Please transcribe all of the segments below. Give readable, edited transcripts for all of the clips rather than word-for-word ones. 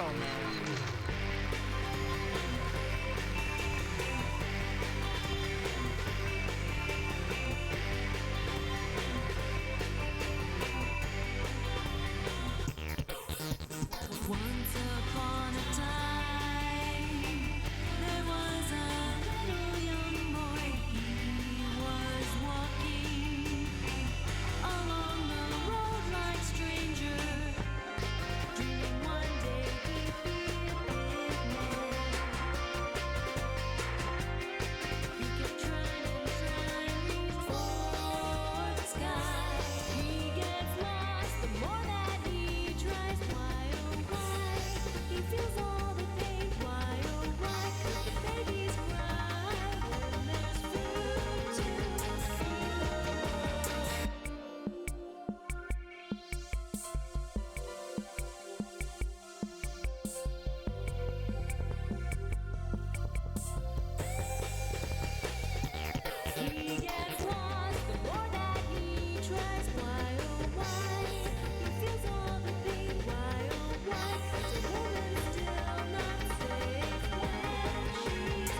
on now. Once upon a time, there was a little young boy. He was walking along the road like a stranger, dreaming one day he'd be a big man. He kept trying and trying, reach for the sky. He gets lost the more that he tries. Why, oh why? He feels all the pain. Why, oh why? The babies cry when there's food to He gets lost the more that he tries. Why, oh why? He feels all the pain. Why, oh why? Is a woman still not safe when she's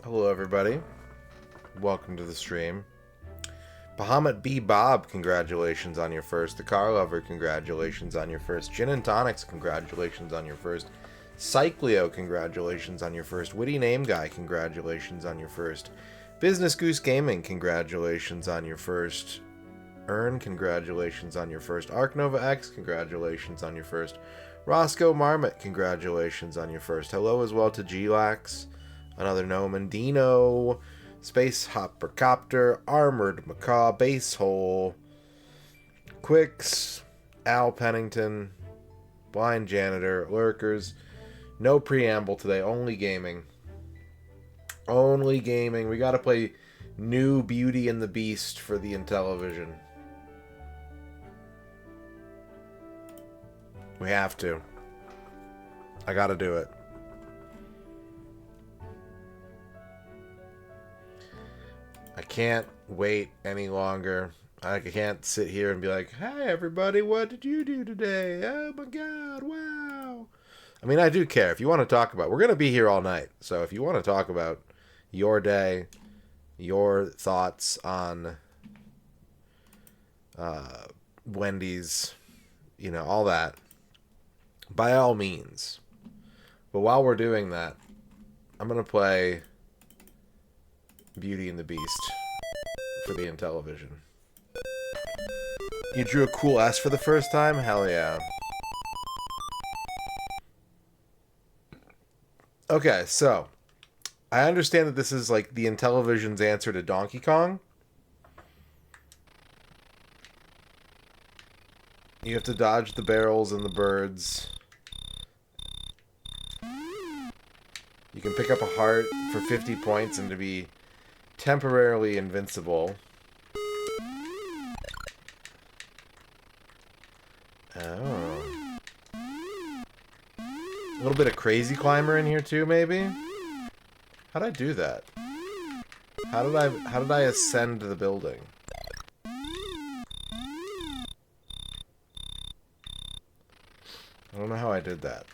Hello everybody, welcome to the stream. Bahamut B. Bob, congratulations on your first. The Car Lover, congratulations on your first. Gin and Tonics, congratulations on your first. Cycleo, congratulations on your first. Witty Name Guy, congratulations on your first. Business Goose Gaming, congratulations on your first. Earn, congratulations on your first. Arc Nova X, congratulations on your first. Roscoe Marmot, congratulations on your first. Hello as well to G-Lax, another Noman, Dino, Space Hopper Copter, Armored Macaw, Base Hole, Quicks, Al Pennington, Blind Janitor, Lurkers. No preamble today, only gaming. Only gaming. We gotta play new Beauty and the Beast for the Intellivision. We have to. I gotta do it. I can't wait any longer. I can't sit here and be like, hey everybody, what did you do today? Oh my god, wow. I mean, I do care. If you want to talk about, we're going to be here all night. So if you want to talk about your day, your thoughts on Wendy's, you know, all that, by all means. But while we're doing that, I'm going to play Beauty and the Beast for the Intellivision. You drew a cool S for the first time? Hell yeah. Okay, so I understand that this is like the Intellivision's answer to Donkey Kong. You have to dodge the barrels and the birds. You can pick up a heart for 50 points and to be temporarily invincible. Oh. A little bit of Crazy Climber in here too, maybe? How'd I do that? How did I ascend the building? I don't know how I did that.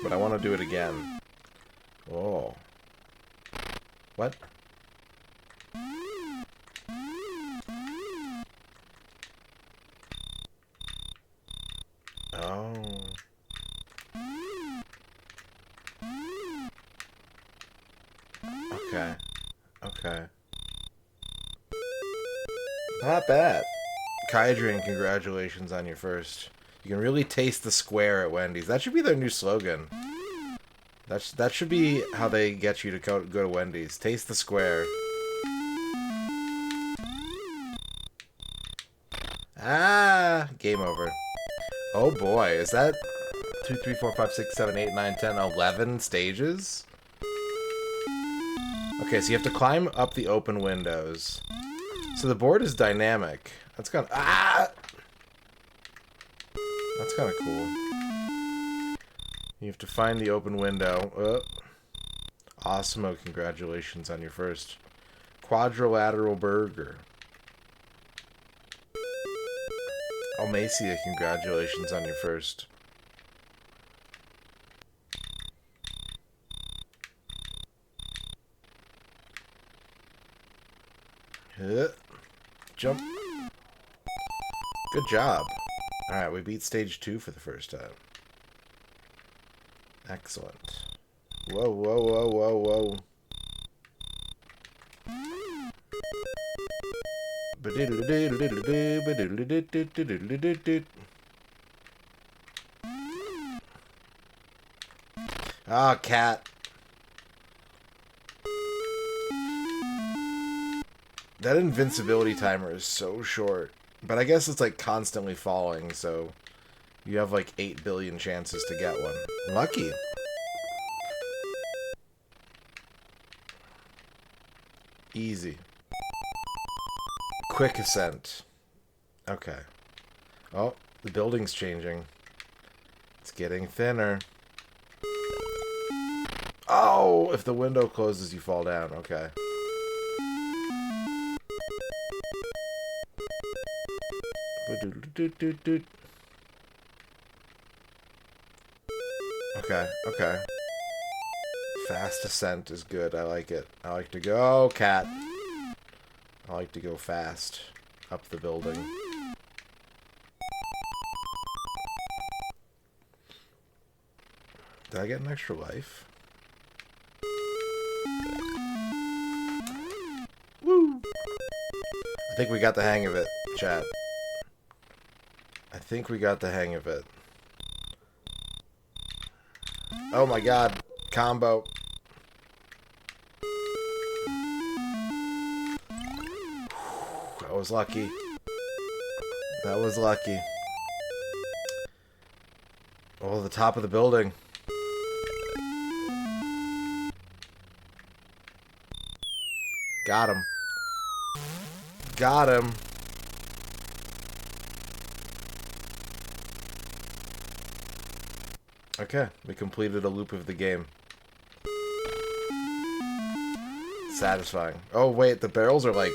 But I want to do it again. Oh. What? Oh. Okay. Okay. Not bad. Kydrian, congratulations on your first. You can really taste the square at Wendy's. That should be their new slogan. That should be how they get you to go to Wendy's. Taste the square. Ah! Game over. Oh boy, is that 2, 3, 4, 5, 6, 7, 8, 9, 10, 11 stages? Okay, so you have to climb up the open windows. So the board is dynamic. That's kind of... Ah! That's kind of cool. You have to find the open window. Osmo, congratulations on your first. Quadrilateral burger. Almacia, congratulations on your first. Jump. Good job. Alright, we beat stage 2 for the first time. Excellent. Whoa, whoa, whoa, whoa, whoa. Ah, cat. That invincibility timer is so short. But I guess it's like constantly falling, so you have like 8 billion chances to get one. Lucky. Easy. Quick ascent. Okay. Oh, the building's changing. It's getting thinner. Oh, if the window closes, you fall down. Okay. Okay, okay. Fast ascent is good. I like it. I like to go, cat. I like to go fast up the building. Did I get an extra life? Woo! I think we got the hang of it, chat. I think we got the hang of it. Oh my god. Combo. That was lucky. That was lucky. Oh, the top of the building. Got him. Got him. Okay, we completed a loop of the game. Satisfying. Oh, wait, the barrels are like...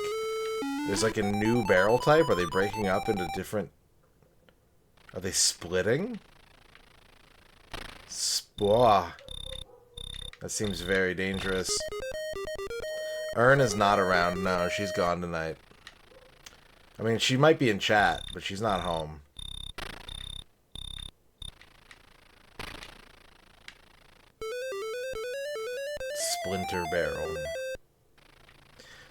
There's like a new barrel type? Are they breaking up into different... Are they splitting? That seems very dangerous. Ern is not around. No, she's gone tonight. I mean, she might be in chat, but she's not home. Splinter barrel.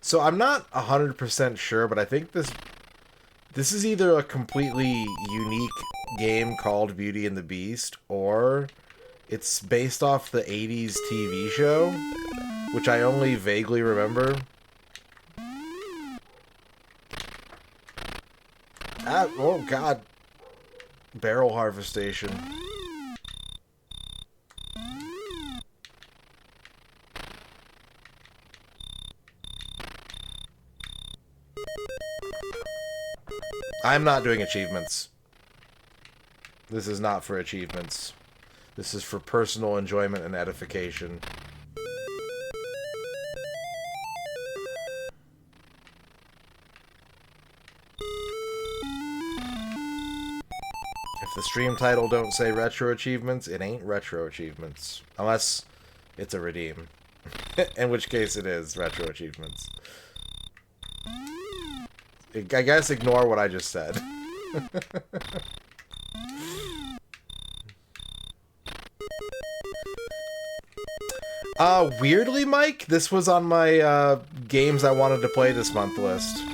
So I'm not 100% sure, but I think this is either a completely unique game called Beauty and the Beast, or it's based off the 80s TV show, which I only vaguely remember. Oh god. Barrel harvestation. I'm not doing achievements. This is not for achievements. This is for personal enjoyment and edification. If the stream title don't say retro achievements, it ain't retro achievements. Unless it's a redeem. In which case it is retro achievements. I guess ignore what I just said. Weirdly, Mike, this was on my games I wanted to play this month list.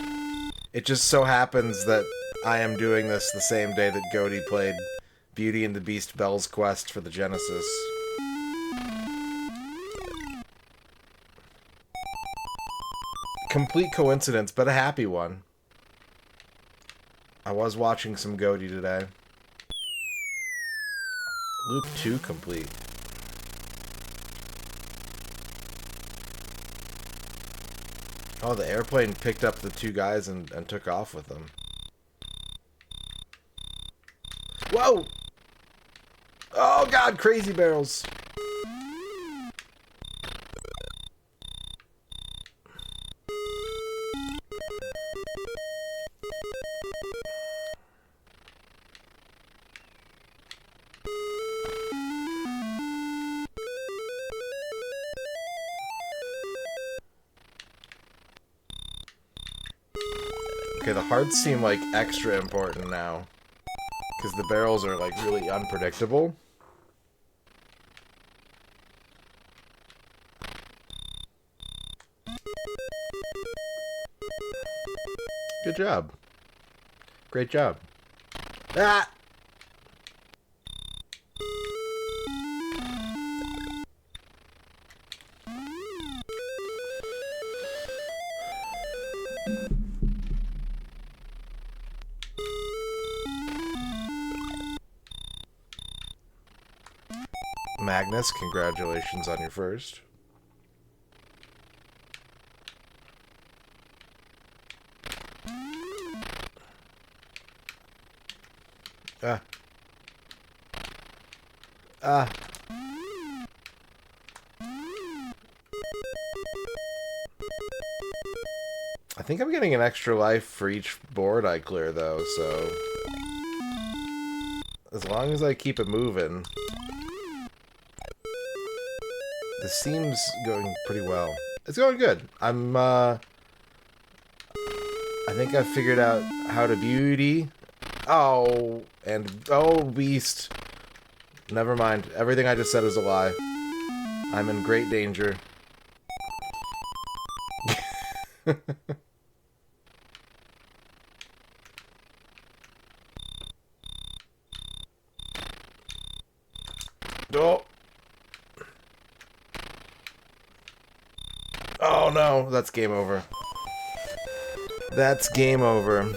It just so happens that I am doing this the same day that Goaty played Beauty and the Beast Belle's Quest for the Genesis. Complete coincidence, but a happy one. I was watching some Goaty today. Loop 2 complete. Oh, the airplane picked up the two guys and took off with them. Whoa! Oh god, crazy barrels! Okay, the hearts seem like extra important now. Because the barrels are like really unpredictable. Good job. Great job. Ah! Magnus, congratulations on your first. I think I'm getting an extra life for each board I clear, though, so... As long as I keep it moving... This seems going pretty well. It's going good. I'm I think I figured out how to beauty. Oh, and oh, beast. Never mind. Everything I just said is a lie. I'm in great danger. Oh. Oh no, that's game over. That's game over.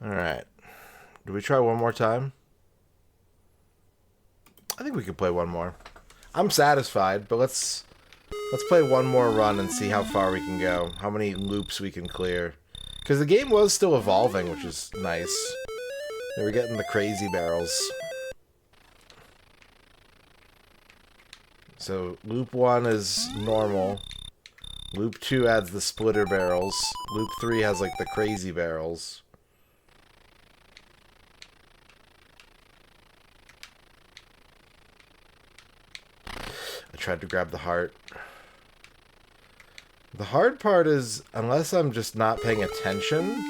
Alright. Do we try one more time? I think we could play one more. I'm satisfied, but let's play one more run and see how far we can go. How many loops we can clear. Because the game was still evolving, which is nice. They were getting the crazy barrels. So, loop 1 is normal. Loop 2 adds the splitter barrels. Loop 3 has, like, the crazy barrels. I tried to grab the heart. The hard part is, unless I'm just not paying attention,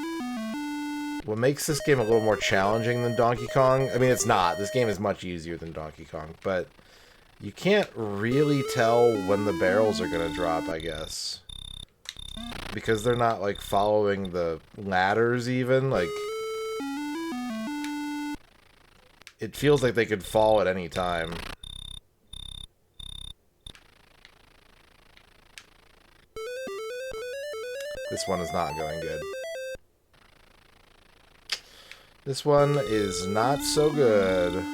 what makes this game a little more challenging than Donkey Kong... I mean, it's not. This game is much easier than Donkey Kong, but you can't really tell when the barrels are going to drop, I guess. Because they're not, like, following the ladders, even. Like, it feels like they could fall at any time. This one is not going good. This one is not so good.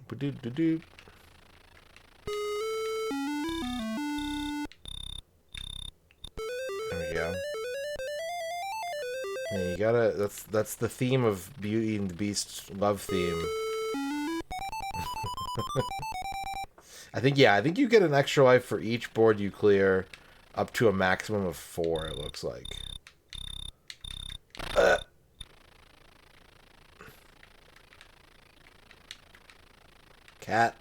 Ba-doop-da-doop. There we go. Yeah, you gotta... That's the theme of Beauty and the Beast's love theme. I think you get an extra life for each board you clear, up to a maximum of 4, it looks like. Cat.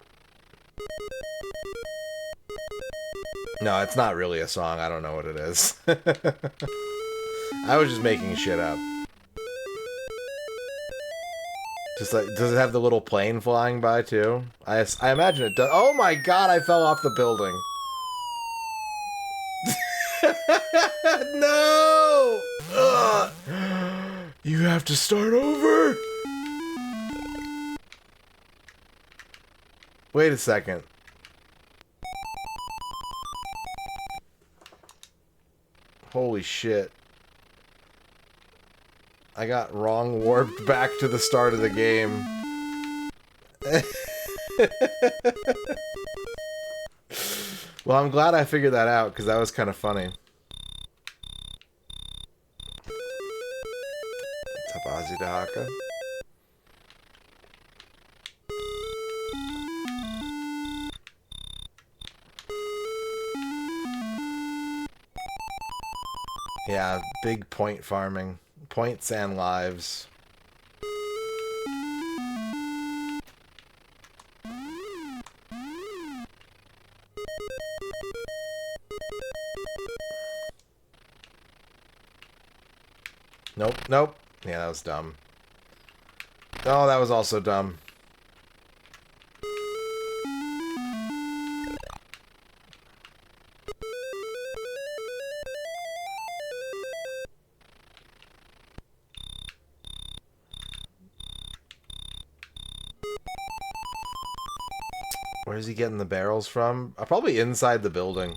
No, it's not really a song. I don't know what it is. I was just making shit up. Just like, does it have the little plane flying by too? I imagine it does. Oh my god, I fell off the building. No! Ugh. You have to start over. Wait a second. Holy shit. I got wrong warped back to the start of the game. Well, I'm glad I figured that out, because that was kind of funny. Tabazi Dahaka. Yeah, big point farming. Points and lives. Nope, nope. Yeah, that was dumb. Oh, that was also dumb. Where's he getting the barrels from? Probably inside the building.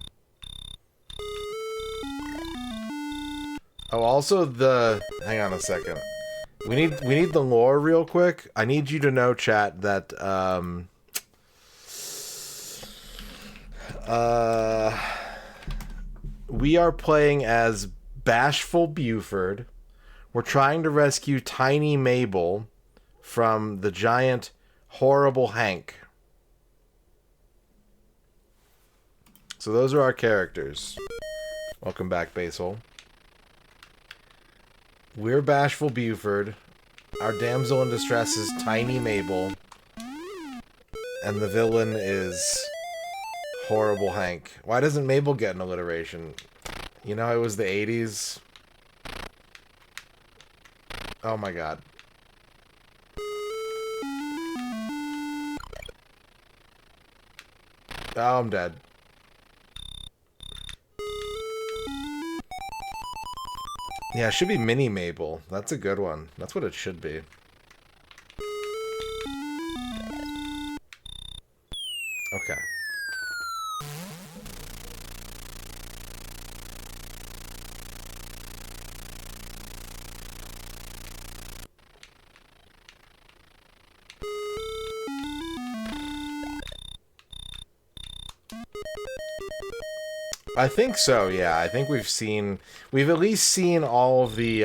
Oh, also the... Hang on a second. We need the lore real quick. I need you to know, chat, that we are playing as Bashful Buford. We're trying to rescue Tiny Mabel from the giant Horrible Hank. So those are our characters. Welcome back, Basil. We're Bashful Buford. Our damsel in distress is Tiny Mabel. And the villain is Horrible Hank. Why doesn't Mabel get an alliteration? You know, it was the 80s. Oh my god. Oh, I'm dead. Yeah, it should be Mini Mabel. That's a good one. That's what it should be. Okay. I think so, yeah. I think we've at least seen all of the,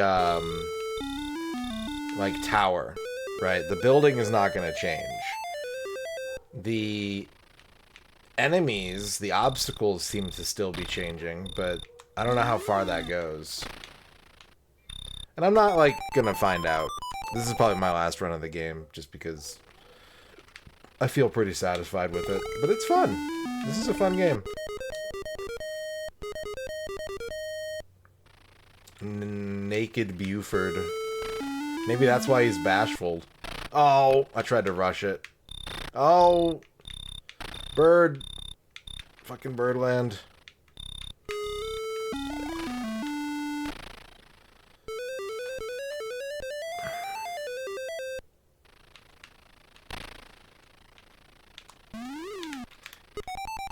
like, tower, right? The building is not going to change. The enemies, the obstacles seem to still be changing, but I don't know how far that goes. And I'm not, like, going to find out. This is probably my last run of the game, just because I feel pretty satisfied with it. But it's fun. This is a fun game. Naked Buford. Maybe that's why he's bashful. Oh, I tried to rush it. Oh, bird. Fucking Birdland.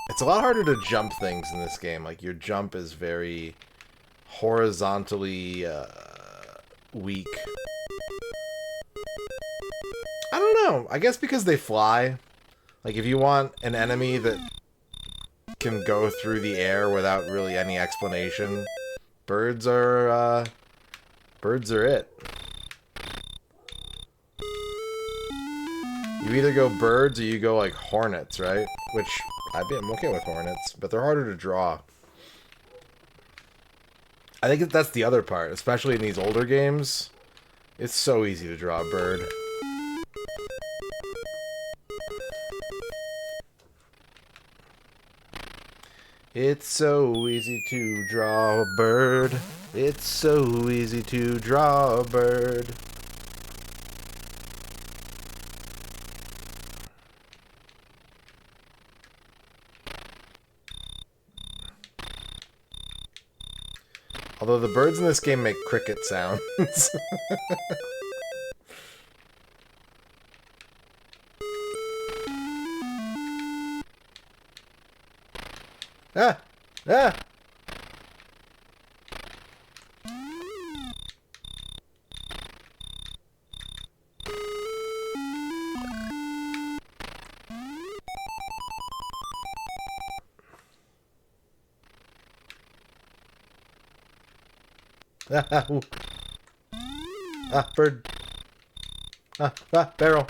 It's a lot harder to jump things in this game. Like, your jump is very horizontally weak. I don't know. I guess because they fly. Like, if you want an enemy that can go through the air without really any explanation, birds are it. You either go birds or you go, like, hornets, right? Which, I'm okay with hornets, but they're harder to draw. I think that's the other part, especially in these older games. It's so easy to draw a bird. It's so easy to draw a bird. It's so easy to draw a bird. Although the birds in this game make cricket sounds. Ah! Ah! Ah, ooh. Ah, bird. Barrel.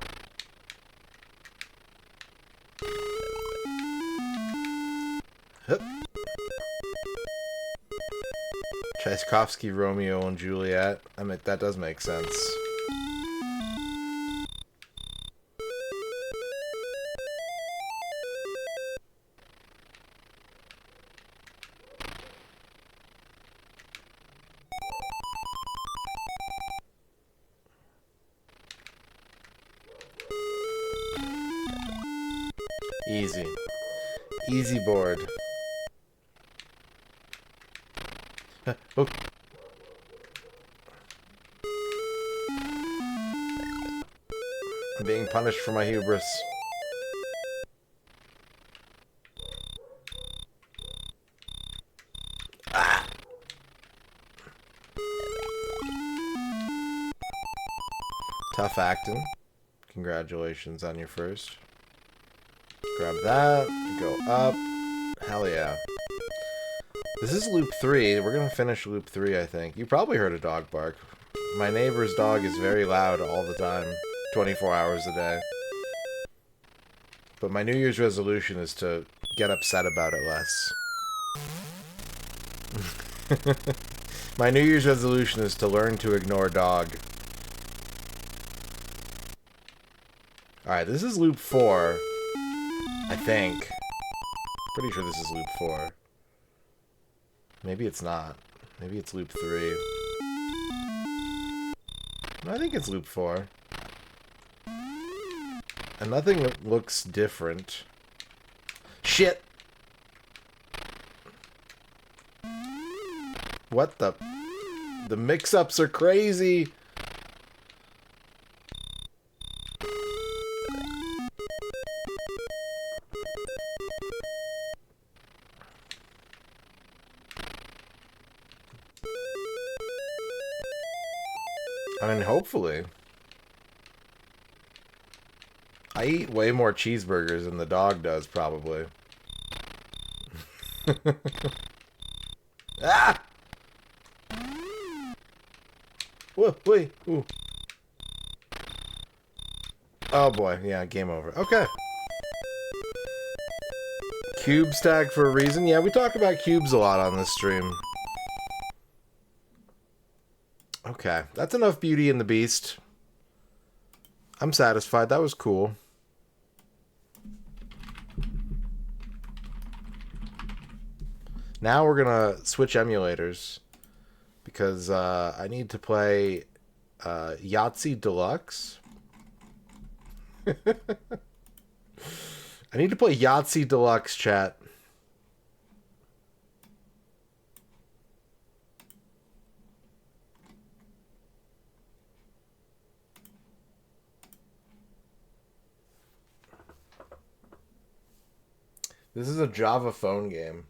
Hup. Tchaikovsky, Romeo and Juliet. I mean, that does make sense. Easy. Easy board. Oh. I'm being punished for my hubris. Ah. Tough acting. Congratulations on your first. Grab that. Go up. Hell yeah. This is loop 3. We're gonna finish loop 3, I think. You probably heard a dog bark. My neighbor's dog is very loud all the time. 24 hours a day. But my New Year's resolution is to get upset about it less. My New Year's resolution is to learn to ignore dog. Alright, this is loop 4. I think. Pretty sure this is loop 4. Maybe it's not. Maybe it's loop 3. No, I think it's loop 4. And nothing looks different. Shit! What the... The mix-ups are crazy! I mean, hopefully. I eat way more cheeseburgers than the dog does, probably. Ah! Whoa, wait, ooh. Oh boy, yeah, game over. Okay. Cubes tag for a reason? Yeah, we talk about cubes a lot on this stream. Okay, that's enough Beauty and the Beast. I'm satisfied. That was cool. Now we're gonna switch emulators because I need to play Yahtzee Deluxe. I need to play Yahtzee Deluxe, chat. This is a Java phone game.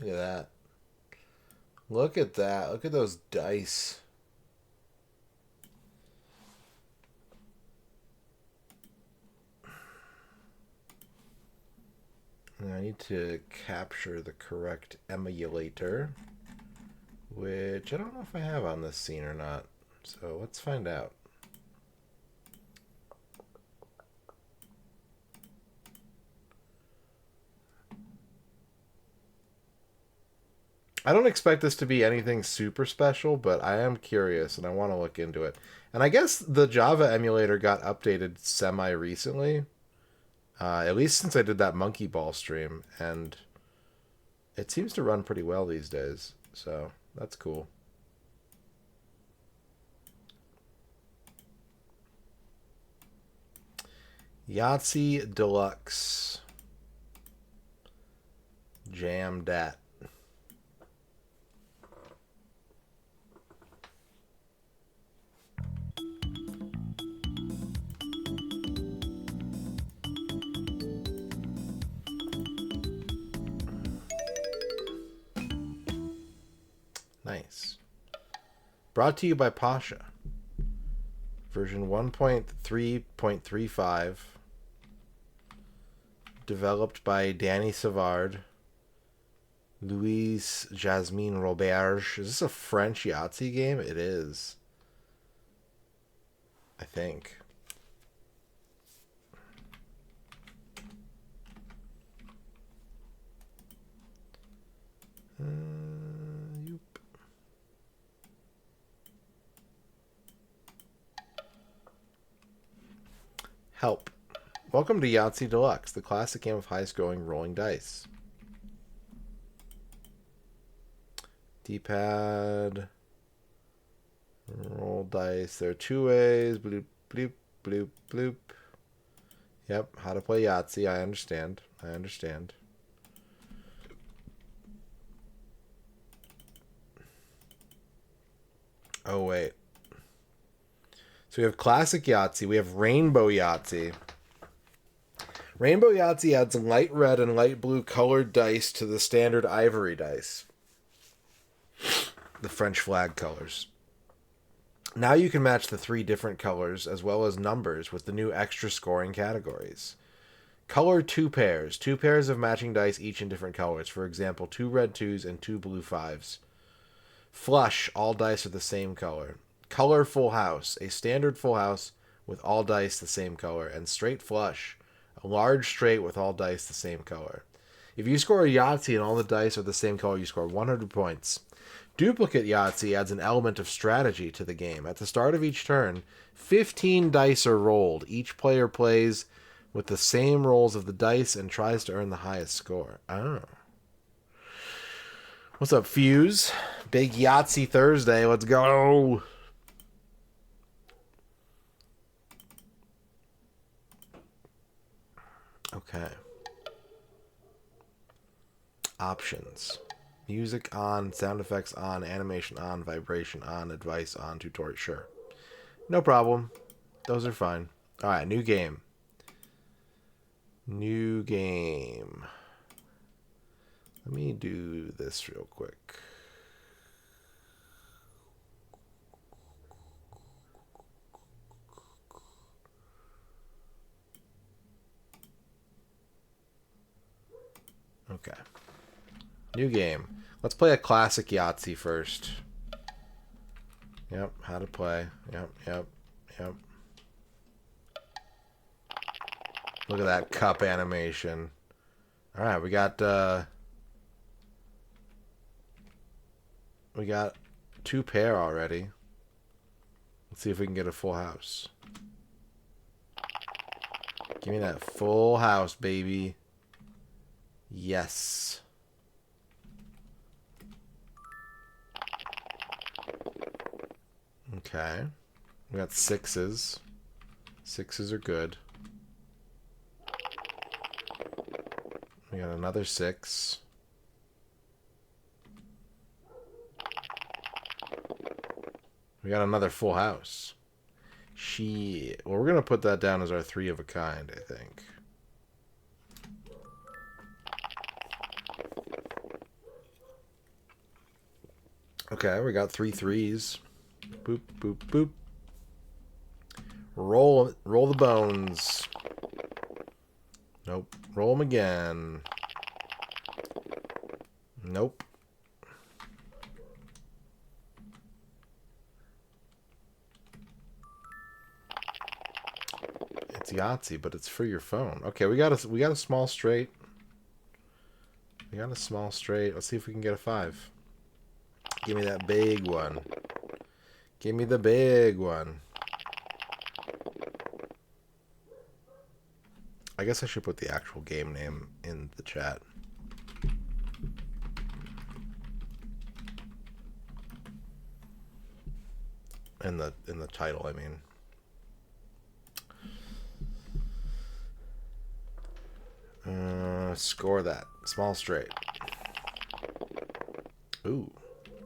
Look at that. Look at that. Look at those dice. I need to capture the correct emulator, which I don't know if I have on this scene or not. So let's find out. I don't expect this to be anything super special, but I am curious and I want to look into it. And I guess the Java emulator got updated semi-recently. At least since I did that Monkey Ball stream, and it seems to run pretty well these days, so that's cool. Yahtzee Deluxe. Jam dat. Nice. Brought to you by Pasha. Version 1.3.35. Developed by Danny Savard. Louise Jasmine Roberge. Is this a French Yahtzee game? It is. I think. Help. Welcome to Yahtzee Deluxe, the classic game of high-scoring rolling dice. D-pad. Roll dice. There are two ways. Bloop, bloop, bloop, bloop. Yep, how to play Yahtzee. I understand. I understand. Oh, wait. So we have Classic Yahtzee. We have Rainbow Yahtzee. Rainbow Yahtzee adds light red and light blue colored dice to the standard ivory dice. The French flag colors. Now you can match the 3 different colors as well as numbers with the new extra scoring categories. Color 2 pairs. 2 pairs of matching dice, each in different colors. For example, 2 red 2s and 2 blue 5s. Flush. All dice are the same color. Color full house. A standard full house with all dice the same color. And straight flush. A large straight with all dice the same color. If you score a Yahtzee and all the dice are the same color, you score 100 points. Duplicate Yahtzee adds an element of strategy to the game. At the start of each turn, 15 dice are rolled. Each player plays with the same rolls of the dice and tries to earn the highest score. Oh. What's up, Fuse? Big Yahtzee Thursday. Let's go. Okay. Options. Music on, sound effects on, animation on, vibration on, advice on, tutorial. Sure. No problem. Those are fine. Alright, new game. New game. Let me do this real quick. Okay. New game. Let's play a classic Yahtzee first. Yep, how to play. Yep. Look at that cup animation. Alright, we got 2 pair already. Let's see if we can get a full house. Give me that full house, baby. Yes. Okay. We got 6s. 6s are good. We got another 6. We got another full house. Shit. Well, we're going to put that down as our 3 of a kind, I think. Okay, we got 3 3s. Boop, boop, boop. Roll the bones. Nope. Roll them again. Nope. It's Yahtzee, but it's for your phone. Okay, we got a small straight. We got a small straight. Let's see if we can get a 5. Give me that big one. Give me the big one. I guess I should put the actual game name in the chat. In the title, I mean. Score that. Small straight. Ooh.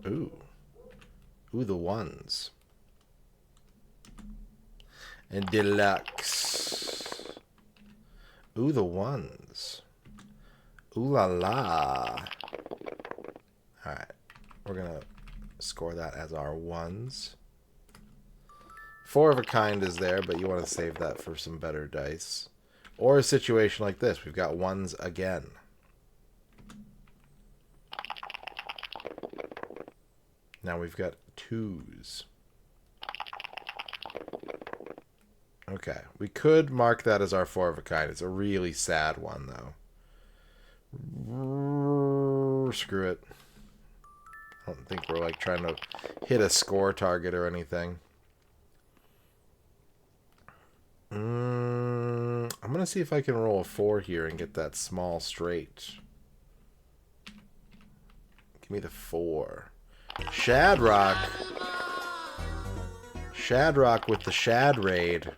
Ooh, the ones. And Deluxe. Ooh, the ones. Ooh la la. Alright. We're gonna score that as our ones. 4 of a kind is there, but you want to save that for some better dice. Or a situation like this. We've got ones again. Now we've got 2s. Okay. We could mark that as our 4 of a kind. It's a really sad one, though. Screw it. I don't think we're, like, trying to hit a score target or anything. I'm going to see if I can roll a 4 here and get that small straight. Give me the 4. Shadrock. Shadrock with the Shad Raid.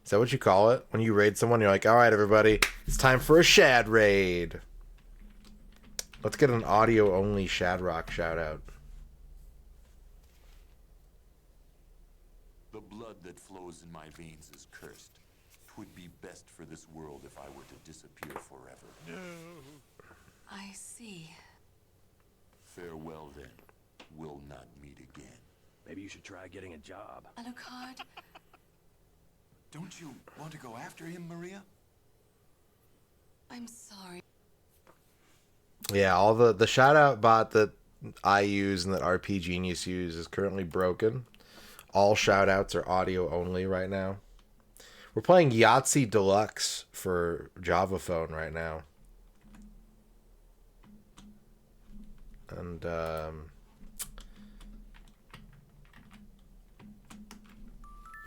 Is that what you call it? When you raid someone, you're like, alright, everybody, it's time for a Shad Raid. Let's get an audio-only Shadrock shout-out. The blood that flows in my veins is cursed. 'Twould be best for this world if I were to disappear forever. No. I see. Farewell, then. We'll not meet again. Maybe you should try getting a job. Alucard, Don't you want to go after him, Maria? I'm sorry. Yeah, all the shout out bot that I use and that RP Genius use is currently broken. All shout outs are audio only right now. We're playing Yahtzee Deluxe for Java phone right now. And we're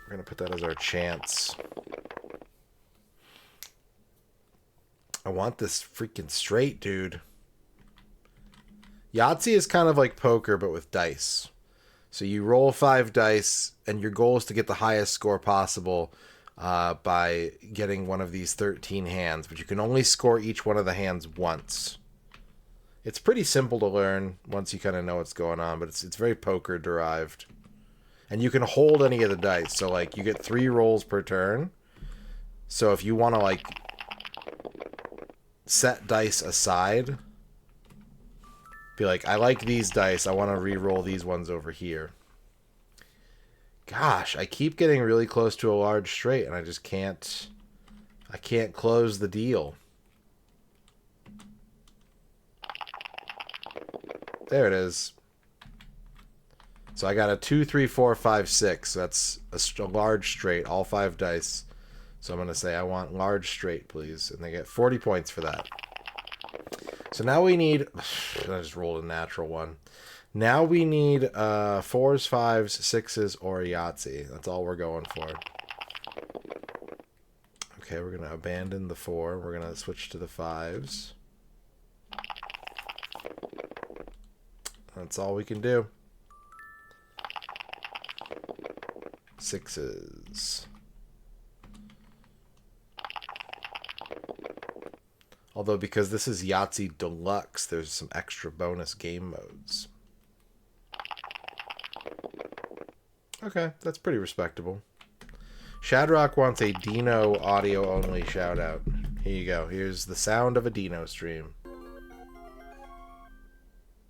going to put that as our chance. I want this freaking straight, dude. Yahtzee is kind of like poker, but with dice. So you roll 5 dice, and your goal is to get the highest score possible by getting one of these 13 hands. But you can only score each one of the hands once. It's pretty simple to learn once you kind of know what's going on, but it's very poker derived. And you can hold any of the dice. So like you get 3 rolls per turn. So if you want to like set dice aside, be like, I like these dice, I want to re-roll these ones over here. Gosh, I keep getting really close to a large straight and I just can't close the deal. There it is. So I got a 2, 3, 4, 5, 6. That's a large straight, all 5 dice. So I'm going to say I want large straight, please. And they get 40 points for that. So now we need... I just rolled a natural one. Now we need 4s, 5s, 6s, or a Yahtzee. That's all we're going for. Okay, we're going to abandon the 4. We're going to switch to the 5s. That's all we can do. 6s. Although, because this is Yahtzee Deluxe, there's some extra bonus game modes. Okay, that's pretty respectable. Shadrock wants a Dino audio-only shout-out. Here you go. Here's the sound of a Dino stream.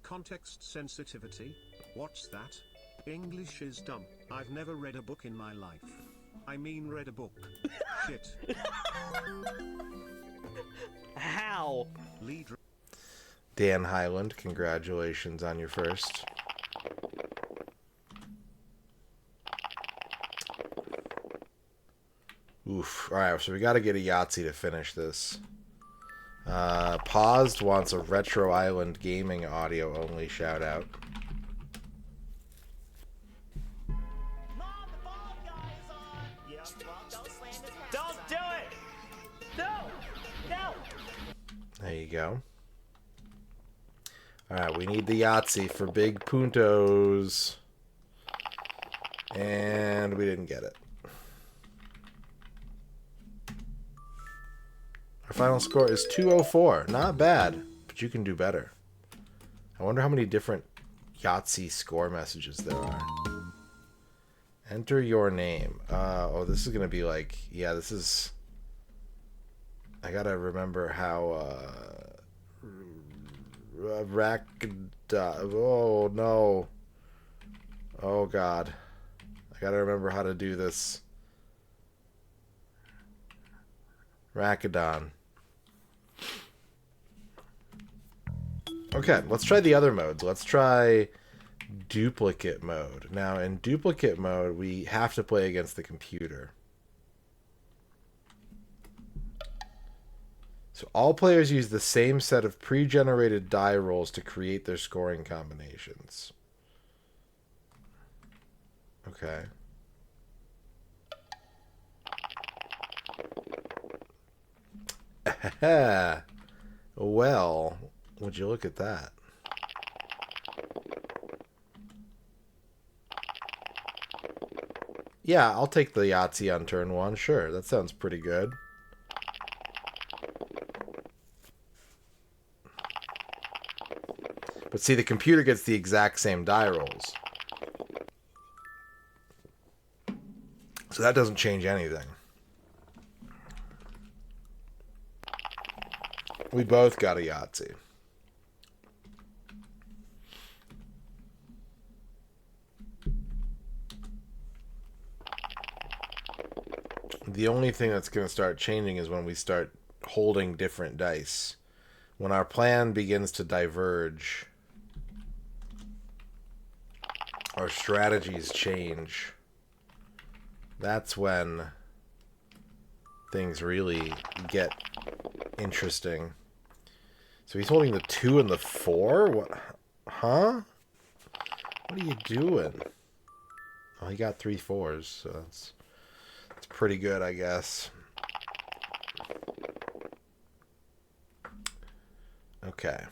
Context sensitivity? What's that? English is dumb. I've never read a book in my life. I mean read a book. Shit. How? Lead. Dan Highland, congratulations on your first. Oof. Alright, so we gotta get a Yahtzee to finish this. Paused wants a Retro Island Gaming audio only shout out. Don't do it! No! No! There you go. Alright, we need the Yahtzee for big puntos. And we didn't get it. Our final score is 204. Not bad, but you can do better. I wonder how many different Yahtzee score messages there are. Enter your name. Oh, this is going to be like... Yeah, this is... I gotta remember how... Oh, no. Oh, God. I gotta remember how to do this. Rakadon. Okay, let's try the other modes. Let's try duplicate mode. Now, in duplicate mode, we have to play against the computer. So all players use the same set of pre-generated die rolls to create their scoring combinations. Okay. Well, would you look at that? Yeah, I'll take the Yahtzee on turn 1. Sure, that sounds pretty good. But see, the computer gets the exact same die rolls. So that doesn't change anything. We both got a Yahtzee. The only thing that's going to start changing is when we start holding different dice. When our plan begins to diverge, our strategies change. That's when things really get interesting. So he's holding the 2 and the 4? What? Huh? What are you doing? Oh, he got 3 4s, so that's pretty good, I guess. Okay.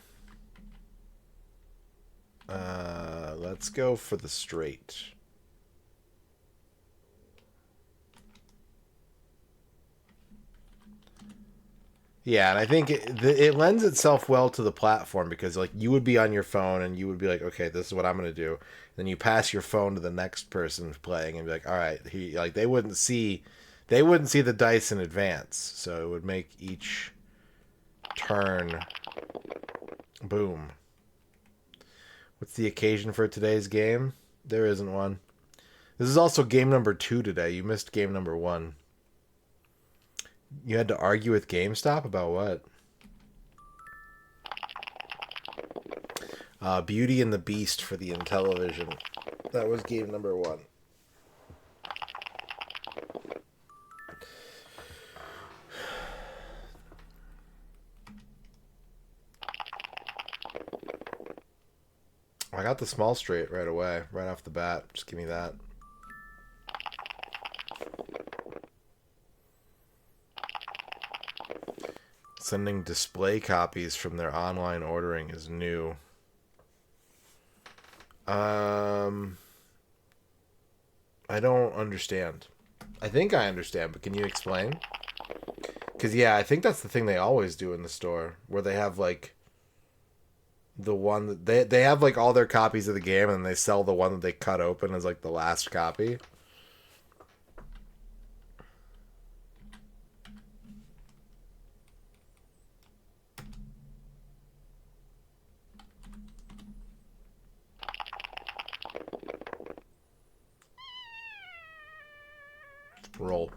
Let's go for the straight. Yeah, and I think it lends itself well to the platform because like you would be on your phone and you would be like, okay, this is what I'm gonna do. Then you pass your phone to the next person playing and be like, all right, they wouldn't see the dice in advance, so it would make each turn. Boom. What's the occasion for today's game? There isn't one. This is also game number 2 today. You missed game number 1. You had to argue with GameStop about what? Beauty and the Beast for the Intellivision. That was game number 1. I got the small straight right away, right off the bat. Just give me that. Sending display copies from their online ordering is new. I don't understand. I think I understand, but can you explain? Because, yeah, I think that's the thing they always do in the store, where they have, like, the one that they have, like, all their copies of the game, and they sell the one that they cut open as, like, the last copy. Roll.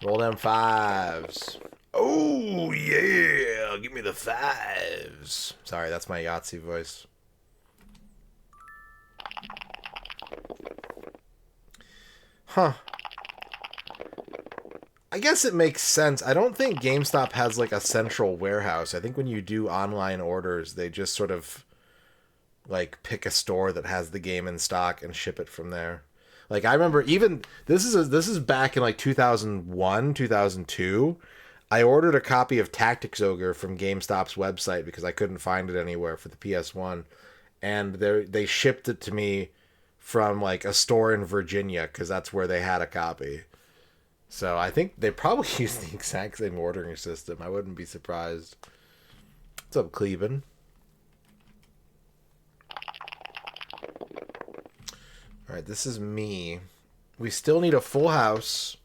Roll them 5s. Oh, yeah. Give me the 5s. Sorry, that's my Yahtzee voice. Huh. I guess it makes sense. I don't think GameStop has, like, a central warehouse. I think when you do online orders, they just sort of, like, pick a store that has the game in stock and ship it from there. Like, I remember even this is back in like 2001, 2002. I ordered a copy of Tactics Ogre from GameStop's website because I couldn't find it anywhere for the PS1, and they shipped it to me from like a store in Virginia because that's where they had a copy. So I think they probably use the exact same ordering system. I wouldn't be surprised. What's up, Cleveland? All right, this is me. We still need a full house.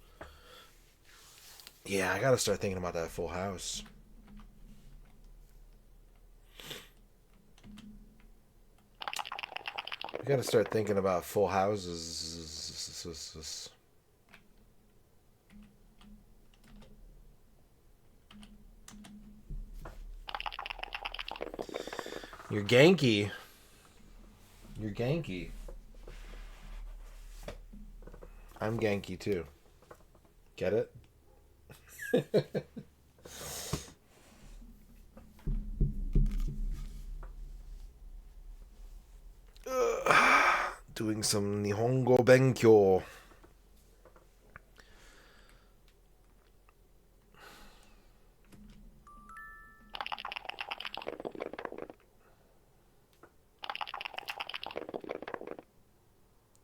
Yeah, I gotta start thinking about that full house. We gotta start thinking about full houses. You're Genki. You're Genki. I'm Genki too. Get it? Doing some Nihongo Benkyo.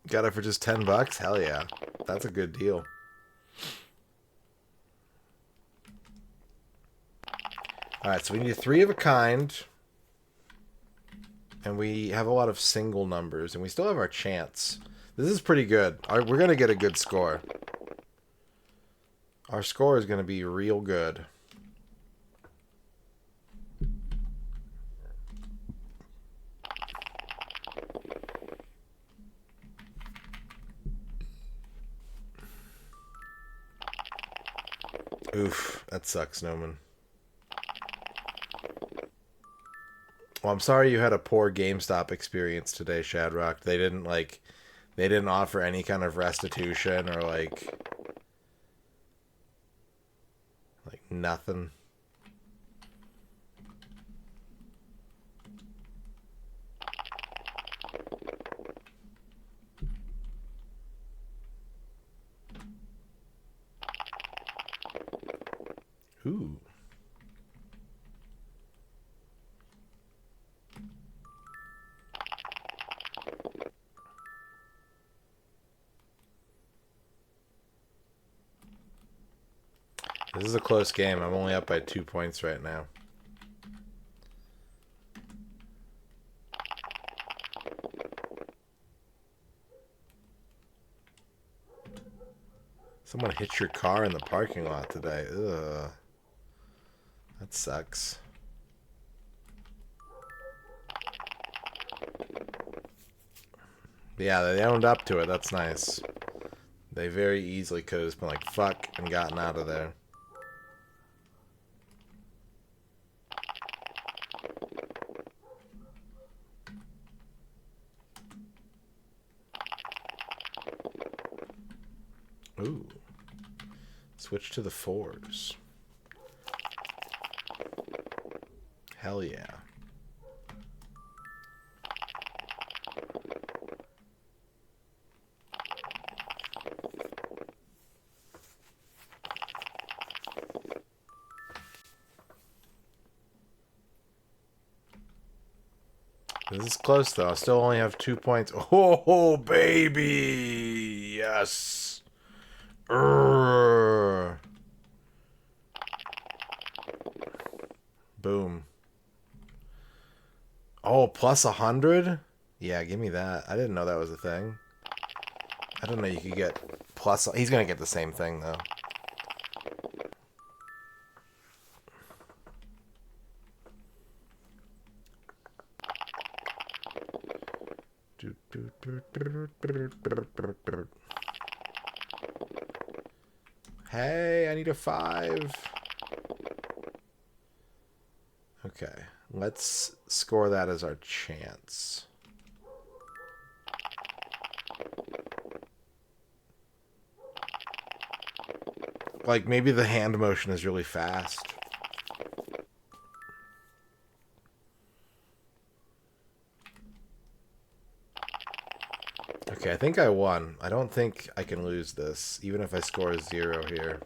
Got it for just $10? Hell yeah. That's a good deal. Alright, so we need a 3 of a kind. And we have a lot of single numbers. And we still have our chance. This is pretty good. We're going to get a good score. Our score is going to be real good. Oof. Oof, that sucks, Noman. Well, I'm sorry you had a poor GameStop experience today, Shadrock. They didn't offer any kind of restitution or like nothing. Ooh. This is a close game. I'm only up by 2 points right now. Someone hit your car in the parking lot today. Ugh. That sucks. Yeah, they owned up to it. That's nice. They very easily could have just been like, fuck, and gotten out of there. Ooh. Switch to the 4s. Hell yeah. This is close though. I still only have 2 points. Oh, baby! Yes! Urgh. Boom. Oh, plus 100? Yeah, give me that. I didn't know that was a thing. I didn't know you could get plus... He's gonna get the same thing, though. Hey, I need a 5. Okay, let's score that as our chance. Like, maybe the hand motion is really fast. Okay, I think I won. I don't think I can lose this, even if I score a 0 here.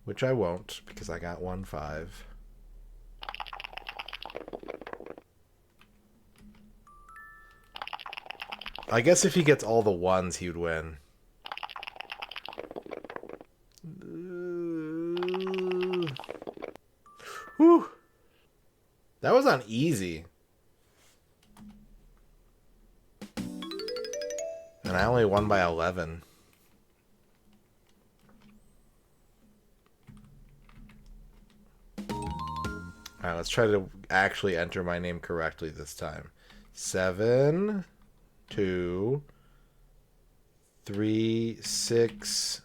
Which I won't, because I got 1-5. I guess if he gets all the 1s, he would win. Whew. That was on easy. And I only won by 11. Alright, let's try to actually enter my name correctly this time. 7, 2, 3, 6,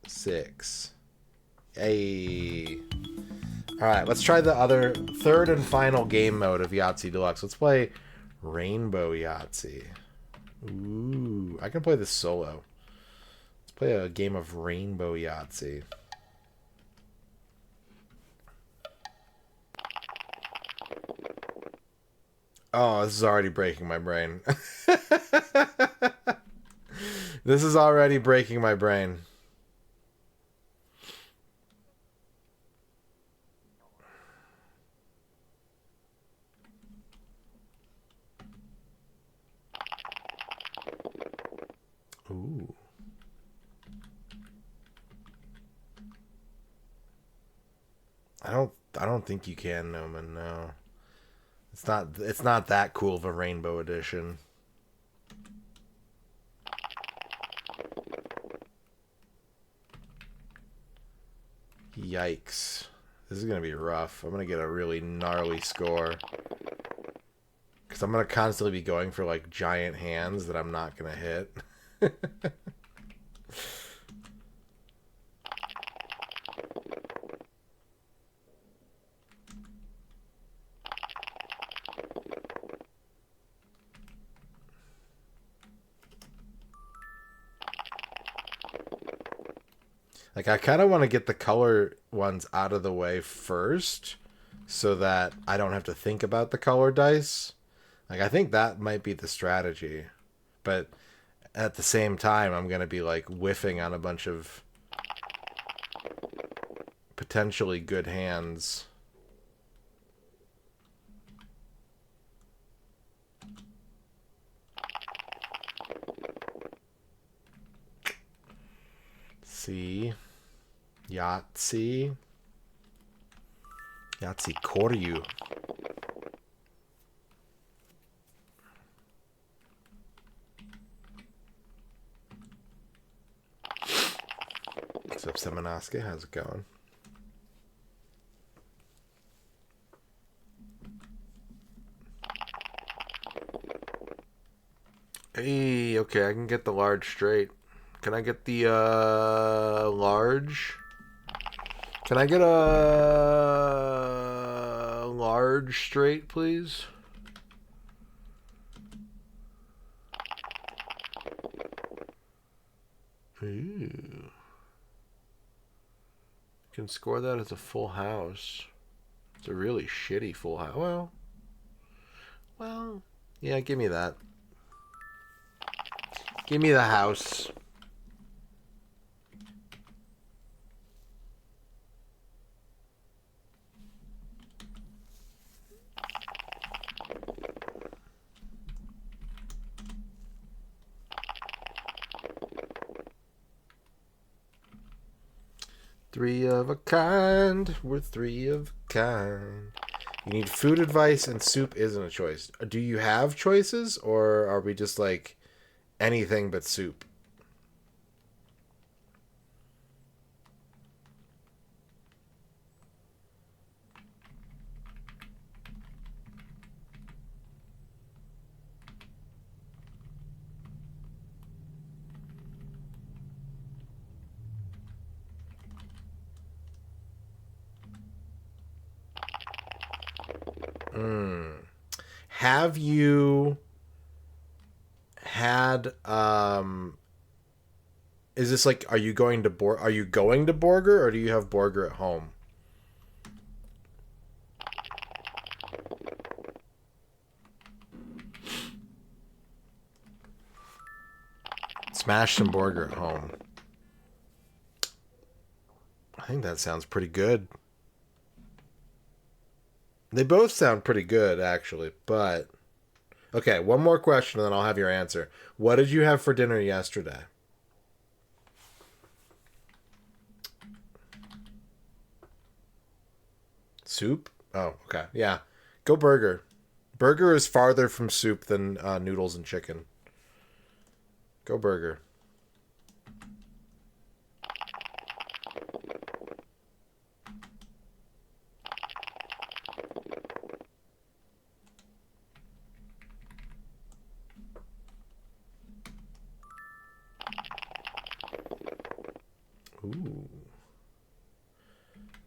6. Hey. Alright, let's try the other third and final game mode of Yahtzee Deluxe. Let's play Rainbow Yahtzee. Ooh, I can play this solo. Let's play a game of Rainbow Yahtzee. Oh, this is already breaking my brain. This is already breaking my brain. Ooh. I don't think you can, Noman, no. It's not that cool of a rainbow edition. Yikes. This is going to be rough. I'm going to get a really gnarly score. Because I'm going to constantly be going for, like, giant hands that I'm not going to hit. Like, I kind of want to get the color ones out of the way first so that I don't have to think about the color dice. Like, I think that might be the strategy. But at the same time, I'm going to be, like, whiffing on a bunch of potentially good hands. See. Yahtzee. Yahtzee Koryu. What's up, Semenoski? How's it going? Hey, okay, I can get the large straight. Can I get the large? Can I get a large straight, please? Ooh. Can score that as a full house. It's a really shitty full house. Well, yeah, give me that. Give me the house. Three of a kind. We're three of a kind. You need food advice, and soup isn't a choice. Do you have choices, or are we just like anything but soup? Have you had is this like, are you going to Borger, or do you have Borger at home? Smash some Borger at home. I think that sounds pretty good. They both sound pretty good, actually, but... Okay, one more question, and then I'll have your answer. What did you have for dinner yesterday? Soup? Oh, okay. Yeah. Go burger. Burger is farther from soup than noodles and chicken. Go burger. Ooh.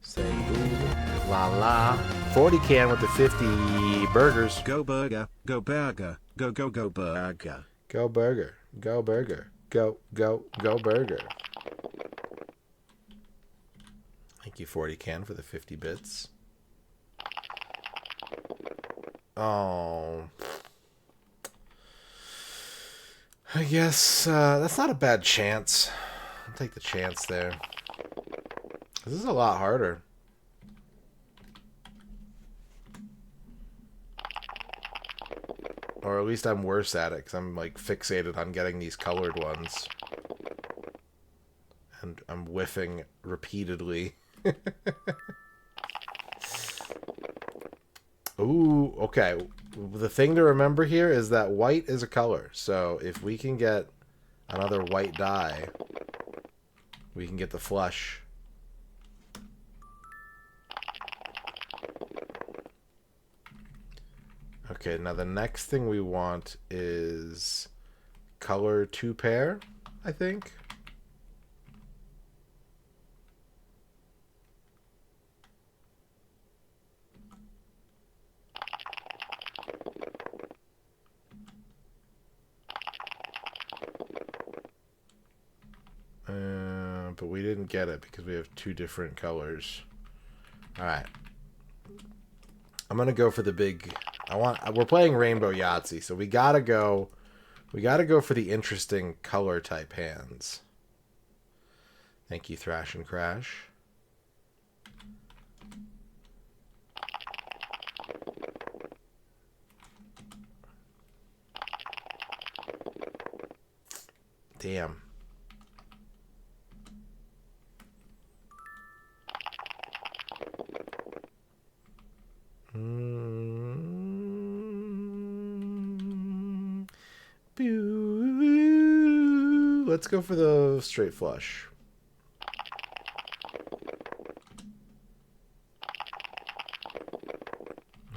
Say ooh. La la. 40 can with the 50 burgers. Go burger, go burger, go burger. Go burger. Go burger. Go burger. Thank you, 40 can, for the 50 bits. Oh. I guess that's not a bad chance. I'll take the chance there. This is a lot harder. Or at least I'm worse at it, because I'm like fixated on getting these colored ones. And I'm whiffing repeatedly. Ooh, okay. The thing to remember here is that white is a color. So if we can get another white die, we can get the flush. Okay, now the next thing we want is color 2 pair, I think. but we didn't get it because we have 2 different colors. All right. I'm gonna go for the big. We're playing Rainbow Yahtzee, so we gotta go. We gotta go for the interesting color type hands. Thank you, Thrash and Crash. Damn. Let's go for the straight flush.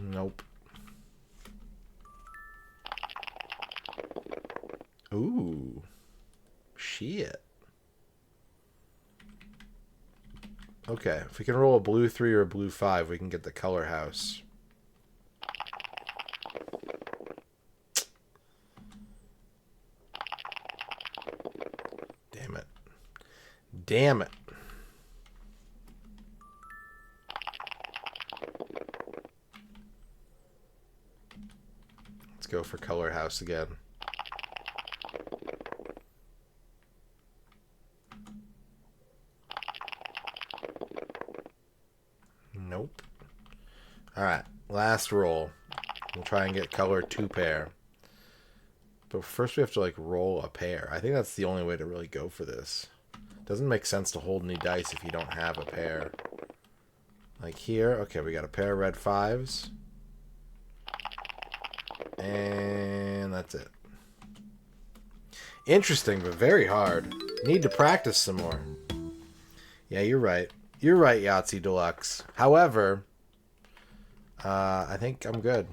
Nope. Ooh. Shit. Okay, if we can roll a blue 3 or a blue 5, we can get the color house. Damn it. Damn it. Let's go for color house again. Nope. Alright, last roll. We'll try and get color 2 pair. But first we have to like roll a pair. I think that's the only way to really go for this. Doesn't make sense to hold any dice if you don't have a pair. Like here, okay, we got a pair of red 5s. And that's it. Interesting, but very hard. Need to practice some more. Yeah, you're right. You're right, Yahtzee Deluxe. However, I think I'm good.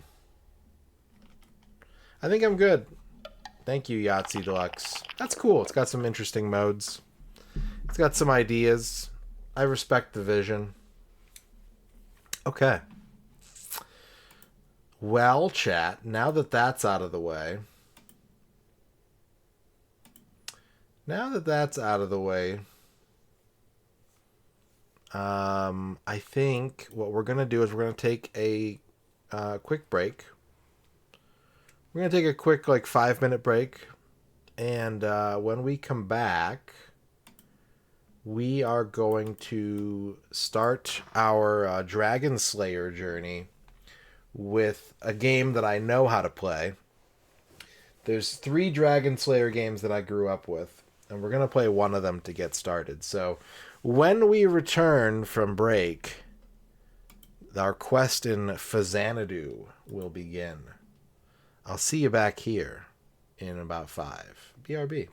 I think I'm good. Thank you, Yahtzee Deluxe. That's cool. It's got some interesting modes. It's got some ideas. I respect the vision. Okay. Well, chat, now that that's out of the way. I think what we're going to do is we're going to take a quick break. We're going to take a quick, like, 5-minute break. And when we come back, we are going to start our Dragon Slayer journey with a game that I know how to play. There's 3 Dragon Slayer games that I grew up with, and we're going to play one of them to get started. So when we return from break, our quest in Faxanadu will begin. I'll see you back here in about 5. BRB.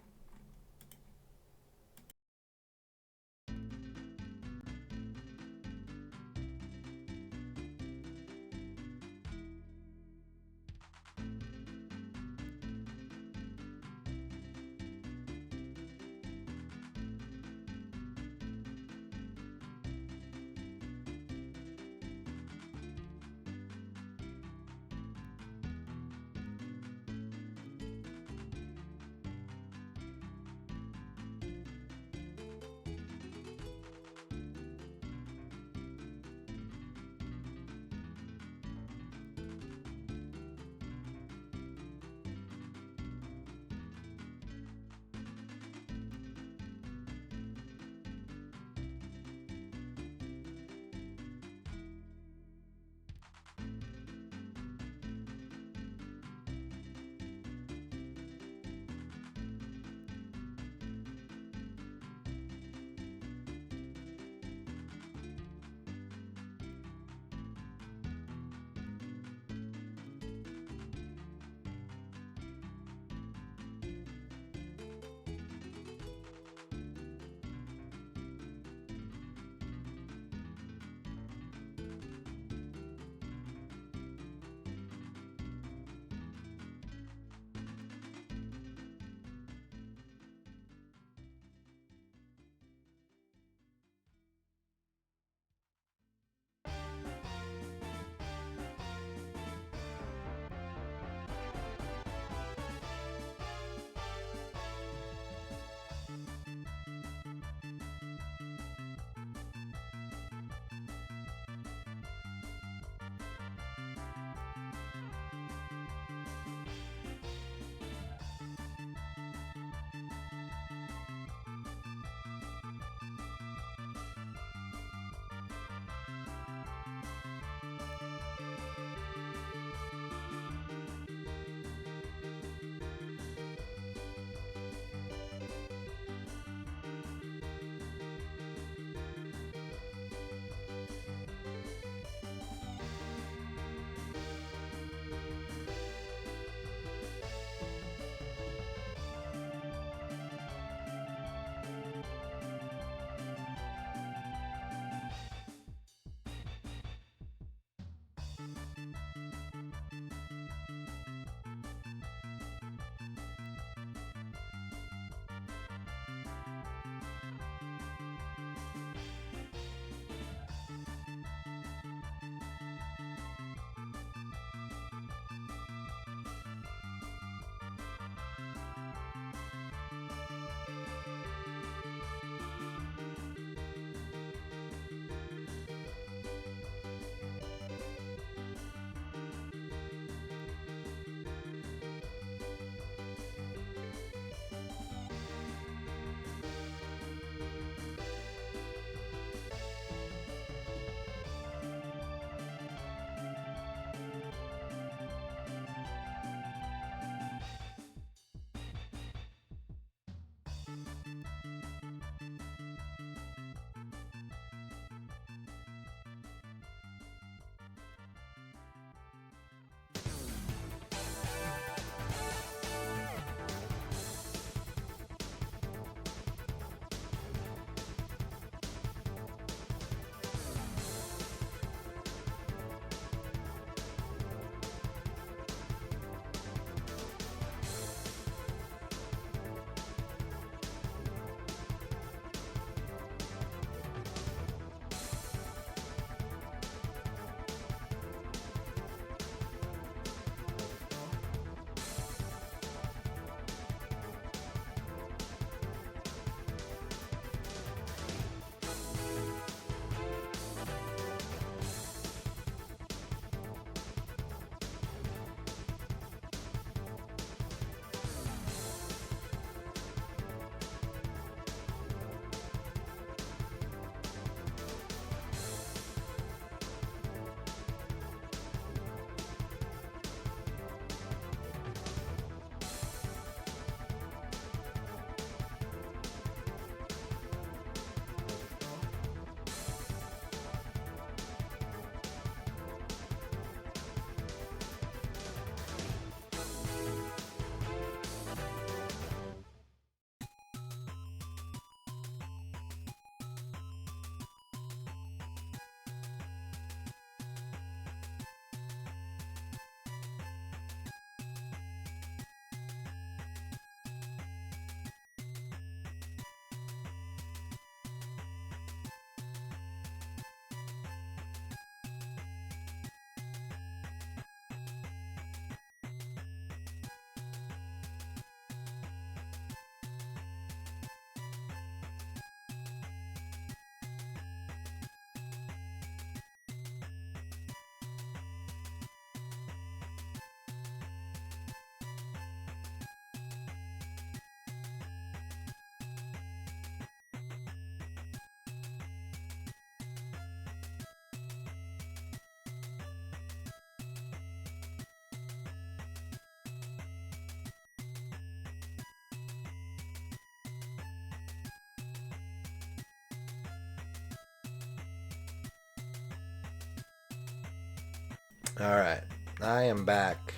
Alright, I am back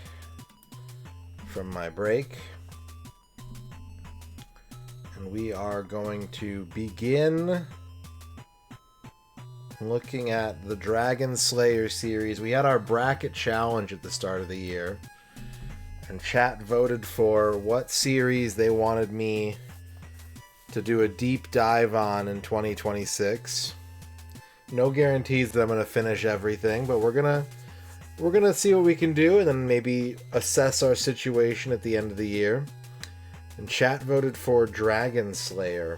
from my break. And we are going to begin looking at the Dragon Slayer series. We had our bracket challenge at the start of the year. And chat voted for what series they wanted me to do a deep dive on in 2026. No guarantees that I'm going to finish everything, but we're gonna see what we can do and then maybe assess our situation at the end of the year. And chat voted for Dragon Slayer.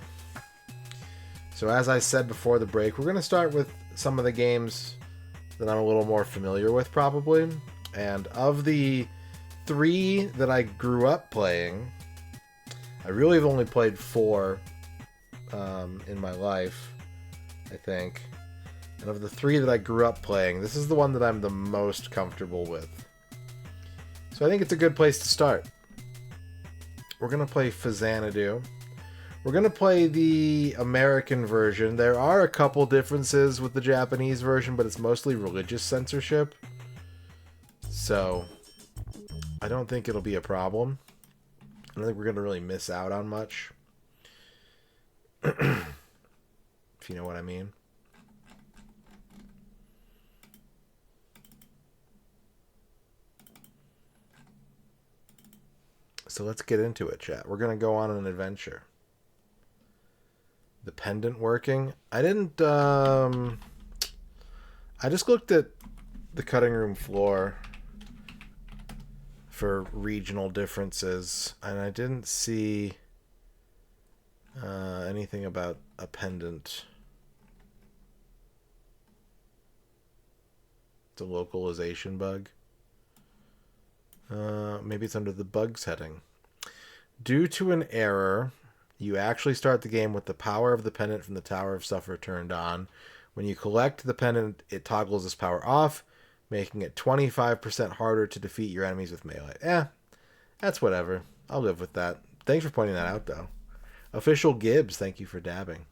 So as I said before the break, we're going to start with some of the games that I'm a little more familiar with probably. And of the 3 that I grew up playing, I really have only played 4 in my life, I think. And of the 3 that I grew up playing, this is the one that I'm the most comfortable with. So I think it's a good place to start. We're going to play Faxanadu. We're going to play the American version. There are a couple differences with the Japanese version, but it's mostly religious censorship. So I don't think it'll be a problem. I don't think we're going to really miss out on much. If you know what I mean. So let's get into it, chat. We're going to go on an adventure. The pendant working. I didn't, I just looked at the cutting room floor for regional differences, and I didn't see anything about a pendant. It's a localization bug. Maybe it's under the bugs heading. Due to an error, you actually start the game with the power of the pendant from the Tower of Suffer turned on. When you collect the pendant, it toggles this power off, making it 25% harder to defeat your enemies with melee. That's whatever. I'll live with that. Thanks for pointing that out, though. Official Gibbs, thank you for dabbing.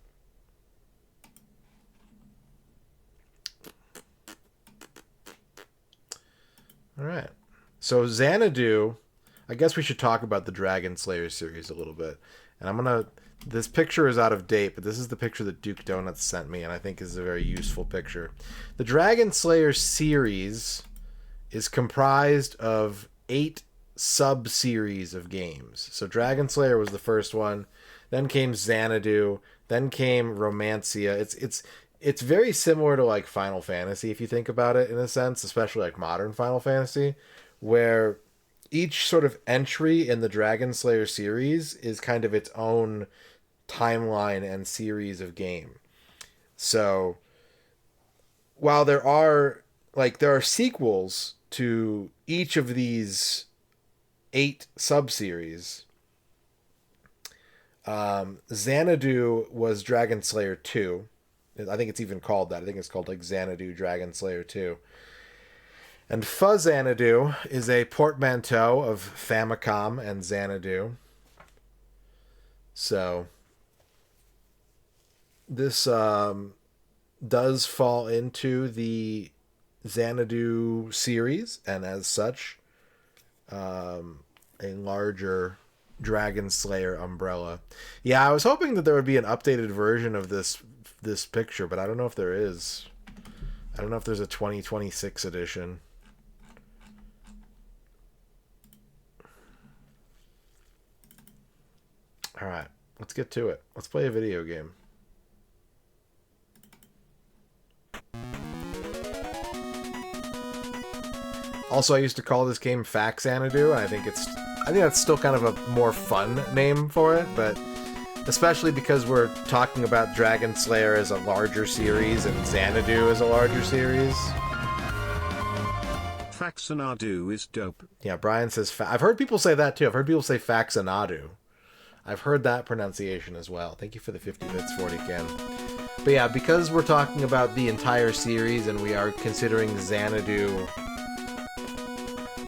Alright. So Xanadu, I guess we should talk about the Dragon Slayer series a little bit. And I'm going to... This picture is out of date, but this is the picture that Duke Donuts sent me, and I think is a very useful picture. The Dragon Slayer series is comprised of 8 sub-series of games. So Dragon Slayer was the first one, then came Xanadu, then came Romancia. It's very similar to like Final Fantasy, if you think about it in a sense, especially like modern Final Fantasy, where each sort of entry in the Dragon Slayer series is kind of its own timeline and series of game. So while there are sequels to each of these 8 sub-series, Xanadu was Dragon Slayer 2. I think it's even called that. I think it's called like Xanadu Dragon Slayer 2. And Faxanadu is a portmanteau of Famicom and Xanadu. So this does fall into the Xanadu series, and as such, a larger Dragon Slayer umbrella. Yeah, I was hoping that there would be an updated version of this picture, but I don't know if there is. I don't know if there's a 2026 edition. Alright, let's get to it. Let's play a video game. Also, I used to call this game Faxanadu, and I think that's still kind of a more fun name for it, but especially because we're talking about Dragon Slayer as a larger series and Xanadu as a larger series. Faxanadu is dope. Yeah, Brian says I've heard people say that too. I've heard people say Faxanadu. I've heard that pronunciation as well. Thank you for the 50 bits, 40 Ken. But yeah, because we're talking about the entire series and we are considering Xanadu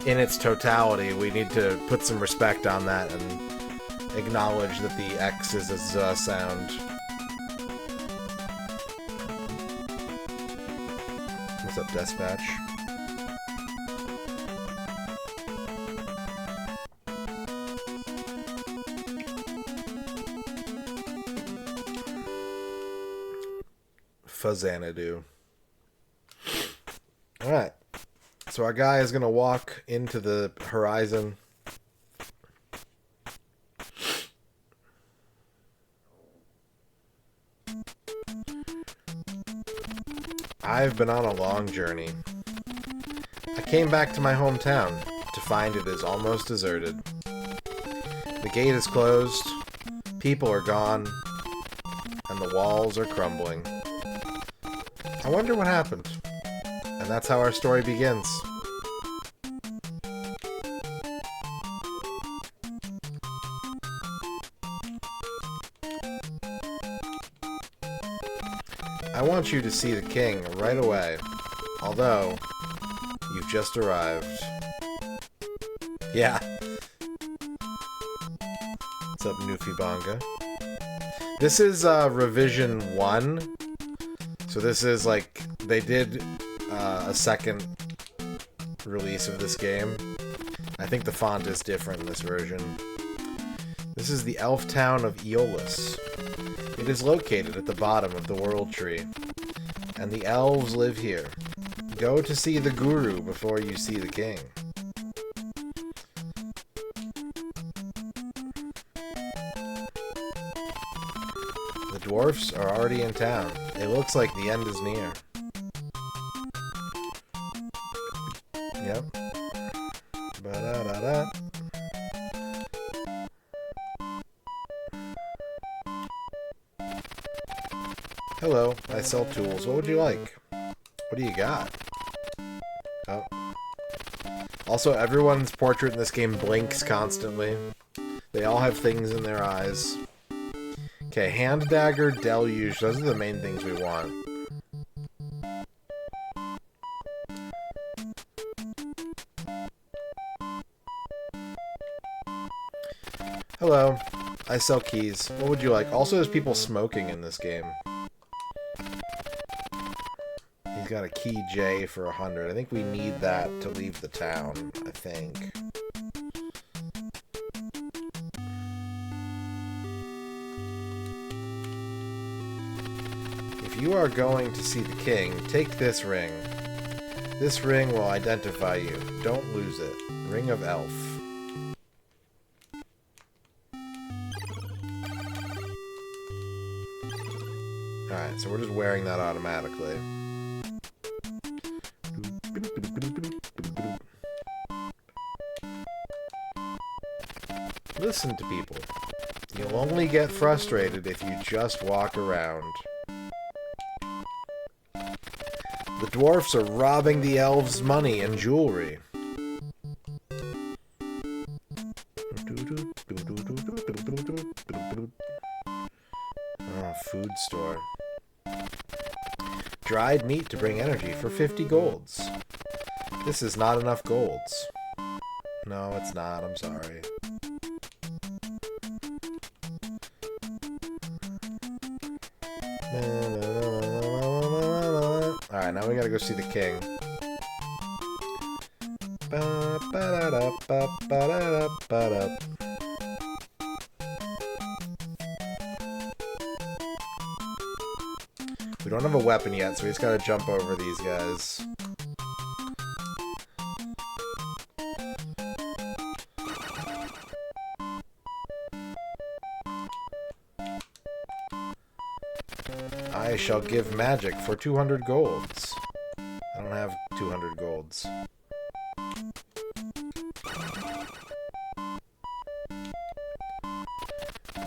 in its totality, we need to put some respect on that and acknowledge that the X is a Z sound. What's up, Dispatch? Faxanadu. Alright. So our guy is going to walk into the horizon. I've been on a long journey. I came back to my hometown to find it is almost deserted. The gate is closed, people are gone, and the walls are crumbling. I wonder what happened. And that's how our story begins. I want you to see the king right away, although you've just arrived. Yeah. What's up, Newfie Bonga? This is revision 1. So this is like, they did a second release of this game. I think the font is different in this version. This is the elf town of Aeolus. It is located at the bottom of the world tree, and the elves live here. Go to see the guru before you see the king. The dwarfs are already in town. It looks like the end is near. Yep. Ba-da-da-da. Hello, I sell tools. What would you like? What do you got? Oh. Also, everyone's portrait in this game blinks constantly. They all have things in their eyes. Okay, hand dagger, deluge. Those are the main things we want. Hello, I sell keys. What would you like? Also, there's people smoking in this game. He's got a key J for 100. I think we need that to leave the town, I think. If you are going to see the king, take this ring. This ring will identify you. Don't lose it. Ring of Elf. Alright, so we're just wearing that automatically. Listen to people. You'll only get frustrated if you just walk around. The dwarfs are robbing the elves' money and jewelry. Oh, food store. Dried meat to bring energy for 50 golds. This is not enough golds. No, it's not. I'm sorry. Alright, now we gotta go see the king. We don't have a weapon yet, so we just gotta jump over these guys. I shall give magic for 200 golds. I don't have 200 golds.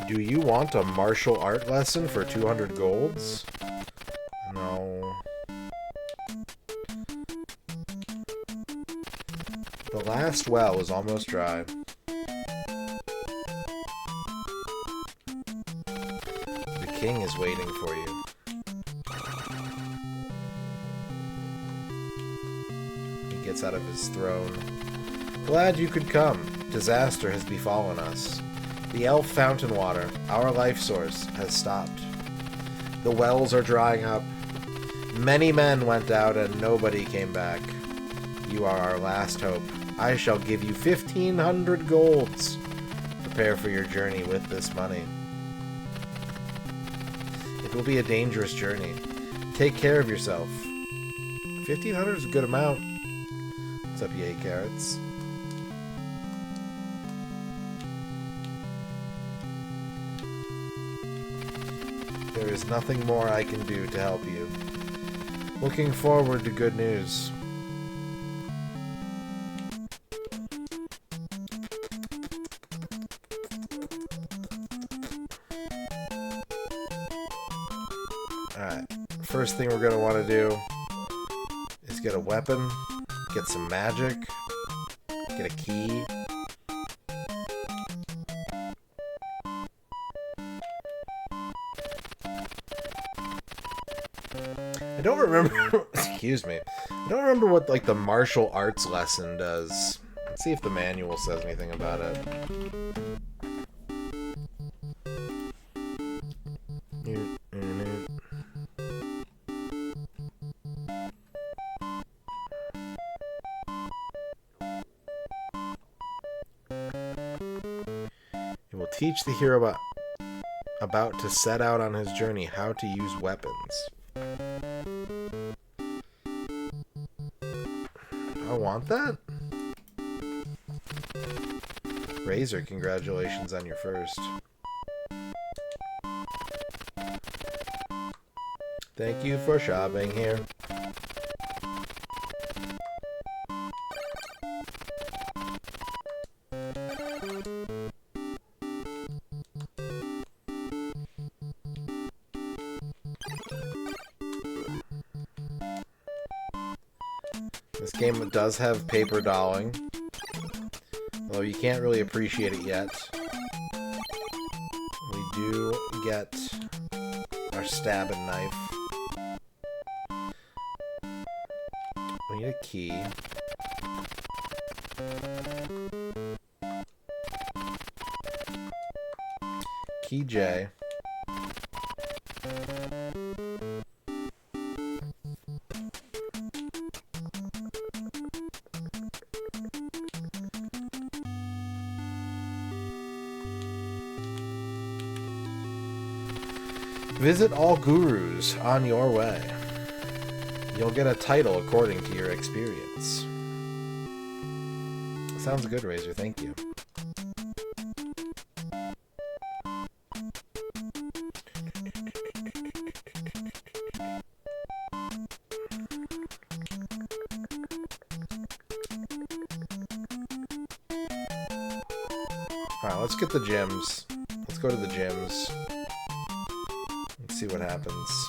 Do you want a martial art lesson for 200 golds? No. The last well is almost dry. The king is waiting for you. He gets out of his throne. Glad you could come. Disaster has befallen us. The elf fountain water, our life source, has stopped. The wells are drying up. Many men went out and nobody came back. You are our last hope. I shall give you 1,500 golds. Prepare for your journey with this money. It will be a dangerous journey. take care of yourself. 1,500 is a good amount. What's up, yay carrots? There is nothing more I can do to help you. Looking forward to good news. Alright, first thing we're going to want to do is get a weapon, get some magic, get a key. I don't remember, excuse me, I don't remember what like the martial arts lesson does. Let's see if the manual says anything about it. It will teach the hero about to set out on his journey how to use weapons. I want that? Razor, congratulations on your first. Thank you for shopping here. This game does have paper dolling, although you can't really appreciate it yet. We do get our stabbing knife. We need a key. Key J. Visit all gurus on your way. You'll get a title according to your experience. Sounds good, Razor. Thank you. Alright, let's get the gems. Let's go to the gems. See what happens.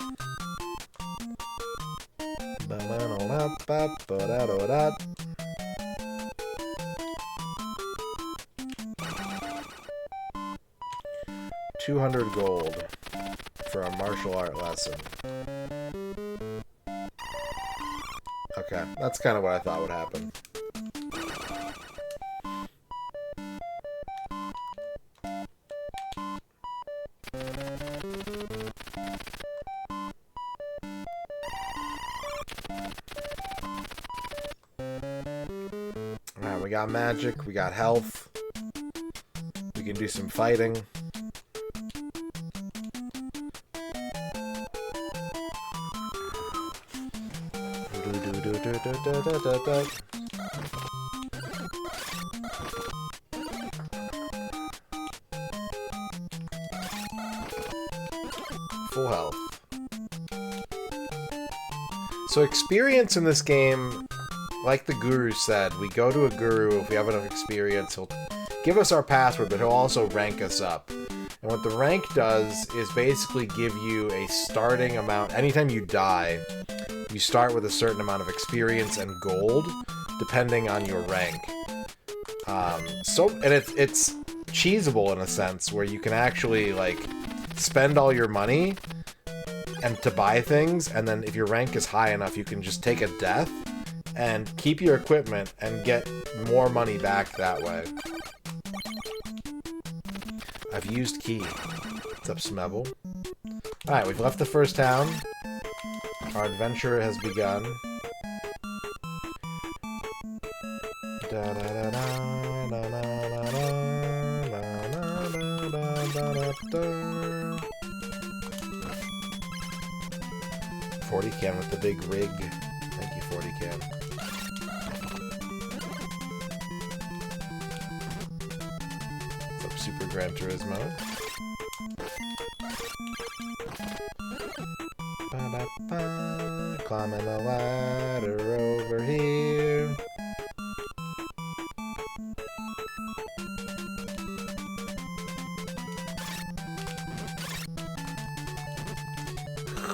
$200 gold for a martial art lesson. Okay, that's kind of what I thought would happen. Alright, we got magic, we got health. We can do some fighting. Full health. So experience in this game, like the guru said, we go to a guru if we have enough experience. He'll give us our password, but he'll also rank us up. And what the rank does is basically give you a starting amount. Anytime you die, you start with a certain amount of experience and gold, depending on your rank. And it's cheesable in a sense, where you can actually like spend all your money and to buy things, and then if your rank is high enough, you can just take a death and keep your equipment and get more money back that way. I've used key. What's up, Smebble? Alright, we've left the first town. Our adventure has begun. 40 Can with the big rig. Thank you, 40 Can. What's up, Super Gran Turismo? Ba-da-ba. Climbing the ladder over here.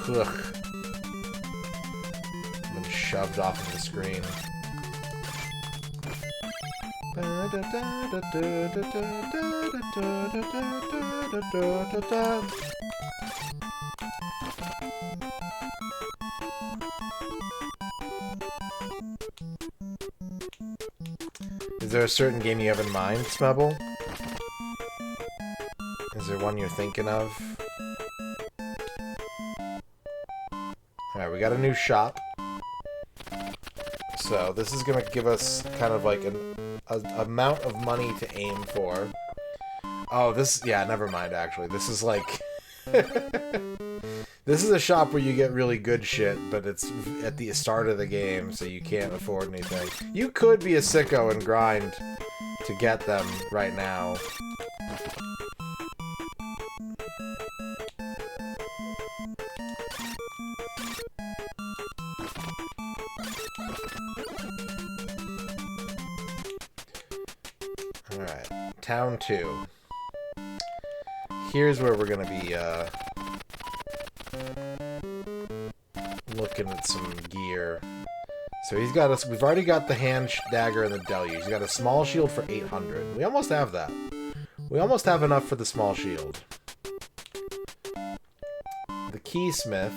Ugh. Been shoved off of the screen. Is there a certain game you have in mind, Smebble? Is there one you're thinking of? Alright, we got a new shop. So this is going to give us kind of like an amount of money to aim for. Oh, this... Yeah, never mind, actually. This is like... This is a shop where you get really good shit, but it's at the start of the game, so you can't afford anything. You could be a sicko and grind to get them right now. Alright, Town 2. Here's where we're gonna be, looking at some gear. So he's got us. We've already got the hand dagger and the deluge. He's got a small shield for 800. We almost have that. We almost have enough for the small shield. The keysmith.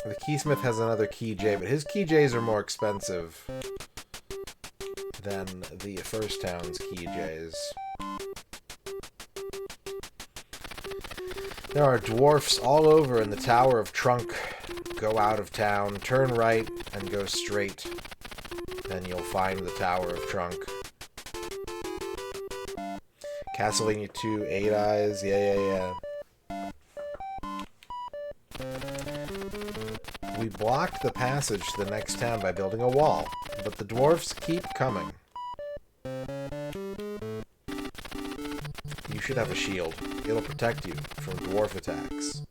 The keysmith has another key J, but his key J's are more expensive than the first town's key J's. There are dwarfs all over in the Tower of Trunk. Go out of town, turn right, and go straight. Then you'll find the Tower of Trunk. Castlevania 2, 8 Eyes, yeah. We blocked the passage to the next town by building a wall, but the dwarfs keep coming. You should have a shield. It'll protect you from dwarf attacks.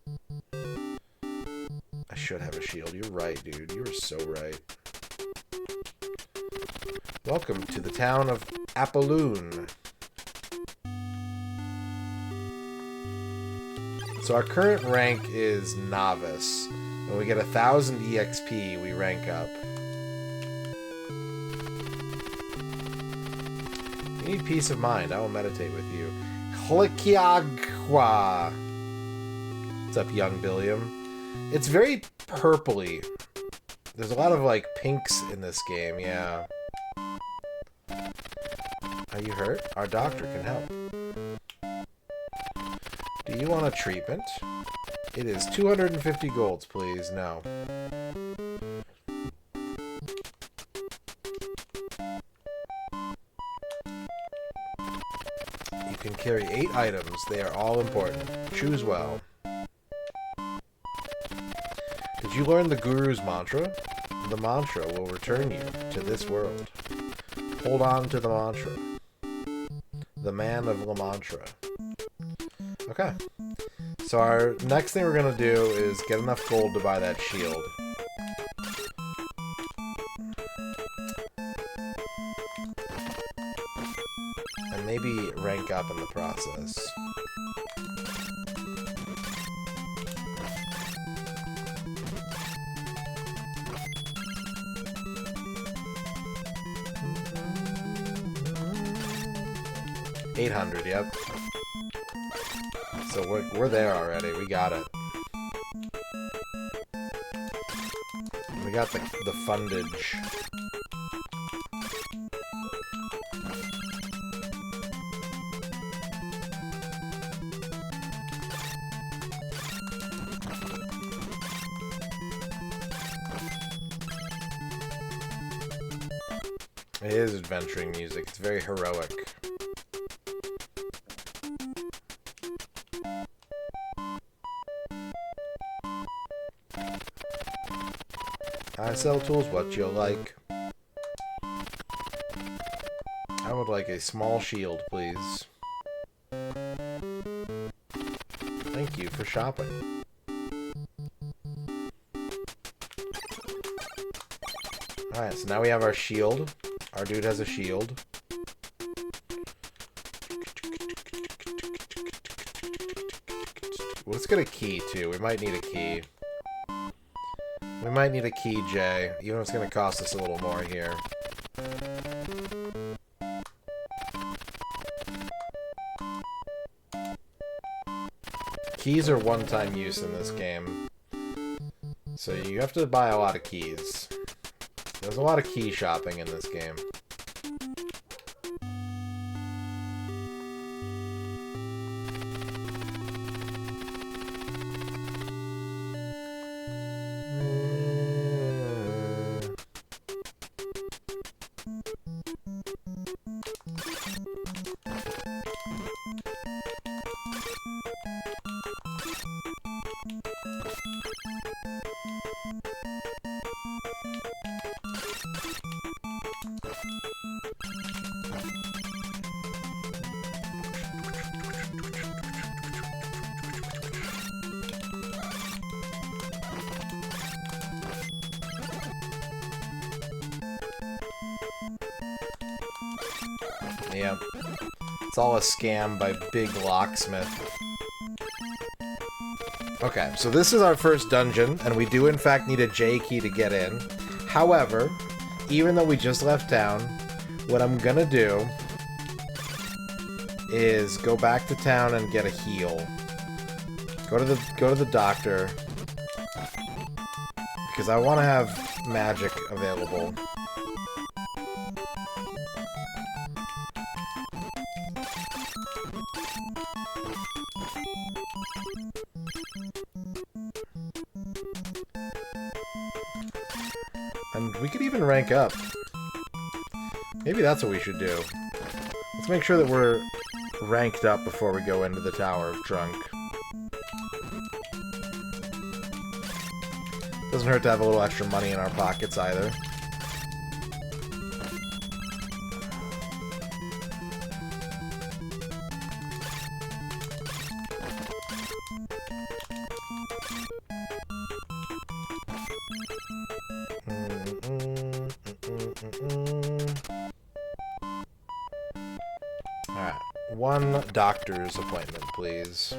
I should have a shield. You're right, dude. You were so right. Welcome to the town of Apolloon. So our current rank is Novice. When we get 1,000 EXP, we rank up. You need peace of mind. I will meditate with you. Hlikiagwa. What's up, young Billiam? It's very purpley. There's a lot of, like, pinks in this game, yeah. Are you hurt? Our doctor can help. Do you want a treatment? It is 250 golds, please. No. You can carry 8 items. They are all important. Choose well. Did you learn the Guru's mantra? The mantra will return you to this world. Hold on to the mantra. The man of the mantra. Okay. So our next thing we're going to do is get enough gold to buy that shield. And maybe rank up in the process. $800, yep. So we're there already. We got it. We got the fundage. It is adventuring music. It's very heroic. I sell tools, what you like? I would like a small shield, please. Thank you for shopping. Alright, so now we have our shield. Our dude has a shield. Let's get a key, too. We might need a key. We might need a key, Jay. Even if it's going to cost us a little more here. Keys are one-time use in this game. So you have to buy a lot of keys. There's a lot of key shopping in this game. Yep. It's all a scam by Big Locksmith. Okay, so this is our first dungeon, and we do in fact need a J key to get in. However, even though we just left town, what I'm gonna do is go back to town and get a heal. Go to the doctor. Because I want to have magic available. And we could even rank up. Maybe that's what we should do. Let's make sure that we're ranked up before we go into the Tower of Trunk. Doesn't hurt to have a little extra money in our pockets either. Alright, one doctor's appointment, please.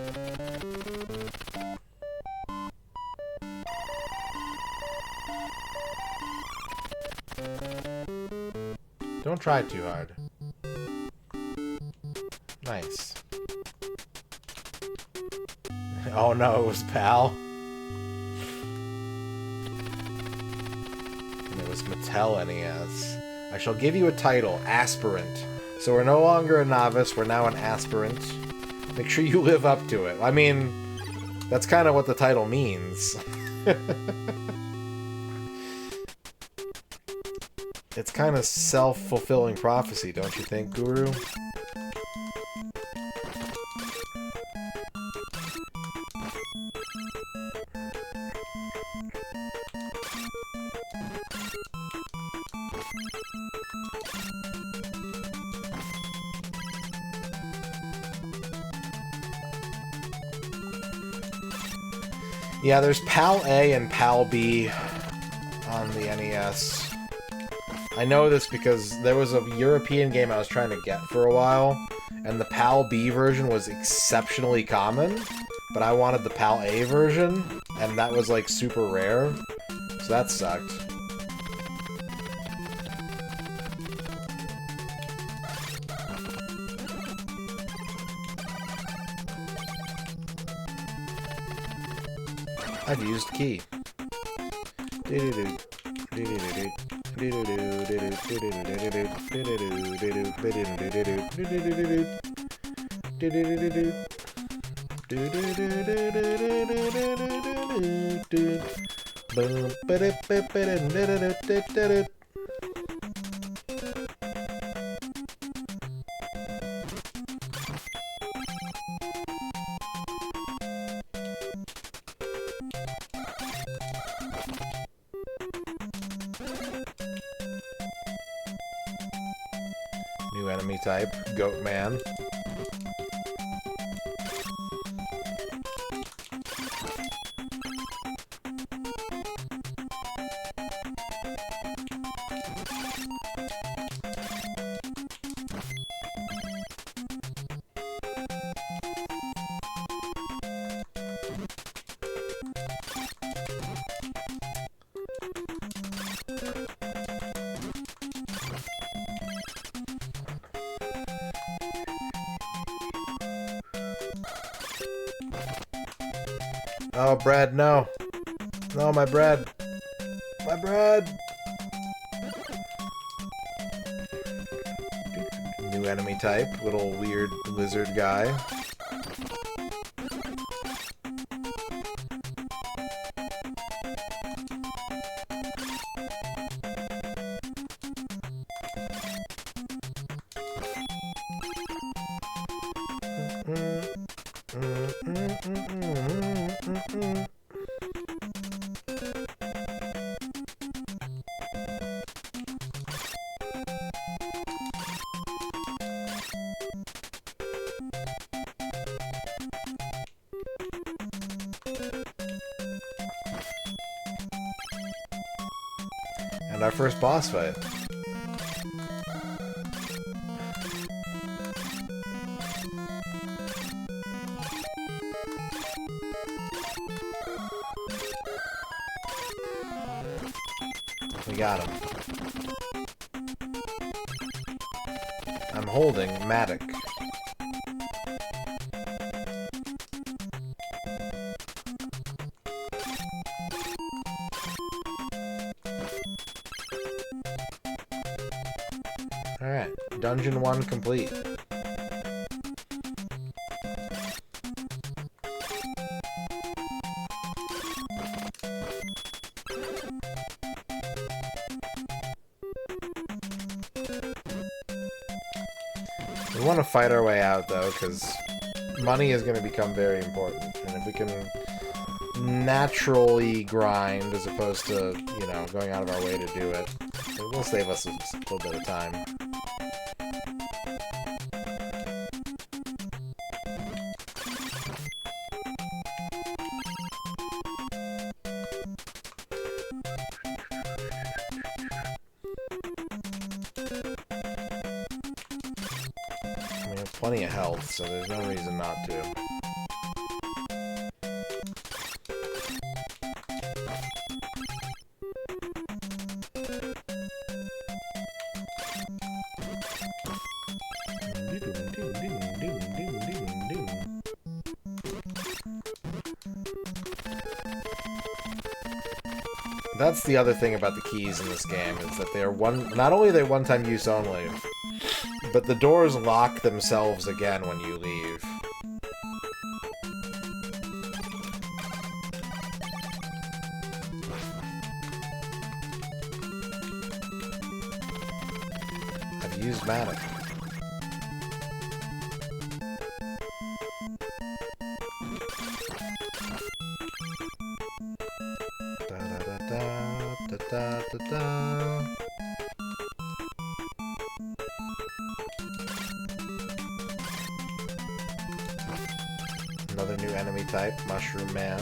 Don't try too hard. Nice. Oh no, it was Pal. And it was Mattel NES. I shall give you a title, Aspirant. So we're no longer a novice, we're now an aspirant. Make sure you live up to it. I mean, that's kind of what the title means. It's kind of self-fulfilling prophecy, don't you think, Guru? Yeah, there's PAL A and PAL B on the NES. I know this because there was a European game I was trying to get for a while, and the PAL B version was exceptionally common, but I wanted the PAL A version, and that was like super rare, so that sucked. I've used key. enemy type, Goat Man. Oh, bread, no. No, my bread. My bread! New enemy type, little weird lizard guy. And our first boss fight. We got him. I'm holding Matic. Alright, Dungeon 1 complete. We want to fight our way out, though, because money is going to become very important. And if we can naturally grind as opposed to, you know, going out of our way to do it, it will save us a little bit of time. We have plenty of health, so there's no reason not to. That's the other thing about the keys in this game, is that they are not only are they one-time use only, but the doors lock themselves again when you leave. I've used Matic. Da-da-da-da. Another new enemy type, Mushroom Man.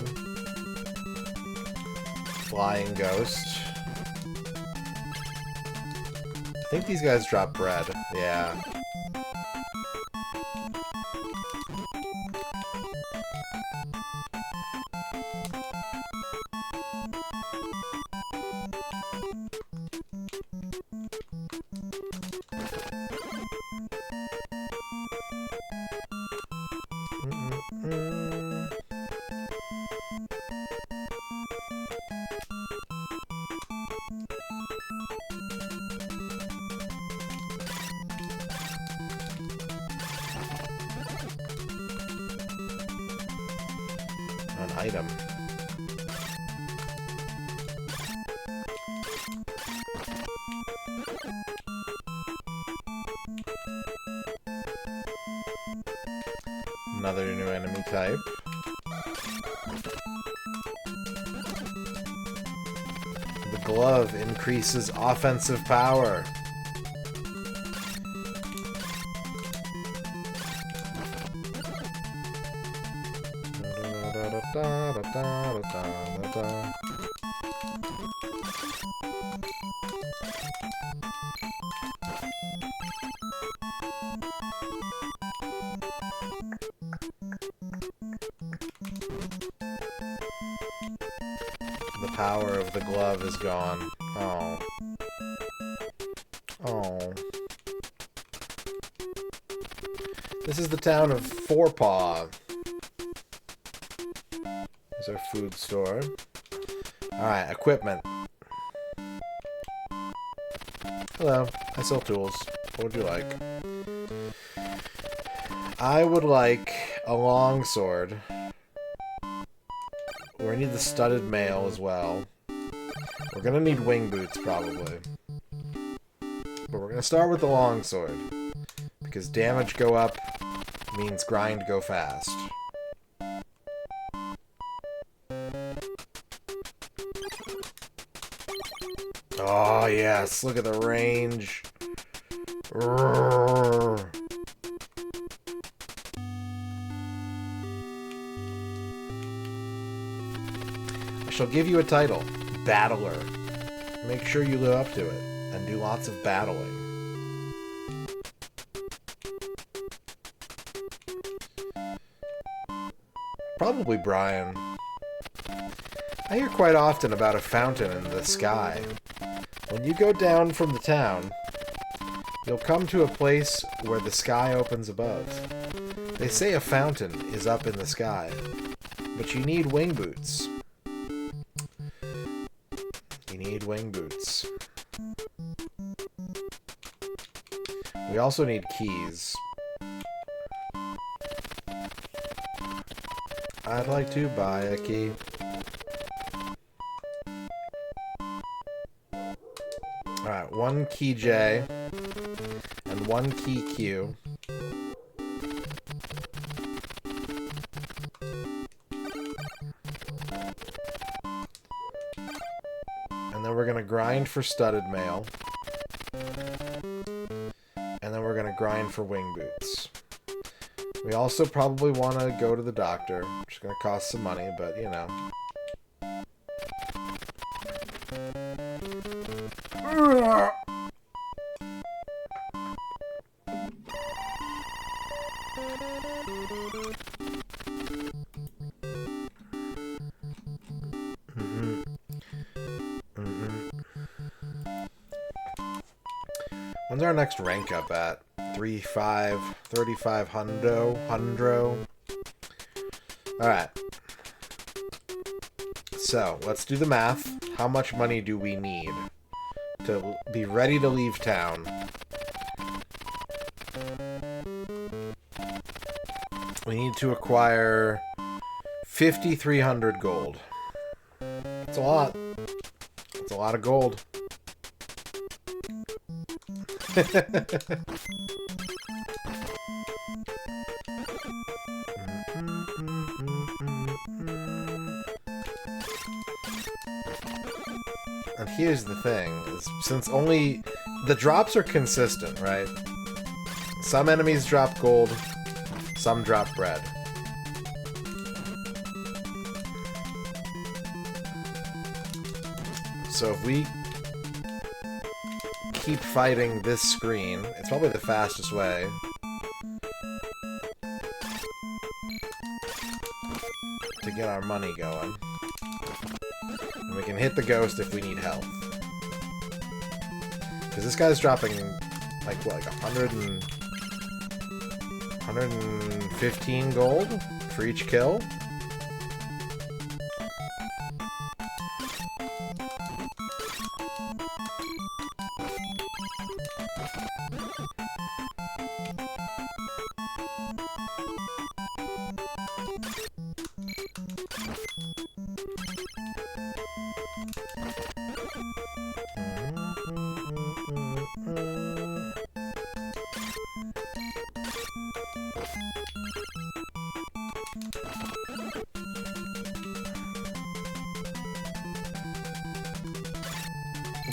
Flying Ghost. I think these guys drop bread. Yeah. An item. Another new enemy type. The glove increases offensive power. Da-da-da-da-da. The power of the glove is gone. Oh. Oh. This is the town of Forepaw. There's our food store. Alright, equipment. Hello, I sell tools. What would you like? I would like a longsword. We need the studded mail as well. We're gonna need wing boots, probably. But we're gonna start with the longsword. Because damage go up means grind go fast. Oh, yes. Look at the range. Roar. I shall give you a title. Battler. Make sure you live up to it. And do lots of battling. Probably Brian. I hear quite often about a fountain in the sky. When you go down from the town, you'll come to a place where the sky opens above. They say a fountain is up in the sky, but you need wing boots. You need wing boots. We also need keys. I'd like to buy a key. Alright, 1 key J and 1 key Q. And then we're gonna grind for studded mail. And then we're gonna grind for wing boots. We also probably want to go to the doctor, which is going to cost some money, but you know. When's our next rank up at? 35 hundro. Alright. So, let's do the math. How much money do we need to be ready to leave town? We need to acquire 5,300 gold. That's a lot. That's a lot of gold. And here's the thing, is since only the drops are consistent, right? Some enemies drop gold, some drop bread. So if we keep fighting this screen, it's probably the fastest way. To get our money going. And we can hit the ghost if we need help. Because this guy's dropping, like, what, like 115 gold for each kill?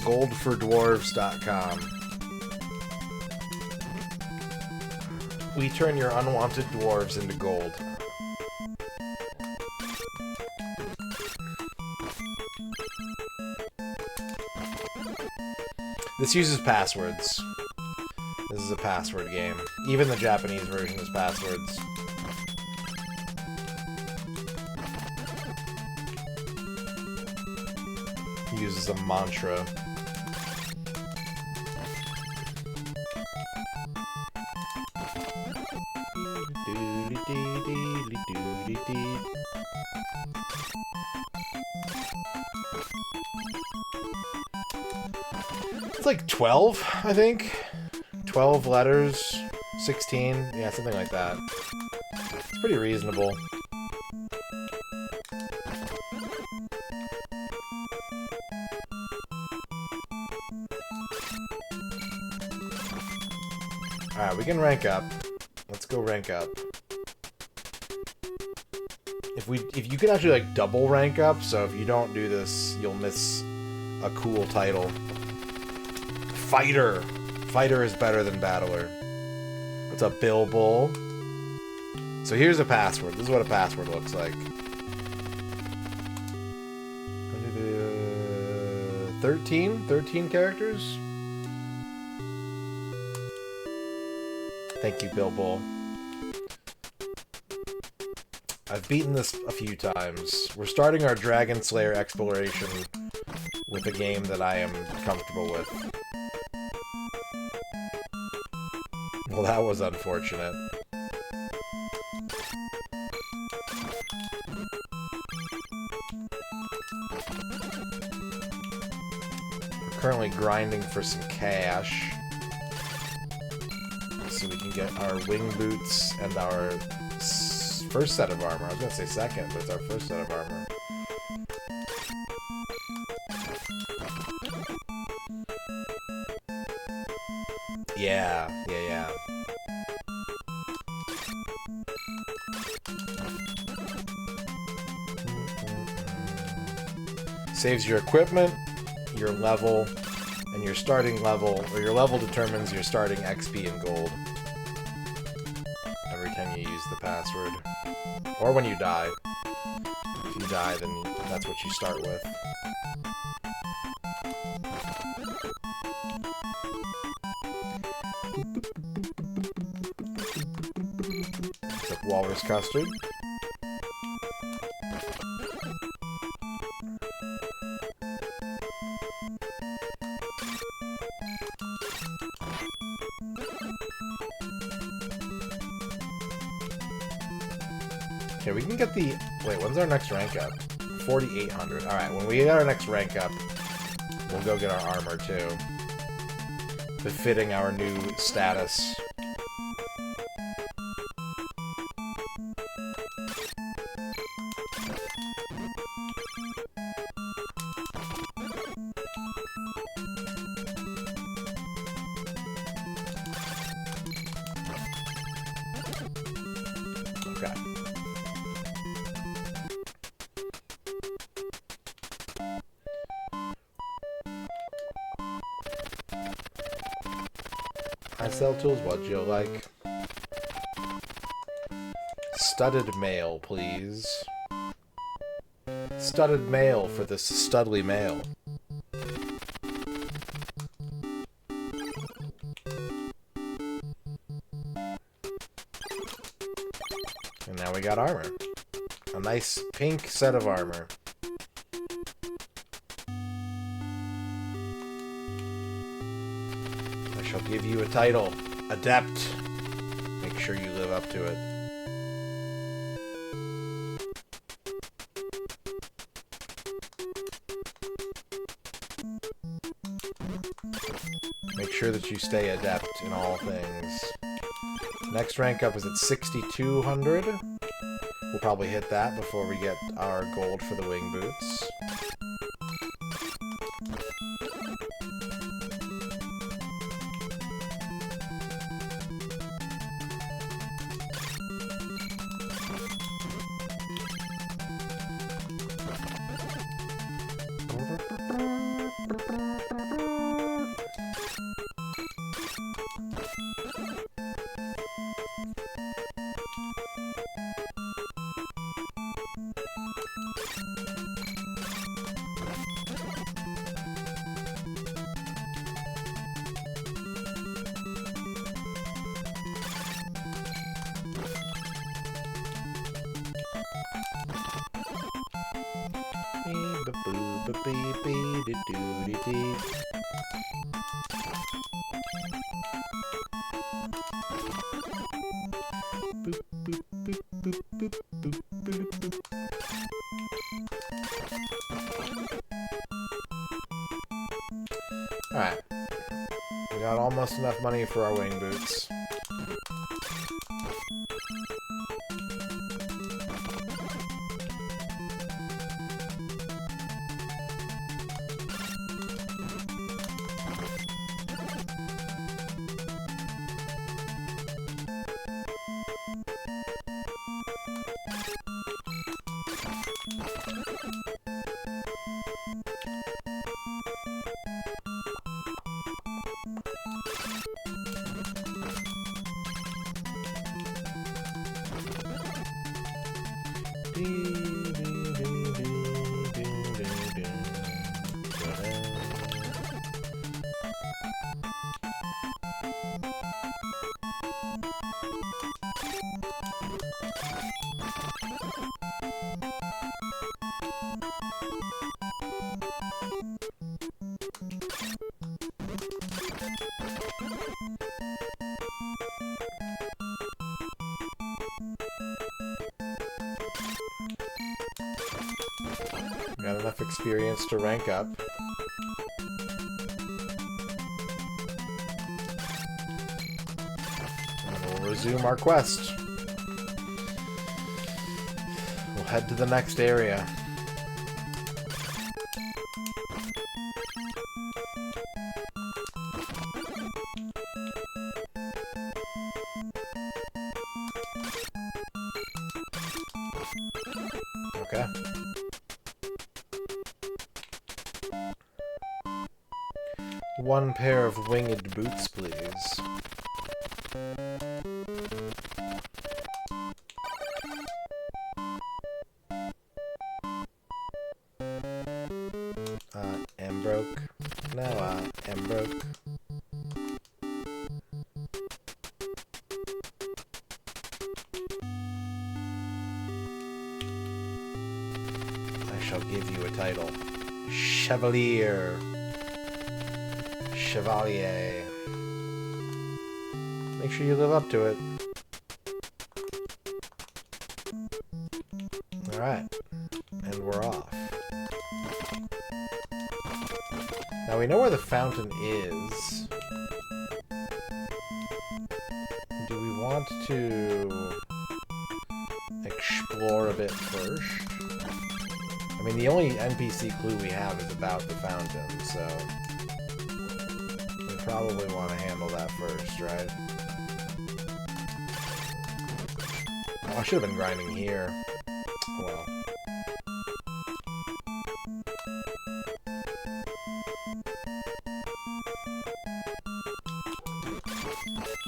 Goldfordwarves.com. We turn your unwanted dwarves into gold. This uses passwords. This is a password game. Even the Japanese version is passwords. Uses a mantra. It's like 12, I think. 12 letters, 16, yeah, something like that. It's pretty reasonable. Alright, we can rank up. Let's go rank up. If you can actually like double rank up, so if you don't do this, you'll miss a cool title. Fighter! Fighter is better than Battler. What's up, Bill Bull? So here's a password. This is what a password looks like. 13 characters? Thank you, Bill Bull. I've beaten this a few times. We're starting our Dragon Slayer exploration with a game that I am comfortable with. Well, that was unfortunate. We're currently grinding for some cash, so we can get our wing boots and our first set of armor. I was gonna say second, but it's our first set of armor. Yeah. Saves your equipment, your level, and your starting level, or your level determines your starting XP and gold. Every time you use the password. Or when you die. If you die, then that's what you start with. What's up, Walrus Custard? Okay, we can get the... Wait, when's our next rank up? 4,800. Alright, when we get our next rank up, we'll go get our armor, too. Befitting our new status. Okay. I sell tools, what'd you like? Studded mail, please. Studded mail for this studly mail. And now we got armor. A nice pink set of armor. I shall give you a title. Adept. Make sure you live up to it. Make sure that you stay adept in all things. Next rank up is at 6,200. We'll probably hit that before we get our gold for the wing boots. Alright. We got almost enough money for our wing boots. Got enough experience to rank up. And we'll resume our quest. We'll head to the next area. Okay. One pair of winged boots, please. M broke. No, M broke. I shall give you a title. Chevalier. Chevalier. Make sure you live up to it. Alright. And we're off. Now we know where the fountain is. Do we want to explore a bit first? I mean, the only NPC clue we have is about the fountain, so we probably want to handle that first, right? Oh, I should have been grinding here. Oh, well.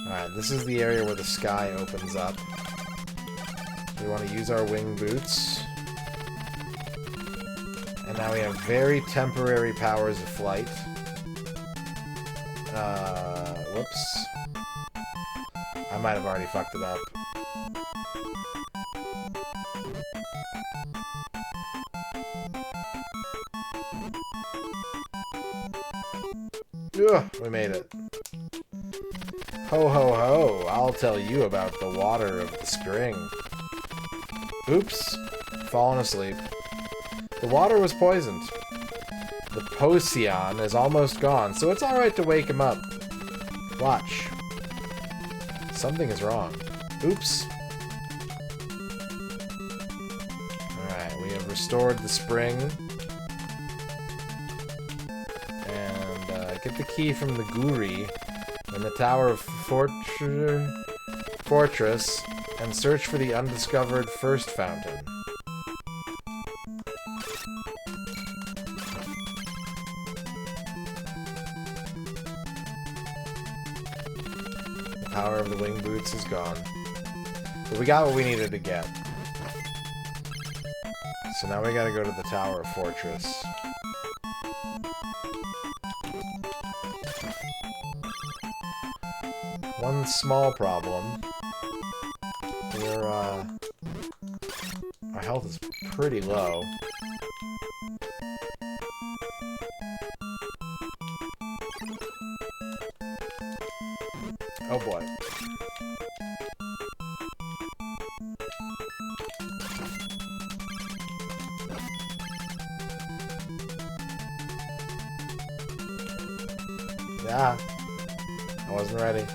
Alright, this is the area where the sky opens up. We want to use our wing boots. And now we have very temporary powers of flight. Whoops. I might have already fucked it up. Ugh, we made it. Ho ho ho, I'll tell you about the water of the spring. Oops, fallen asleep. The water was poisoned. The potion is almost gone, so it's alright to wake him up. Watch. Something is wrong. Oops. Alright, we have restored the spring. And get the key from the Guri in the Tower of Fortress and search for the undiscovered first fountain. The power of the wing boots is gone. But we got what we needed to get. So now we gotta go to the Tower of Fortress. One small problem. Our health is pretty low. Oh boy. Yeah. I wasn't ready.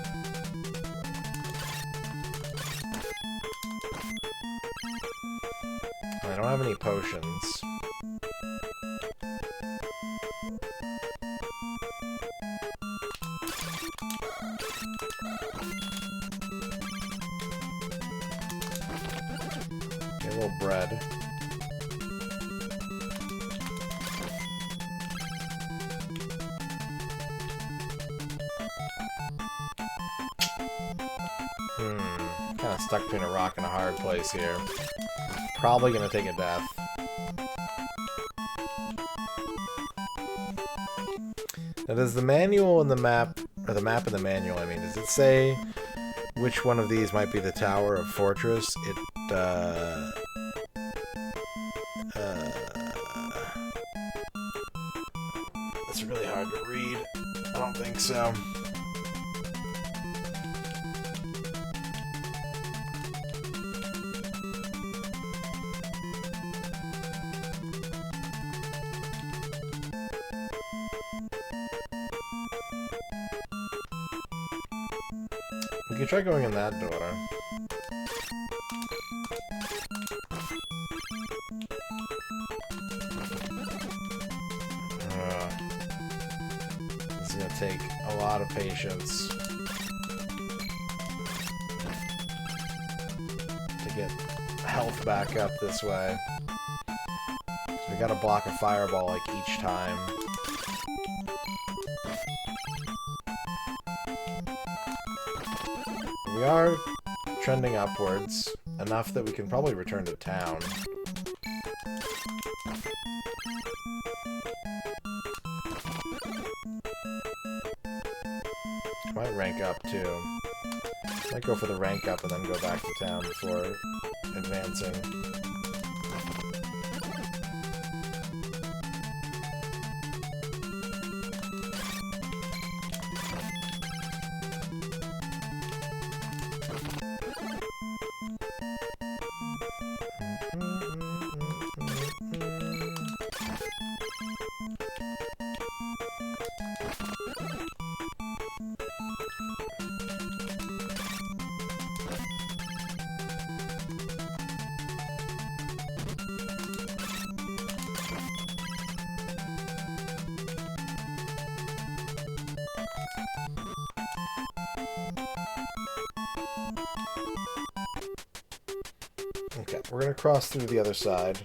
I don't have any potions. Get a little bread. Kind of stuck between a rock and a hard place here. Probably gonna take a death. Now, does the manual and the map, or the map and the manual, I mean, does it say which one of these might be the tower of fortress? It's really hard to read. I don't think so. We could try going in that door. This is gonna take a lot of patience to get health back up this way. So we gotta block a fireball like each time. We are trending upwards enough that we can probably return to town. Might rank up too. Might go for the rank up and then go back to town before advancing. Okay, we're gonna cross through the other side.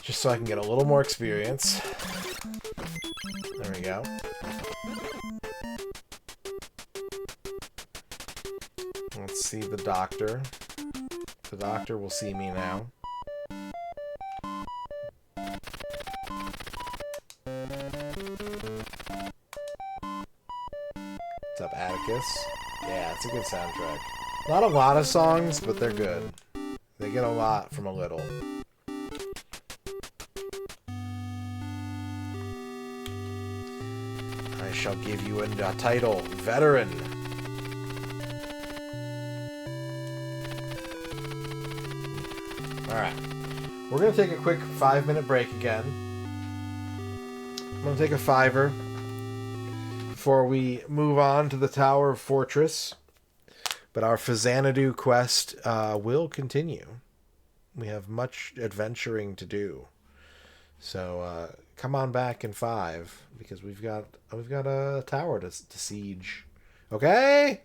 Just so I can get a little more experience. There we go. Let's see the doctor. The doctor will see me now. What's up, Atticus? Yeah, it's a good soundtrack. Not a lot of songs, but they're good. They get a lot from a little. I shall give you a title, Veteran. Alright. We're going to take a quick 5-minute break again. I'm going to take a $5 before we move on to the Tower of Fortress. But our Faxanadu quest will continue. We have much adventuring to do. So come on back in 5 because we've got a tower to siege. Okay?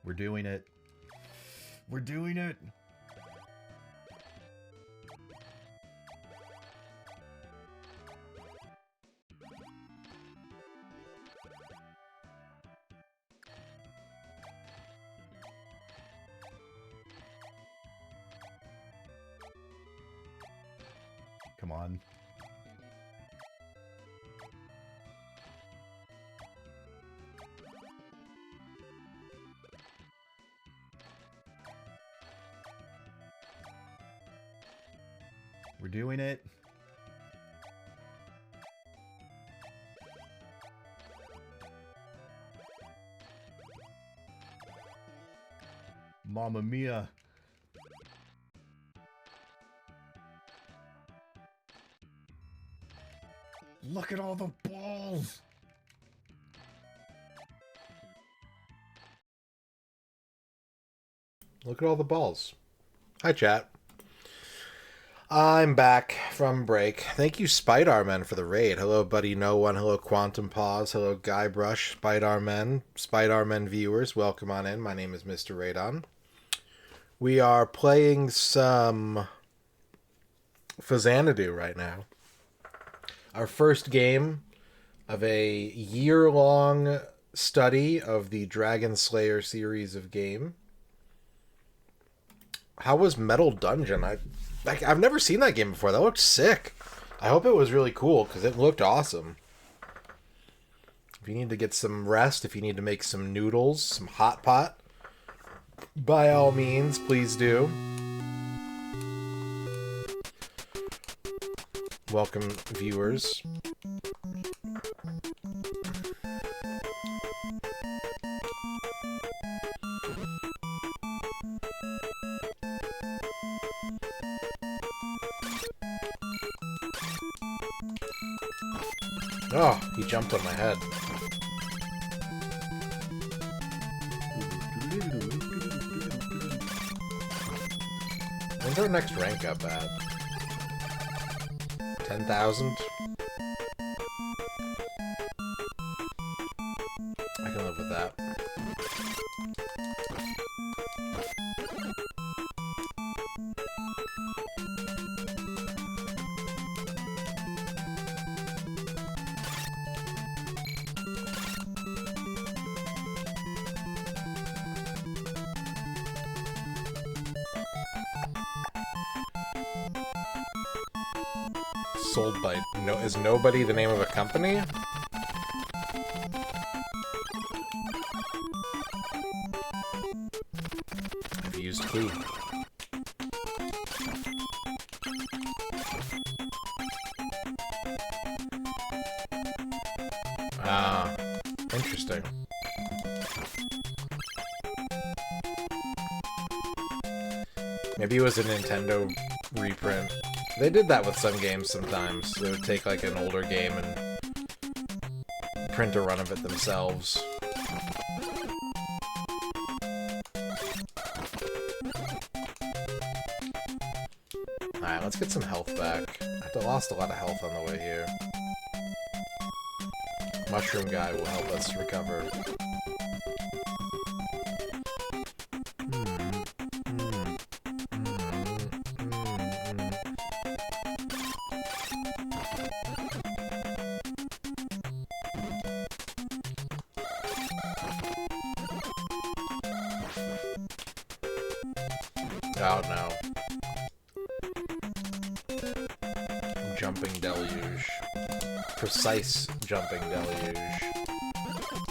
We're doing it. We're doing it. Come on. We're doing it. Mamma mia. Look at all the balls. Look at all the balls. Hi, chat. I'm back from break. Thank you, Spider-Man, for the raid. Hello, Buddy No One. Hello, Quantum Pause. Hello, Guybrush. Spider-Man viewers. Welcome on in. My name is MisterRadon. We are playing some Faxanadu right now. Our first game of a year-long study of the Dragon Slayer series of game. How was Metal Dungeon? I've never seen that game before. That looked sick. I hope it was really cool because it looked awesome. If you need to get some rest, if you need to make some noodles, some hot pot, by all means, please do. Welcome, viewers. Oh, he jumped on my head. When's our next rank up at? 10,000? I can live with that. Sold by no is nobody the name of a company? I've used key. Ah, interesting. Maybe it was a Nintendo reprint. They did that with some games sometimes. They would take like an older game and print a run of it themselves. Alright, let's get some health back. I lost a lot of health on the way here. Mushroom guy will help us recover. Oh no. Jumping deluge. Precise jumping deluge.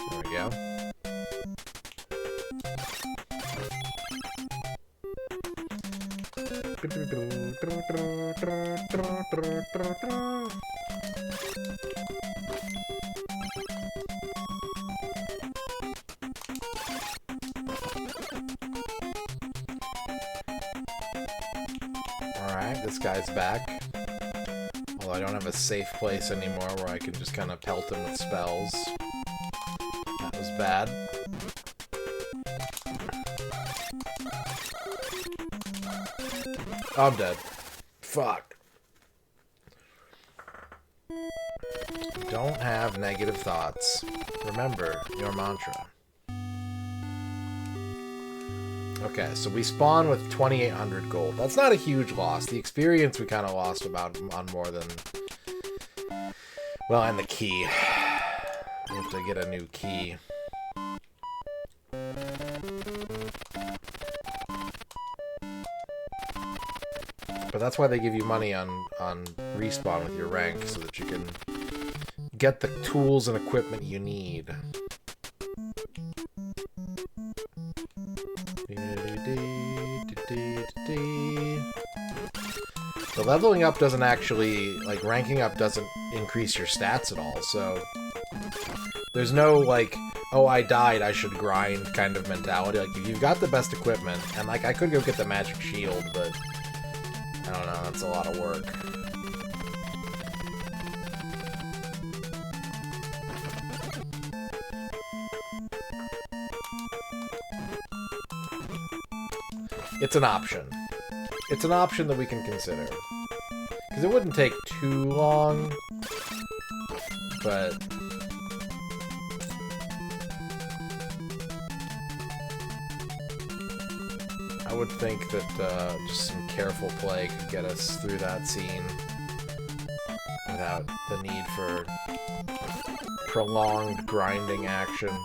There we go. Alright, this guy's back. Although I don't have a safe place anymore where I can just kind of pelt him with spells. That was bad. Oh, I'm dead. Fuck. Don't have negative thoughts. Remember your mantra. Okay, so we spawn with 2,800 gold. That's not a huge loss. The experience we kind of lost about on more than... Well, and the key. We have to get a new key. But that's why they give you money on respawn with your rank, so that you can get the tools and equipment you need. The leveling up doesn't actually, like, ranking up doesn't increase your stats at all, so there's no, like, oh, I died, I should grind kind of mentality. Like, if you've got the best equipment, and, like, I could go get the magic shield, but I don't know, that's a lot of work. It's an option. It's an option that we can consider. Because it wouldn't take too long, but... I would think that just some careful play could get us through that scene without the need for prolonged grinding action.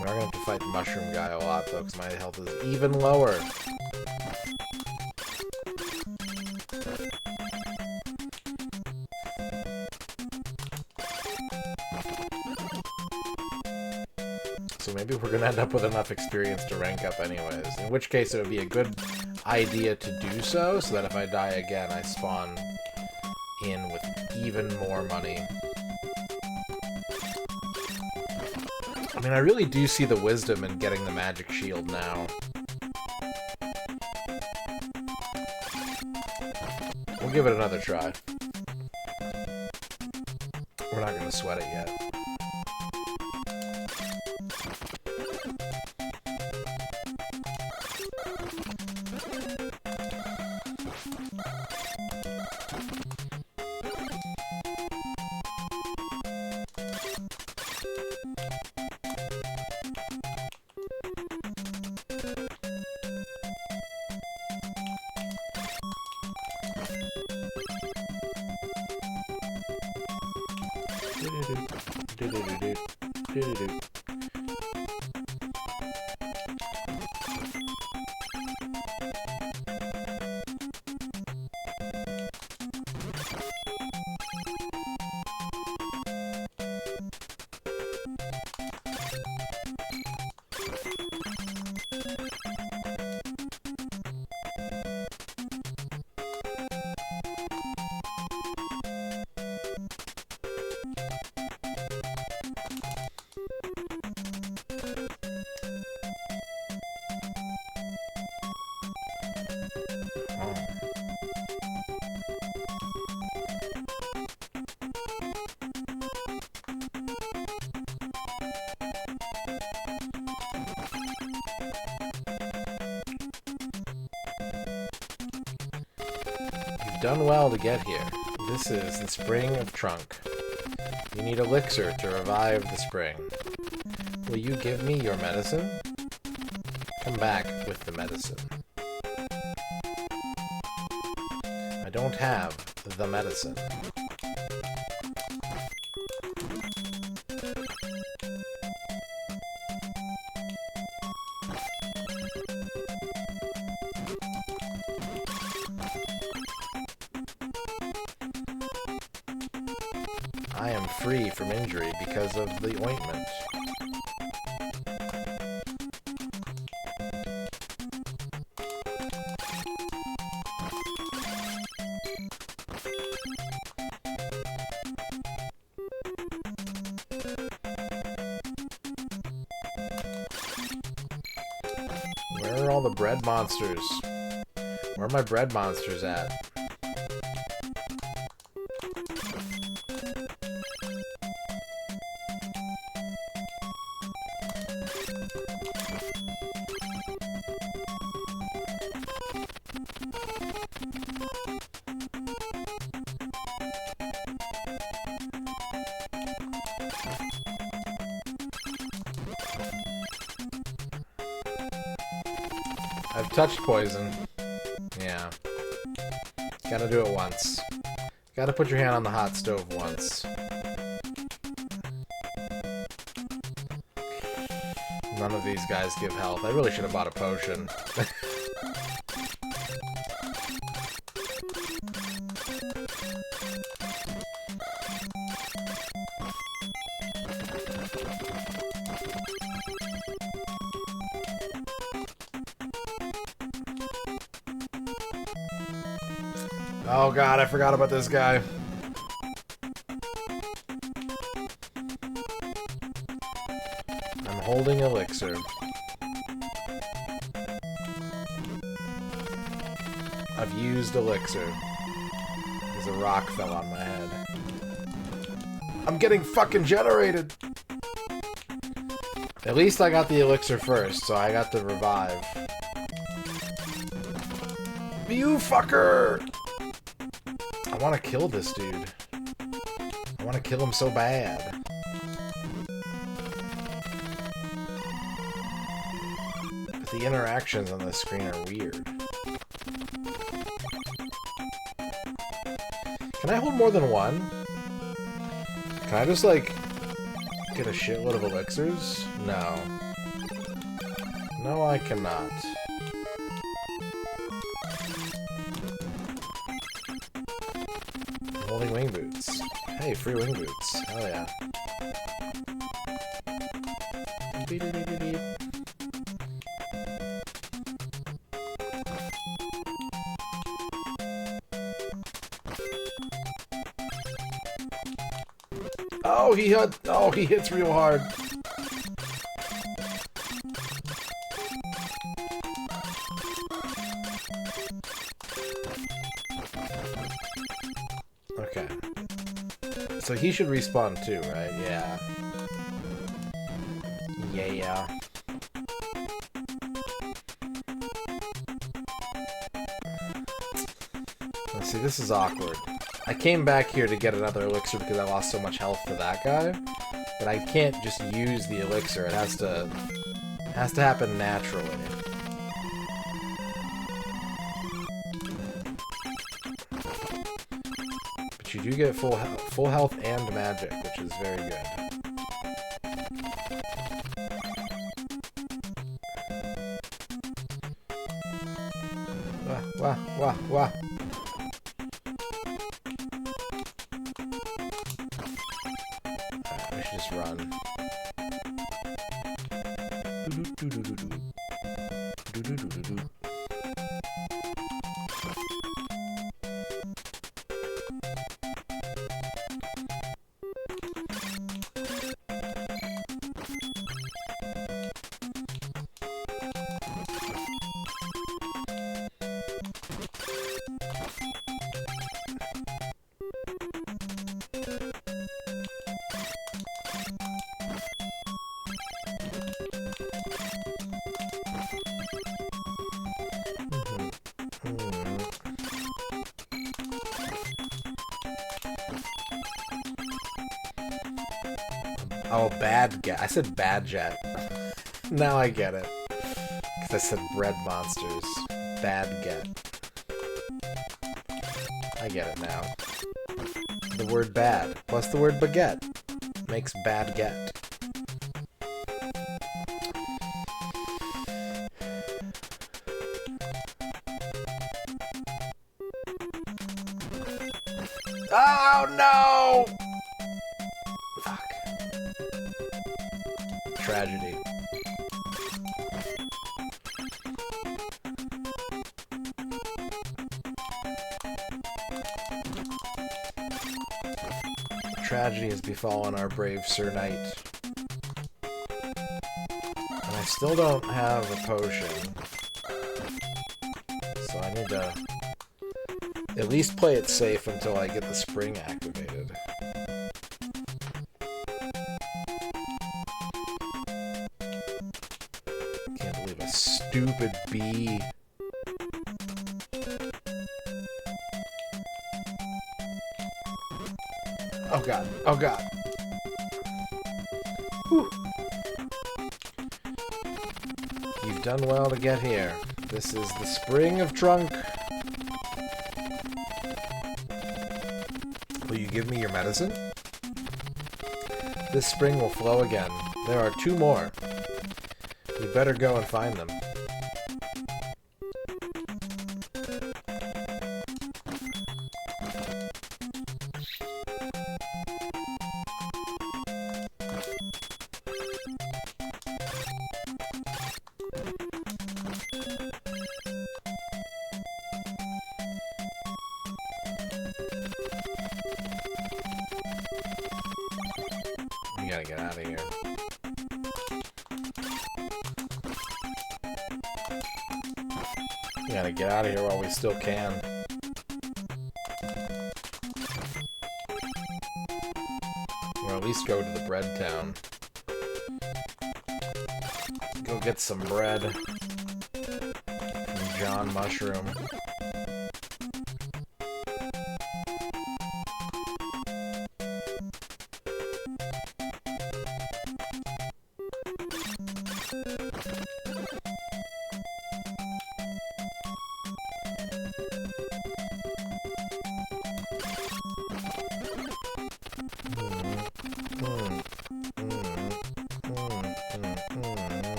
We're gonna have to fight the mushroom guy a lot though, because my health is even lower. So maybe we're gonna end up with enough experience to rank up anyways. In which case it would be a good idea to do so that if I die again, I spawn in with even more money. I mean, I really do see the wisdom in getting the magic shield now. We'll give it another try. We're not gonna sweat it yet. Done well to get here. This is the Spring of Trunk. You need elixir to revive the spring. Will you give me your medicine? Come back with the medicine. I don't have the medicine. I am free from injury because of the ointment. Where all the bread monsters? Where are my bread monsters at? I've touched poison. Yeah. Gotta do it once. Gotta put your hand on the hot stove once. None of these guys give health. I really should have bought a potion. Oh god, I forgot about this guy. I'm holding elixir. I've used elixir. As a rock fell on my head. I'm getting fucking generated! At least I got the elixir first, so I got the revive. You fucker! I want to kill this dude. I want to kill him so bad. But the interactions on this screen are weird. Can I hold more than one? Can I just, like, get a shitload of elixirs? No. No, I cannot. Holding wing boots. Hey, free wing boots. Hell yeah. Oh, he hits real hard. Okay. So he should respawn too, right? Yeah. Yeah. Let's see, this is awkward. I came back here to get another elixir because I lost so much health to that guy, but I can't just use the elixir. It has to happen naturally. But you do get full health and magic, which is very good. Wah. We should just run. Oh, bad get. I said bad jet. Now I get it. Because I said bread monsters. Bad get. I get it now. The word bad plus the word baguette makes bad get. Oh no! Fuck. Tragedy. Tragedy has befallen our brave Sir Knight. And I still don't have a potion. need to at least play it safe until I get the spring activated. Can't believe a stupid bee. Oh god, oh god. Whew. You've done well to get here. This is the spring of trunk. Will you give me your medicine? This spring will flow again. There are 2 more. We better go and find them. We gotta get out of here. We gotta get out of here while we still can. Or at least go to the bread town. Go get some bread from John Mushroom.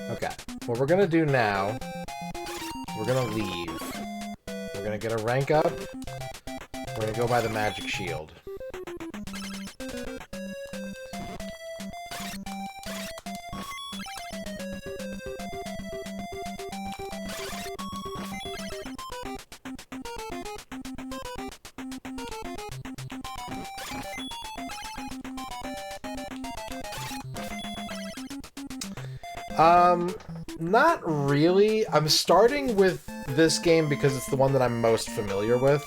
Okay, what we're gonna do now, we're gonna leave. We're gonna get a rank up. We're gonna go by the magic shield. Not really. I'm starting with this game because it's the one that I'm most familiar with.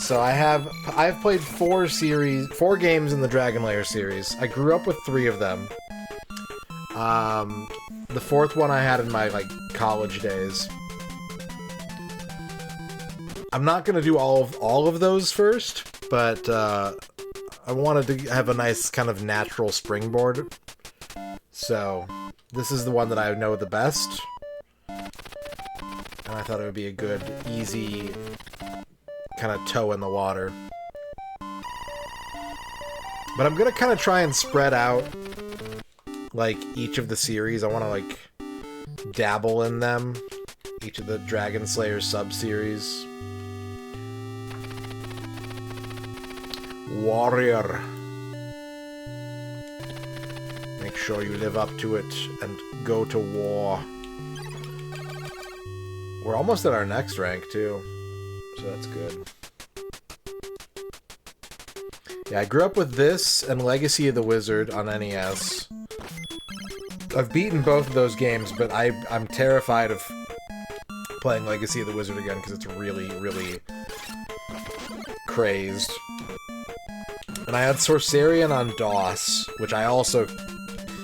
So I've played 4 games in the Dragon Lair series. I grew up with 3 of them. The 4th one I had in my college days. I'm not gonna do all of those first, but I wanted to have a nice kind of natural springboard. So this is the one that I know the best. And I thought it would be a good, easy kind of toe in the water. But I'm gonna kind of try and spread out each of the series. I want to dabble in them. Each of the Dragon Slayer sub-series. Warrior. Make sure you live up to it and go to war. We're almost at our next rank, too. So that's good. Yeah, I grew up with this and Legacy of the Wizard on NES. I've beaten both of those games, but I'm terrified of playing Legacy of the Wizard again because it's really, really crazed. And I had Sorcerian on DOS, which I also...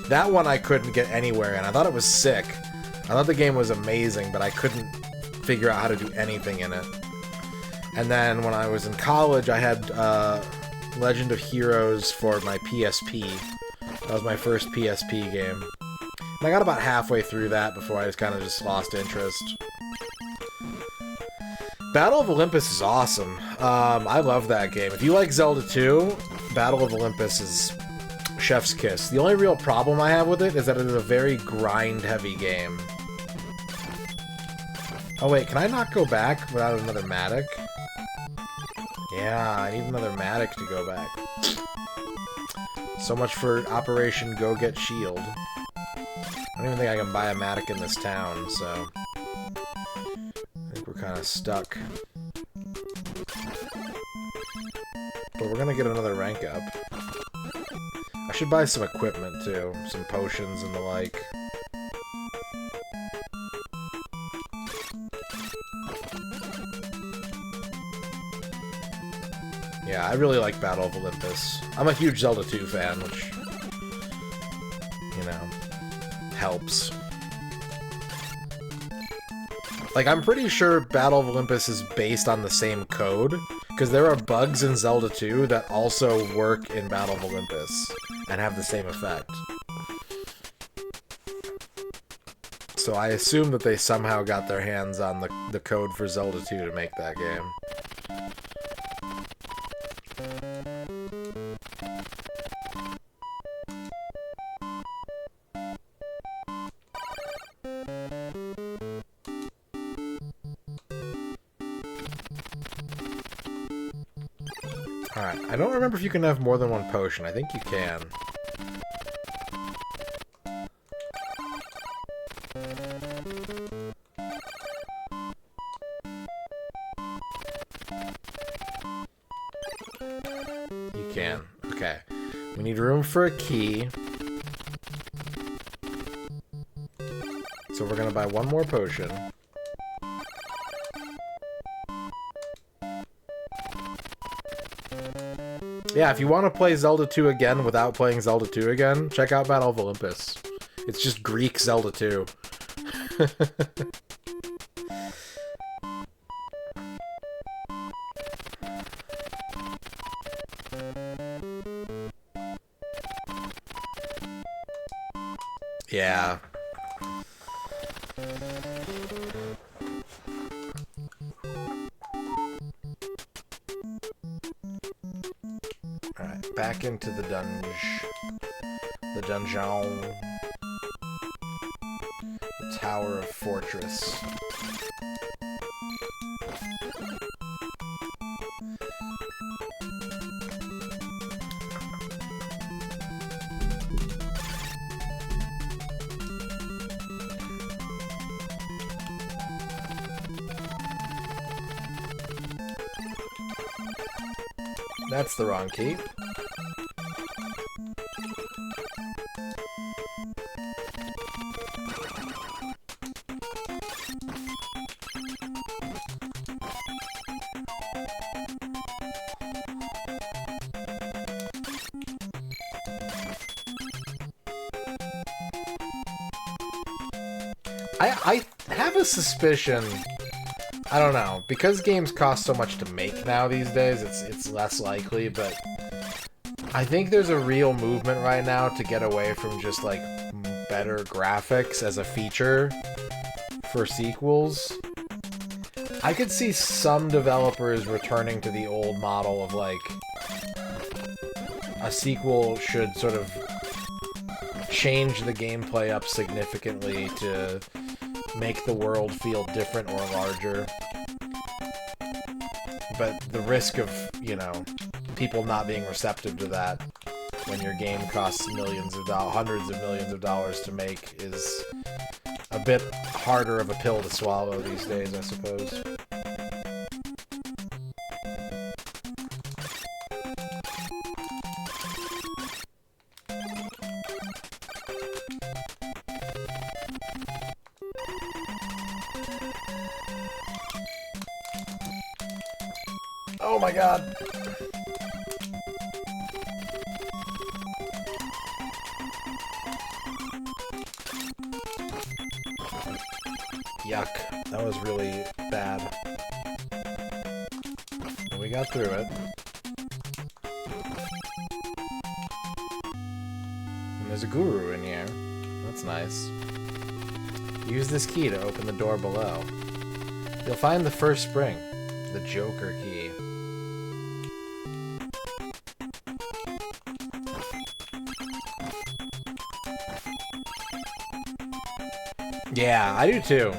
That one I couldn't get anywhere, and I thought it was sick. I thought the game was amazing, but I couldn't figure out how to do anything in it. And then when I was in college, I had Legend of Heroes for my PSP. That was my first PSP game. And I got about halfway through that before I just lost interest. Battle of Olympus is awesome. I love that game. If you like Zelda 2, Battle of Olympus is chef's kiss. The only real problem I have with it is that it is a very grind-heavy game. Oh wait, can I not go back without another Matic? Yeah, I need another Matic to go back. So much for Operation Go Get Shield. I don't even think I can buy a Matic in this town, so... I think we're kind of stuck. But we're gonna get another rank up. I should buy some equipment, too. Some potions and the like. Yeah, I really like Battle of Olympus. I'm a huge Zelda 2 fan, which, you know, helps. Like, I'm pretty sure Battle of Olympus is based on the same code, because there are bugs in Zelda 2 that also work in Battle of Olympus, and have the same effect. So I assume that they somehow got their hands on the code for Zelda 2 to make that game. Alright, I don't remember if you can have more than one potion. I think you can. You can. Okay. We need room for a key. So we're gonna buy one more potion. Yeah, if you want to play Zelda 2 again without playing Zelda 2 again, check out Battle of Olympus. It's just Greek Zelda 2. Yeah. Alright, back into the dungeon. The Tower of Fortress. That's the wrong key. I have a suspicion, I don't know, because games cost so much to make now these days, it's less likely, but I think there's a real movement right now to get away from just, like, better graphics as a feature for sequels. I could see some developers returning to the old model of, like, a sequel should sort of change the gameplay up significantly to make the world feel different or larger. But the risk of, you know, people not being receptive to that when your game costs millions of dollars, hundreds of millions of dollars to make is a bit harder of a pill to swallow these days, I suppose. Oh my god. Yuck. That was really bad. But we got through it. And there's a guru in here. That's nice. Use this key to open the door below. You'll find the first spring, the Joker key. Yeah, I do too.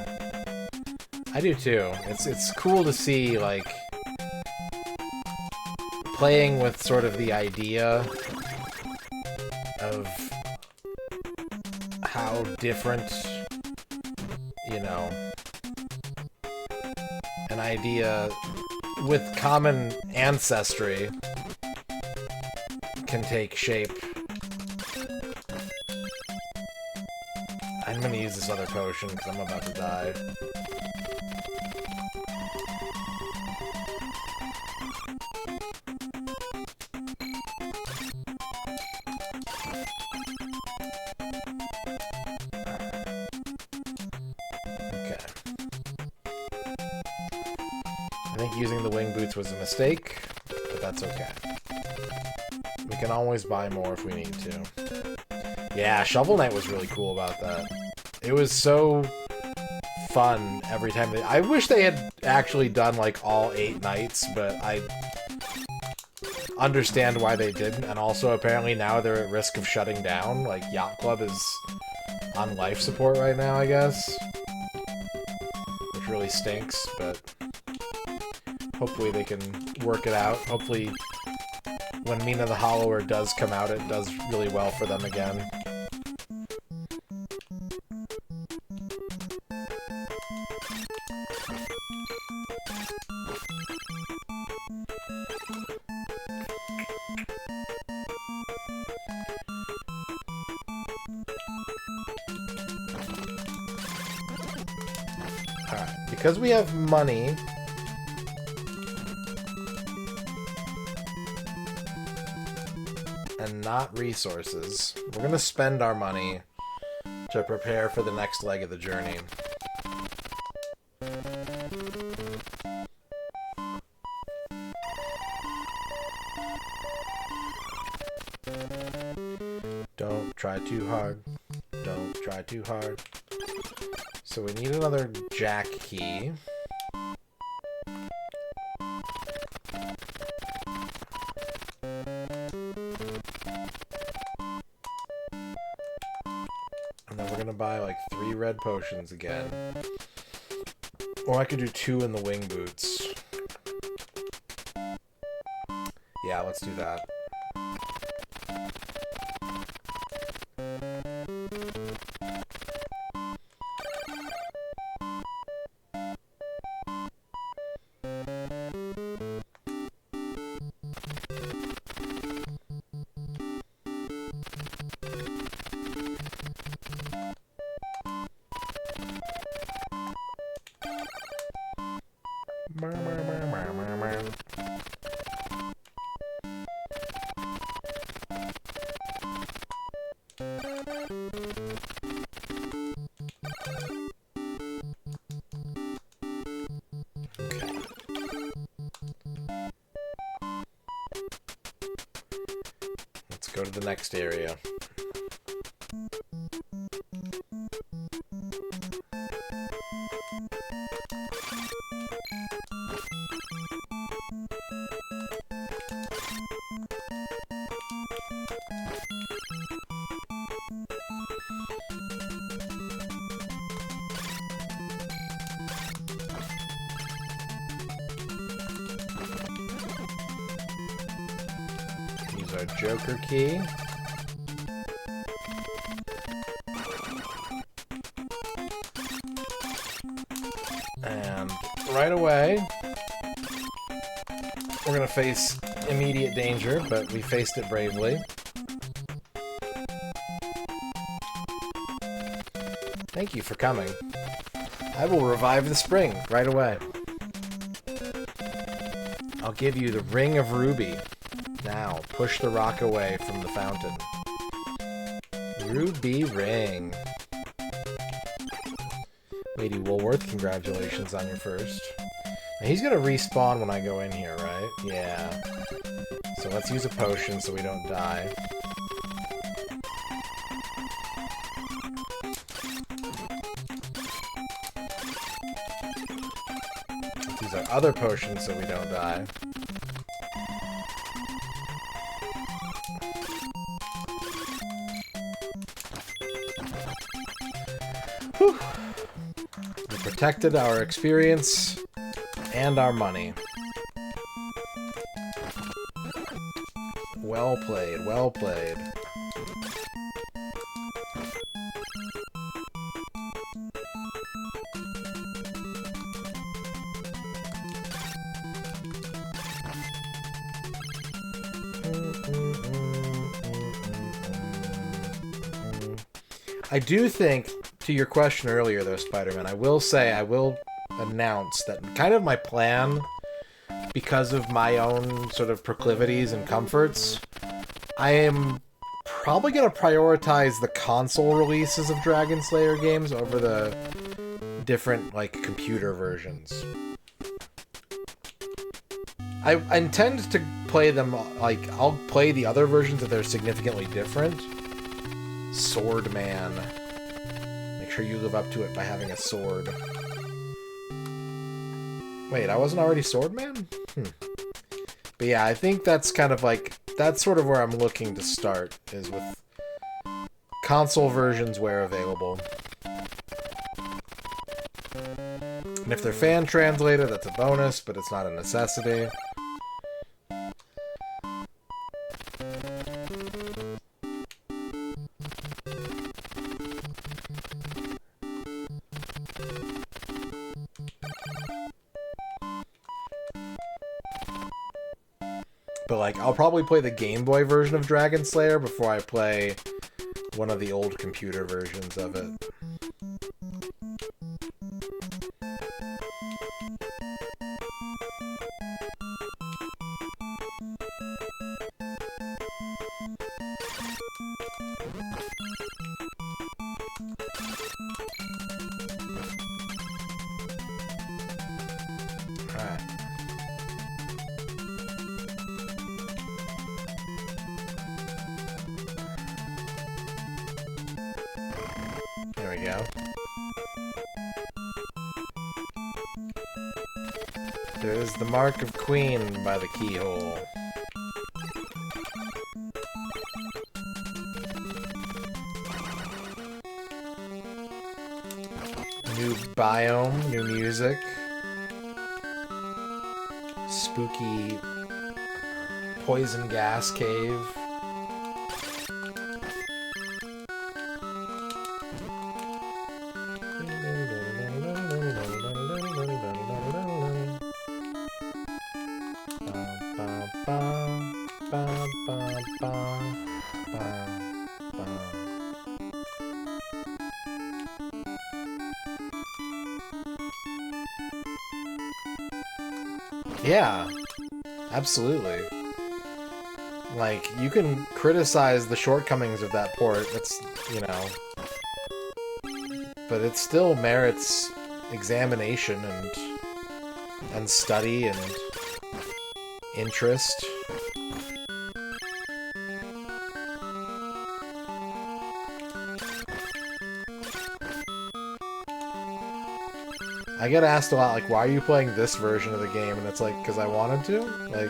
I do too. It's cool to see, like, playing with sort of the idea of how different, you know, an idea with common ancestry can take shape. I'm gonna use this other potion because I'm about to die. Okay. I think using the wing boots was a mistake, but that's okay. We can always buy more if we need to. Yeah, Shovel Knight was really cool about that. It was so fun every time I wish they had actually done like all 8 nights, but I understand why they didn't, and also apparently now they're at risk of shutting down. Like, Yacht Club is on life support right now, I guess. Which really stinks, but hopefully they can work it out. Hopefully when Mina the Hollower does come out, it does really well for them again. Alright, because we have money, and not resources, we're gonna spend our money to prepare for the next leg of the journey. Don't try too hard. Don't try too hard. So we need another jack key. And then we're gonna buy like 3 red potions again. Or I could do 2 in the wing boots. Yeah, let's do that. Let's go to the next area. Use our Joker key. And right away, we're gonna face immediate danger, but we faced it bravely. Thank you for coming. I will revive the spring right away. I'll give you the Ring of Ruby. Now, push the rock away from the fountain. Ruby Ring. Lady Woolworth, congratulations on your first. Now, he's gonna respawn when I go in here, right? Yeah. So let's use a potion so we don't die. Let's use our other potion so we don't die. Whew. We protected our experience and our money. Well played, well played. I do think, to your question earlier, though, Spider-Man, I will announce that kind of my plan, because of my own sort of proclivities and comforts, I am probably going to prioritize the console releases of Dragon Slayer games over the different, like, computer versions. I intend to play them, like, I'll play the other versions if they're significantly different. Swordman. Make sure you live up to it by having a sword. Wait, I wasn't already Swordman? But yeah, I think that's kind of like, that's sort of where I'm looking to start, is with console versions where available. And if they're fan translated, that's a bonus, but it's not a necessity. But, like, I'll probably play the Game Boy version of Dragon Slayer before I play one of the old computer versions of it. Alright. There we go. There's the mark of Queen by the keyhole. New biome, new music. Spooky poison gas cave. Yeah, absolutely. Like, you can criticize the shortcomings of that port, that's, you know, but it still merits examination and study and interest. I get asked a lot, like, why are you playing this version of the game? And it's like, because I wanted to? Like...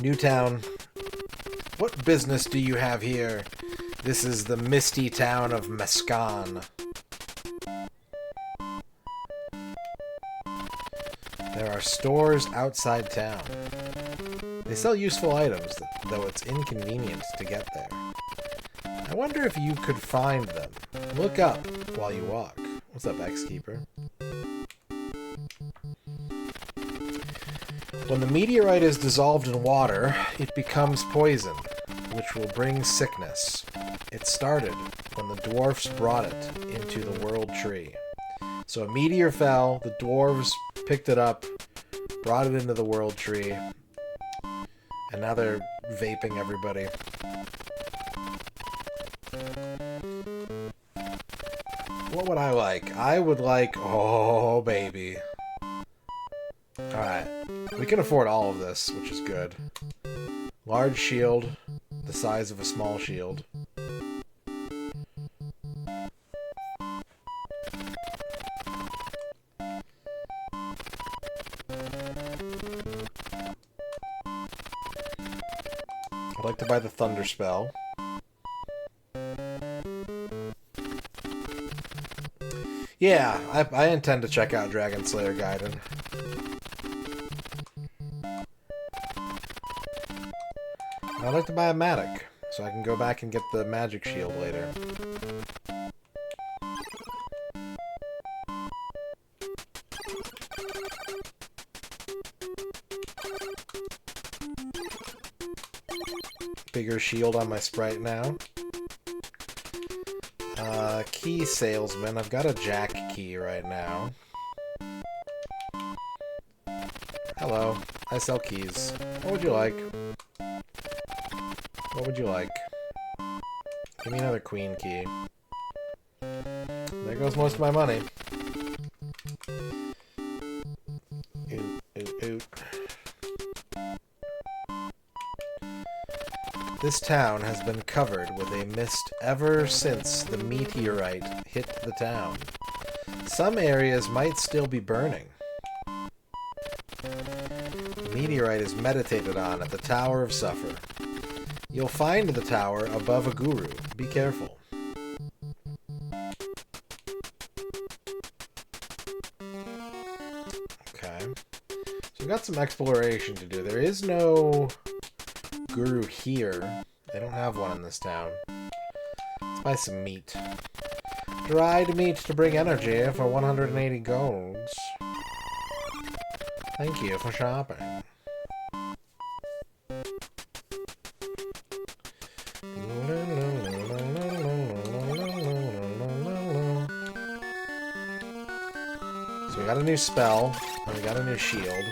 Newtown. What business do you have here? This is the misty town of Mescan. There are stores outside town. They sell useful items, though it's inconvenient to get there. I wonder if you could find them. Look up while you walk. What's up, X-Keeper? When the meteorite is dissolved in water, it becomes poison, which will bring sickness. It started when the dwarfs brought it into the world tree. So a meteor fell, the dwarves picked it up, brought it into the world tree, and now they're vaping everybody. What would I like? I would like... Oh, baby. Alright. We can afford all of this, which is good. Large shield, the size of a small shield. I'd like to buy the Thunder Spell. Yeah, I intend to check out Dragon Slayer Gaiden. I'd like to buy a Matic, so I can go back and get the magic shield later. bigger shield on my sprite now. Key salesman. I've got a jack key right now. Hello. I sell keys. What would you like? What would you like? Give me another queen key. There goes most of my money. Oot, oot, oot. This town has been covered with a mist ever since the meteorite hit the town. Some areas might still be burning. The meteorite is meditated on at the Tower of Suffer. You'll find the tower above a guru. Be careful. Okay. So we've got some exploration to do. There is no guru here. They don't have one in this town. Let's buy some meat. Dried meat to bring energy for 180 golds. Thank you for shopping. So we got a new spell, and we got a new shield.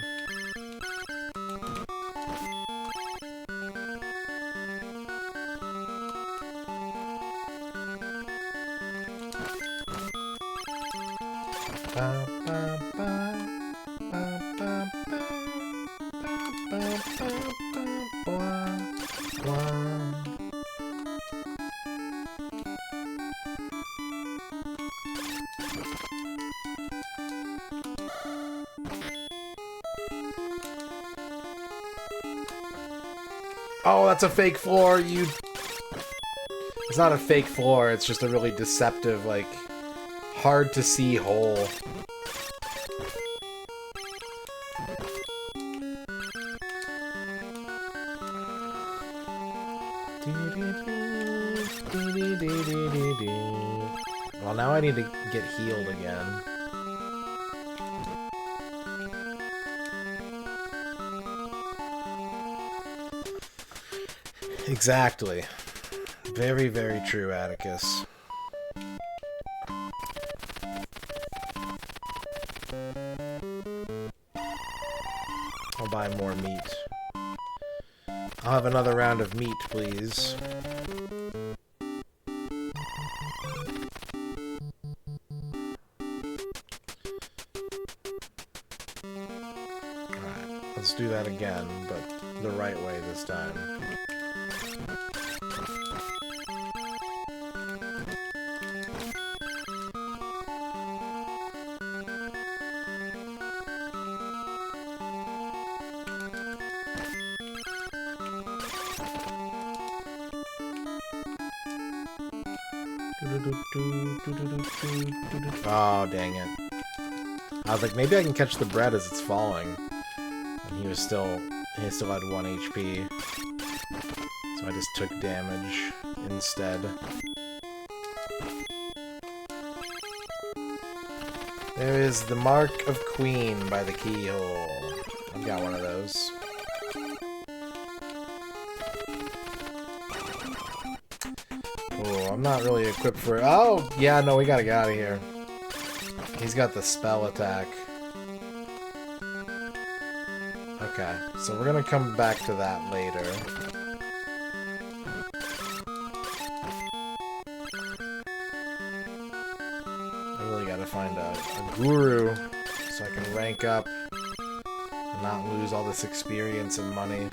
Oh, that's a fake floor, you... It's not a fake floor, it's just a really deceptive, like, hard to see hole. Well, now I need to get healed again. Exactly. Very, very true, Atticus. I'll buy more meat. I'll have another round of meat, please. Alright, let's do that again, but the right way this time. Oh, dang it. I was like, maybe I can catch the bread as it's falling. And he still had 1 HP. So I just took damage instead. There is the Mark of Queen by the keyhole. I've got one of those. Oh, I'm not really equipped for... Oh, yeah, no, we gotta get out of here. He's got the spell attack. Okay, so we're gonna come back to that later. I really gotta find a guru so I can rank up and not lose all this experience and money.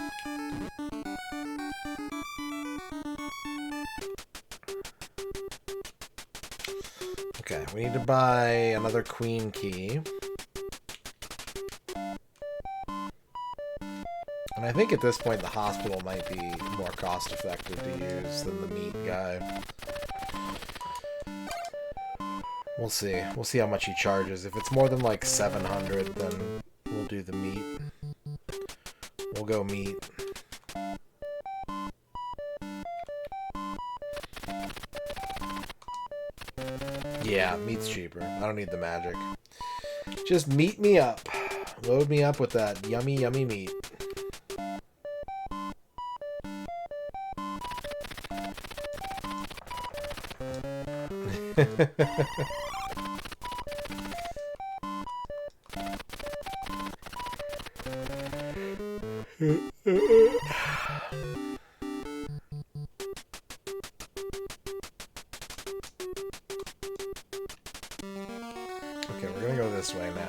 Okay, we need to buy another queen key. And I think at this point the hospital might be more cost effective to use than the meat guy. We'll see. We'll see how much he charges. If it's more than like 700, then we'll do the meat. We'll go meat. Yeah, meat's cheaper. I don't need the magic. Just meat me up. Load me up with that yummy, yummy meat. Okay, we're gonna go this way now.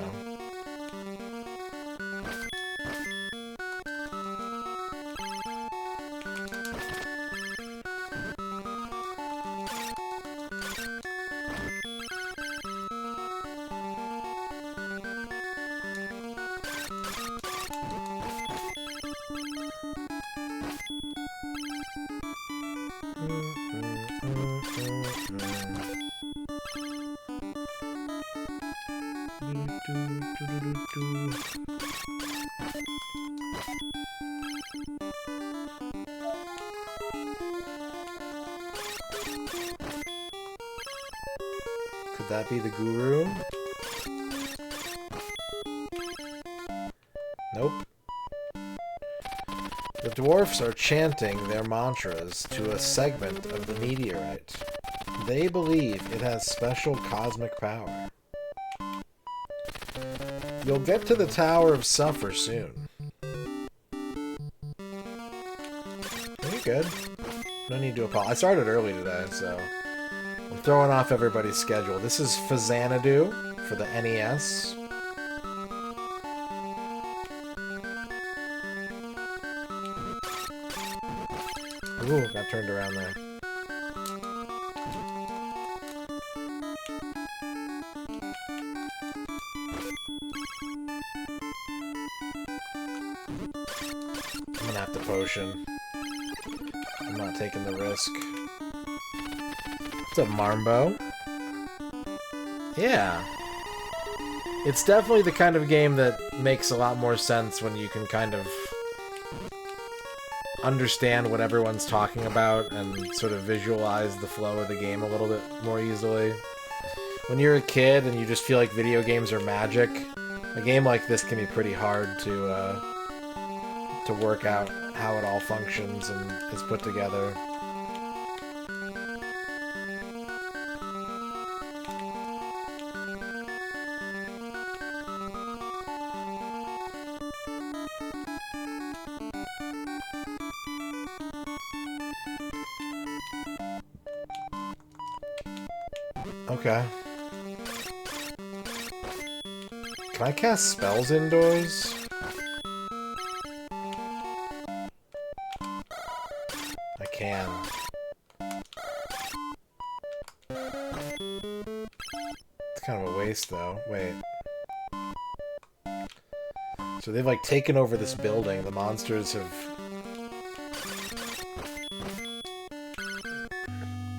Could that be the guru? Nope. The dwarfs are chanting their mantras to a segment of the meteorite. They believe it has special cosmic power. You'll get to the Tower of Suffer soon. Pretty good. No need to apologize. I started early today, so I'm throwing off everybody's schedule. This is Faxanadu for the NES. Ooh, got turned around there. I'm gonna have to potion. I'm not taking the risk. What's up, Marmbo? Yeah. It's definitely the kind of game that makes a lot more sense when you can kind of understand what everyone's talking about and sort of visualize the flow of the game a little bit more easily. When you're a kid and you just feel like video games are magic, a game like this can be pretty hard to work out how it all functions and is put together. Okay. Can I cast spells indoors? I can. It's kind of a waste, though. Wait. So they've, like, taken over this building. The monsters have...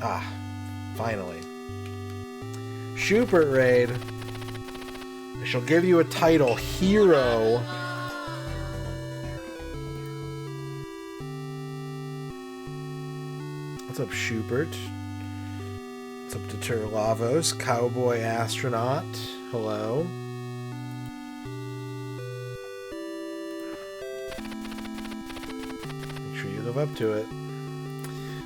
Ah. Finally. Schubert raid. I shall give you a title, Hero. What's up, Schubert? What's up, Deterlavos? Cowboy Astronaut. Hello. Make sure you live up to it.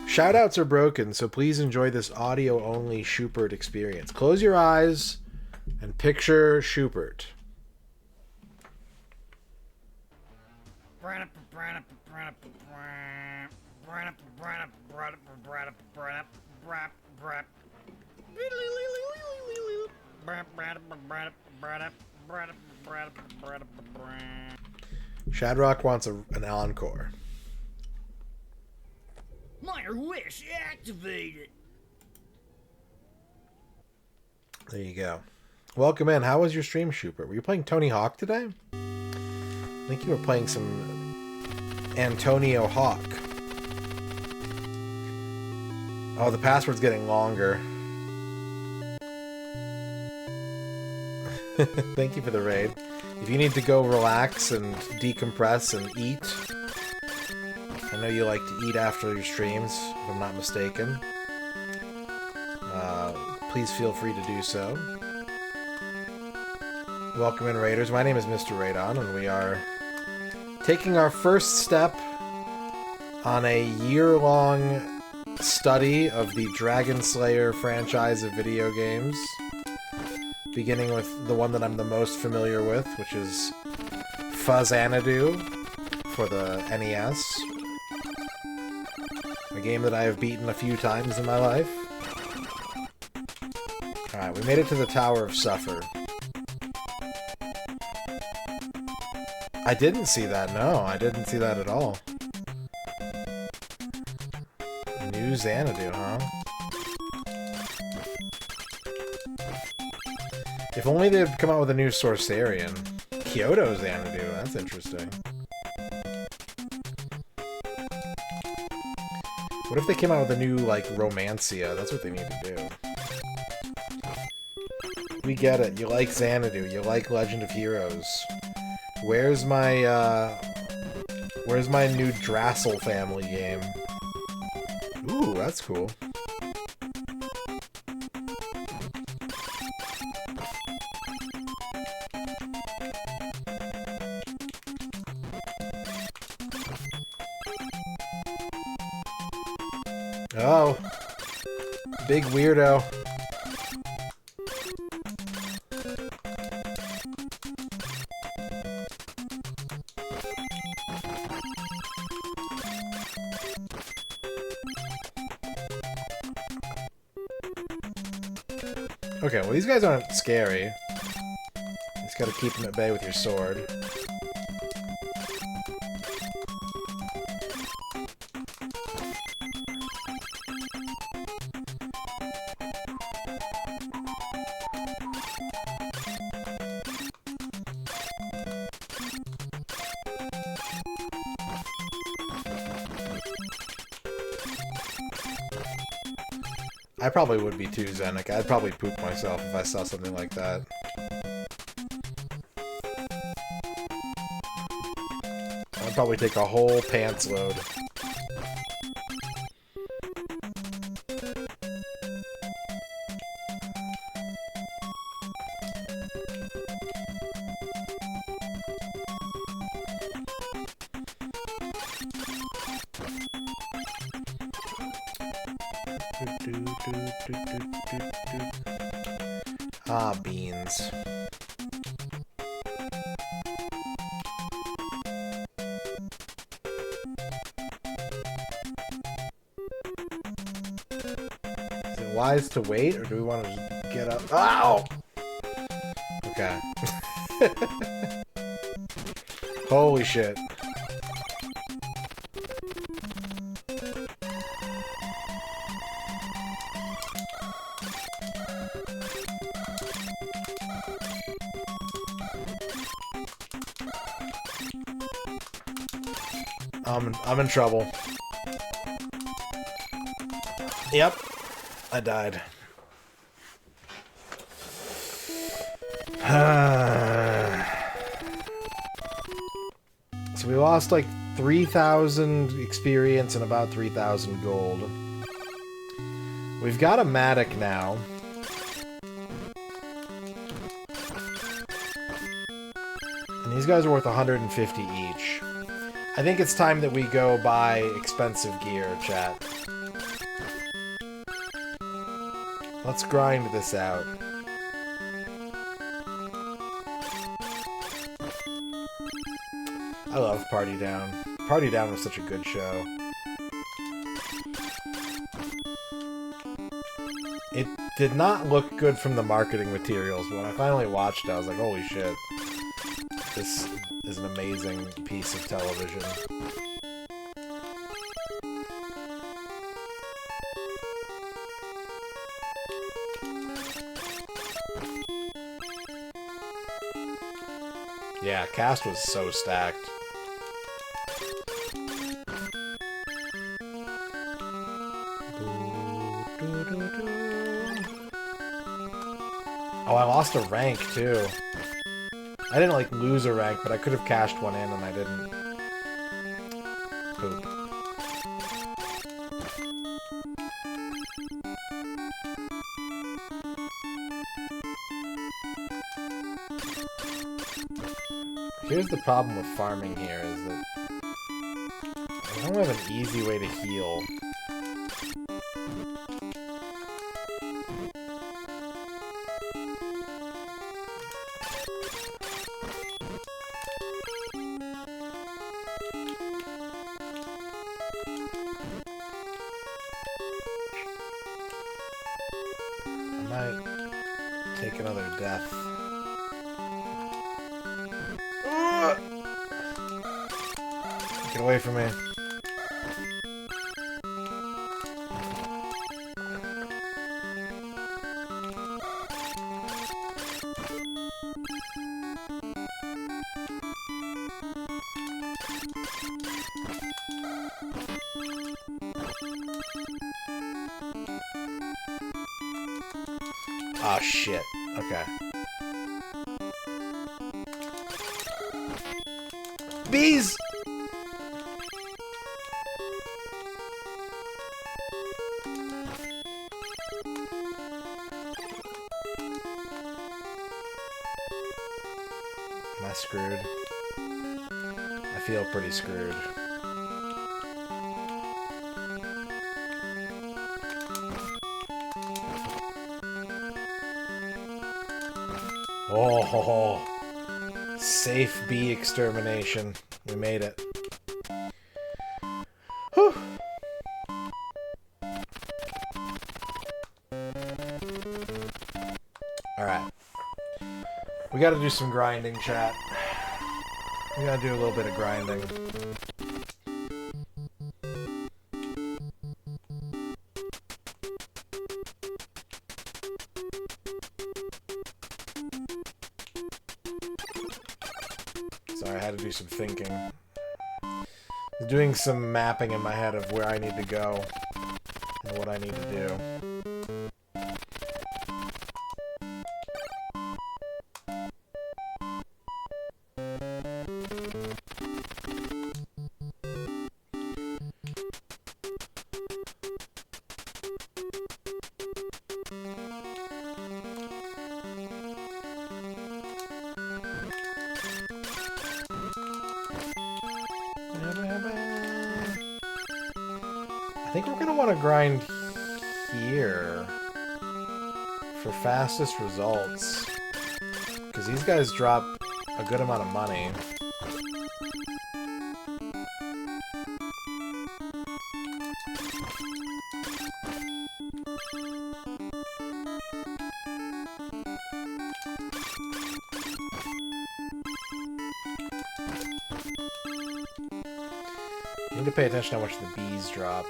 Shoutouts are broken, so please enjoy this audio-only Schubert experience. Close your eyes and picture Schubert. Shadrock wants an encore. Minor wish activated. There you go. Welcome in. How was your stream, Schubert? Were you playing Tony Hawk today? I think you were playing some Antonio Hawk. Oh, the password's getting longer. Thank you for the raid. If you need to go relax and decompress and eat, I know you like to eat after your streams, if I'm not mistaken. Please feel free to do so. Welcome in, Raiders. My name is MisterRadon, and we are taking our first step on a year-long study of the Dragon Slayer franchise of video games, beginning with the one that I'm the most familiar with, which is Faxanadu for the NES. A game that I have beaten a few times in my life. Alright, we made it to the Tower of Suffer. I didn't see that, no. I didn't see that at all. New Xanadu, huh? If only they'd come out with a new Sorcerian. Kyoto Xanadu, that's interesting. What if they came out with a new, like, Romancia? That's what they need to do. We get it. You like Xanadu. You like Legend of Heroes. Where's my new Drassel family game? Ooh, that's cool. Oh. Big weirdo. Okay, well these guys aren't scary. You just gotta keep them at bay with your sword. I probably would be too, Zenik. I'd probably poop myself if I saw something like that. I'd probably take a whole pants load. Ah, beans. Is it wise to wait, or do we want to just get up? Ow! Okay. Holy shit. I'm in trouble. Yep. I died. So we lost like 3,000 experience and about 3,000 gold. We've got a Matic now. And these guys are worth 150 each. I think it's time that we go buy expensive gear, chat. Let's grind this out. I love Party Down. Party Down was such a good show. It did not look good from the marketing materials, but when I finally watched it, I was like, holy shit. This is an amazing piece of television. Yeah, cast was so stacked. Oh, I lost a rank too. I didn't like lose a rank, but I could have cashed one in and I didn't. Poop. Here's the problem with farming here, is that I don't have an easy way to heal. Take another death. Get away from me. Oh shit. Okay. Bees! Am I screwed? I feel pretty screwed. Oh, safe bee extermination. We made it. Whew. Alright. We gotta do some grinding, chat. We gotta do a little bit of grinding. Sorry, I had to do some thinking. Doing some mapping in my head of where I need to go and what I need to do. I think we're gonna want to grind here for fastest results, because these guys drop a good amount of money. You need to pay attention to how much the bees drop.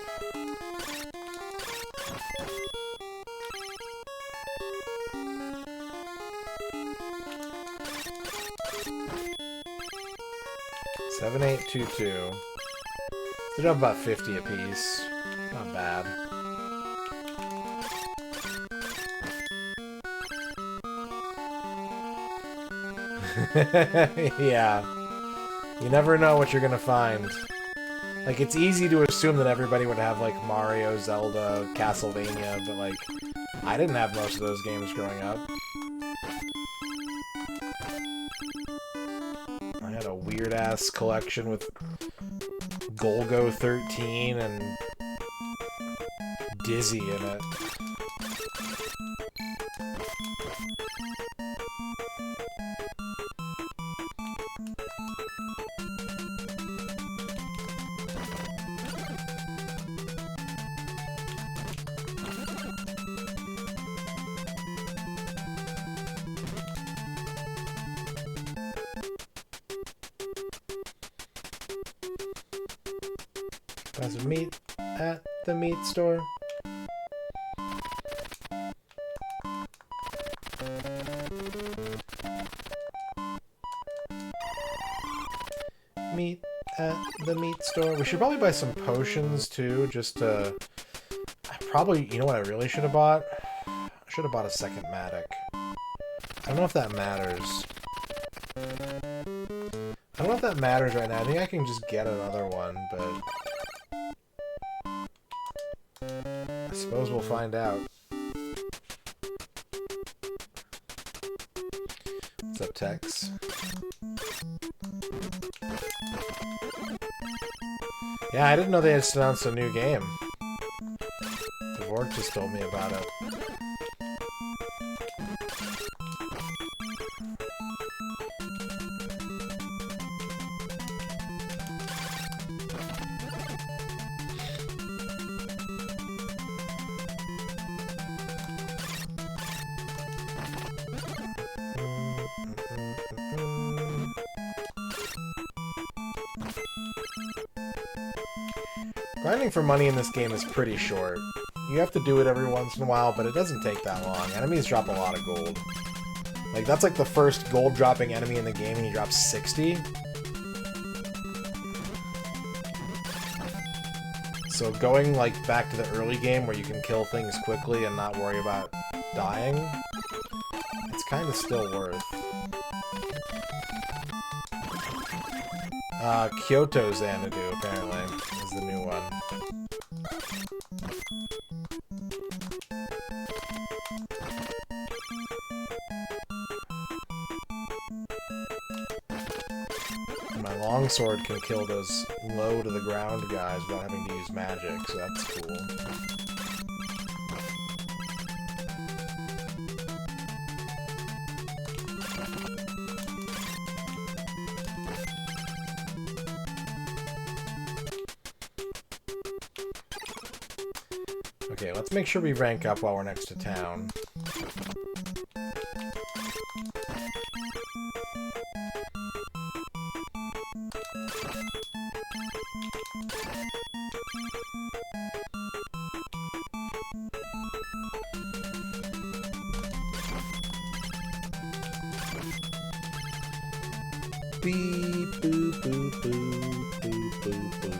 $7,822. They drop about 50 apiece. Not bad. Yeah. You never know what you're gonna find. Like, it's easy to assume that everybody would have, like, Mario, Zelda, Castlevania, but, like, I didn't have most of those games growing up. I had a weird-ass collection with Golgo 13 and Dizzy in it. Buy some meat at the meat store. Meat at the meat store. We should probably buy some potions too, just to... Probably, you know what I really should have bought? I should have bought a second Matic. I don't know if that matters. I don't know if that matters right now. I think I can just get another one, but... I suppose we'll find out. What's up, Tex? Yeah, I didn't know they had announced a new game. Dvork just told me about it. Grinding for money in this game is pretty short. You have to do it every once in a while, but it doesn't take that long. Enemies drop a lot of gold. Like, that's like the first gold-dropping enemy in the game, and he drops 60. So going, like, back to the early game where you can kill things quickly and not worry about dying, it's kind of still worth. Kyoto Xanadu, apparently, is the new one. My longsword can kill those low-to-the-ground guys without having to use magic, so that's cool. Okay, let's make sure we rank up while we're next to town. Beep, boop, boop, boop, boop, boop, boop, boop, boop.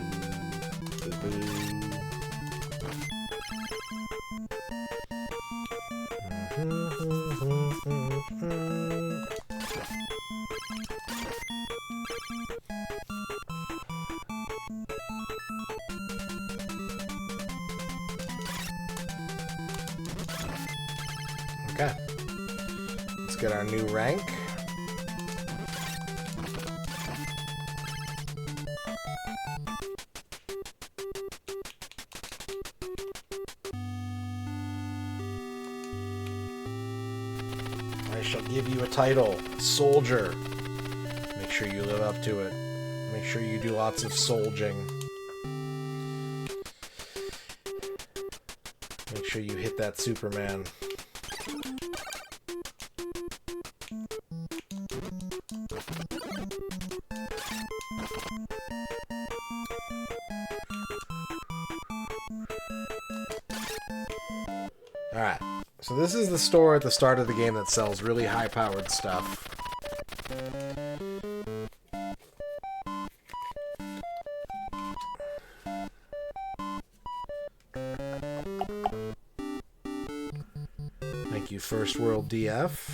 Okay. Let's get our new rank. I shall give you a title, Soldier. Make sure you live up to it. Make sure you do lots of soldiering. Make sure you hit that Superman. Alright, so this is the store at the start of the game that sells really high-powered stuff. Thank you, First World DF.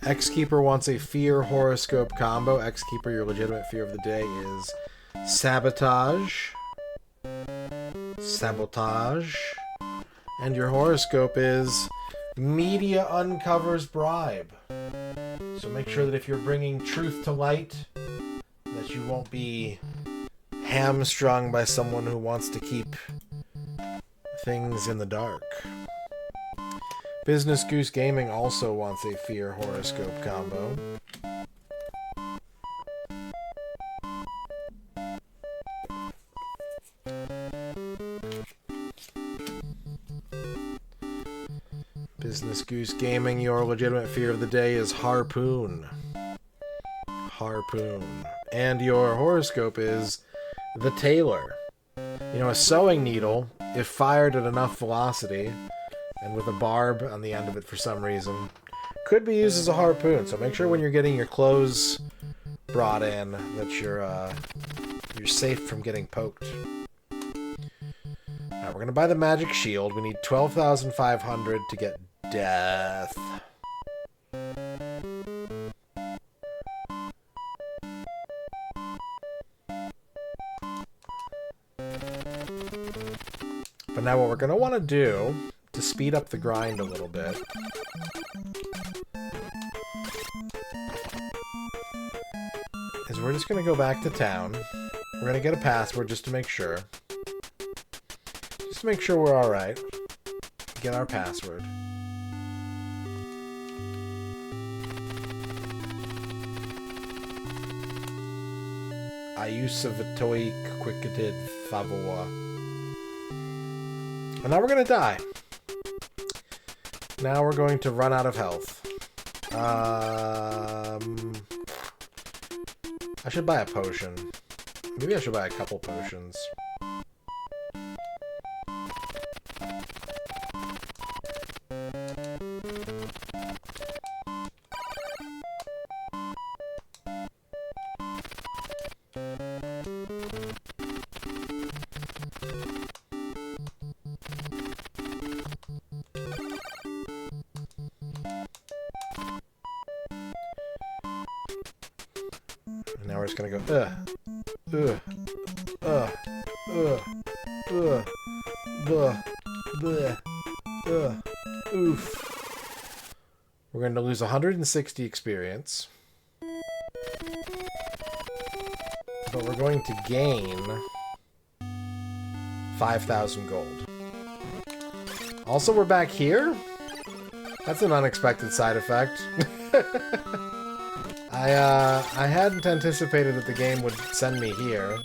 X-Keeper wants a fear horoscope combo. X-Keeper, your legitimate fear of the day is sabotage. Sabotage. And your horoscope is media uncovers bribe. So make sure that if you're bringing truth to light, that you won't be hamstrung by someone who wants to keep things in the dark. Business Goose Gaming also wants a fear horoscope combo. Business Goose Gaming, your legitimate fear of the day is harpoon. Harpoon. And your horoscope is the tailor. You know, a sewing needle, if fired at enough velocity, and with a barb on the end of it for some reason, could be used as a harpoon. So make sure when you're getting your clothes brought in that you're safe from getting poked. Alright, we're gonna buy the magic shield. We need 12,500 to get death. But now what we're gonna want to do to speed up the grind a little bit is we're just going to go back to town. We're going to get a password just to make sure. Just to make sure we're alright. Get our password. Ayusavitoi quicketed favor. And now we're going to die. Now we're going to run out of health. I should buy a potion. Maybe I should buy a couple potions. And now we're just gonna go, oof. We're going to lose 160 experience. But we're going to gain 5,000 gold. Also, we're back here? That's an unexpected side effect. I hadn't anticipated that the game would send me here.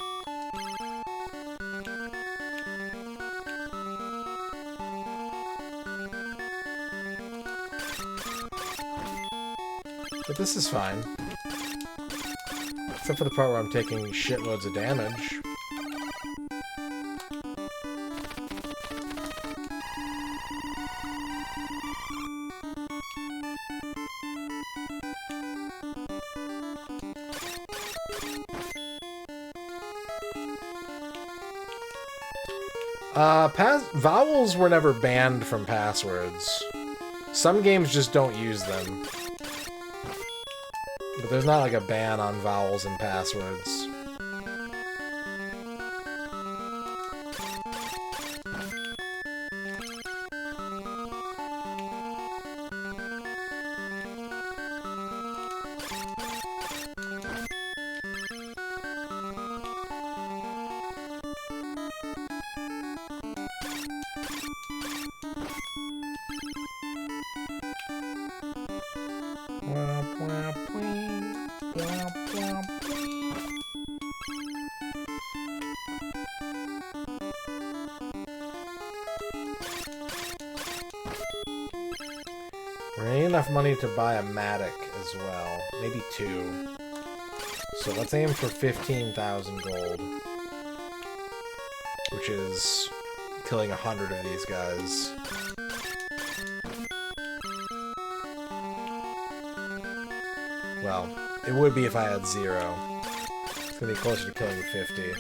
But this is fine. Except for the part where I'm taking shitloads of damage. Vowels were never banned from passwords. Some games just don't use them. But there's not like a ban on vowels and passwords. We need enough money to buy a Matic as well. Maybe 2. So let's aim for 15,000 gold. Which is killing 100 of these guys. Well, it would be if I had 0. It's gonna be closer to killing 50.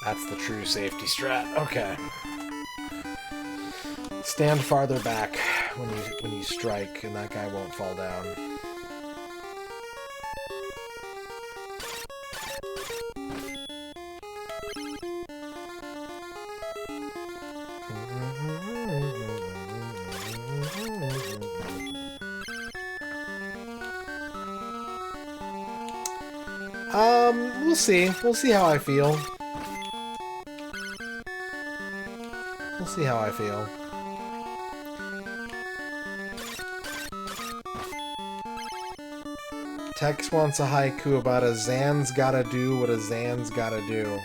That's the true safety strat. Okay. Stand farther back when you strike, and that guy won't fall down. We'll see. We'll see how I feel. We'll see how I feel. Tex wants a haiku about a Zan's gotta do what a Zan's gotta do.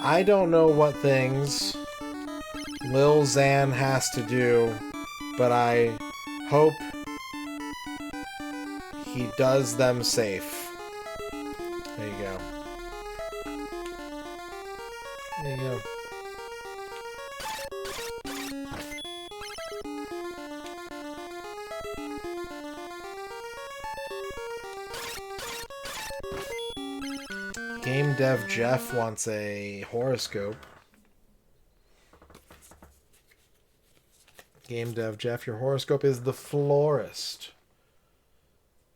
I don't know what things Lil Zan has to do, but I hope he does them safe. There you go. There you go. Game Dev Jeff wants a horoscope. Game Dev Jeff, your horoscope is the florist.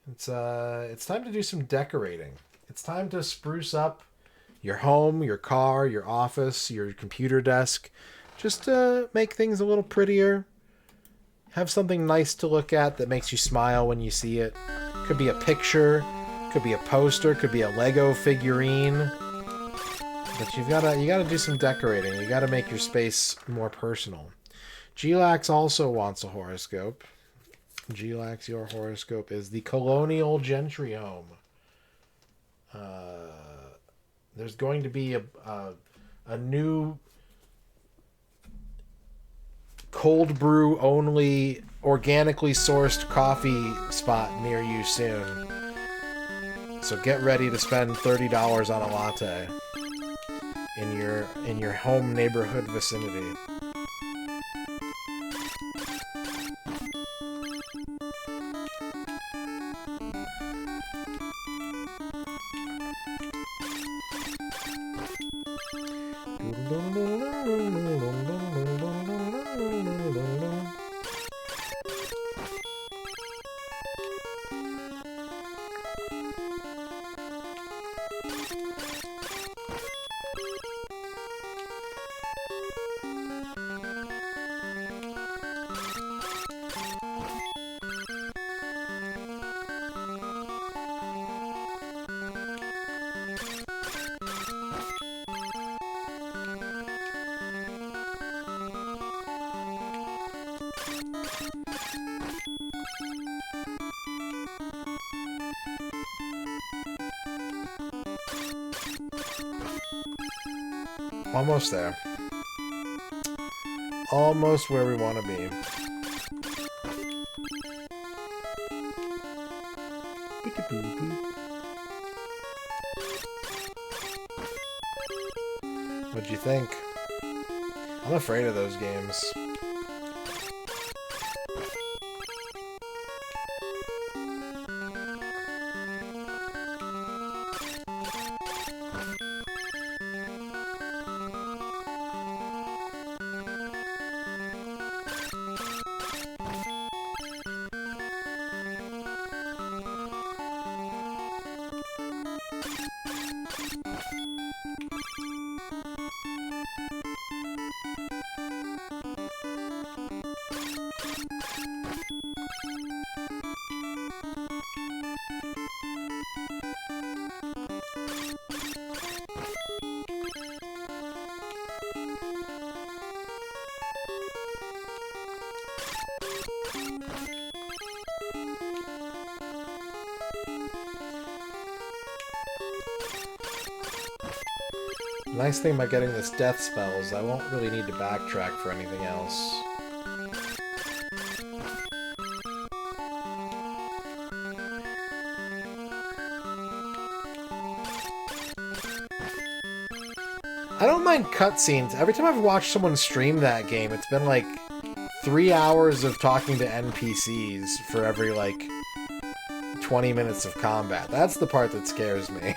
It's time to do some decorating. It's time to spruce up your home, your car, your office, your computer desk. Just to make things a little prettier. Have something nice to look at that makes you smile when you see it. Could be a picture, could be a poster, could be a Lego figurine. But you gotta do some decorating. You gotta make your space more personal. Glax also wants a horoscope. Glax, your horoscope is the Colonial Gentry Home. There's going to be a new cold brew only organically sourced coffee spot near you soon. So get ready to spend $30 on a latte in your home neighborhood vicinity. Almost there. Almost where we want to be. What'd you think? I'm afraid of those games. The nice thing about getting this death spell is I won't really need to backtrack for anything else. I don't mind cutscenes. Every time I've watched someone stream that game, it's been like 3 hours of talking to NPCs for every like 20 minutes of combat. That's the part that scares me.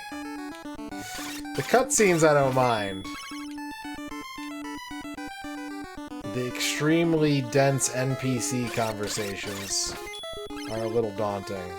The cutscenes I don't mind. The extremely dense NPC conversations are a little daunting.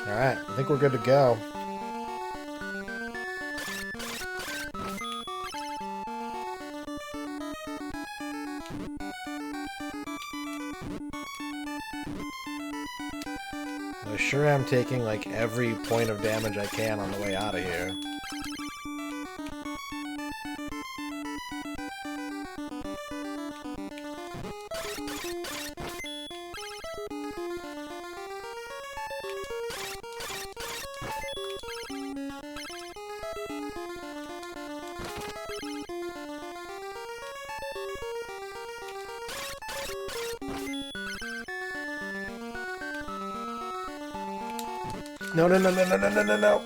Alright, I think we're good to go. I sure am taking like every point of damage I can on the way out of here. No, no, no, no, no, no, no, no, no.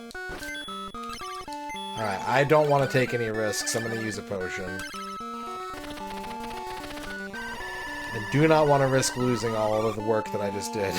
Alright, I don't want to take any risks. I'm going to use a potion. I do not want to risk losing all of the work that I just did.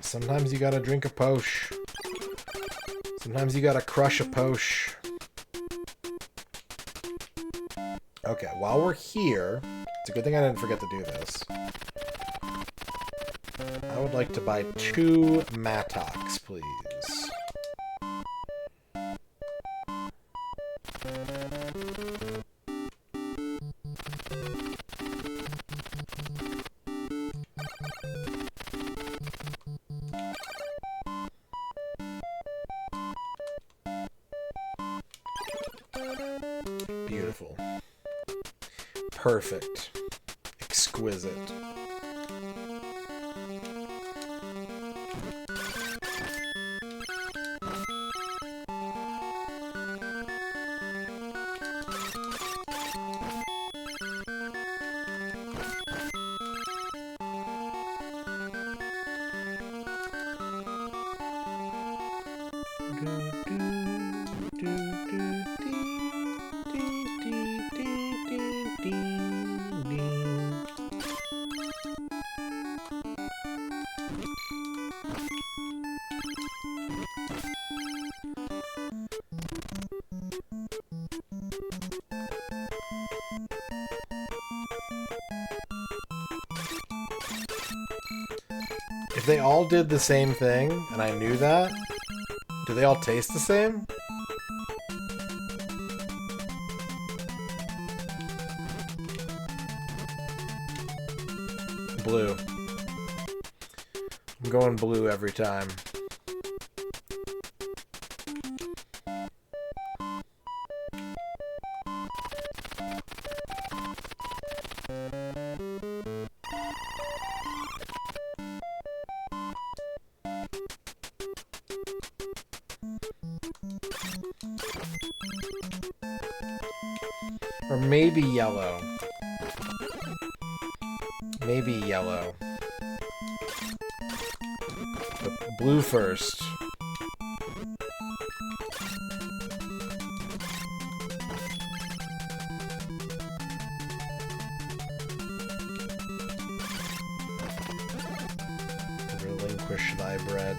Sometimes you gotta drink a posh. Sometimes you gotta crush a posh. Okay, while we're here, it's a good thing I didn't forget to do this. I would like to buy 2 Mattocks, please. Beautiful. Perfect. Exquisite. If they all did the same thing, and I knew that, do they all taste the same? Blue. I'm going blue every time. Or maybe yellow. Maybe yellow. But blue first. Relinquish thy bread.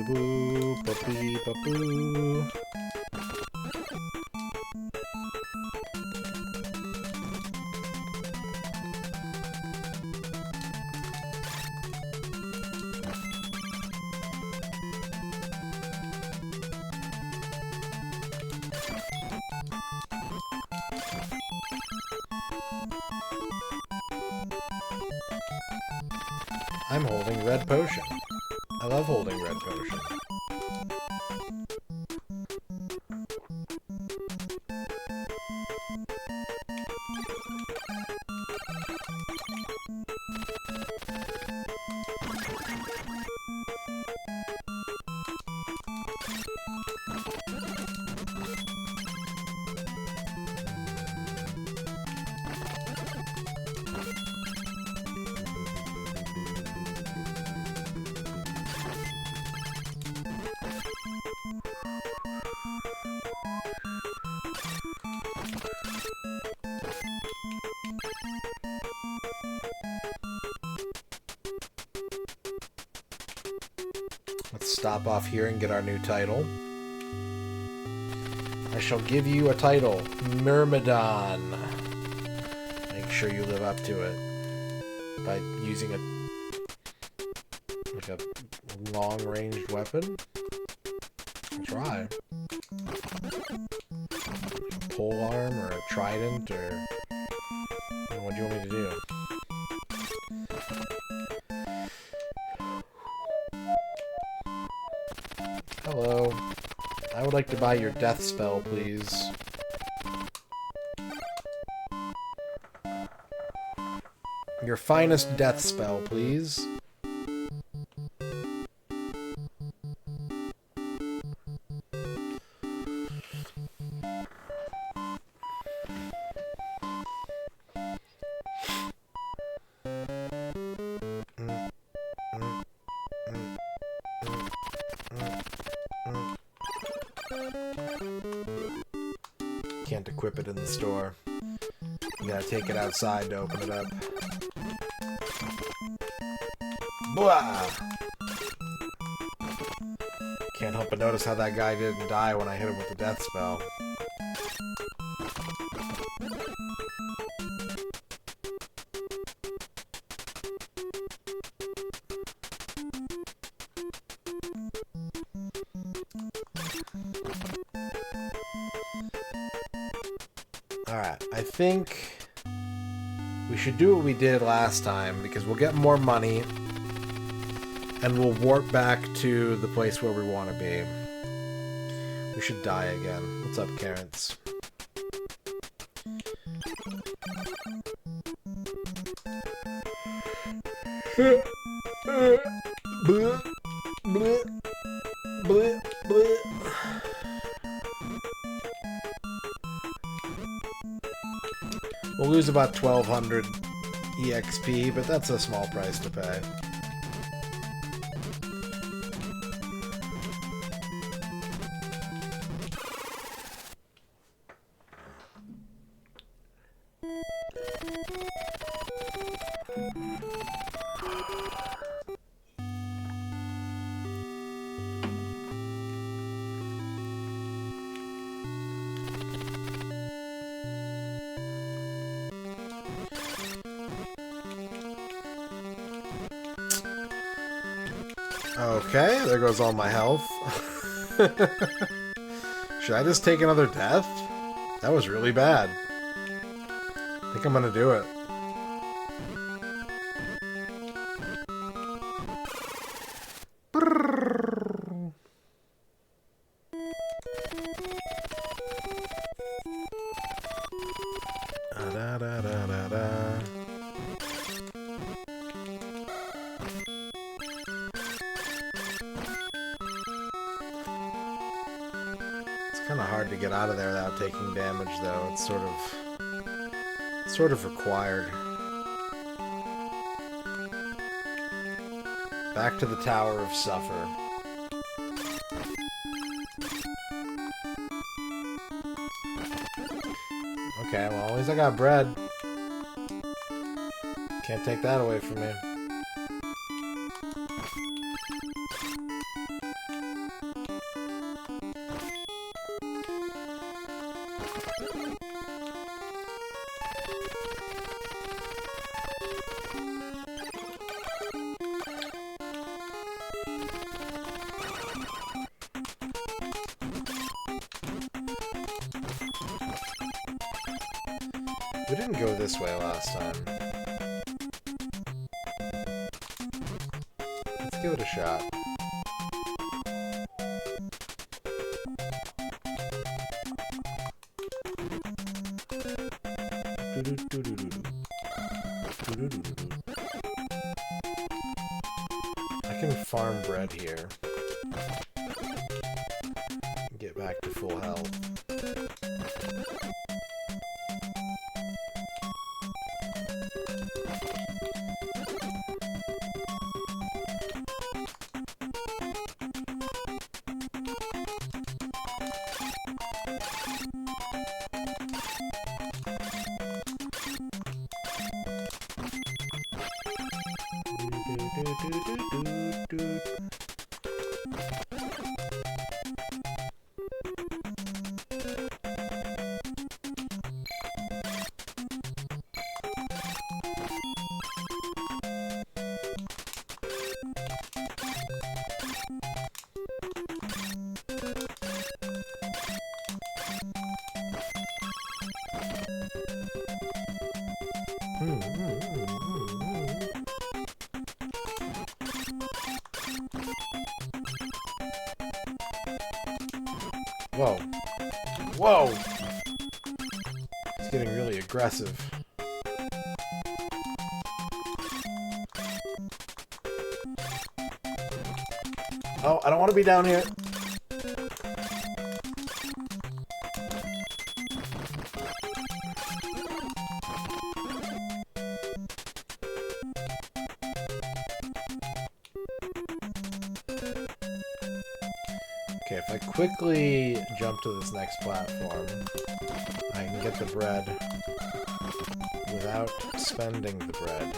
Boo, ba-bee, ba-boo. I'm holding red potion. I love holding red potion. Let's stop off here and get our new title. I shall give you a title, MisterRadon. Make sure you live up to it by using a long-ranged weapon. I'll try. A pole arm or a trident or what do you want me to do? Hello. I would like to buy your death spell, please. Your finest death spell, please. Can't equip it in the store. You gotta take it outside to open it up. Blah! Can't help but notice how that guy didn't die when I hit him with the death spell. Alright, I think we should do what we did last time, because we'll get more money, and we'll warp back to the place where we want to be. We should die again. What's up, Carrots? We'll lose about 1,200 EXP, but that's a small price to pay. Okay, there goes all my health. Should I just take another death? That was really bad. I think I'm gonna do it. Kind of hard to get out of there without taking damage, though. It's sort of required. Back to the Tower of Suffer. Okay, well, at least I got bread. Can't take that away from me. We didn't go this way last time. Let's give it a shot. I can farm bread here. Get back to full health. Whoa. Whoa! He's getting really aggressive. Oh, I don't want to be down here. Okay, if I quickly jump to this next platform, I can get the bread without spending the bread.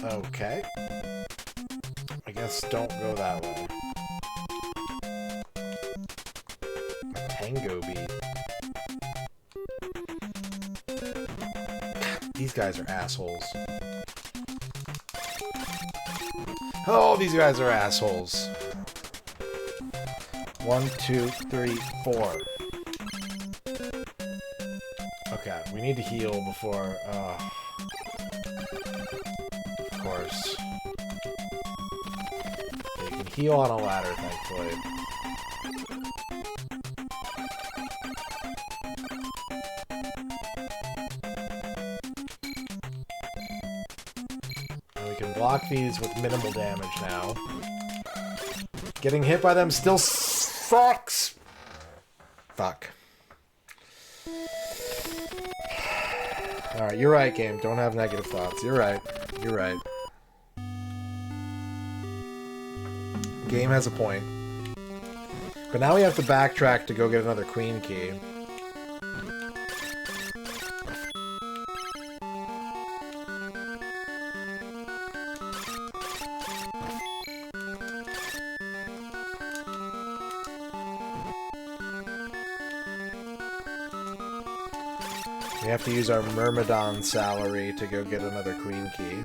Okay. I guess don't go that way. A tango beat. These guys are assholes. Oh, these guys are assholes. 1, 2, 3, 4. Okay, we need to heal before... of course. Okay, you can heal on a ladder, thankfully. And we can block these with minimal damage now. Getting hit by them still sucks! Fuck. Alright, you're right, game. Don't have negative thoughts. You're right. You're right. Game has a point. But now we have to backtrack to go get another queen key. We have to use our Myrmidon salary to go get another queen key.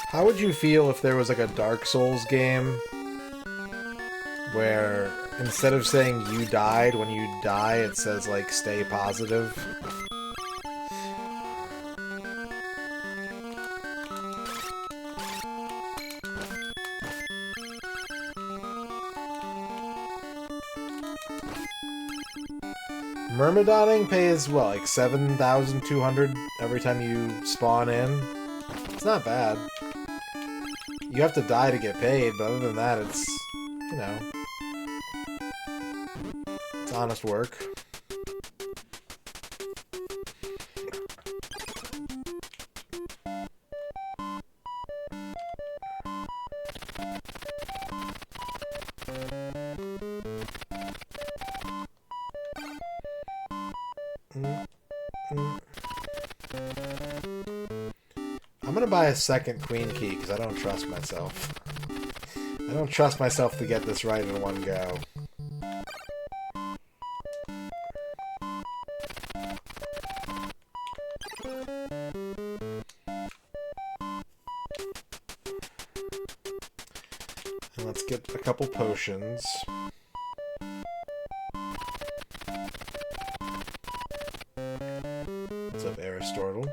How would you feel if there was like a Dark Souls game where instead of saying you died, when you die it says like stay positive? Myrmidoning pays what, like 7,200 every time you spawn in? It's not bad. You have to die to get paid, but other than that, it's, you know, it's honest work. I'm gonna buy a second queen key because I don't trust myself. I don't trust myself to get this right in one go. And let's get a couple potions. What's up, Aristotle?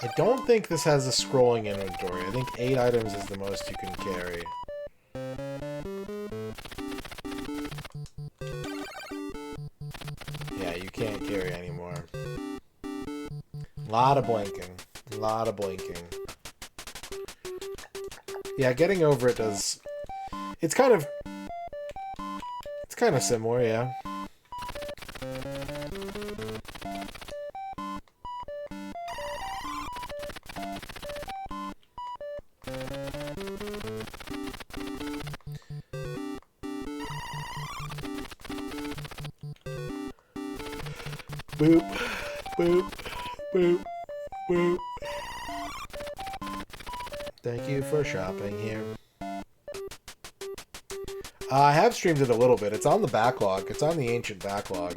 I don't think this has a scrolling inventory. I think 8 items is the most you can carry. Yeah, you can't carry anymore. Lot of blinking. Lot of blinking. Yeah, getting over it does... It's kind of similar, yeah. Boop. Boop. Boop. Boop. Thank you for shopping here. I have streamed it a little bit. It's on the backlog. It's on the ancient backlog.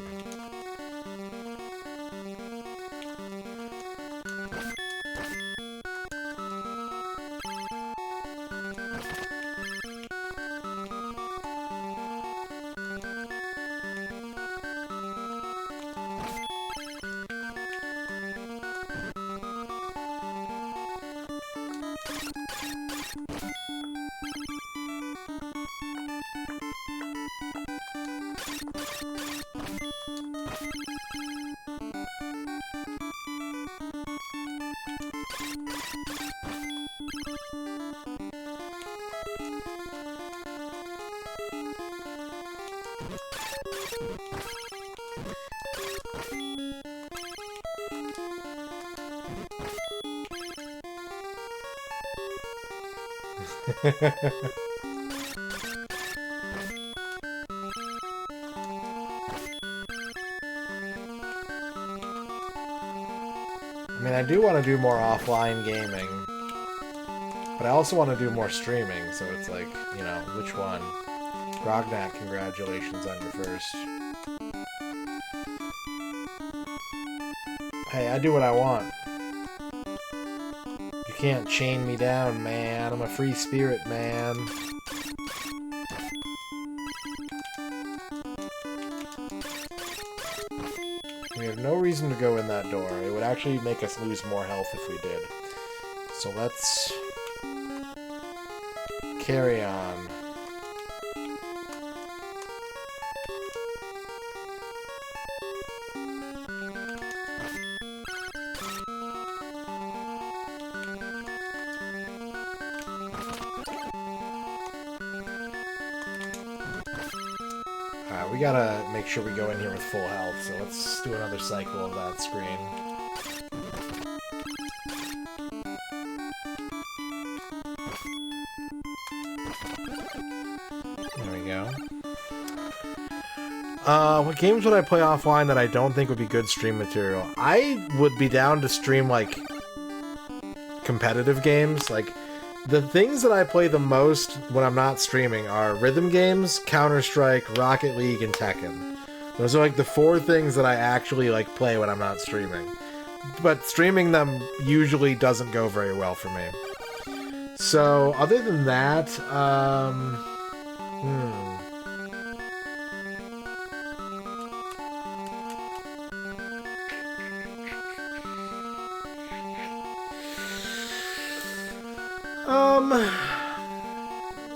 I mean, I do want to do more offline gaming, but I also want to do more streaming, so it's like, you know, which one? Grognak, congratulations on your first. Hey, I do what I want. You can't chain me down, man. I'm a free spirit, man. We have no reason to go in that door. It would actually make us lose more health if we did. So let's carry on. We gotta make sure we go in here with full health, so let's do another cycle of that screen. There we go. What games would I play offline that I don't think would be good stream material? I would be down to stream, like, competitive games. Like, the things that I play the most when I'm not streaming are rhythm games, Counter-Strike, Rocket League, and Tekken. Those are like the 4 things that I actually like play when I'm not streaming. But streaming them usually doesn't go very well for me. So, other than that, I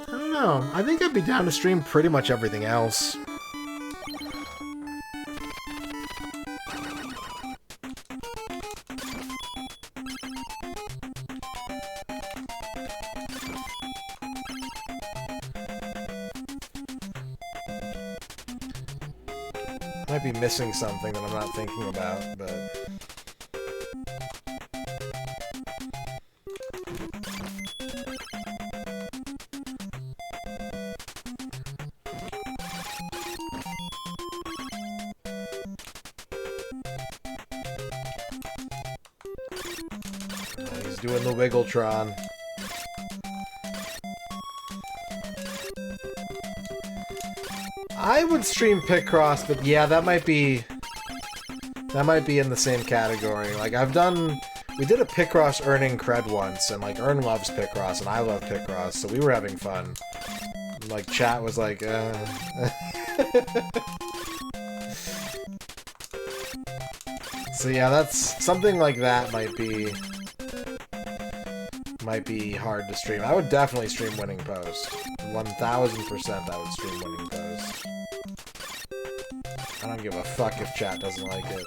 don't know. I think I'd be down to stream pretty much everything else. Might be missing something that I'm not thinking about, but... He's doing the Wiggletron. I would stream Picross, but yeah, that might be in the same category. Like, we did a Picross earning cred once, and like Ern loves Picross, and I love Picross, so we were having fun. And, like, chat was like, So yeah, that's something like that might be hard to stream. I would definitely stream Winning Post. 1000% I would stream Winning Post. I don't give a fuck if chat doesn't like it.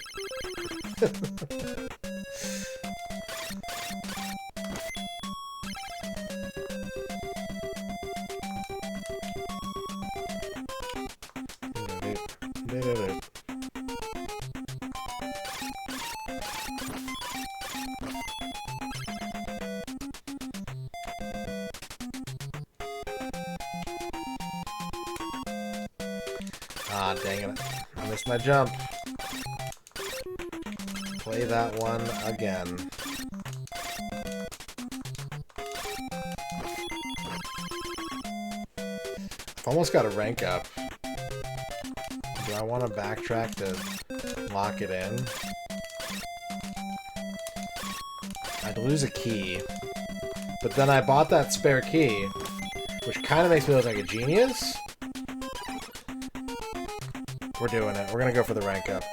Ah, dang it. I missed my jump. Play that one again. I've almost got a rank up. Do I want to backtrack to lock it in? I'd lose a key. But then I bought that spare key, which kind of makes me look like a genius. We're doing it. We're going to go for the rank up.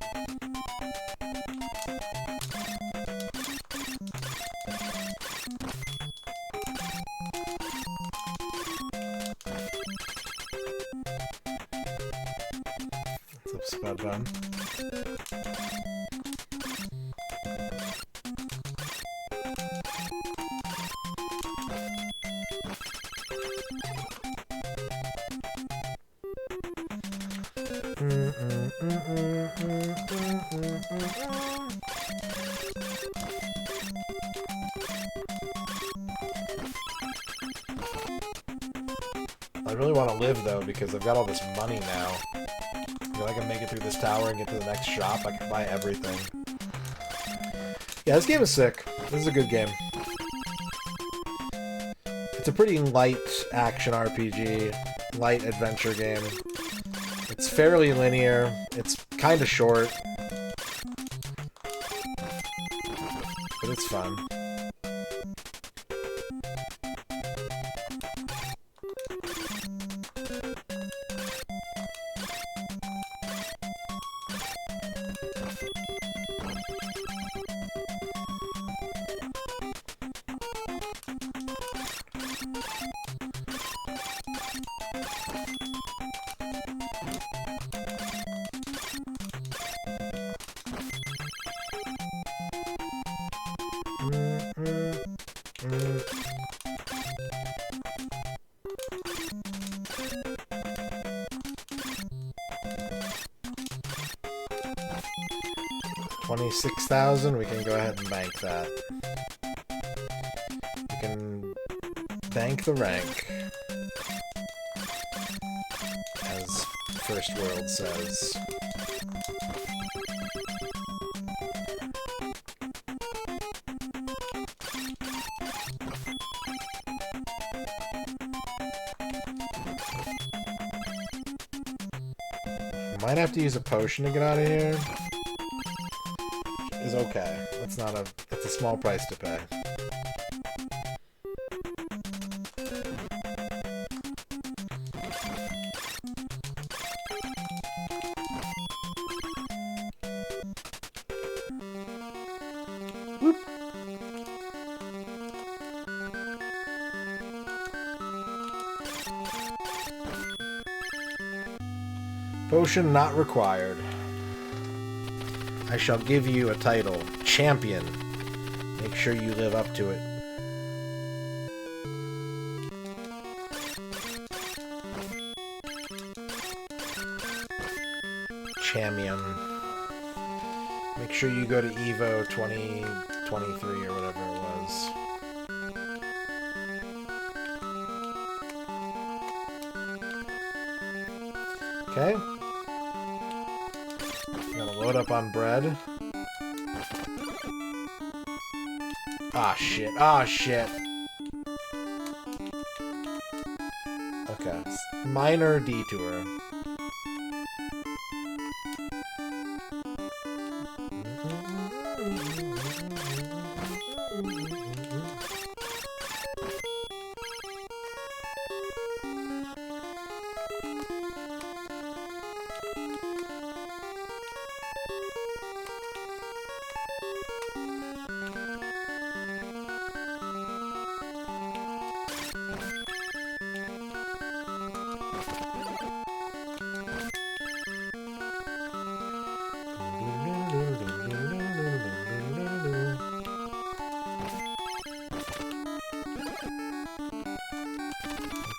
What's up, Spud Bun? I really want to live though because I've got all this money now. If I can make it through this tower and get to the next shop, I can buy everything. Yeah, this game is sick. This is a good game. It's a pretty light action RPG, light adventure game. It's fairly linear. It's kind of short. But it's fun. $26,000, we can go ahead and bank that. We can bank the rank, as First World says. Might have to use a potion to get out of here. Is okay. That's a small price to pay. Whoop. Potion not required. I shall give you a title. Champion. Make sure you live up to it. Champion. Make sure you go to Evo 2023 or whatever it was. Okay. Gotta load up on bread. Ah, shit. Ah, shit. Okay. Minor detour.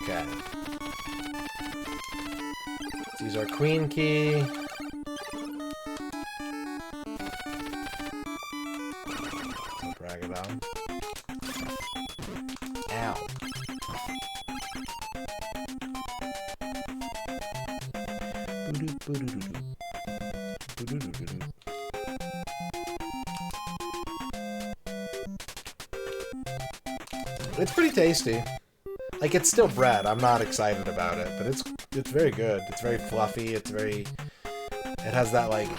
Okay. Let's use our queen key. Drag it on. Ow. It's pretty tasty. Like, it's still bread. I'm not excited about it, but it's very good. It's very fluffy. It has that, like,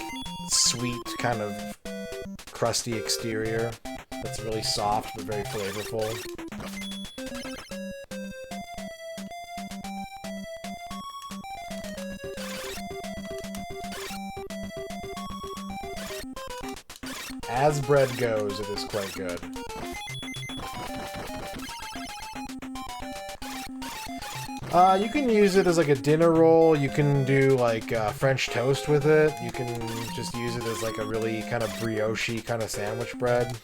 sweet kind of crusty exterior that's really soft but very flavorful. As bread goes, it is quite good. You can use it as like a dinner roll. You can do like French toast with it. You can just use it as like a really kind of brioche kind of sandwich bread.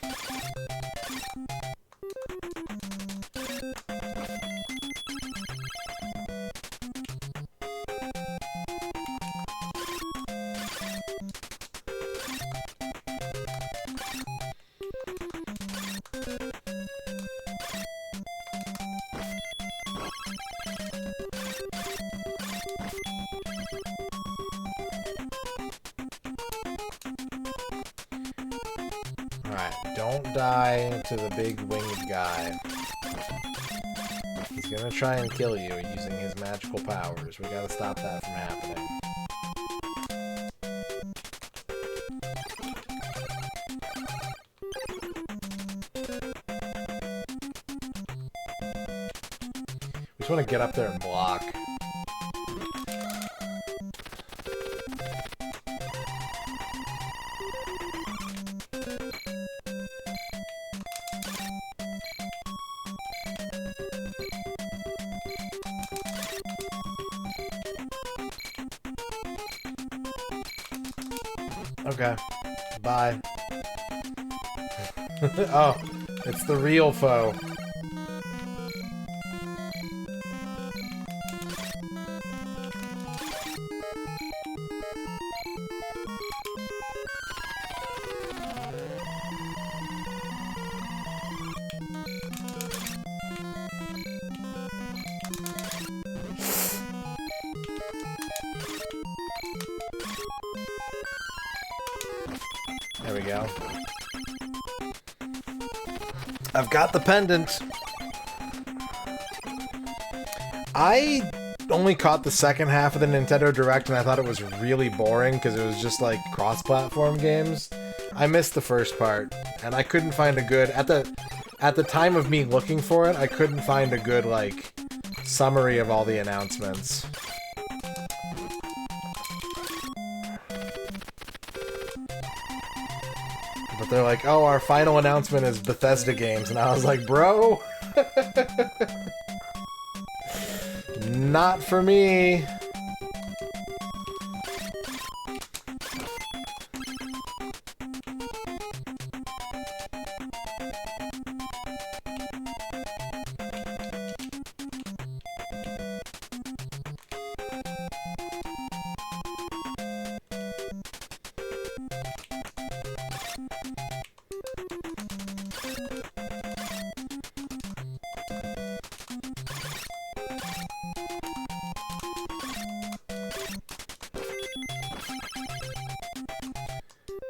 Don't die to the big winged guy. He's gonna try and kill you using his magical powers. We gotta stop that from happening. We just want to get up there and block. Okay. Bye. Oh, it's the real foe. There we go. I've got the pendant. I only caught the second half of the Nintendo Direct and I thought it was really boring because it was just like cross-platform games. I missed the first part and I couldn't find a good at the time of me looking for it, I couldn't find a good like summary of all the announcements. But they're like, oh, our final announcement is Bethesda games. And I was like, bro, not for me.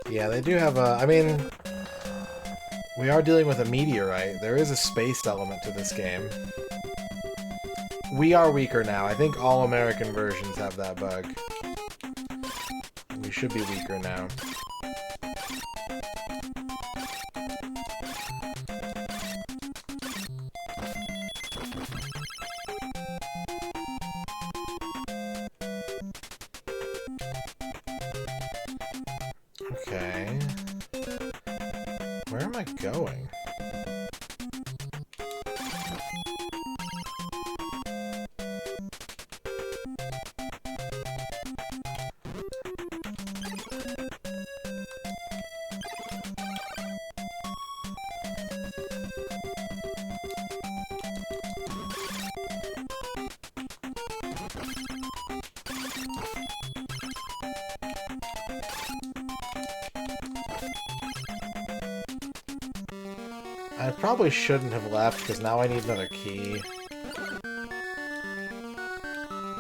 Yeah, they do have a... I mean, we are dealing with a meteorite. There is a spaced element to this game. We are weaker now. I think all American versions have that bug. We should be weaker now. Okay. Where am I going? I probably shouldn't have left, because now I need another key.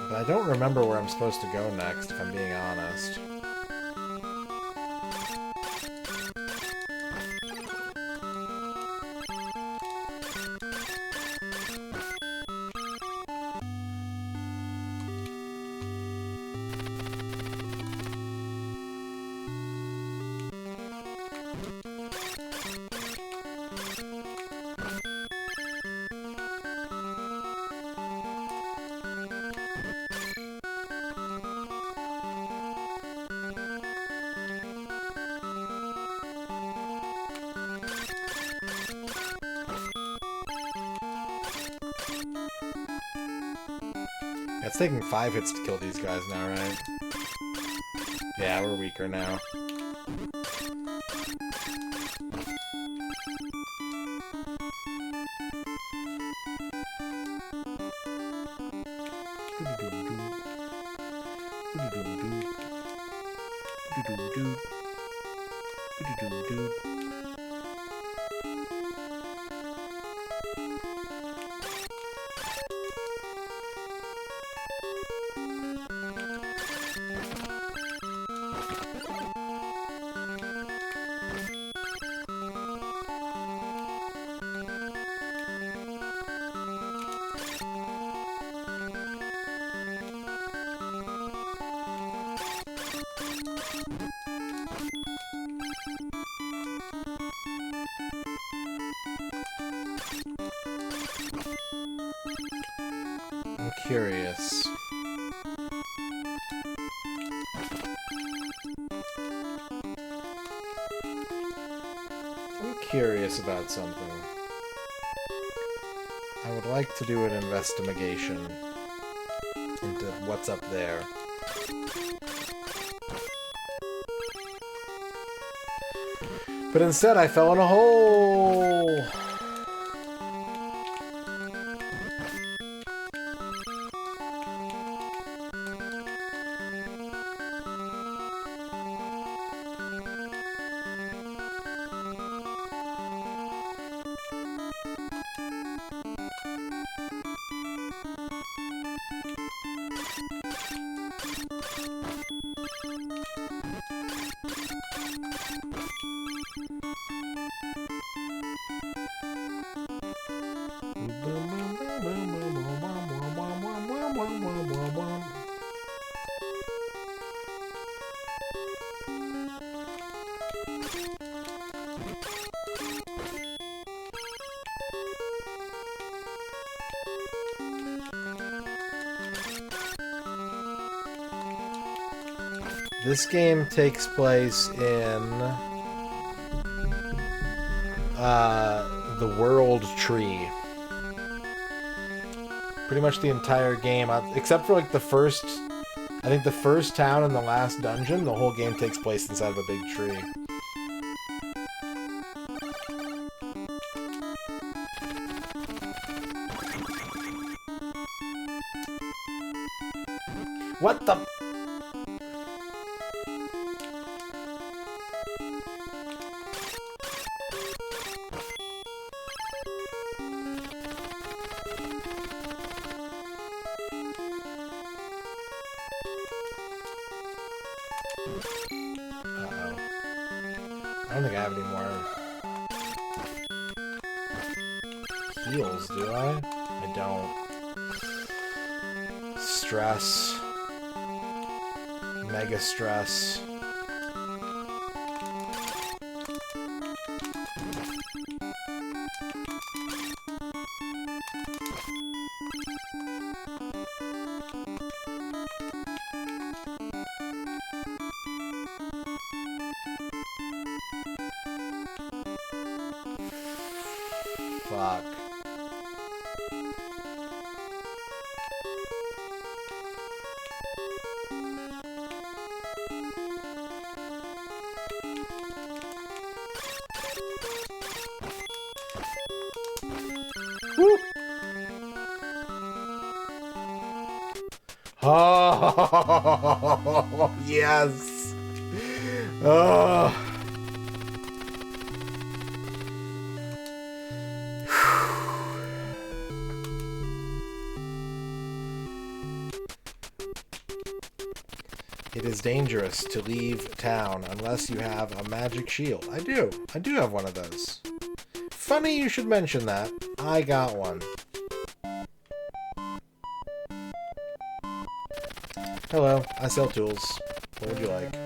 But I don't remember where I'm supposed to go next, if I'm being honest. It's taking 5 hits to kill these guys now, right? Yeah, we're weaker now. I'm curious. I'm curious about something. I would like to do an investigation into what's up there. But instead I fell in a hole! This game takes place in the World Tree. Pretty much the entire game, except for like the first, I think the first town and the last dungeon, the whole game takes place inside of a big tree. What the? Uh-oh. I don't think I have any more heals, do I? I don't. Stress. Mega stress. Fuck. Woo! Oh, yes. Oh. It is dangerous to leave town unless you have a magic shield. I do. I do have one of those. Funny you should mention that. I got one. Hello, I sell tools. What would you like?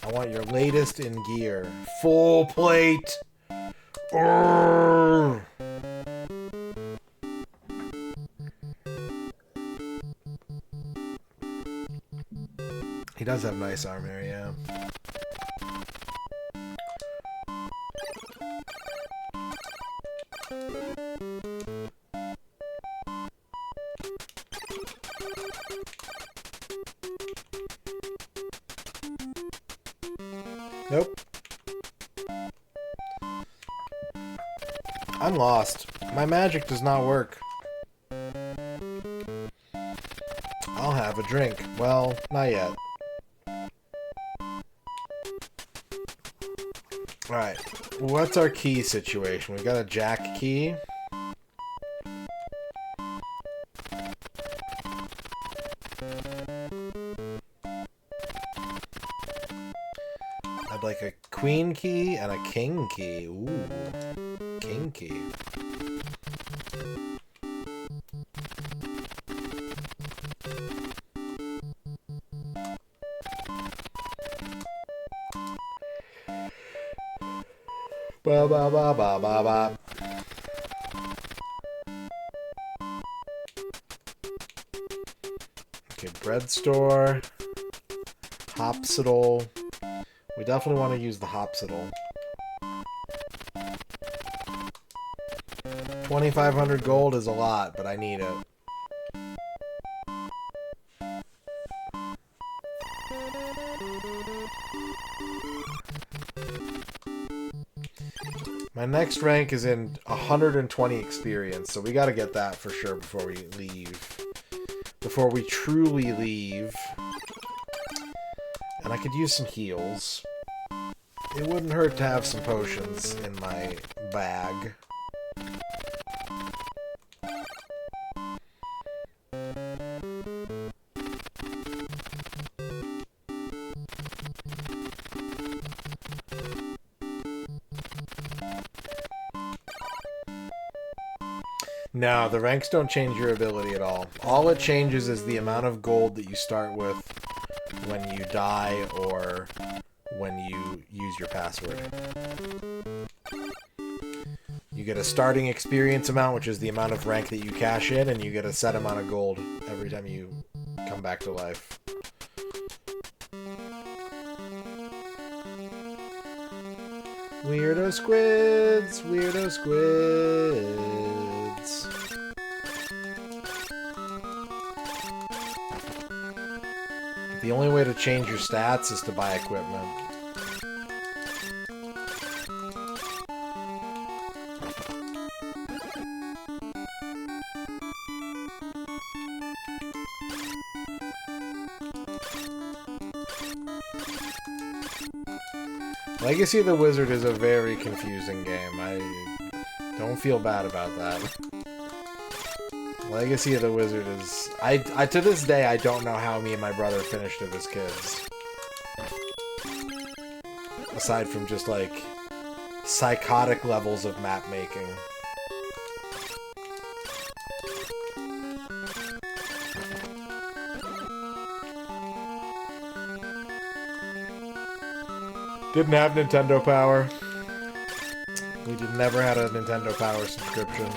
I want your latest in gear. Full plate! Urgh. He does have nice armor, yeah. Nope. I'm lost. My magic does not work. I'll have a drink. Well, not yet. Alright. What's our key situation? We got a jack key. I'd like a queen key and a king key. Ooh. King key. Ba ba ba ba ba ba. Okay, bread store. Hopsicle. We definitely want to use the hopsicle. 2,500 gold is a lot, but I need it. My next rank is in 120 experience, so we got to get that for sure before we leave. Before we truly leave. And I could use some heals. It wouldn't hurt to have some potions in my bag. No, the ranks don't change your ability at all. All it changes is the amount of gold that you start with when you die or when you use your password. You get a starting experience amount, which is the amount of rank that you cash in, and you get a set amount of gold every time you come back to life. Weirdo squids! Weirdo squids! The only way to change your stats is to buy equipment. Legacy of the Wizard is a very confusing game. I don't feel bad about that. Legacy of the Wizard is... I to this day, I don't know how me and my brother finished it as kids. Aside from just, like, psychotic levels of map making. Didn't have Nintendo Power. We never had a Nintendo Power subscription.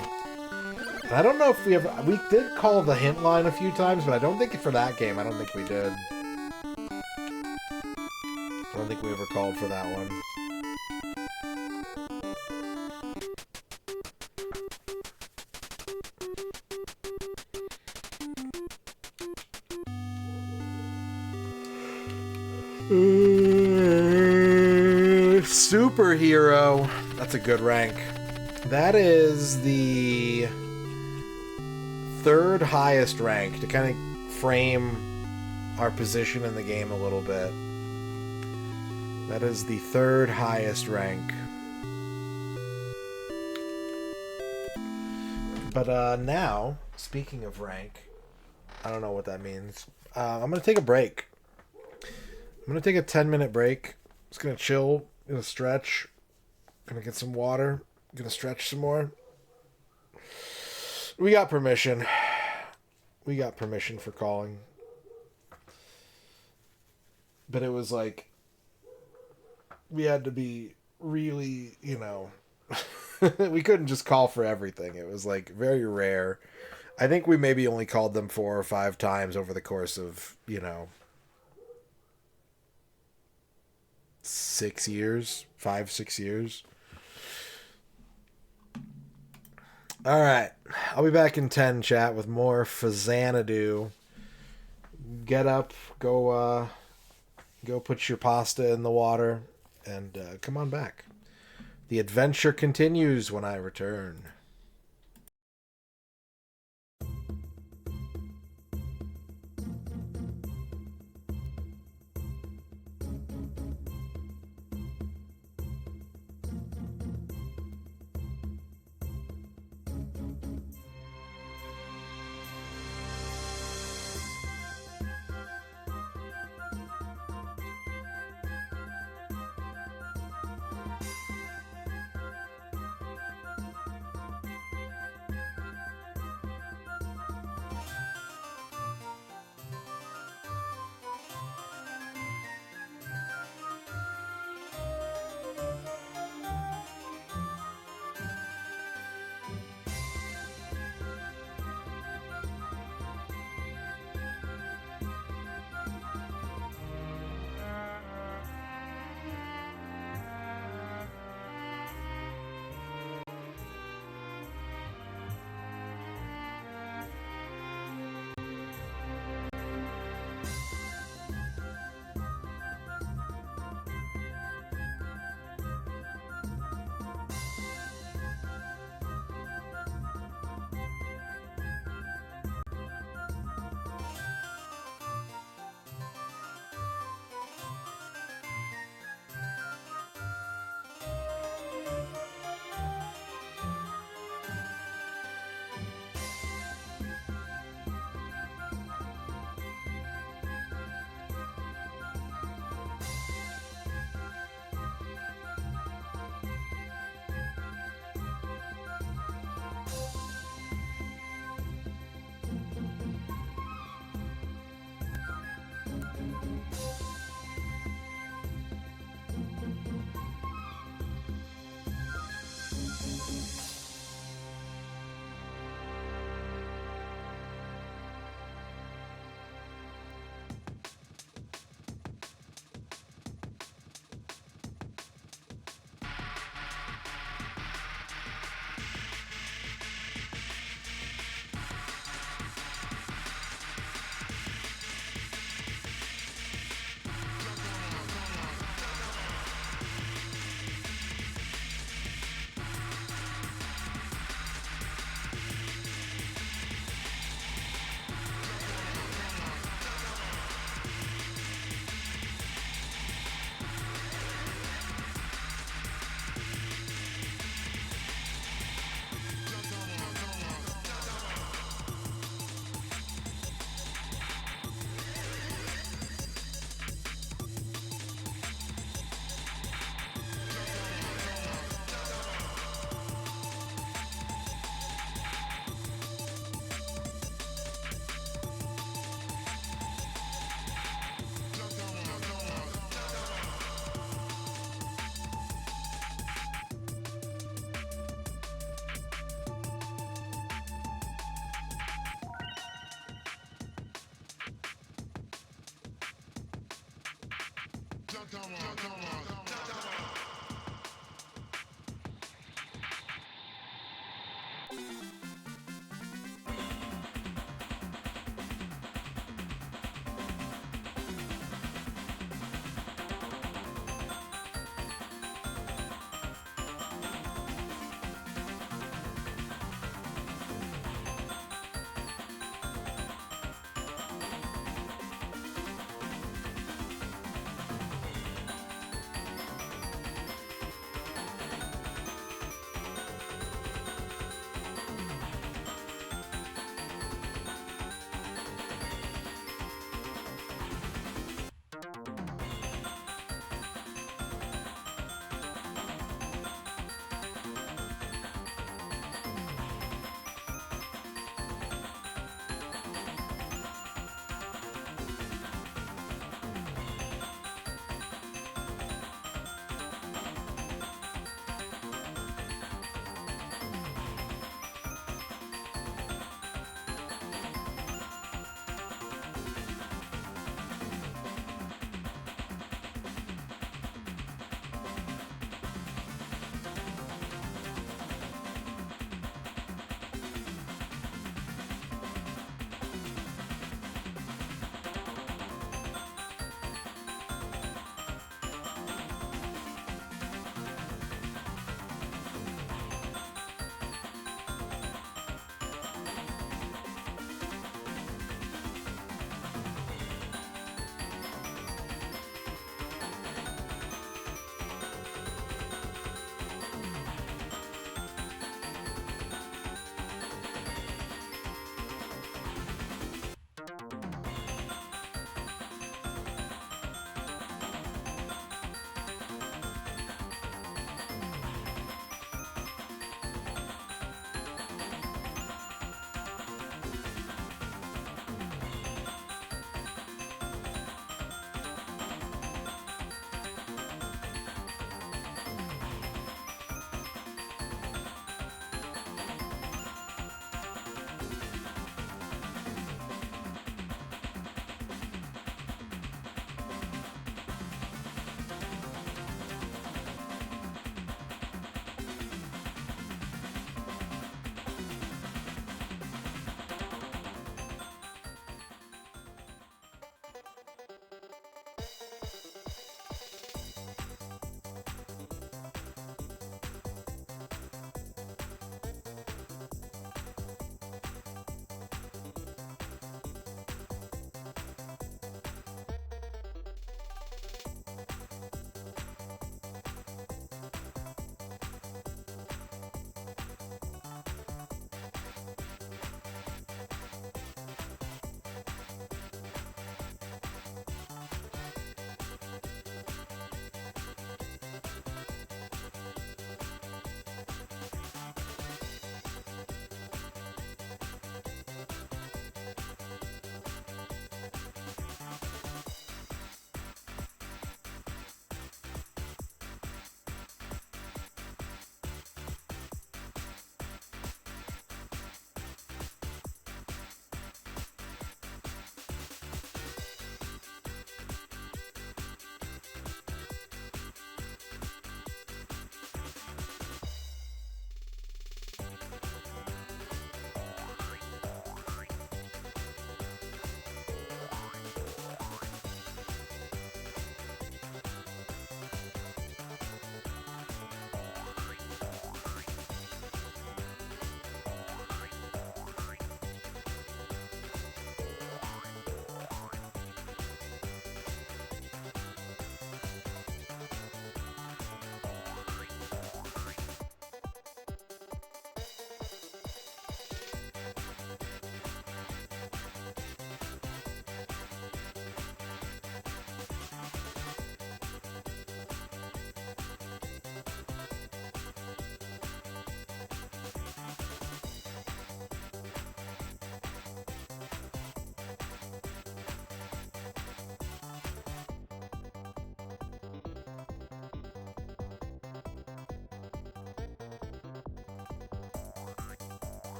And I don't know if we ever... We did call the hint line a few times, but I don't think for that game, I don't think we did. I don't think we ever called for that one. Superhero. That's a good rank. That is the third highest rank, to kind of frame our position in the game a little bit. That is the third highest rank. But now, speaking of rank, I don't know what that means. I'm going to take a break. I'm going to take a 10-minute break. Just going to chill, going to stretch, going to get some water, going to stretch some more. We got permission. We got permission for calling. But it was like, we had to be really, you know, we couldn't just call for everything. It was like very rare. I think we maybe only called them 4 or 5 times over the course of, you know, 6 years, 5, 6 years. All right, I'll be back in 10, chat, with more Faxanadu. Get up, go put your pasta in the water, and come on back. The adventure continues when I return.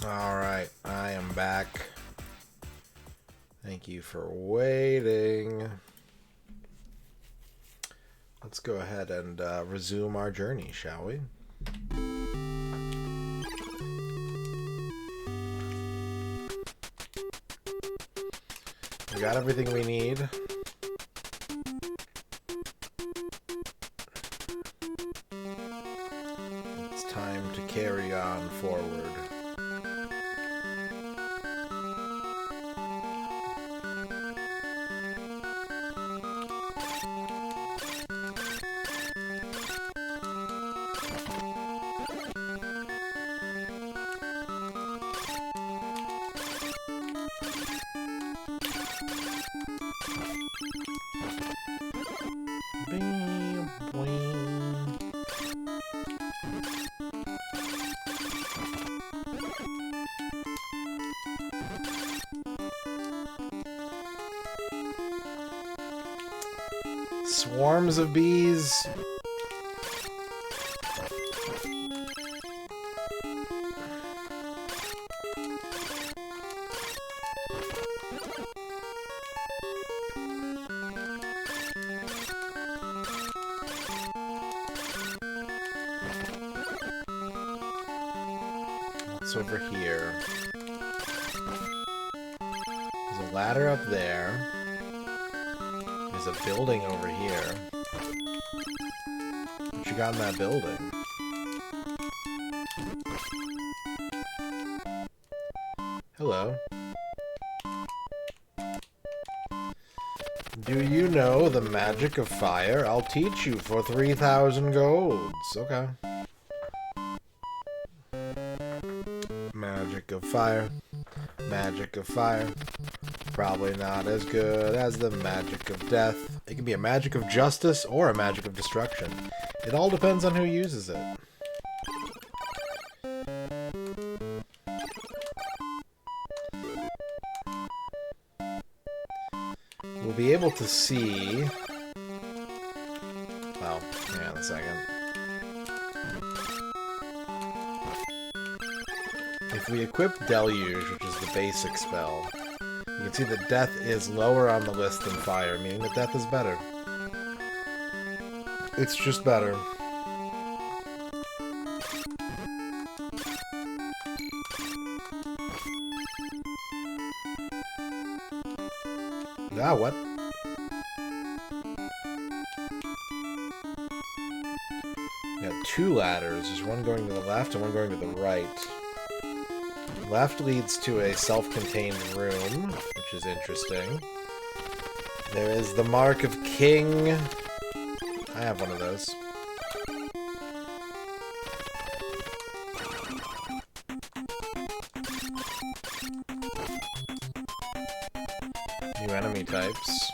Alright, I am back. Thank you for waiting. Let's go ahead and resume our journey, shall we? We got everything we need. It's time to carry on forward. Bing, boing. Swarms of bees. What's over here? There's a ladder up there. There's a building over here. What you got in that building? Hello. Do you know the magic of fire? I'll teach you for 3,000 golds. Okay. Magic of fire. Magic of fire. Probably not as good as the magic of death. It can be a magic of justice or a magic of destruction. It all depends on who uses it. We'll be able to see... Well, hang on a second. If we equip Deluge, which is the basic spell, you can see that death is lower on the list than fire, meaning that death is better. It's just better. Ah, what? We got two ladders. There's one going to the left and one going to the right. Left leads to a self-contained room, which is interesting. There is the Mark of King. I have one of those. New enemy types.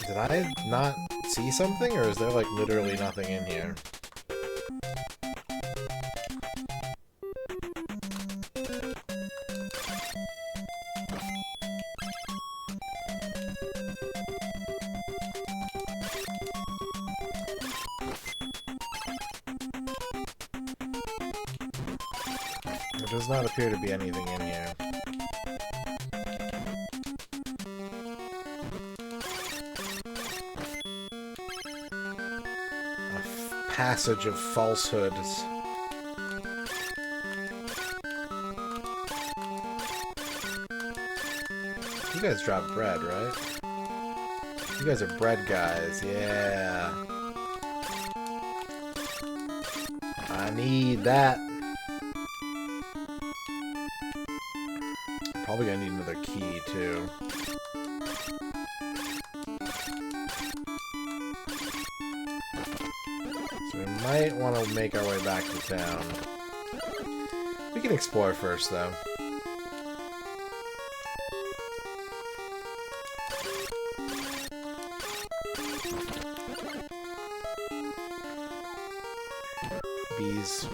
Did I not see something, or is there like literally nothing in here? There does not appear to be anything in here. Passage of falsehoods. You guys drop bread, right? You guys are bread guys, yeah. I need that. Probably gonna need another key, too. So we might want to make our way back to town. We can explore first, though. Bees.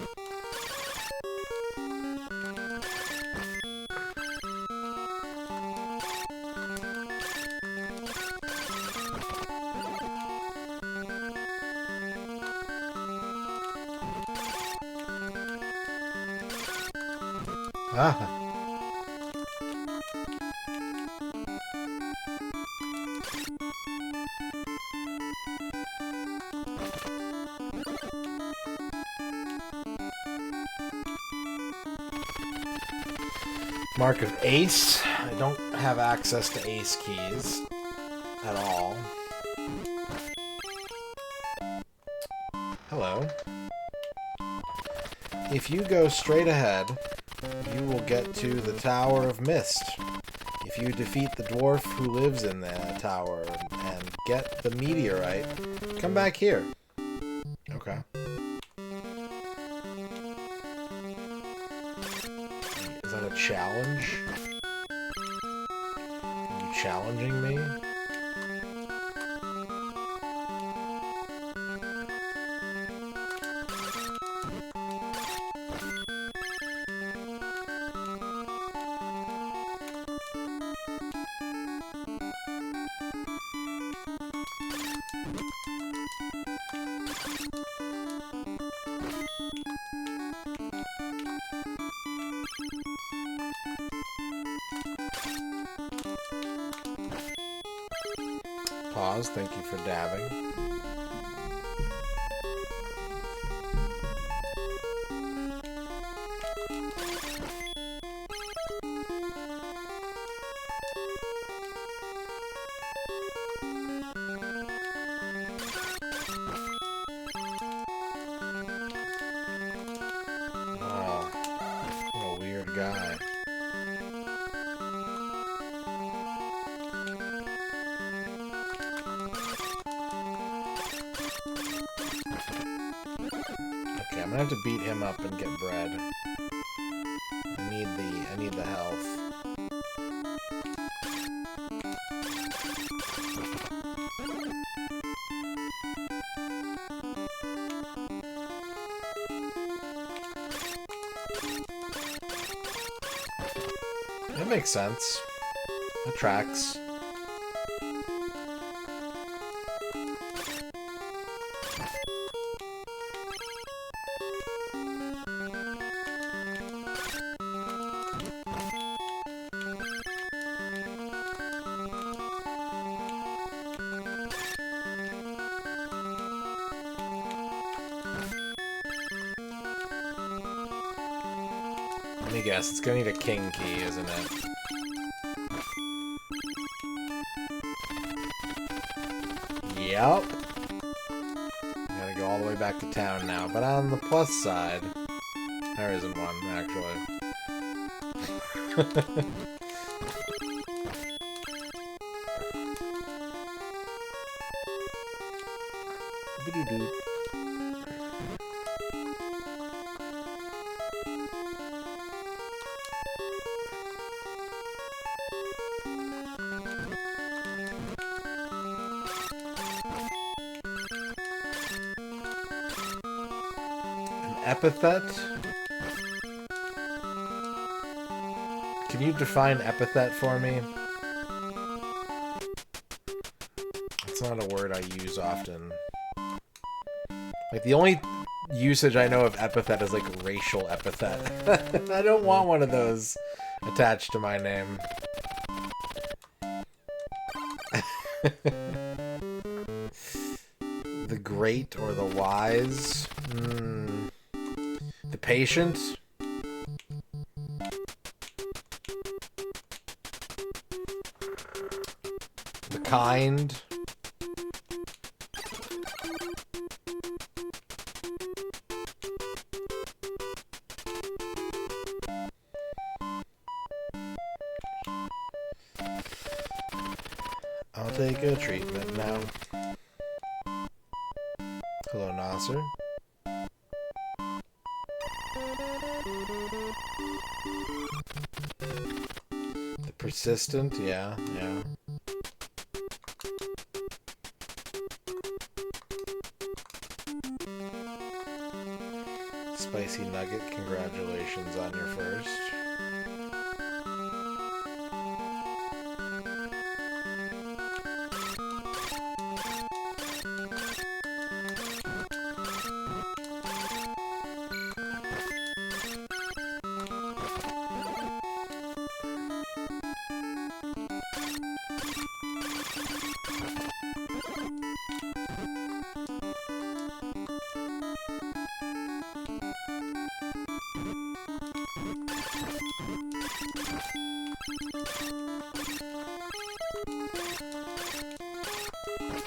Ah. Mark of Ace. I don't have access to Ace keys at all. Hello. If you go straight ahead, you will get to the Tower of Mist. If you defeat the dwarf who lives in the tower and get the meteorite, come back here. Okay. Is that a challenge? Are you challenging me? Pause, thank you for dabbing. Oh, what a weird guy. Okay, I'm gonna have to beat him up and get bread. I need the health. That makes sense. That tracks. Let me guess, it's gonna need a king key, isn't it? Yep. Gotta go all the way back to town now. But on the plus side, there isn't one, actually. Bidoo-doo. Epithet? Can you define epithet for me? It's not a word I use often. Like, the only usage I know of epithet is, like, racial epithet. I don't want one of those attached to my name. The great or the wise? The patient? The kind? I'll take a treatment now. Hello, Nasser. The persistent, yeah. Spicy nugget, congratulations on your first.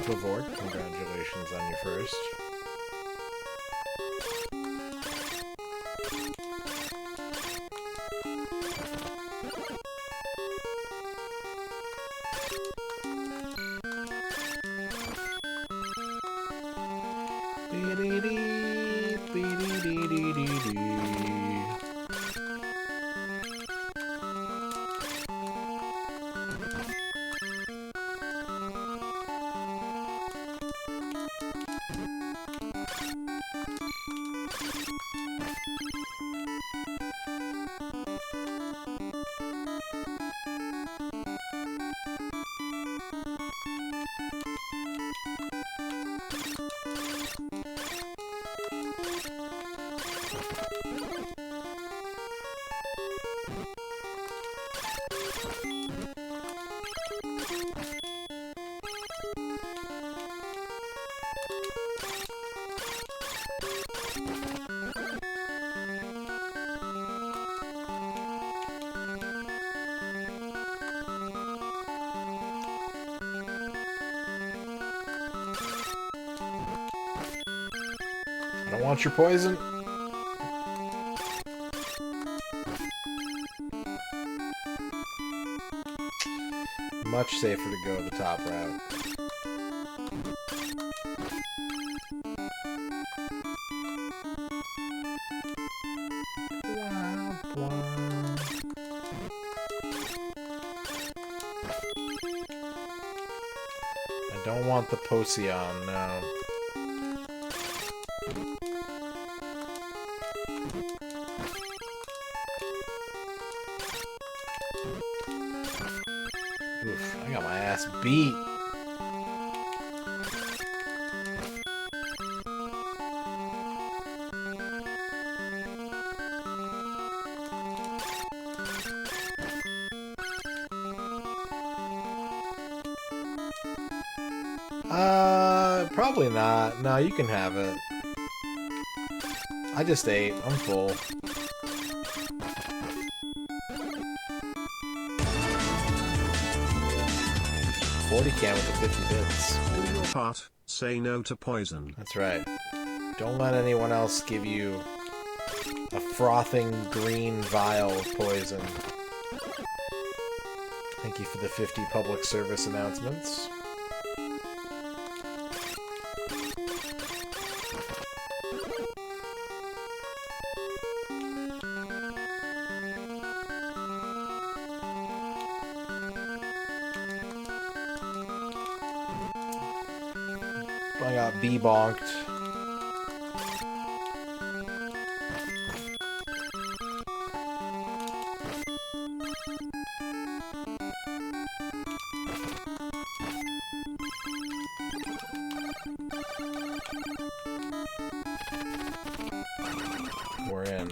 Vavort, congratulations on your first. I don't want your poison. Much safer to go the top route. I don't want the Potion, no. Oof, I got my ass beat. Probably not. No, you can have it. I just ate. I'm full. $40 with the 50 bits. Do your part, say no to poison. That's right. Don't let anyone else give you a frothing green vial of poison. Thank you for the 50 public service announcements. I got B-bonked. We're in.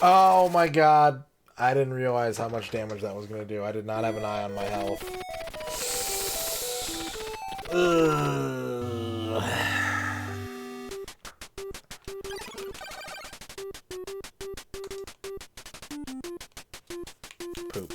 Oh my god. I didn't realize how much damage that was going to do. I did not have an eye on my health. Ugh. Poop.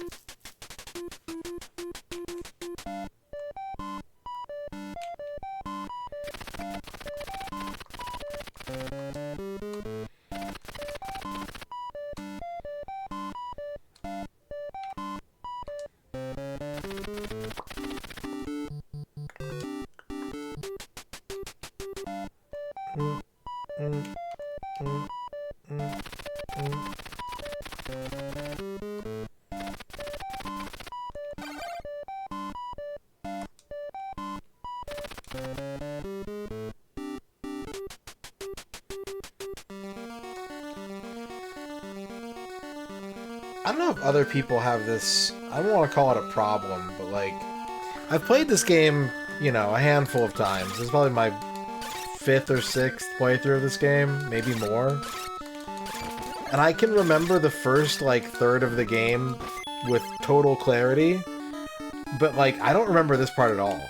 I don't know if other people have this. I don't want to call it a problem, but like, I've played this game, you know, a handful of times. This is probably my 5th or 6th playthrough of this game, maybe more. And I can remember the first, like, third of the game with total clarity, but, like, I don't remember this part at all.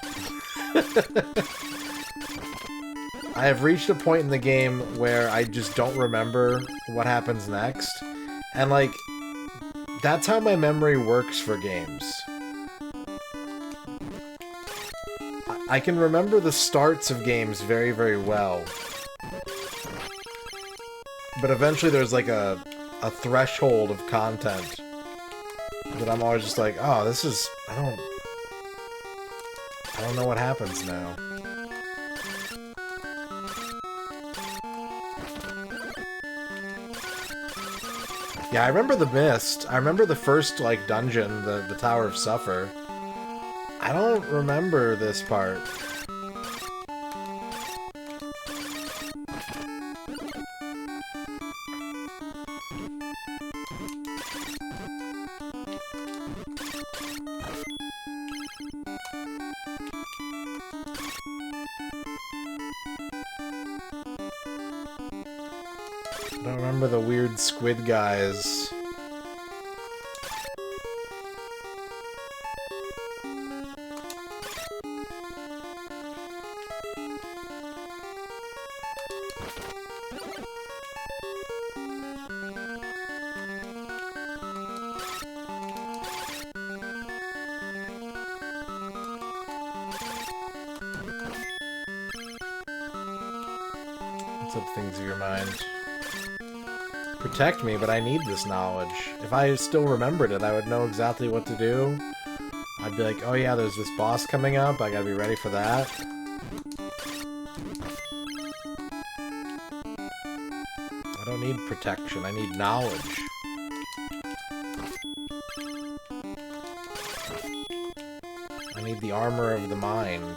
I have reached a point in the game where I just don't remember what happens next, and, like, that's how my memory works for games. I can remember the starts of games very, very well. But eventually there's like a threshold of content that I'm always just like, oh, this is... I don't know what happens now. Yeah, I remember the mist. I remember the first, like, dungeon, the Tower of Suffer. I don't remember this part. I don't remember the weird squid guys. What's up, things of your mind? Protect me, but I need this knowledge. If I still remembered it, I would know exactly what to do. I'd be like, oh yeah, there's this boss coming up, I gotta be ready for that. I don't need protection, I need knowledge. I need the armor of the mind.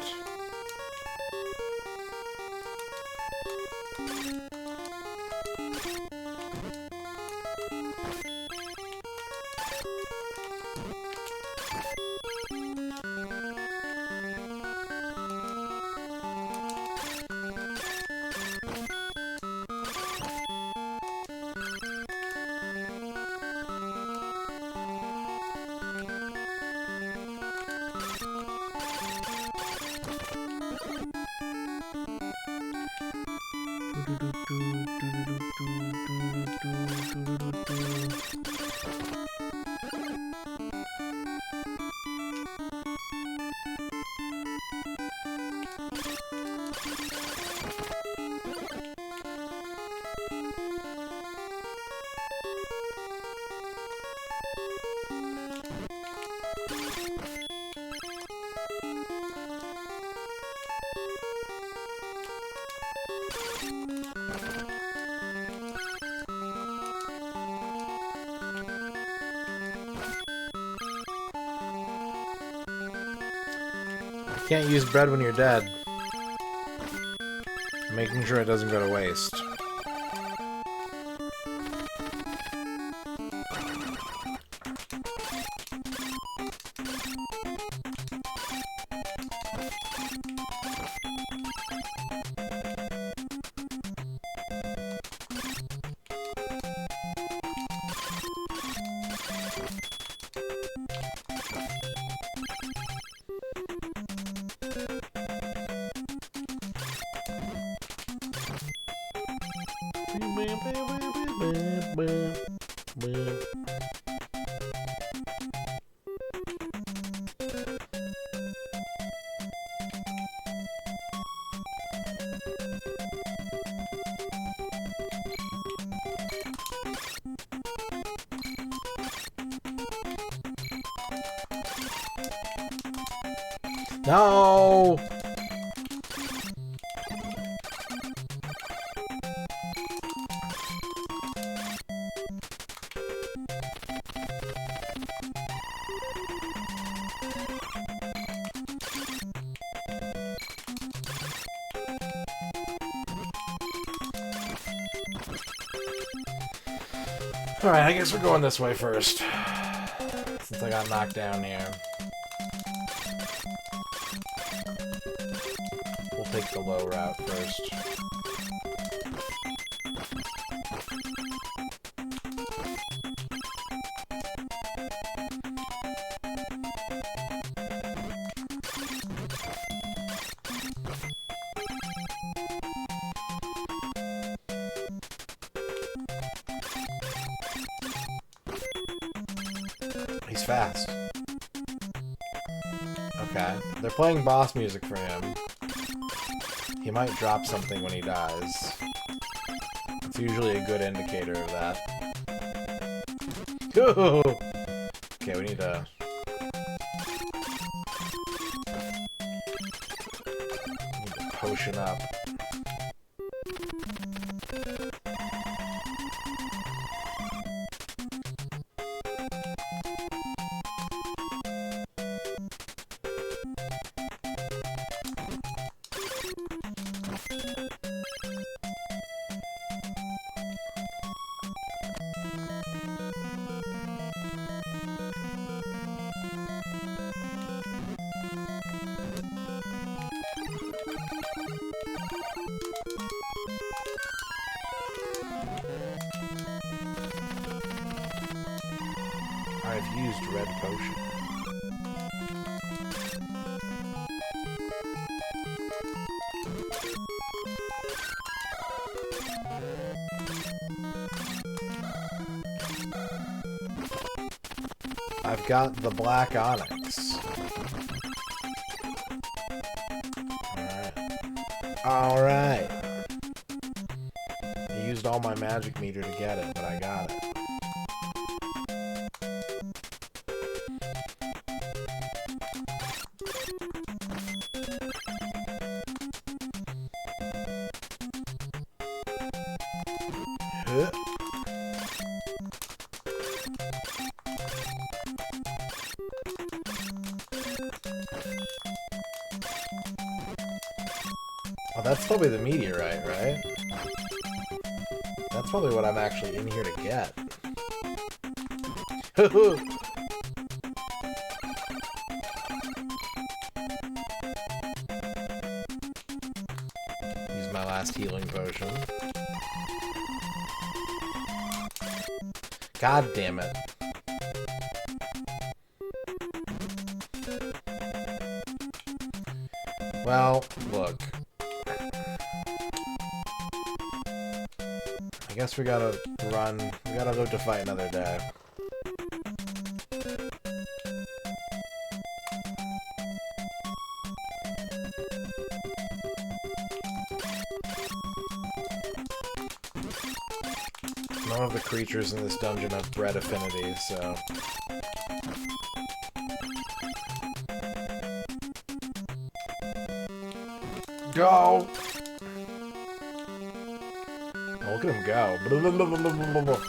Can't use bread when you're dead. Making sure it doesn't go to waste. No! Alright, I guess we're going this way first. Since I got knocked down here. We'll take the low route first. He's fast. Okay. They're playing boss music for him. He might drop something when he dies. It's usually a good indicator of that. Okay, we need to... potion up. I've used red potion. I've got the black onyx. Alright. I used all my magic meter to get it, but I got it. Oh, that's probably the meteorite, right? That's probably what I'm actually in here to get. Use my last healing potion. God damn it. Well, look. I guess we gotta run. We gotta live to fight another day. None of the creatures in this dungeon have bread affinity, so... Go! Oh, look at him go. Blah, blah, blah, blah, blah, blah.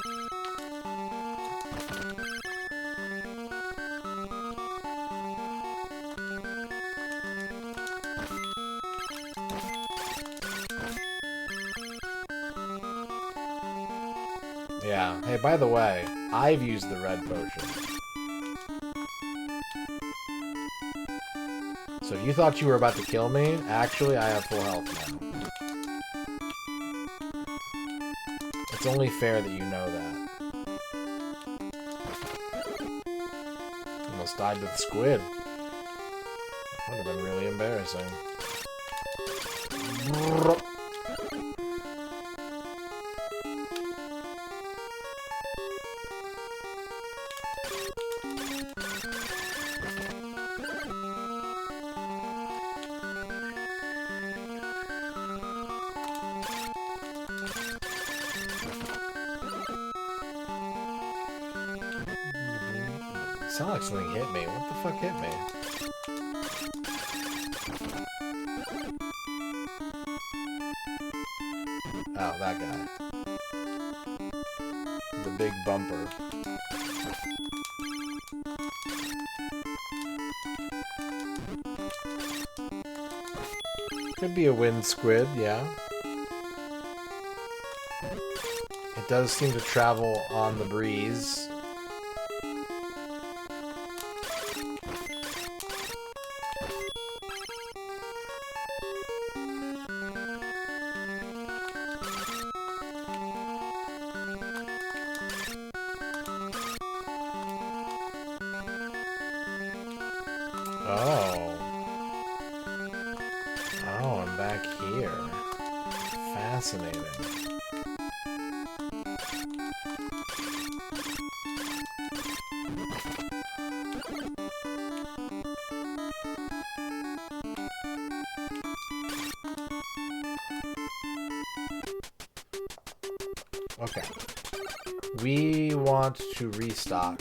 Yeah. Hey, by the way, I've used the red potion. So if you thought you were about to kill me, actually, I have full health now. It's only fair that you know that. Almost died to the squid. That would have been really embarrassing. Sound like something hit me. What the fuck hit me? Oh, that guy. The big bumper. Could be a wind squid, yeah. It It does seem to travel on the breeze. Oh. Oh, I'm back here. Fascinating. Okay. We want to restock.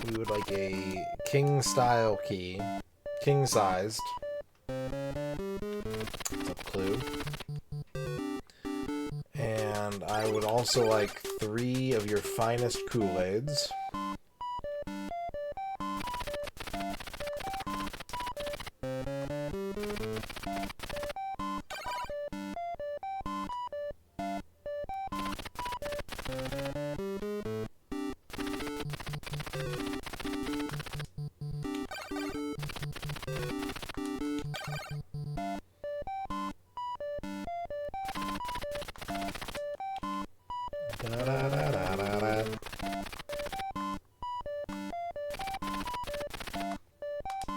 We would like a king-style key. King-sized. That's a clue. And I would also like 3 of your finest Kool-Aids. Da-da-da-da-da-da.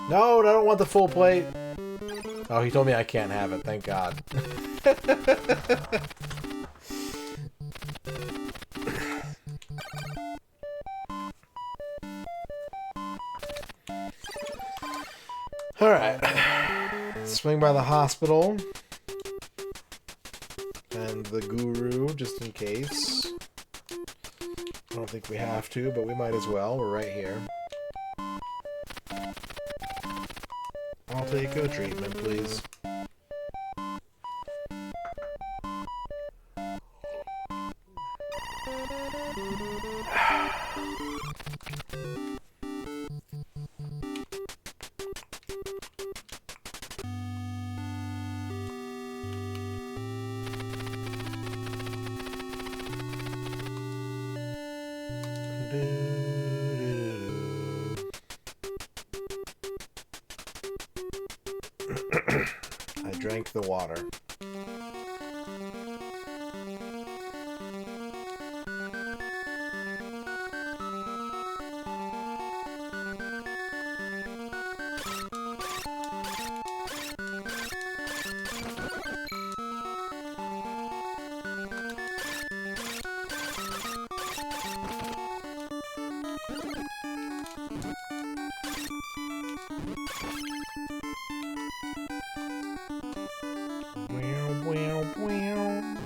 No, I don't want the full plate. Oh, he told me I can't have it. Thank God. All right. Swing by the hospital. And the guru, just in case. I don't think we have to, but we might as well. We're right here. I'll take a treatment, please. I drank the water.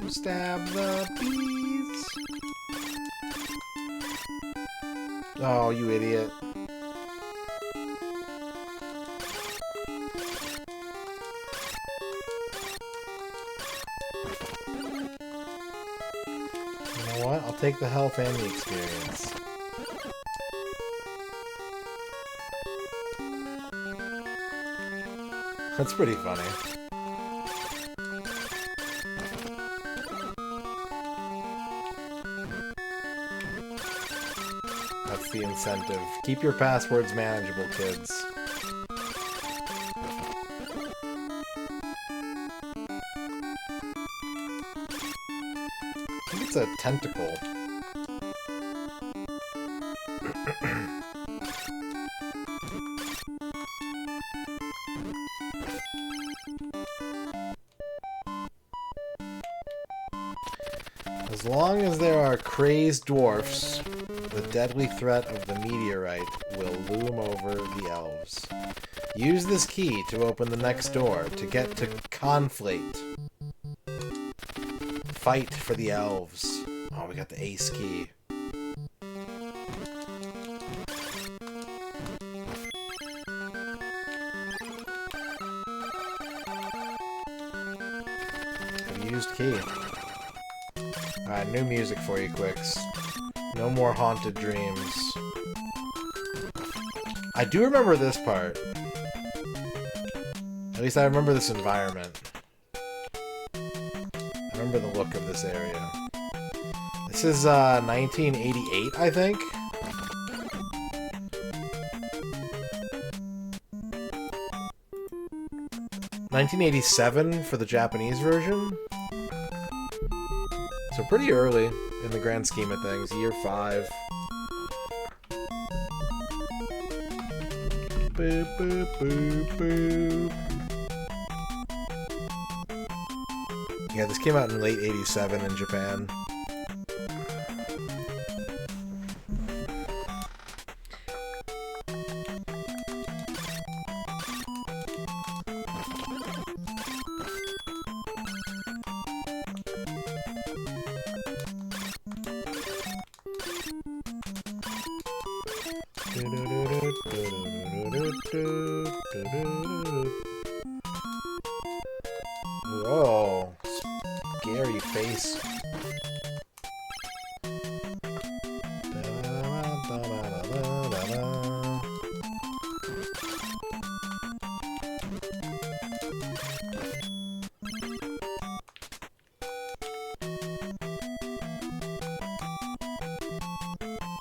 Stab the bees. Oh, you idiot. You know what? I'll take the health and the experience. That's pretty funny. That's the incentive. Keep your passwords manageable, kids. I think it's a tentacle. As long as there are crazed dwarfs, the deadly threat of the meteorite will loom over the elves. Use this key to open the next door to get to Conflate. Fight for the elves. Oh, we got the ace key. I've used key. Alright, new music for you, Quicks. No more haunted dreams. I do remember this part. At least I remember this environment. I remember the look of this area. This is 1988, I think. $1987 for the Japanese version. So pretty early in the grand scheme of things. Year 5. Boop, boop, boop, boop. Yeah, this came out in late 87 in Japan. Whoa, scary face.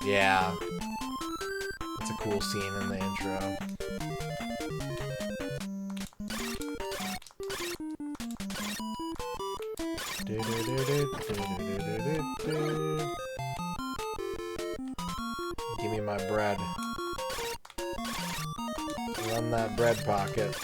Yeah, that's a cool scene in the intro. Give me my bread. Run that bread pocket.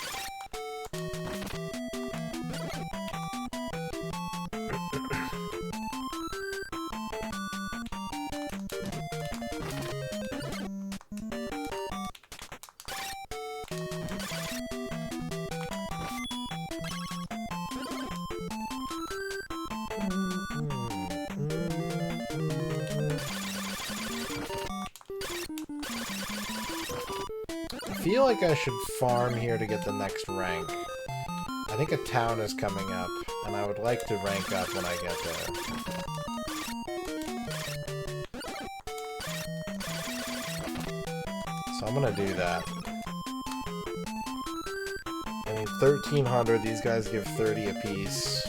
I feel like I should farm here to get the next rank. I think a town is coming up, and I would like to rank up when I get there. So I'm gonna do that. I need 1,300. These guys give 30 apiece.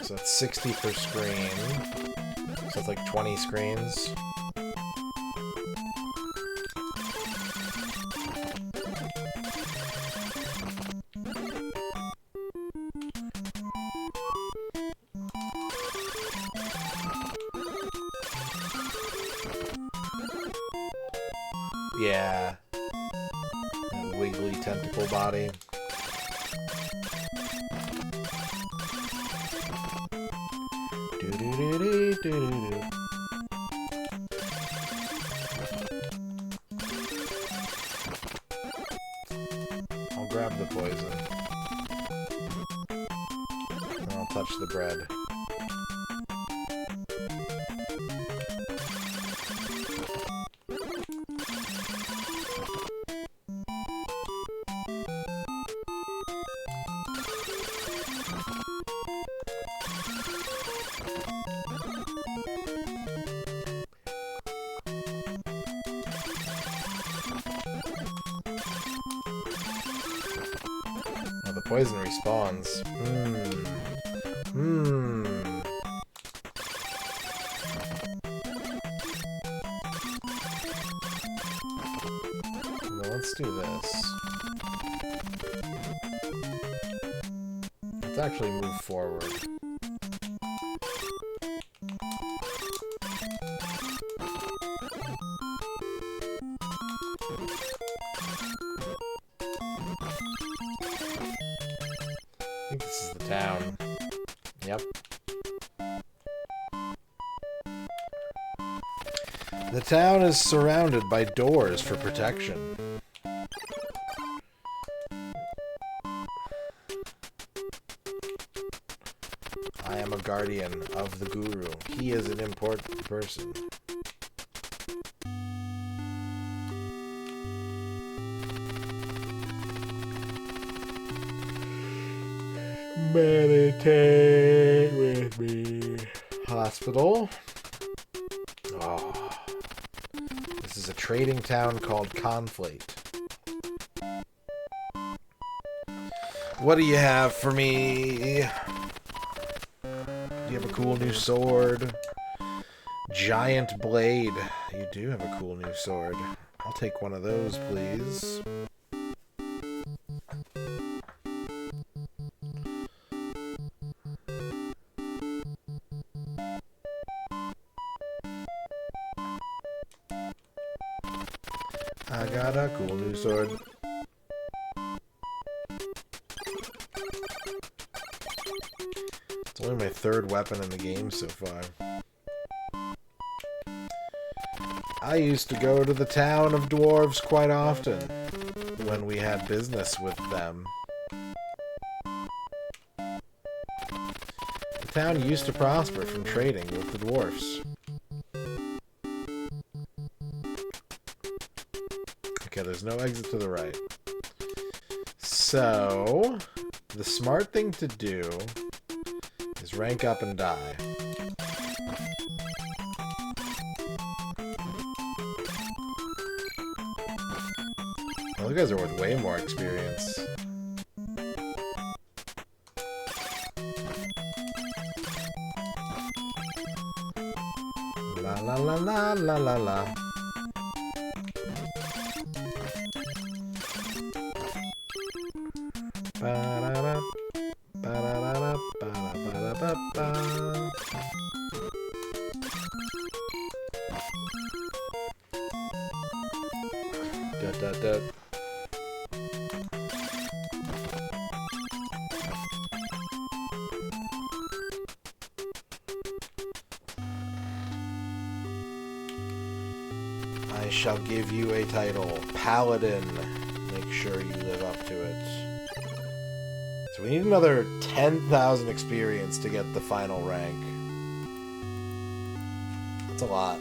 So that's 60 per screen. So it's like 20 screens. Yeah. That wiggly tentacle body. Do-do-do-do-do-do-do. I'll grab the poison. And I'll touch the bread. Poison respawns. Well, let's do this. Let's actually move forward. I think this is the town. Yep. The town is surrounded by doors for protection. I am a guardian of the guru. He is an important person. Meditate with me. Hospital. Oh. This This is a trading town called Conflate. What do you have for me? Do you have a cool new sword? Giant blade. You do have a cool new sword. I'll take one of those, please. I got a cool new sword. It's only my third weapon in the game so far. I used to go to the town of dwarves quite often when we had business with them. The town used to prosper from trading with the dwarfs. Okay, there's no exit to the right. So, the smart thing to do is rank up and die. Well, you guys are worth way more experience. La la la la la la la. Ba-da-da, ba-da-da-da, ba-da-ba-da-ba-ba. Da-da-da. I shall give you a title, Paladin. Make sure you live up to it. So we need another 10,000 experience to get the final rank. That's a lot.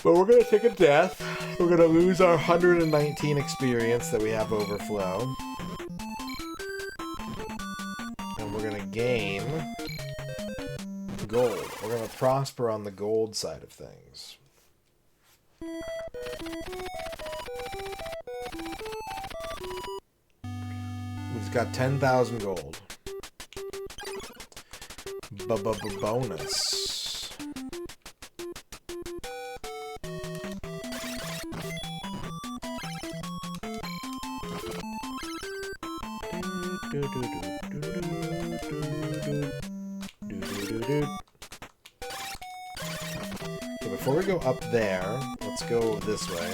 But we're going to take a death. We're going to lose our 119 experience that we have overflow. And we're going to gain gold. We're going to prosper on the gold side of things. We've got 10,000 gold. Bonus. Okay, before we go up there, let's go this way.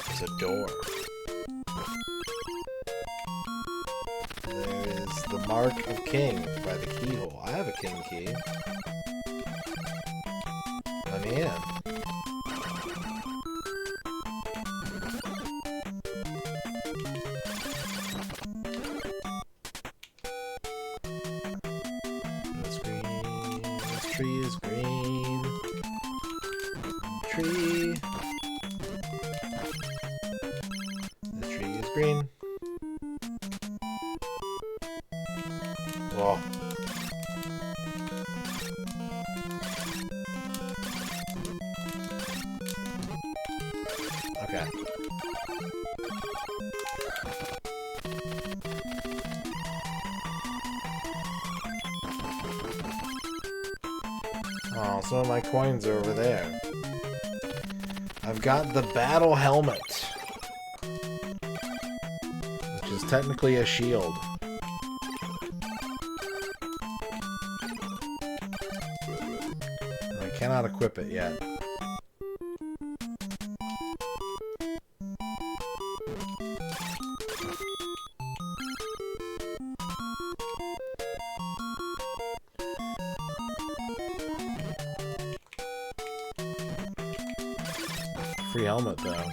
There's a door. There is the Mark of King by the keyhole. I have a king key. Let me in. It's green. This tree is green. Tree. This tree is green. Whoa. Okay. Oh, some of my coins are over there. I've got the battle helmet, which is technically a shield. I cannot equip it yet. Free helmet, though.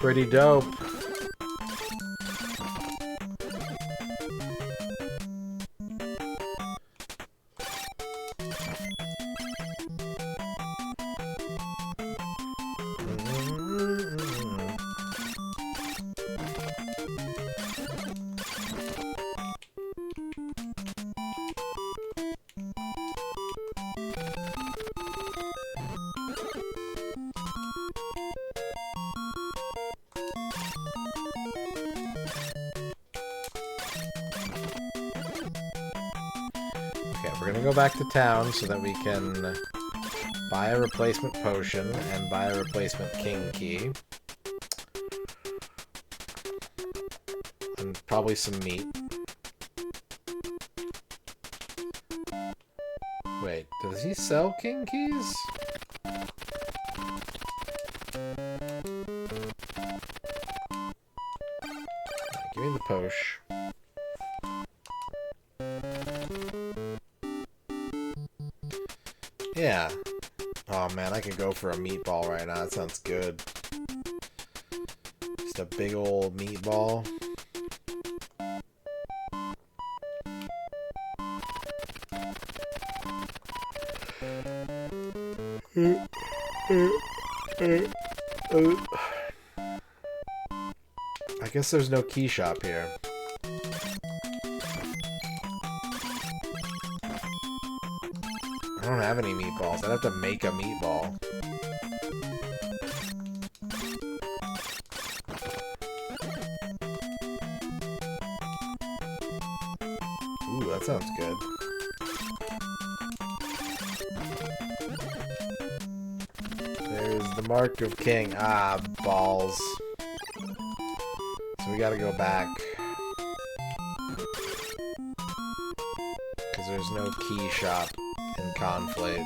Pretty dope. We're gonna go back to town so that we can buy a replacement potion and buy a replacement king key. And probably some meat. Wait, does he sell king keys? Give me the potion. Yeah. Oh man, I could go for a meatball right now. That sounds good. Just a big old meatball. I guess there's no key shop here. I don't have any meatballs. I'd have to make a meatball. Ooh, that sounds good. There's the mark of king. Ah, balls. So we gotta go back. Because there's no key shop in Conflate.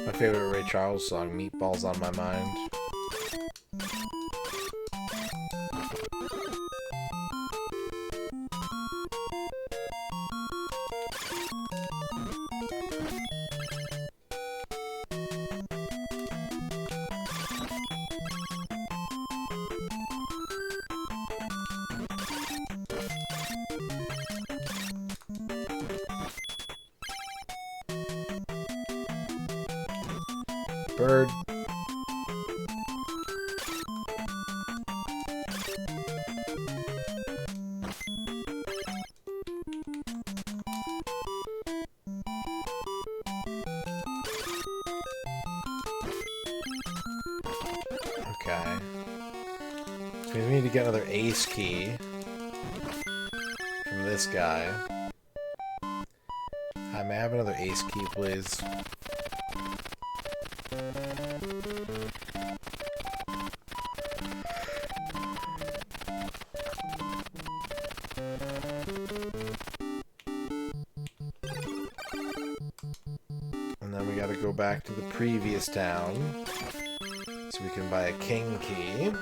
My favorite Ray Charles song, Meatballs on My Mind. Bird. Okay. So we need to get another ace key from this guy. Hi, may I have another ace key, please? And then we gotta go back to the previous town so we can buy a king key.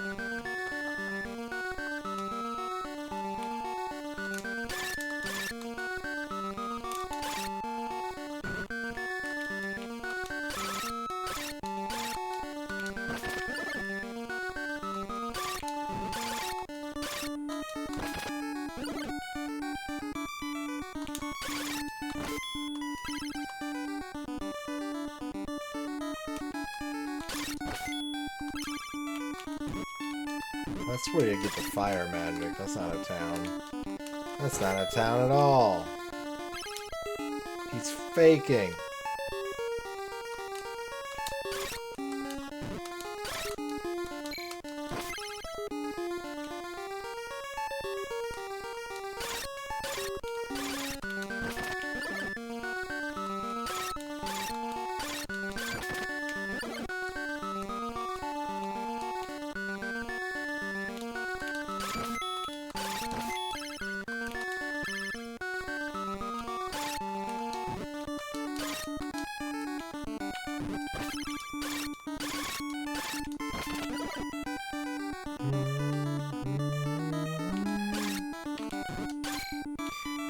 That's where you get the fire magic. That's not a town. That's not a town at all. He's faking.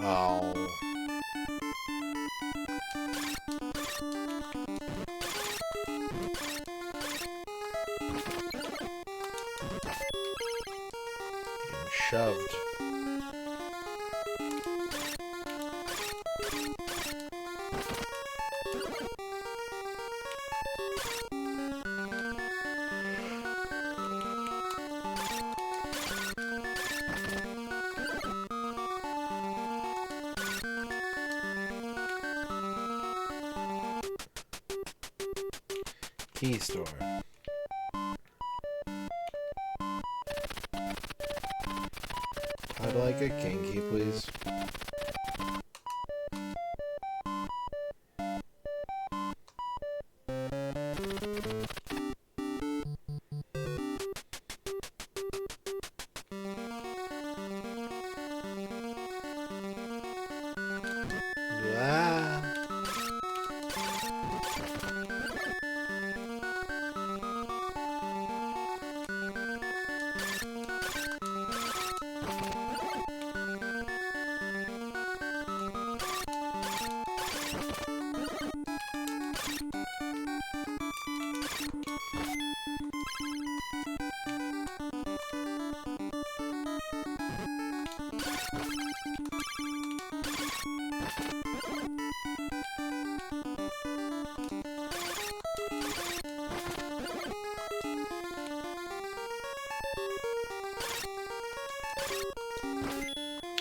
Oh. Getting shoved. Key store. I'd like a king key, please. Ah.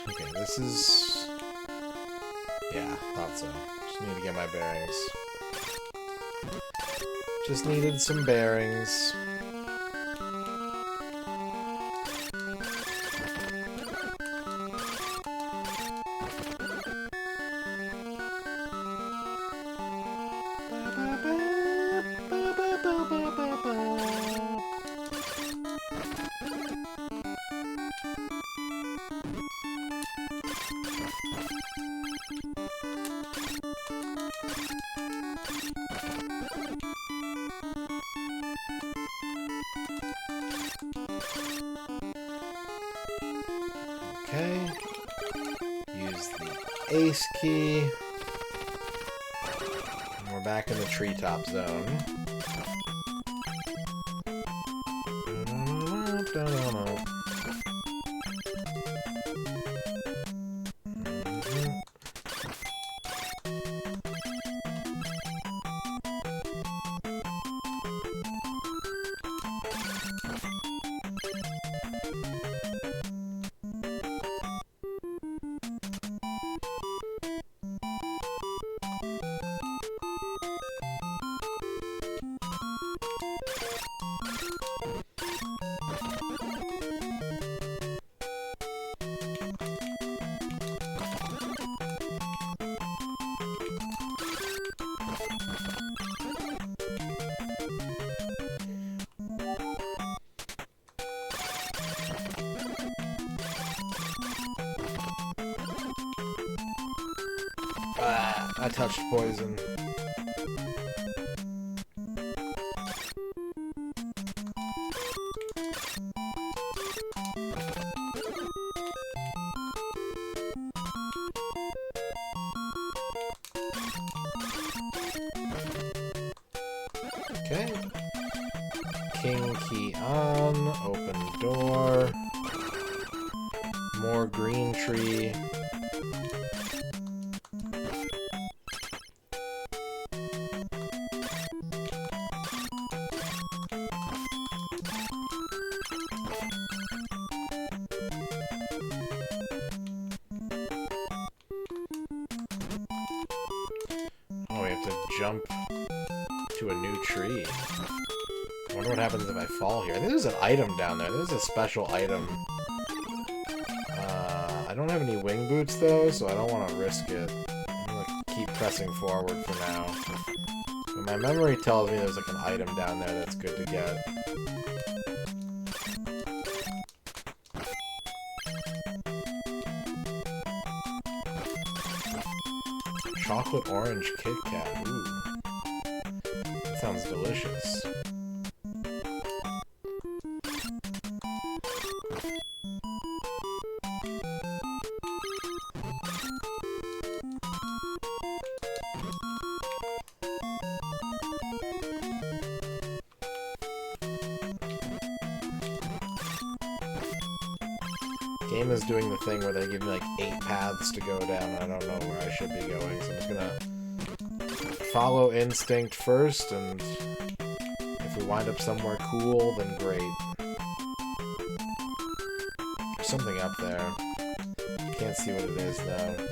Okay, this is... Yeah, thought so. Just need to get my bearings. Just needed some bearings. Okay. Use the ace key. And we're back in the treetop zone. Ah, I touched poison. Okay. King key on. Open door. More green tree. Oh, we have to jump to a new tree. I wonder what happens if I fall here. I think there's an item down there. There's a special item. I don't have any wing boots, though, so I don't want to risk it. I'm going to keep pressing forward for now. But my memory tells me there's like an item down there that's good to get. Chocolate orange Kit Kat. Ooh. That sounds delicious. Game is doing the thing where they give me like 8 paths to go down. I don't know where I should be going, so I'm just gonna follow instinct first, and if we wind up somewhere cool, then great. There's something up there. Can't see what it is though.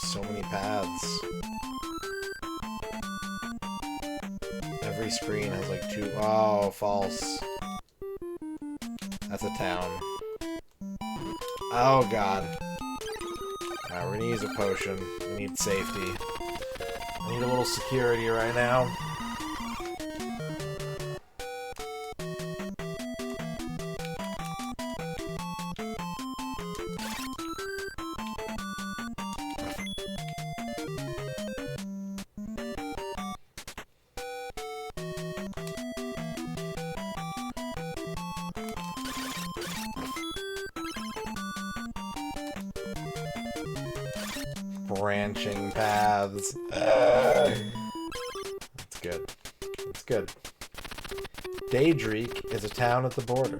So many paths. Every screen has like 2. Oh, false. That's a town. Oh god. Alright, we're gonna use a potion. We need safety. I need a little security right now. Branching paths. That's good. That's good. Daedreek is a town at the border.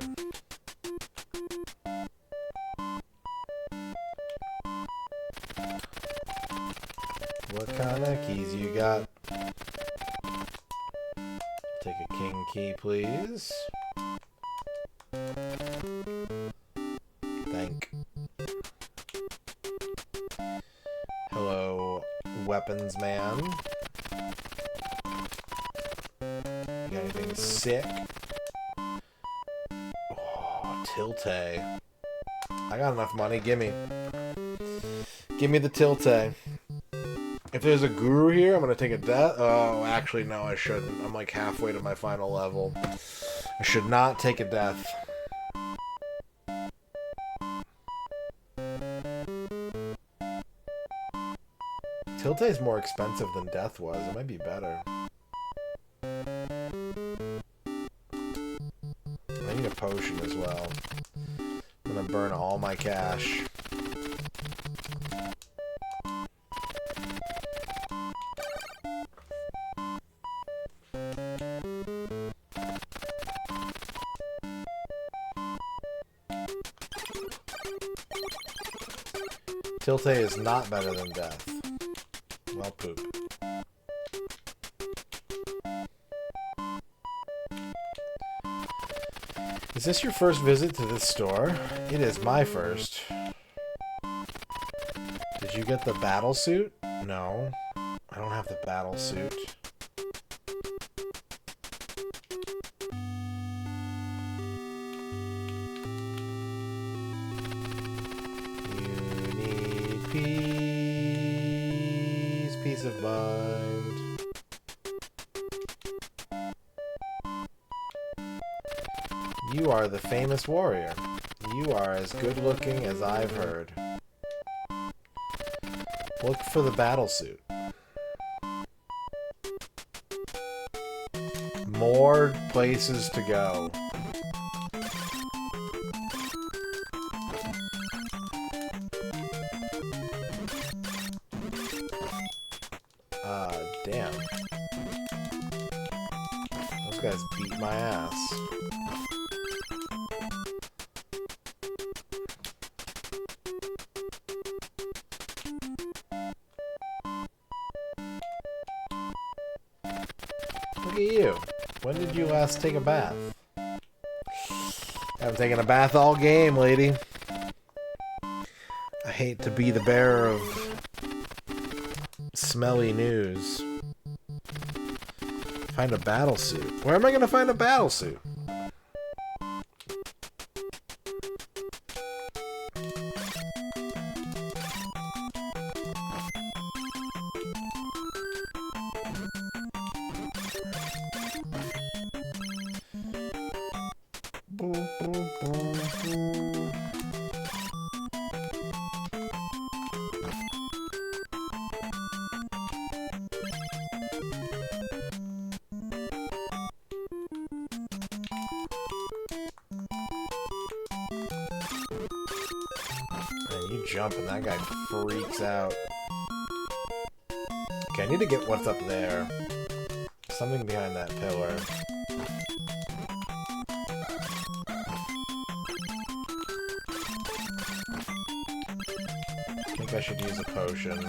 What kind of keys you got? Take a king key, please. Thank. Hello, weapons man. You got anything sick? Oh, Tiltay. I got enough money. Gimme. Gimme the Tiltay. If there's a guru here, I'm gonna take a death. Oh, actually, no, I shouldn't. I'm like halfway to my final level. I should not take a death. Tiltay's more expensive than death was. It might be better. I need a potion as well. I'm gonna burn all my cash. Tiltay is not better than death. Well, poop. Is this your first visit to this store? It is my first. Did you get the battle suit? No. I don't have the battle suit. Peace of mind. You are the famous warrior. You are as good looking as I've heard. Look for the battle suit. More places to go. Damn. Those guys beat my ass. Look at you. When did you last take a bath? Haven't taken a bath all game, lady. I hate to be the bearer of smelly news. Find a battle suit. Where am I gonna find a battle suit? You jump and that guy freaks out. Okay, I need to get what's up there. Something behind that pillar. I think I should use a potion.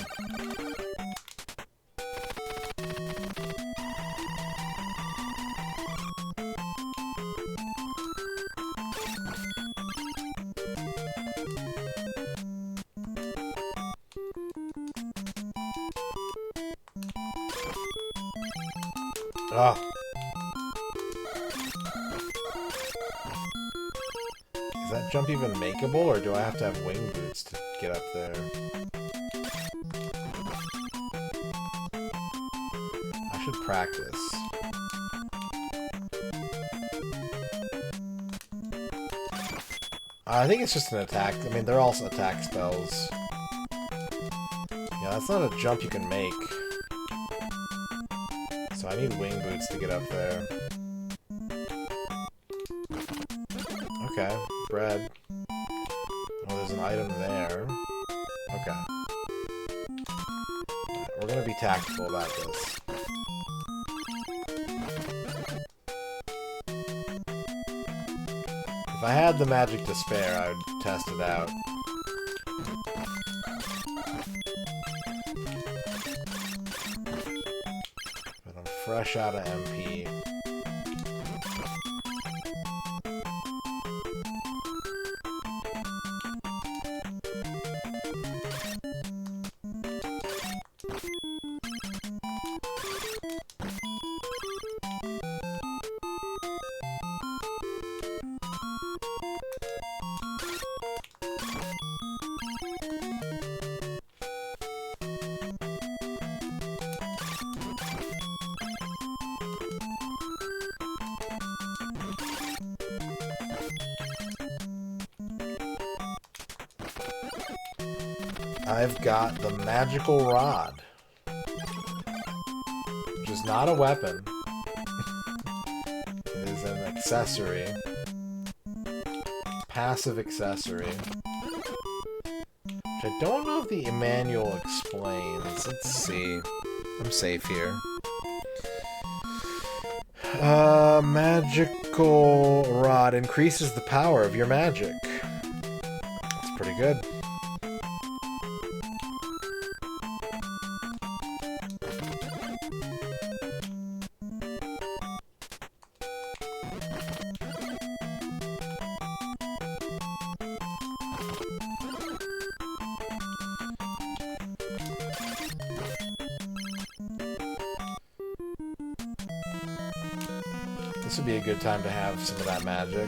Ah. Is that jump even makeable, or do I have to have wing boots to get up there? I should practice. I think it's just an attack. I mean, they're also attack spells. Yeah, that's not a jump you can make. So I need wing boots to get up there. Okay, bread. Oh, there's an item there. Okay. Right, we're gonna be tactical about this. If I had the magic to spare, I would test it out. Fresh out of MP. I've got the magical rod, which is not a weapon. It is an accessory. Passive accessory. Which I don't know if the manual explains. Let's see. I'm safe here. Magical rod increases the power of your magic. That's pretty good. This would be a good time to have some of that magic.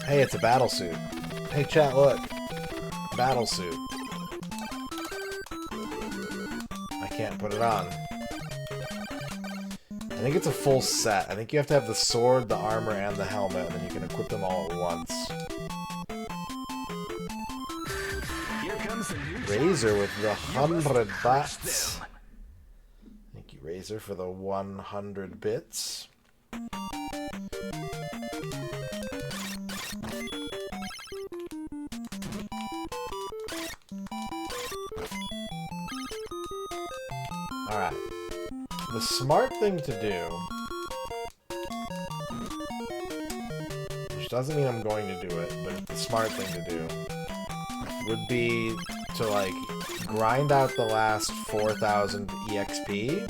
Hey, it's a battle suit. Hey, chat, look. Battle suit. Can't put it on. I think it's a full set. I think you have to have the sword, the armor, and the helmet, and then you can equip them all at once. Here comes the new Razor with the 100 bats. Thank you, Razor, for the 100 bits. Alright. The smart thing to do, which doesn't mean I'm going to do it, but the smart thing to do, would be to, like, grind out the last 4,000 EXP,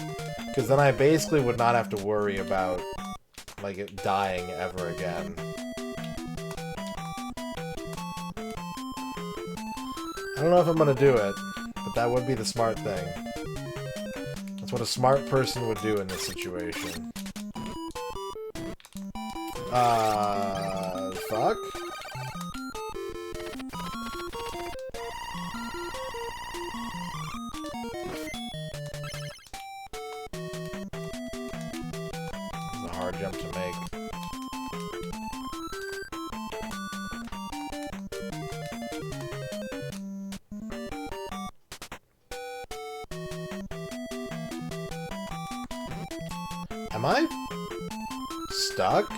because then I basically would not have to worry about, like, it dying ever again. I don't know if I'm gonna do it, but that would be the smart thing. That's what a smart person would do in this situation. Fuck? It's a hard jump to make. Am I stuck?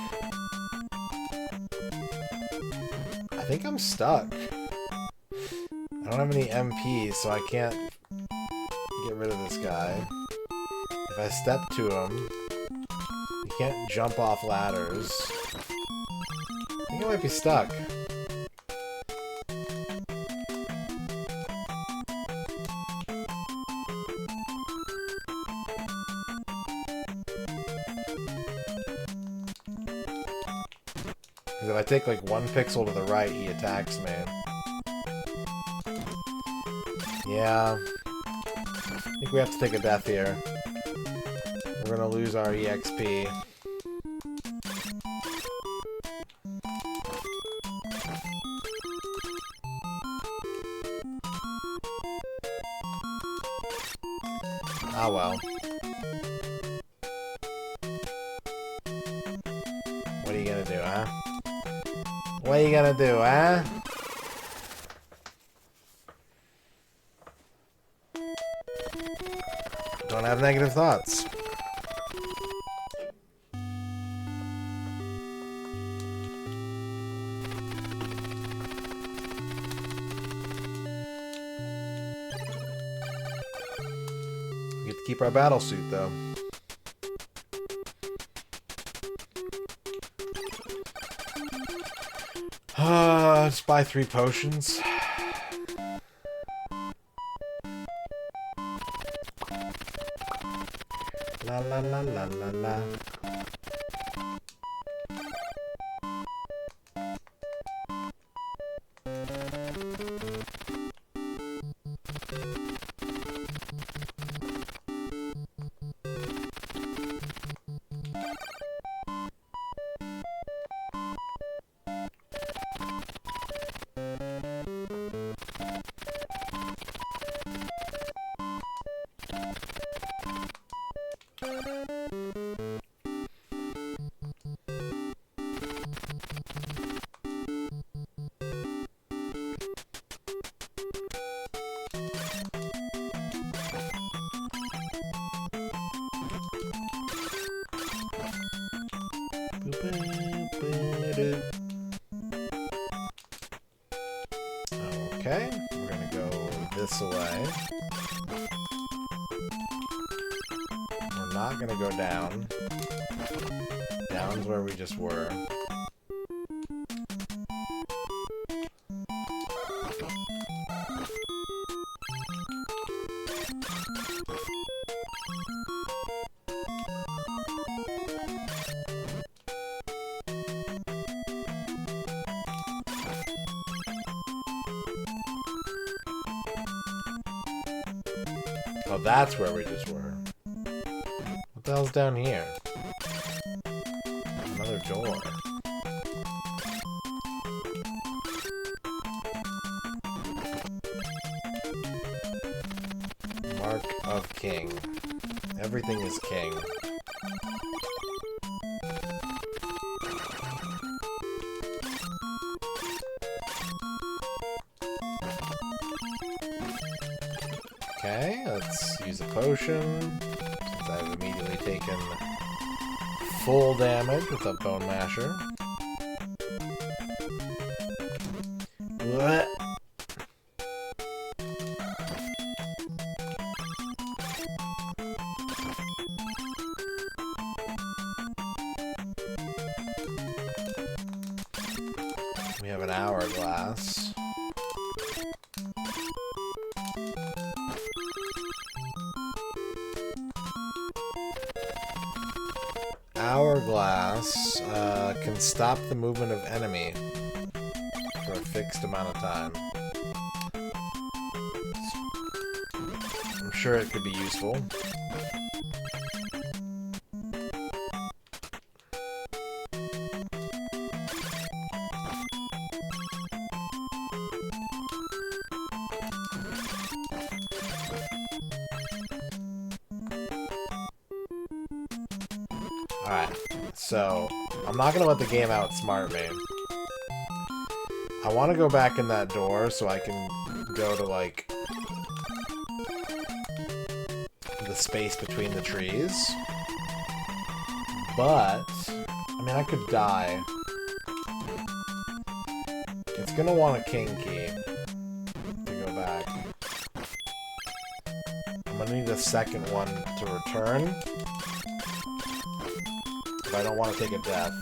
I think I'm stuck. I don't have any MP, so I can't get rid of this guy. If I step to him, he can't jump off ladders. I think I might be stuck. Because if I take like 1 pixel to the right, he attacks me. Yeah. I think we have to take a death here. We're gonna lose our EXP. Ah well. What are you gonna do, huh? What are you gonna do, huh? Don't have negative thoughts. We get to keep our battle suit, though. Just buy 3 potions. La la la la la la. Okay, we're gonna go this way. We're not gonna go down. Down's where we just were. Oh, that's where we just were. What the hell's down here? Another door. Mark of King. Everything is king. Okay, let's use a potion, since I've immediately taken full damage with a Bone Masher. What? We have an hourglass. Hourglass can stop the movement of enemy for a fixed amount of time. I'm sure it could be useful. Alright, so I'm not gonna let the game outsmart me. I want to go back in that door so I can go to, like, the space between the trees. But, I mean, I could die. It's gonna want a king key to go back. I'm gonna need a second one to return. If I don't want to take a death.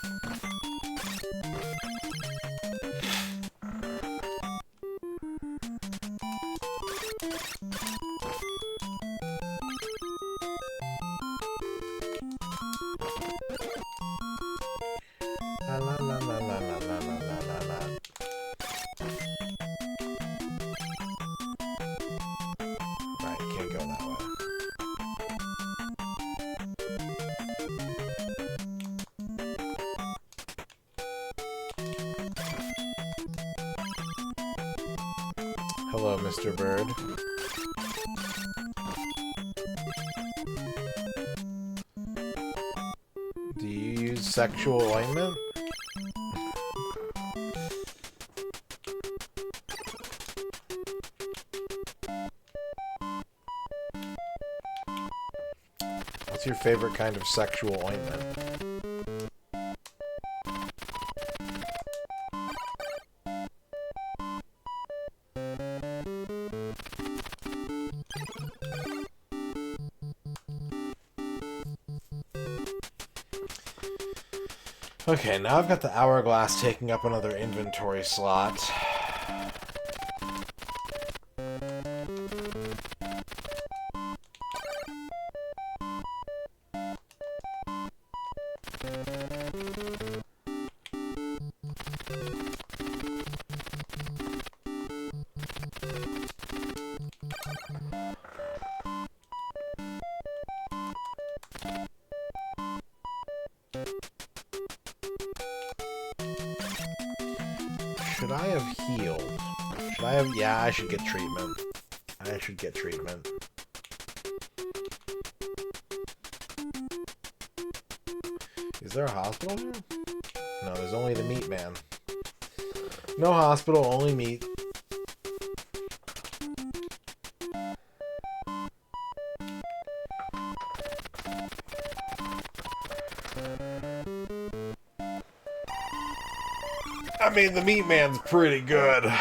La la la la la la la la la la. Right, can't go that way. Hello, Mr. Bird. Do you use sexual ointment? What's your favorite kind of sexual ointment? Okay, now I've got the hourglass taking up another inventory slot. Should I have healed? Should I have... Yeah, I should get treatment. I should get treatment. Is there a hospital here? No, there's only the meat man. No hospital, only meat. I mean, the meat man's pretty good.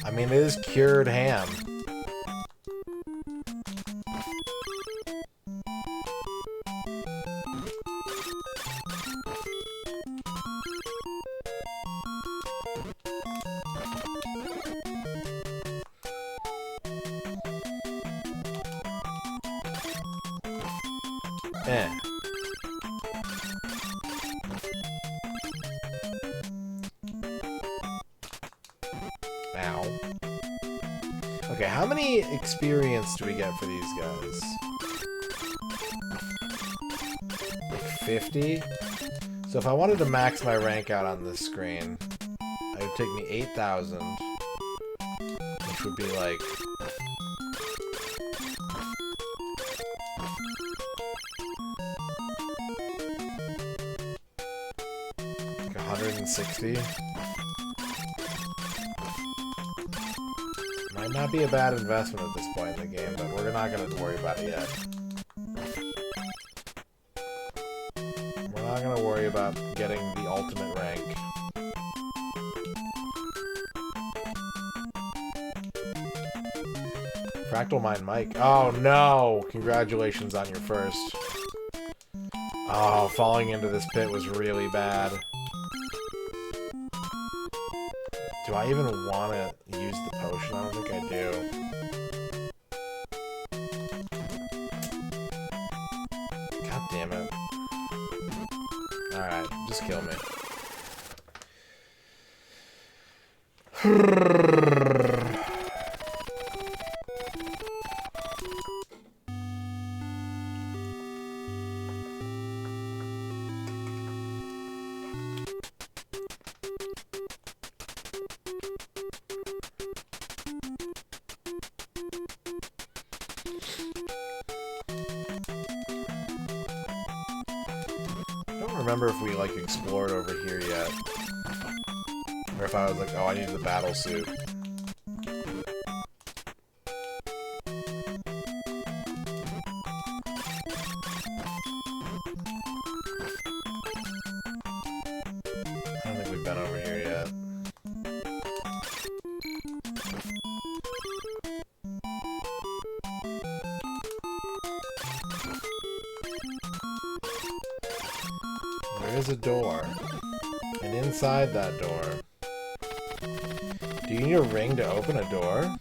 I mean, it is cured ham. Ow. Okay, how many experience do we get for these guys? Like 50? So if I wanted to max my rank out on this screen, it would take me 8,000. Which would be like... like 160. Might not be a bad investment at this point in the game, but we're not going to worry about it yet. We're not going to worry about getting the ultimate rank. Fractal Mind Mike. Oh no! Congratulations on your first. Oh, falling into this pit was really bad. Do I even want to use the potion? I don't think I do. God damn it. Alright, just kill me. I don't remember if we like explored over here yet. Or if I was like, oh, I needed the battle suit. I don't think we've been over here yet. There is a door. And inside that door... Do you need a ring to open a door?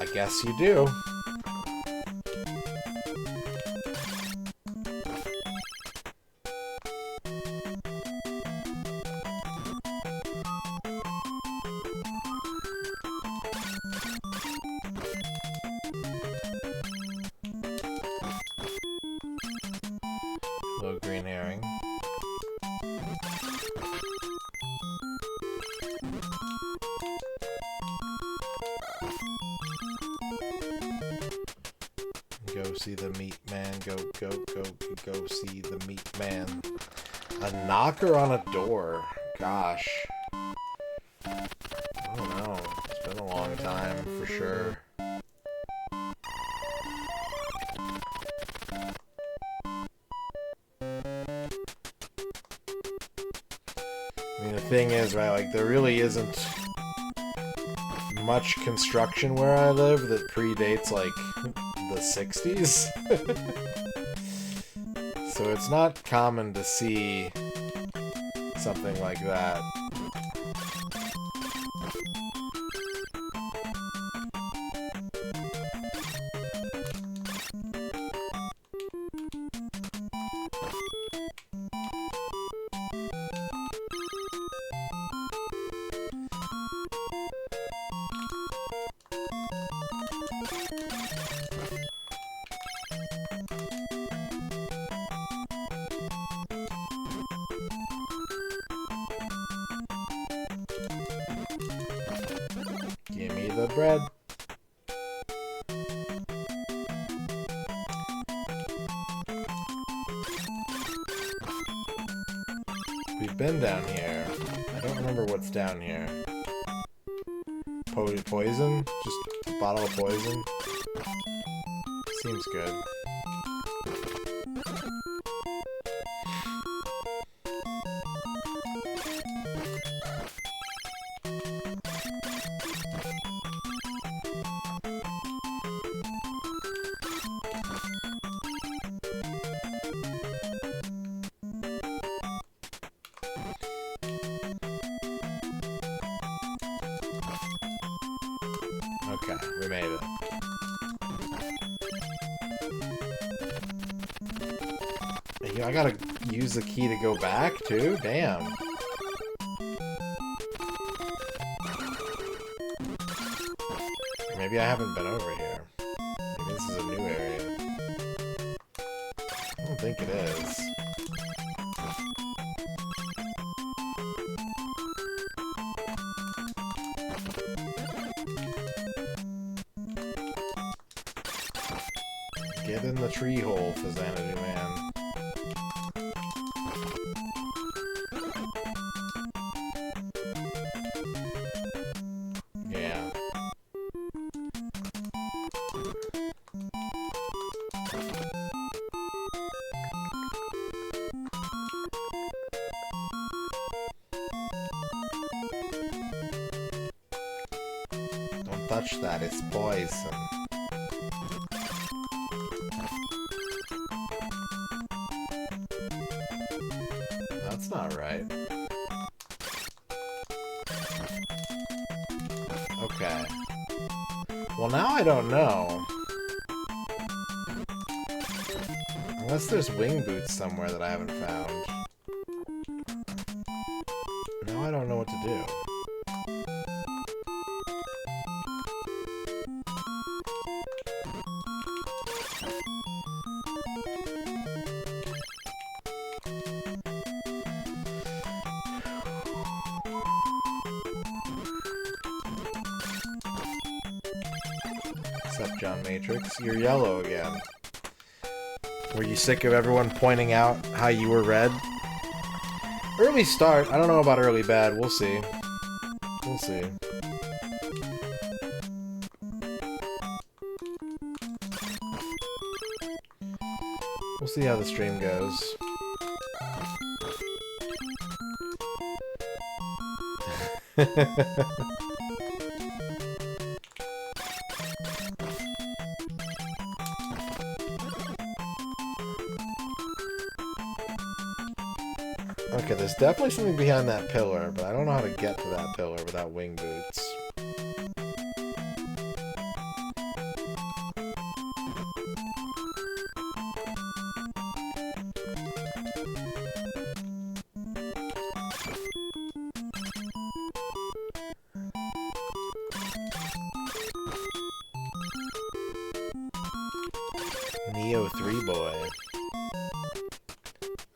I guess you do. Hello, green herring. Go see the meat man. Go see the meat man. A knocker on a door. Gosh. I don't know. It's been a long time for sure. I mean, the thing is, right, like, there really isn't much construction where I live that predates, like, the 60s. So it's not common to see something like that. Give me the bread. We've been down here. I don't remember what's down here. Poison? Just a bottle of poison? Seems good. Okay, we made it. I gotta use the key to go back, too? Damn. Maybe I haven't been over here. Maybe this is a new area. I don't think it is. Get in the tree hole, Faxanadu man. Yeah. Don't touch that, it's poison. That's not right. Okay. Well, now I don't know. Unless there's wing boots somewhere that I haven't found. Now I don't know what to do. What's up, John Matrix? You're yellow again. Were you sick of everyone pointing out how you were red? Early start. I don't know about early bad. We'll see. We'll see. We'll see how the stream goes. Okay, there's definitely something behind that pillar, but I don't know how to get to that pillar without wing boots. Neo 3 boy.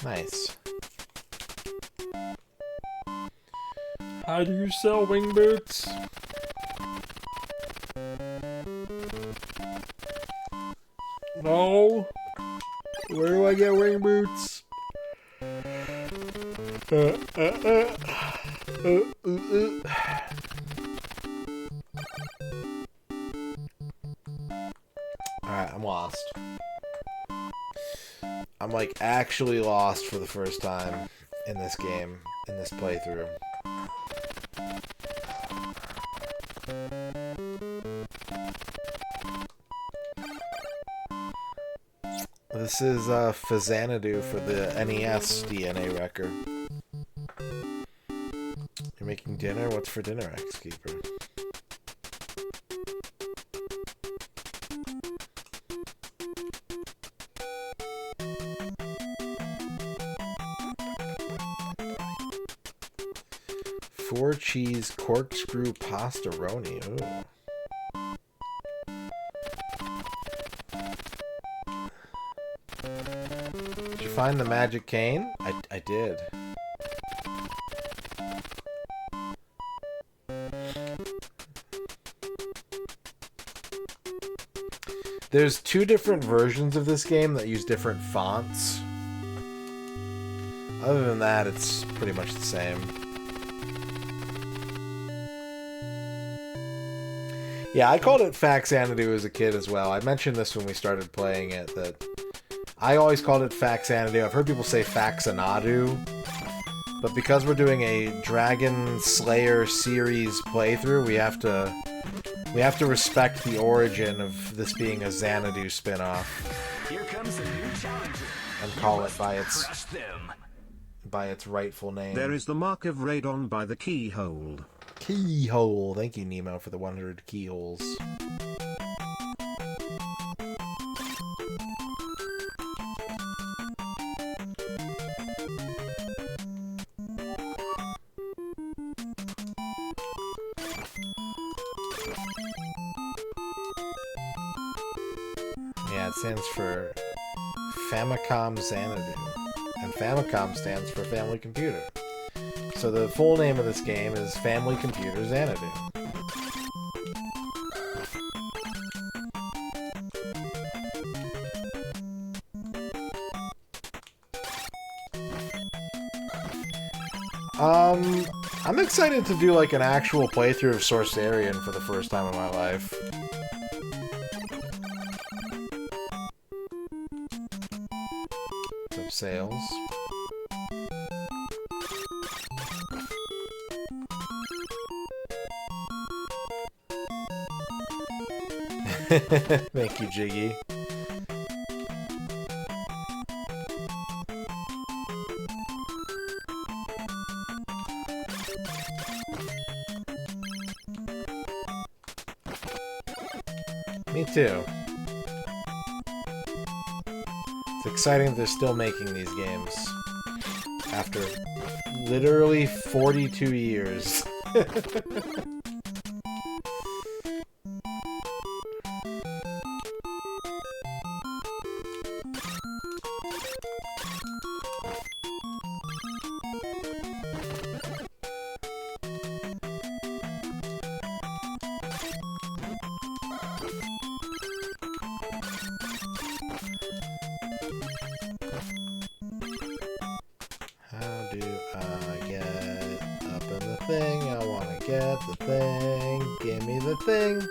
Nice. How do you sell wing boots? No. Where do I get wing boots? Alright, I'm lost. I'm like actually lost for the first time in this game, in this playthrough. This is Faxanadu for the NES DNA record. You're making dinner? What's for dinner, X-Keeper? Four cheese corkscrew pastaroni. Ooh. Did you find the magic cane? I did. There's two different versions of this game that use different fonts. Other than that, it's pretty much the same. Yeah, I called it Faxanadu as a kid as well. I mentioned this when we started playing it, that I always called it Faxanadu. I've heard people say Faxanadu, but because we're doing a Dragon Slayer series playthrough, we have to respect the origin of this being a Xanadu spin-off. Here comes a new challenger. And call it by Crush them. its rightful name. There is the mark of Radon by the keyhole. Keyhole. Thank you, Nemo, for the 100 keyholes. Yeah, it stands for Famicom Xanadu. And Famicom stands for Family Computer. So the full name of this game is Family Computer Xanadu. I'm excited to do like an actual playthrough of Sorcerian for the first time in my life. What's up, sales? Thank you, Jiggy. Me too. It's exciting that they're still making these games after Literally 42 years. How do I get up in the thing? I want to get the thing. Give me the thing.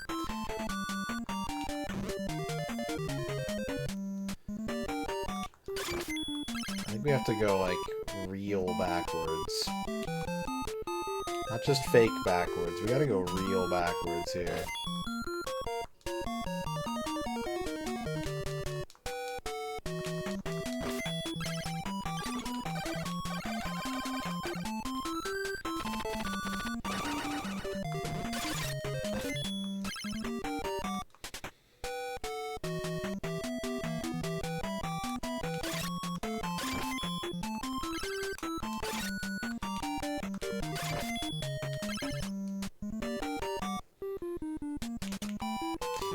I think we have to go, like, real backwards. Not just fake backwards. We gotta go real backwards here.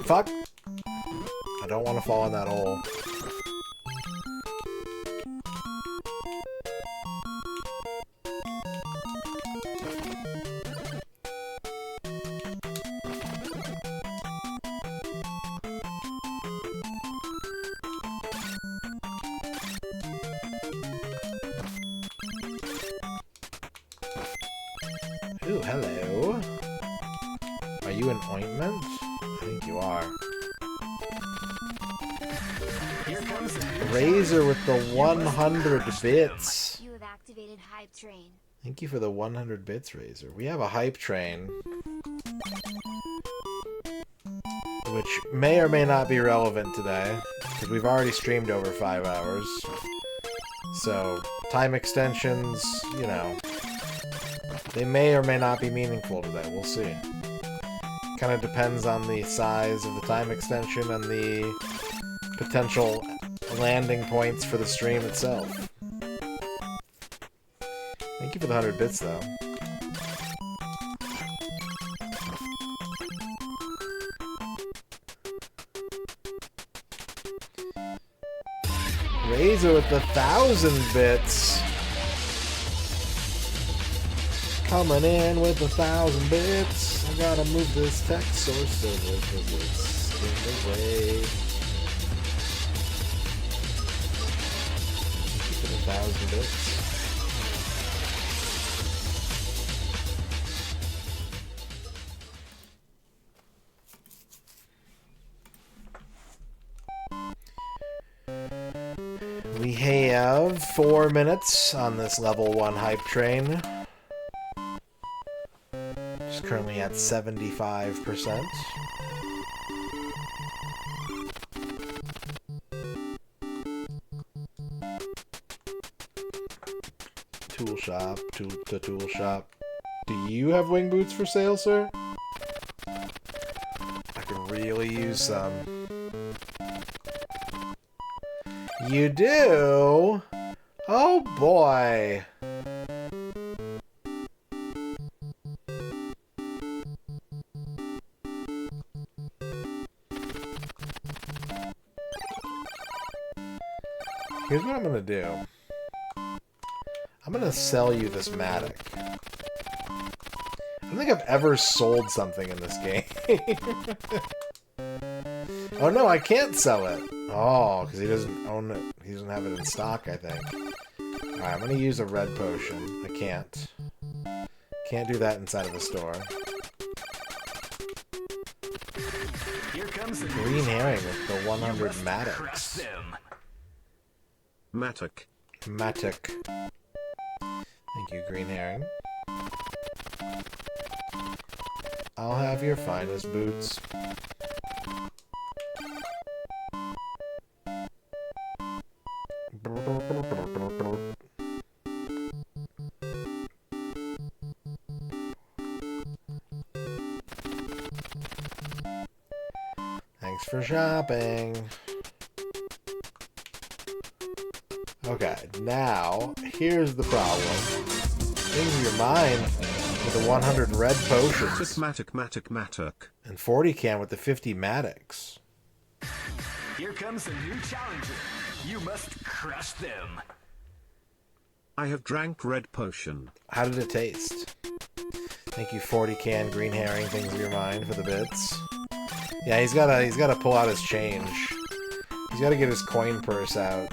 Fuck! I don't want to fall in that hole. Ooh, hello. Are you an ointment? I think you are. Here comes the new Razor with the 100 bits. You have activated Hype Train. Thank you for the 100 bits, Razor. We have a hype train, which may or may not be relevant today, because we've already streamed over 5 hours. So, time extensions, you know, they may or may not be meaningful today. We'll see. Kind of depends on the size of the time extension and the potential landing points for the stream itself. Thank you for the 100 bits, though. Razor with the 1,000 bits. Coming in with 1,000 bits. I gotta move this text source over because it's in the way. Keep it 1,000 bits. We have 4 minutes on this level 1 hype train. Just currently at 75%. Tool shop, tool shop. Do you have wing boots for sale, sir? I could really use some. You do? Oh boy. Here's what I'm gonna do. I'm gonna sell you this Matic. I don't think I've ever sold something in this game. Oh no, I can't sell it. Oh, because he doesn't own it. He doesn't have it in stock, I think. Alright, I'm gonna use a red potion. I can't. Can't do that inside of the store. Here comes the Green herring with the 100 Crush Matics. them. Matic. Matic. Thank you, green herring. I'll have your finest boots. Thanks for shopping. Okay, now, here's the problem. Things your mind with the 100 red potions. Matic. And 40 can with the 50 Maddox. Here comes a new challenger. You must crush them. I have drank red potion. How did it taste? Thank you, 40 can green herring. Things of your mind for the bits. Yeah, he's gotta pull out his change. He's gotta get his coin purse out.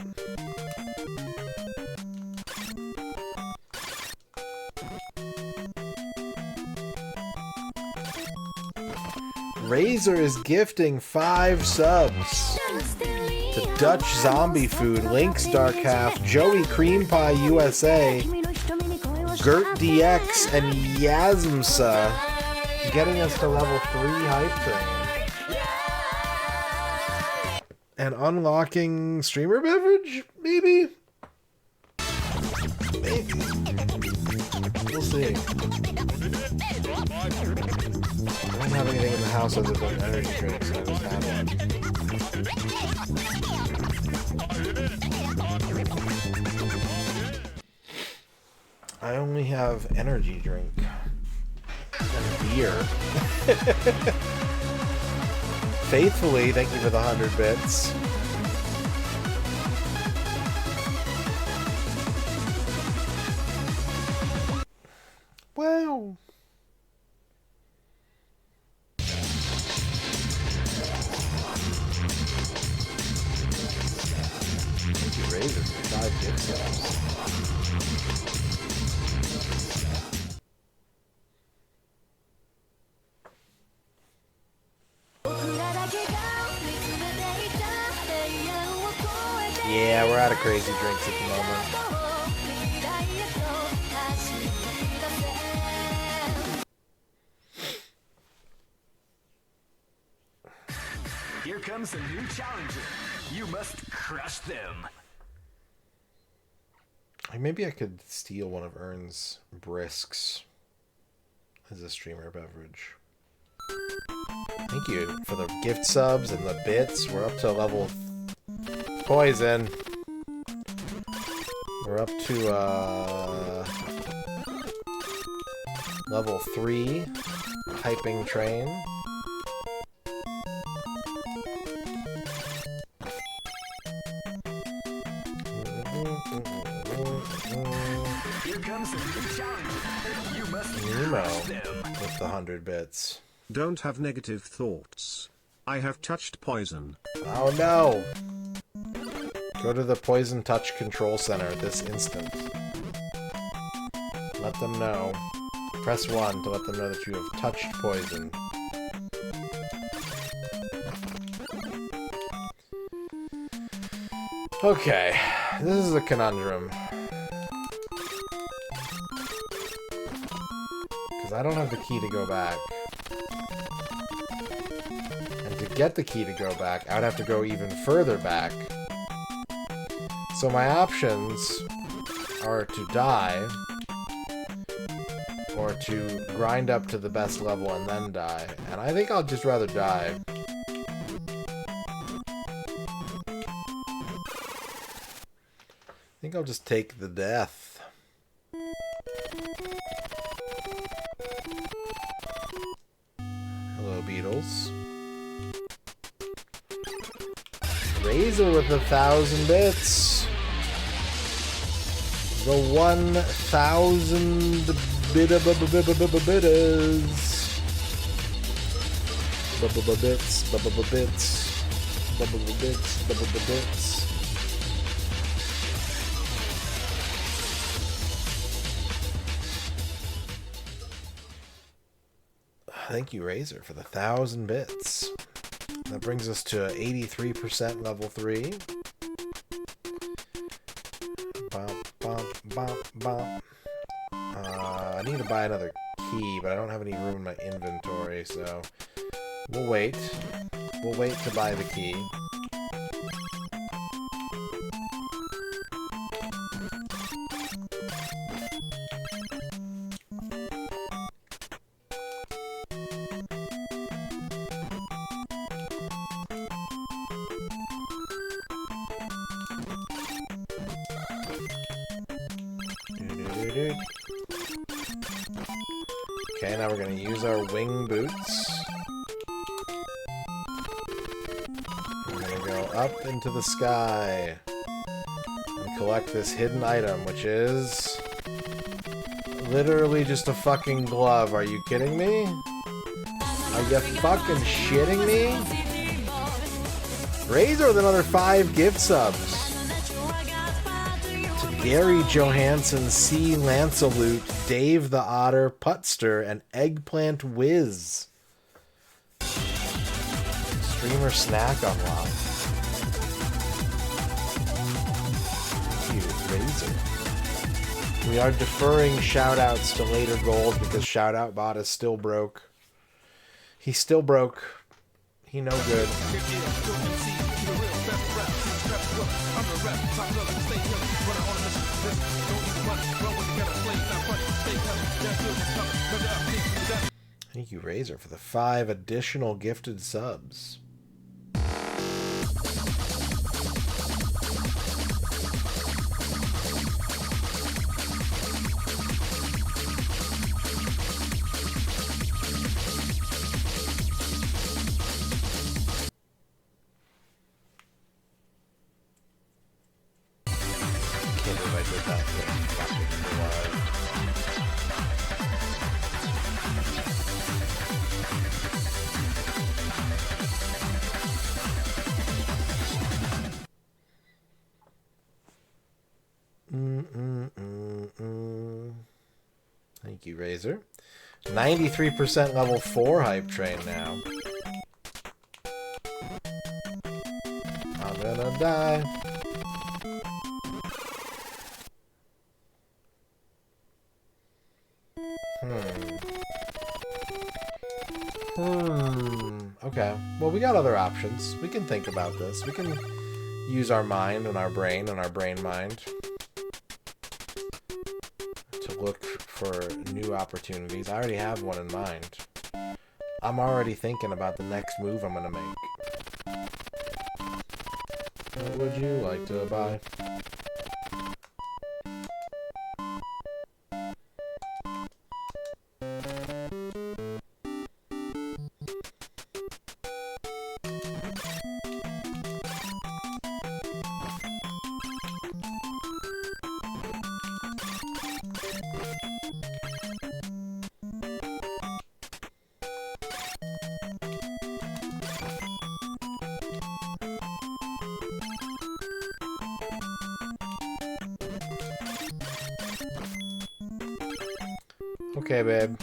Razor is gifting 5 subs to Dutch Zombie Food, Link's Dark Half, Joey Cream Pie USA, Gert DX, and Yazmsa, getting us to level 3 Hype Train. And unlocking Streamer Beverage, maybe? Maybe. We'll see. I don't have anything in the house other than energy drinks, so I just have one. I only have energy drink and beer. Faithfully, thank you for the 100 bits. Wow. Thank you, Razor, for 5 gift subs. Yeah, we're out of crazy drinks at the moment. Here comes a new challenger. You must crush them. Maybe I could steal one of Ern's Brisks as a streamer beverage. Thank you for the gift subs and the bits. We're up to level... Poison. We're up to, level 3. Hyping train. Here comes a new challenger. You must Nemo crush them. with the 100 bits. Don't have negative thoughts. I have touched poison. Oh no! Go to the Poison Touch Control Center this instant. Let them know. Press 1 to let them know that you have touched poison. Okay, this is a conundrum. Because I don't have the key to go back. And to get the key to go back, I would have to go even further back. So my options are to die, or to grind up to the best level and then die. And I think I'll just rather die. I think I'll just take the death. Hello, Beatles. Razor with 1,000 bits. The 1,000 bitters. Bits. Thank you, Razor, for the 1,000 bits. That brings us to 83% level 3. I need to buy another key, but I don't have any room in my inventory, so we'll wait. We'll wait to buy the key. Okay, now we're going to use our wing boots. We're going to go up into the sky and collect this hidden item, which is literally just a fucking glove. Are you kidding me? Are you fucking shitting me? Razor with another 5 gift subs. To Gary Johansson, C. Lancelot, Dave the Otter, Putster, and Eggplant Whiz. Streamer snack unlocked. Thank you, Razor. We are deferring shoutouts to later gold because Shoutout Bot is still broke. He's still broke. He no good. Thank you, Razor, for the 5 additional gifted subs. Thank you, Razor. 93% level 4 hype train now. I'm gonna die. Okay. Well, we got other options. We can think about this. We can use our mind and our brain mind to look for new opportunities. I already have one in mind. I'm already thinking about the next move I'm gonna make. What would you like to buy? Okay, babe.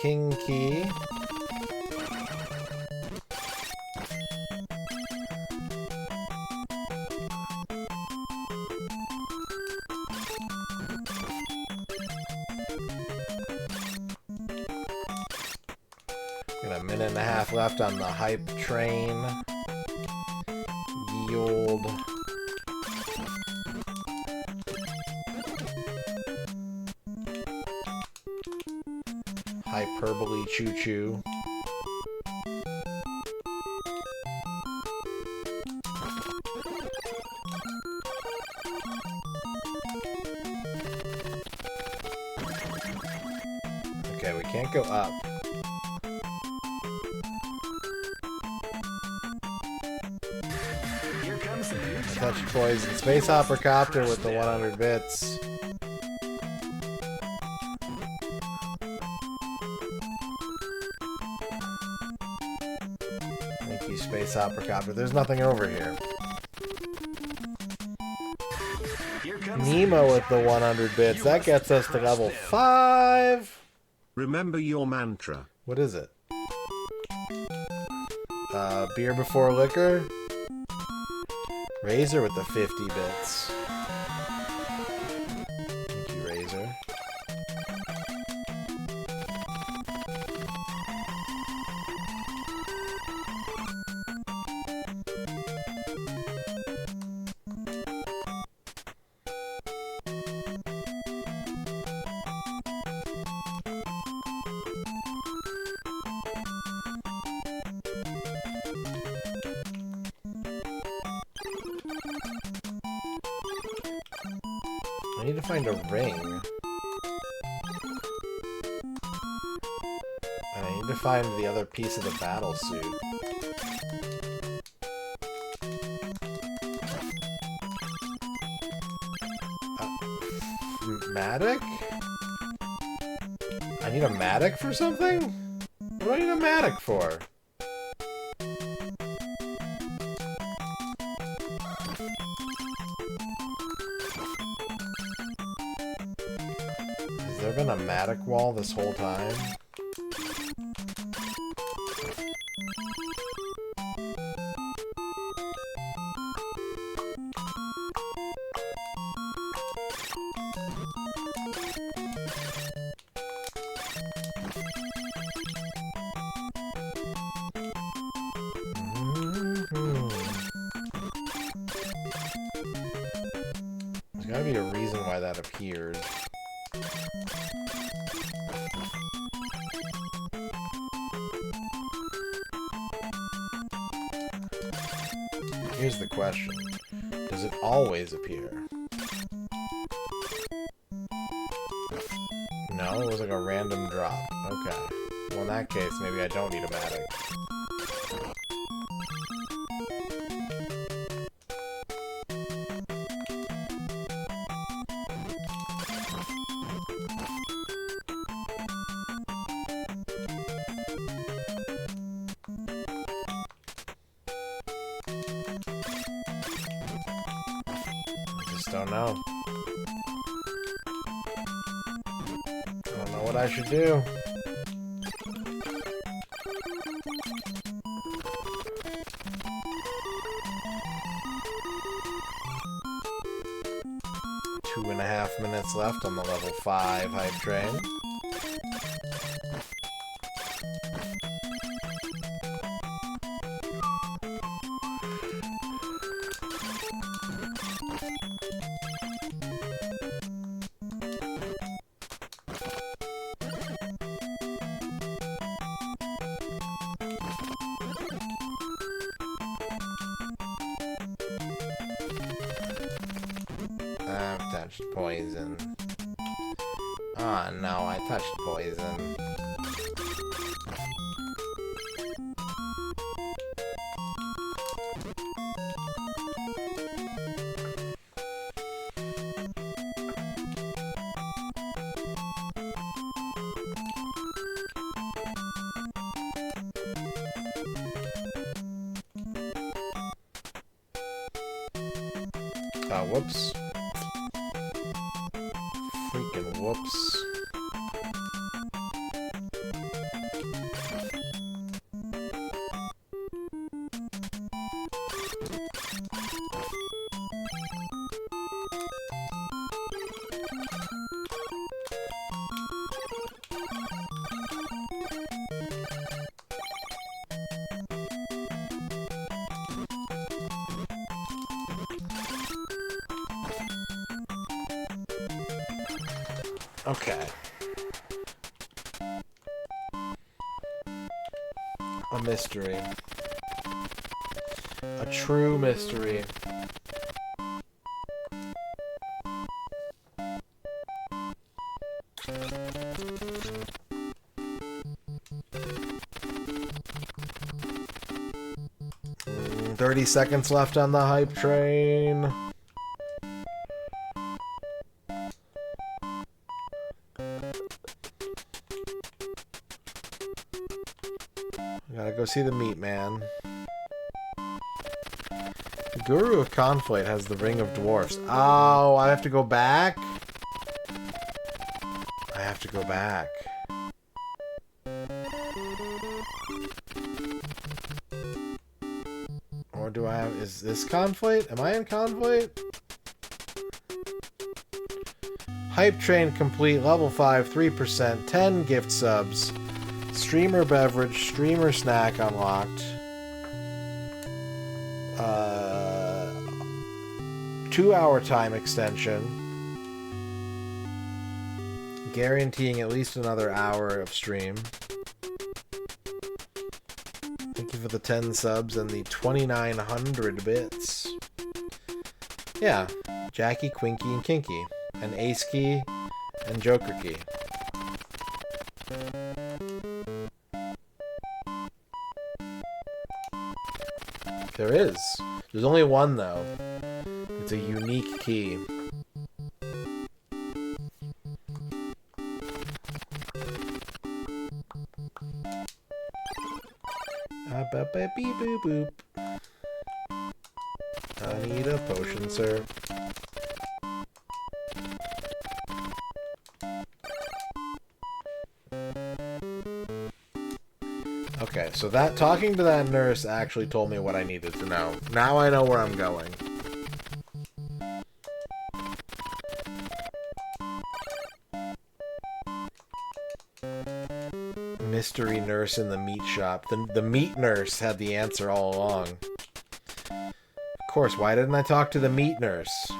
King key. Got a minute and a half left on the hype train. Yield. Hyperbole choo-choo. Okay, we can't go up. Here comes the new Touch Poison Space Hopper Copter with the 100 bits. Thank you, Space Hopper Copter. There's nothing over here. Here comes Nemo with the 100 bits. That gets us to level 5. Remember your mantra. What is it? Beer before liquor? Razor with the 50 bits. Thank you, Razor. I need to find a ring. And I need to find the other piece of the battle suit. Matic? I need a Matic for something? What do I need a Matic for? Has there been a Matic wall this whole time? There's gotta be a reason why that appeared. Here's the question. Does it always appear? No, it was like a random drop. Okay. Well, in that case, maybe I don't need a Matic. Don't know. I don't know what I should do. Two and a half minutes left on the level 5 hype train. I've touched poison. Oh no, I touched poison. Whoops. Freaking whoops. Okay. A mystery. A true mystery. Mm, 30 seconds left on the hype train. Gotta go see the meat man. Guru of Conflate has the Ring of Dwarfs. Oh, I have to go back? I have to go back. Or do I have... Is this Conflate? Am I in Conflate? Hype Train complete. Level 5, 3%. 10 gift subs. Streamer beverage. Streamer snack unlocked. 2-hour time extension. Guaranteeing at least another hour of stream. Thank you for the 10 subs and the 2,900 bits. Yeah. Jackie, Quinky, and Kinky. And Ace Key and Joker Key. There is. There's only one, though. It's a unique key. Beep boop boop. I need a potion, sir. Okay, so that talking to that nurse actually told me what I needed to know. Now I know where I'm going. Mystery nurse in the meat shop. The meat nurse had the answer all along. Of course, why didn't I talk to the meat nurse?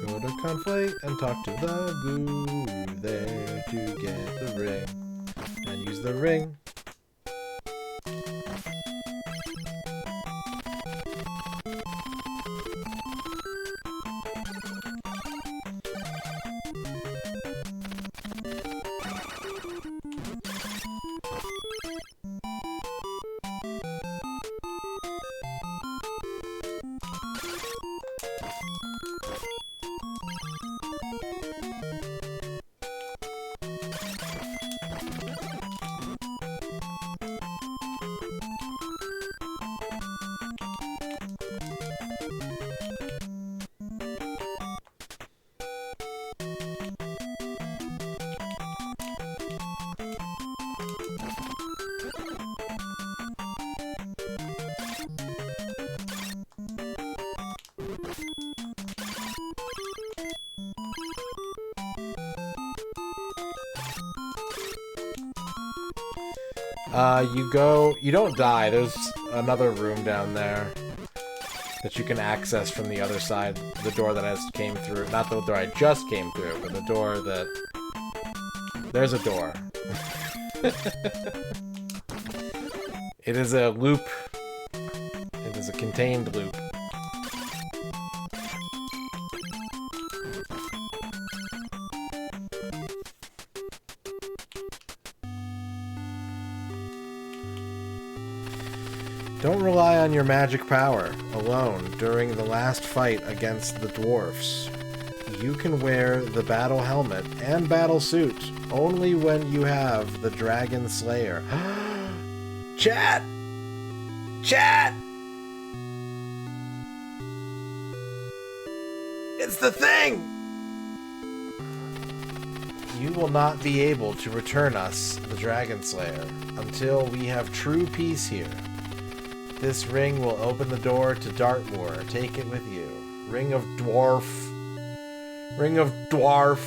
Go to Conflate and talk to the guru there to get the ring. And use the ring. You don't die. There's another room down there that you can access from the other side. The door that I just came through. Not the door I just came through, but the door that... There's a door. It is a loop. It is a contained loop. Don't rely on your magic power alone during the last fight against the dwarfs. You can wear the battle helmet and battle suit only when you have the Dragon Slayer. Chat! Chat! It's the thing! You will not be able to return us the Dragon Slayer until we have true peace here. This ring will open the door to Dartmoor. Take it with you. Ring of Dwarf. Ring of Dwarf.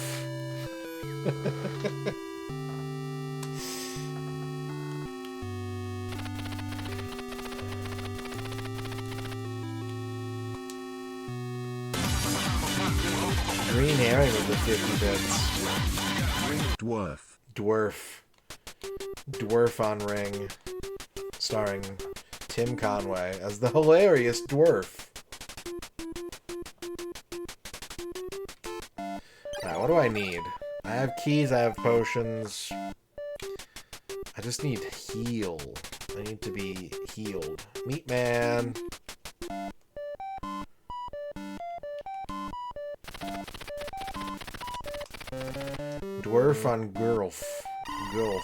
Green herring with the 50 bits. Dwarf. Dwarf. Dwarf on Ring. Starring Tim Conway as the hilarious dwarf. Alright, what do I need? I have keys, I have potions. I just need heal. I need to be healed. Meat man. Dwarf on Gulf. Gulf.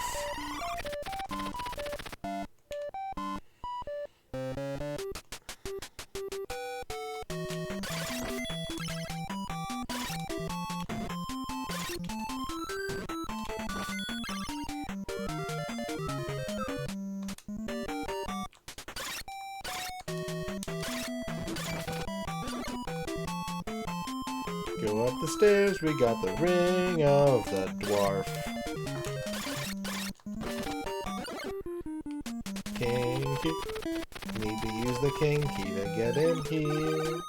Go up the stairs, we got the ring of the dwarf. King key. Need to use the king key to get in here.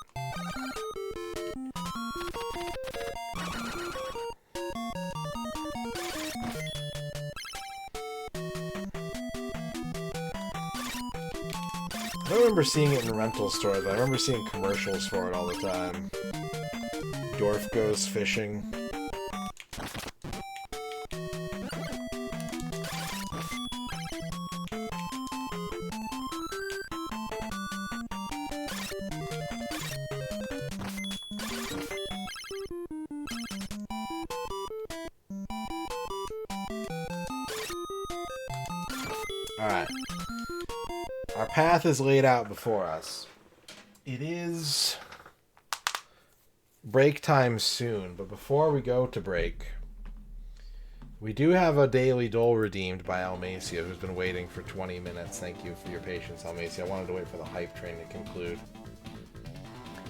I don't remember seeing it in rental stores. I remember seeing commercials for it all the time. Dwarf goes fishing. Alright. Our path is laid out before us. It is break time soon, but before we go to break, we do have a daily dole redeemed by Almacia, who's been waiting for 20 minutes. Thank you for your patience, Almacia. I wanted to wait for the hype train to conclude.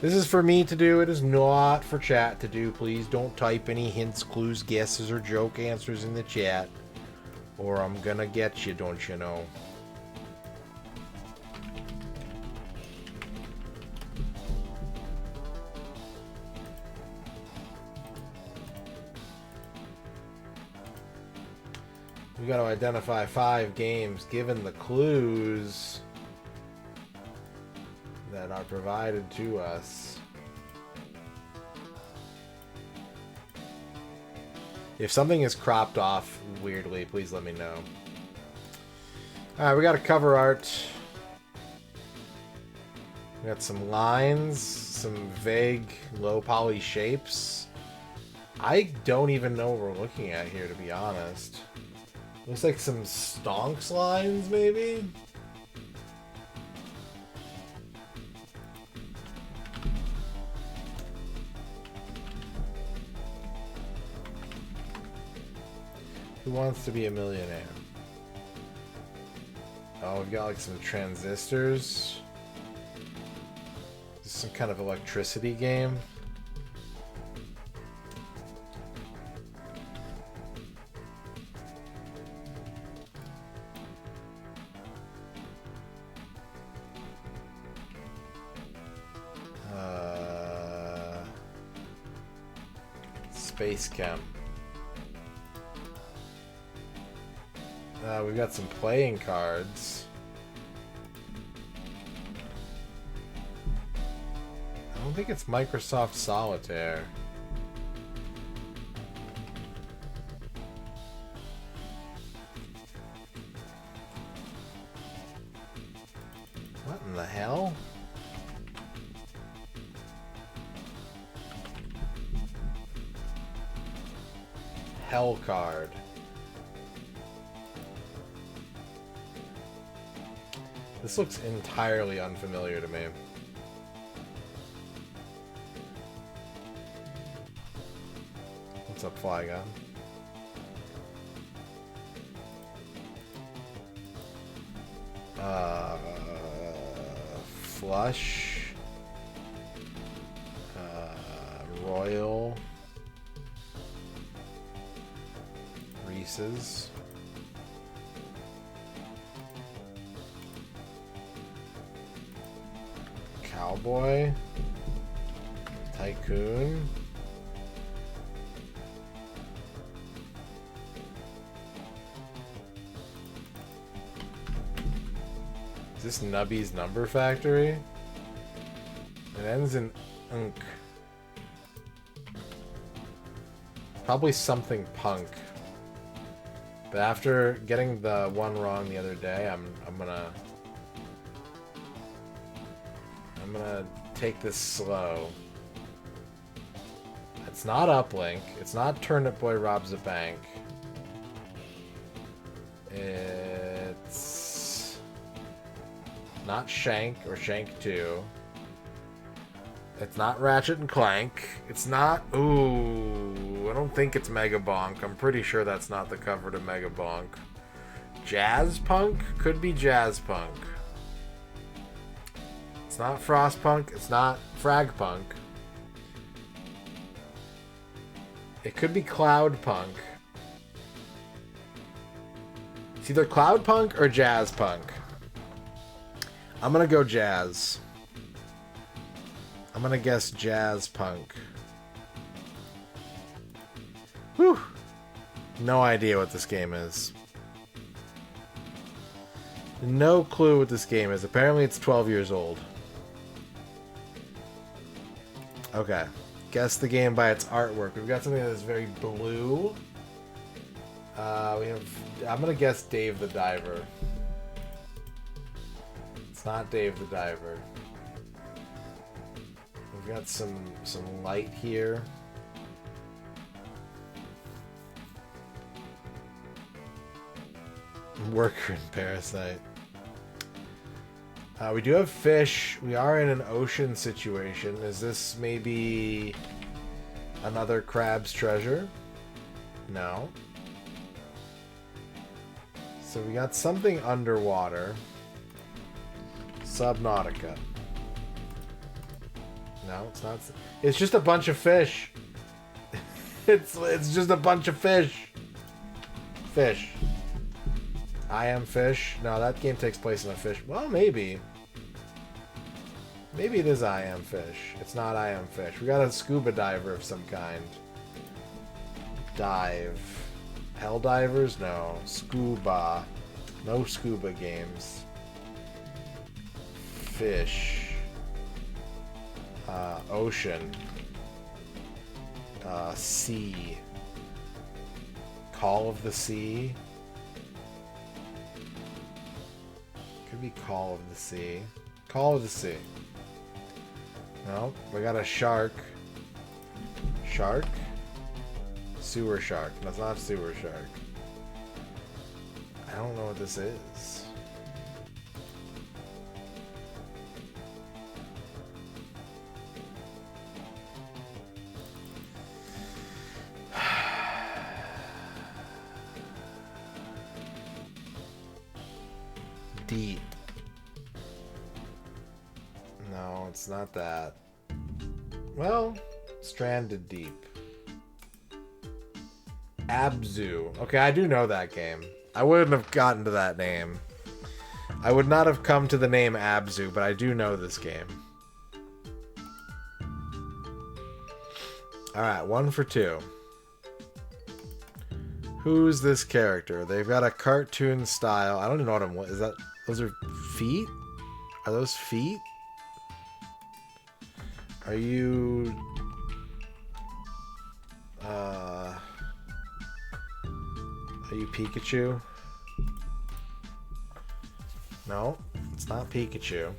This is for me to do. It is not for chat to do. Please don't type any hints, clues, guesses, or joke answers in the chat, or I'm gonna get you, don't you know? We got to identify 5 games given the clues that are provided to us. If something is cropped off weirdly, please let me know. Alright, we got a cover art. We got some lines, some vague low poly shapes. I don't even know what we're looking at here, to be honest. Looks like some stonks lines, maybe? Who wants to be a millionaire? Oh, we've got like some transistors. This is some kind of electricity game. Space Chem. We've got some playing cards. I don't think it's Microsoft Solitaire. What in the hell? Hell card. This looks entirely unfamiliar to me. What's up, Flygon? Flush. Royal. aces. Cowboy. Tycoon. Is this Nubby's Number Factory? It ends in unk. Probably something punk. But after getting the one wrong the other day, I'm gonna take this slow. It's not Uplink. It's not Turnip Boy Robs a Bank. It's not Shank or Shank 2. It's not Ratchet and Clank. It's not... Ooh, I don't think it's Mega Bonk. I'm pretty sure that's not the cover to Mega Bonk. Jazz Punk? Could be Jazz Punk. It's not Frostpunk. It's not Frag Punk. It could be Cloud Punk. It's either Cloud Punk or Jazz Punk. I'm gonna go Jazz. I'm gonna guess Jazz Punk. Whew. No idea what this game is. No clue what this game is. Apparently it's 12 years old. Okay. Guess the game by its artwork. We've got something that's very blue. I'm gonna guess Dave the Diver. It's not Dave the Diver. We've got some light here. Worker and Parasite. We do have fish. We are in an ocean situation. Is this maybe another Crab's Treasure? No. So we got something underwater. Subnautica. No, it's not. It's just a bunch of fish. It's just a bunch of fish. Fish. I Am Fish. No, that game takes place in a fish. Well, maybe. Maybe it is I Am Fish. It's not I Am Fish. We got a scuba diver of some kind. Dive. Helldivers? No. Scuba. No scuba games. Fish. Ocean. Sea. Call of the Sea. Could be Call of the Sea. Call of the Sea. No, we got a shark. Shark? Sewer shark. That's not sewer shark. I don't know what this is. Deep. No, it's not that. Well, Stranded Deep. Abzu. Okay, I do know that game. I wouldn't have gotten to that name. I would not have come to the name Abzu, but I do know this game. Alright, 1 for 2. Who's this character? They've got a cartoon style. I don't even know what I'm... Is that... Those are feet? Are those feet? Are you... Are you Pikachu? No, it's not Pikachu.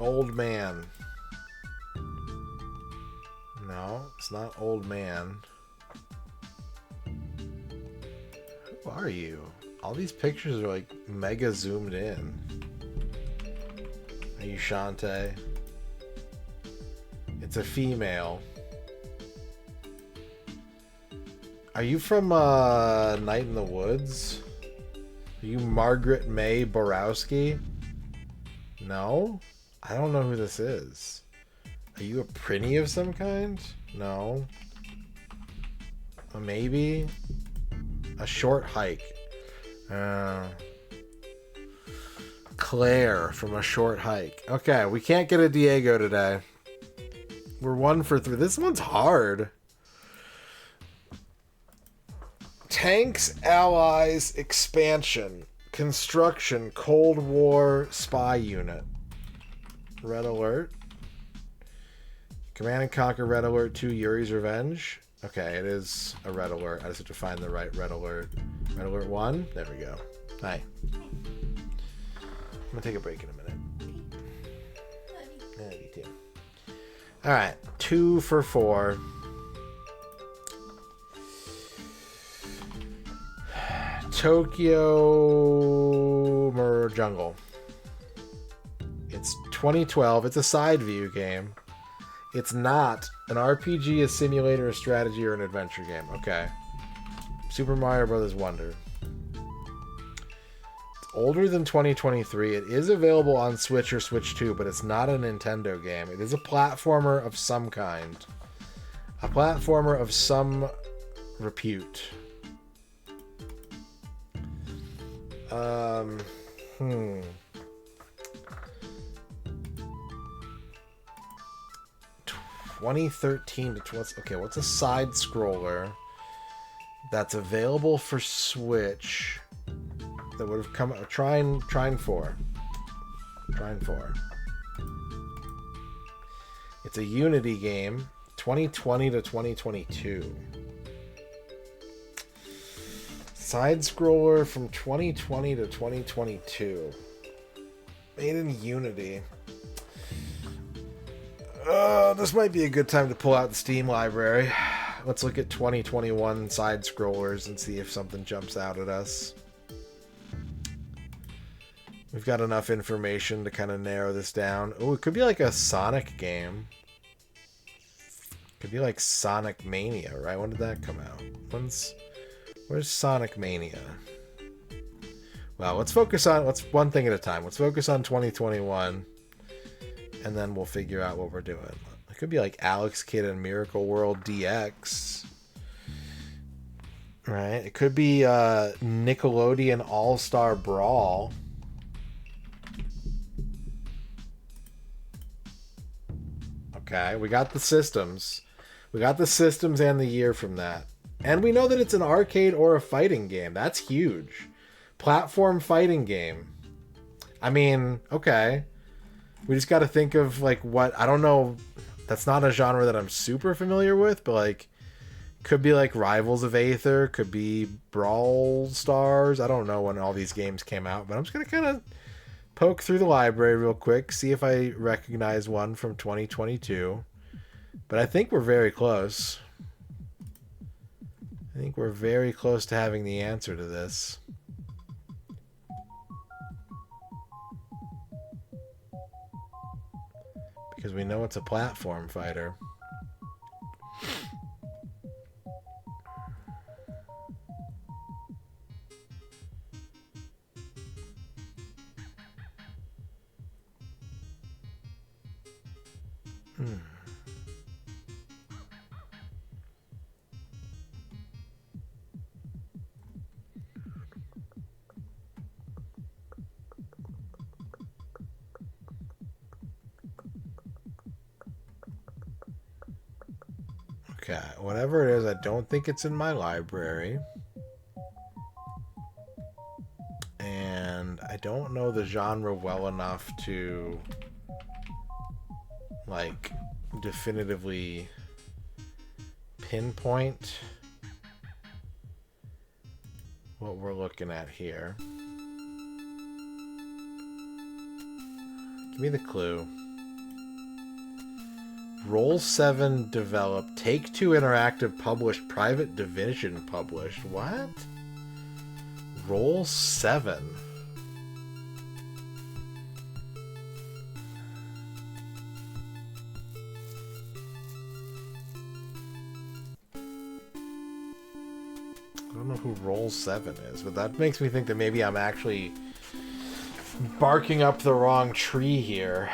Old man. No, it's not Old Man. Who are you? All these pictures are like mega zoomed in. Are you Shantae? It's a female. Are you from Night in the Woods? Are you Margaret May Borowski? No? I don't know who this is. Are you a Prinny of some kind? No. Maybe? A short hike. Claire from A Short Hike. Okay, we can't get a Diego today. We're 1 for 3. This one's hard. Tanks, Allies, Expansion, Construction, Cold War, Spy Unit. Red Alert. Command and Conquer Red Alert 2, Yuri's Revenge. Okay, it is a Red Alert. I just have to find the right Red Alert. Red Alert 1. There we go. Hi. I'm going to take a break in a minute. Yeah, you too. Alright, 2 for 4. Tokyo Jungle. It's 2012. It's a side view game. It's not an RPG, a simulator, a strategy, or an adventure game. Okay. Super Mario Brothers Wonder. It's older than 2023. It is available on Switch or Switch 2, but it's not a Nintendo game. It is a platformer of some kind. A platformer of some repute. 2013 to 20. Okay, what's a side scroller that's available for Switch that would have come? Trine 4. It's a Unity game. 2020 to 2022. Side scroller from 2020 to 2022. Made in Unity. This might be a good time to pull out the Steam library. Let's look at 2021 side scrollers and see if something jumps out at us. We've got enough information to kind of narrow this down. Oh, it could be like a Sonic game. Could be like Sonic Mania, right? When did that come out? Where's Sonic Mania? Well, let's one thing at a time. Let's focus on 2021, and then we'll figure out what we're doing. It could be like Alex Kidd and Miracle World DX. Right? It could be Nickelodeon All-Star Brawl. Okay, we got the systems. We got the systems and the year from that. And we know that it's an arcade or a fighting game. That's huge. Platform fighting game. I mean, okay. We just got to think of like what, I don't know. That's not a genre that I'm super familiar with, but like could be like Rivals of Aether, could be Brawl Stars. I don't know when all these games came out, but I'm just going to kind of poke through the library real quick, see if I recognize one from 2022. But I think we're very close. I think we're very close to having the answer to this. Because we know it's a platform fighter. Okay, whatever it is, I don't think it's in my library. And I don't know the genre well enough to, like, definitively pinpoint what we're looking at here. Give me the clue. Roll7 developed, Take-Two Interactive published, Private Division published. What? Roll7. don't know who Roll 7 is, but that makes me think that maybe I'm actually barking up the wrong tree here.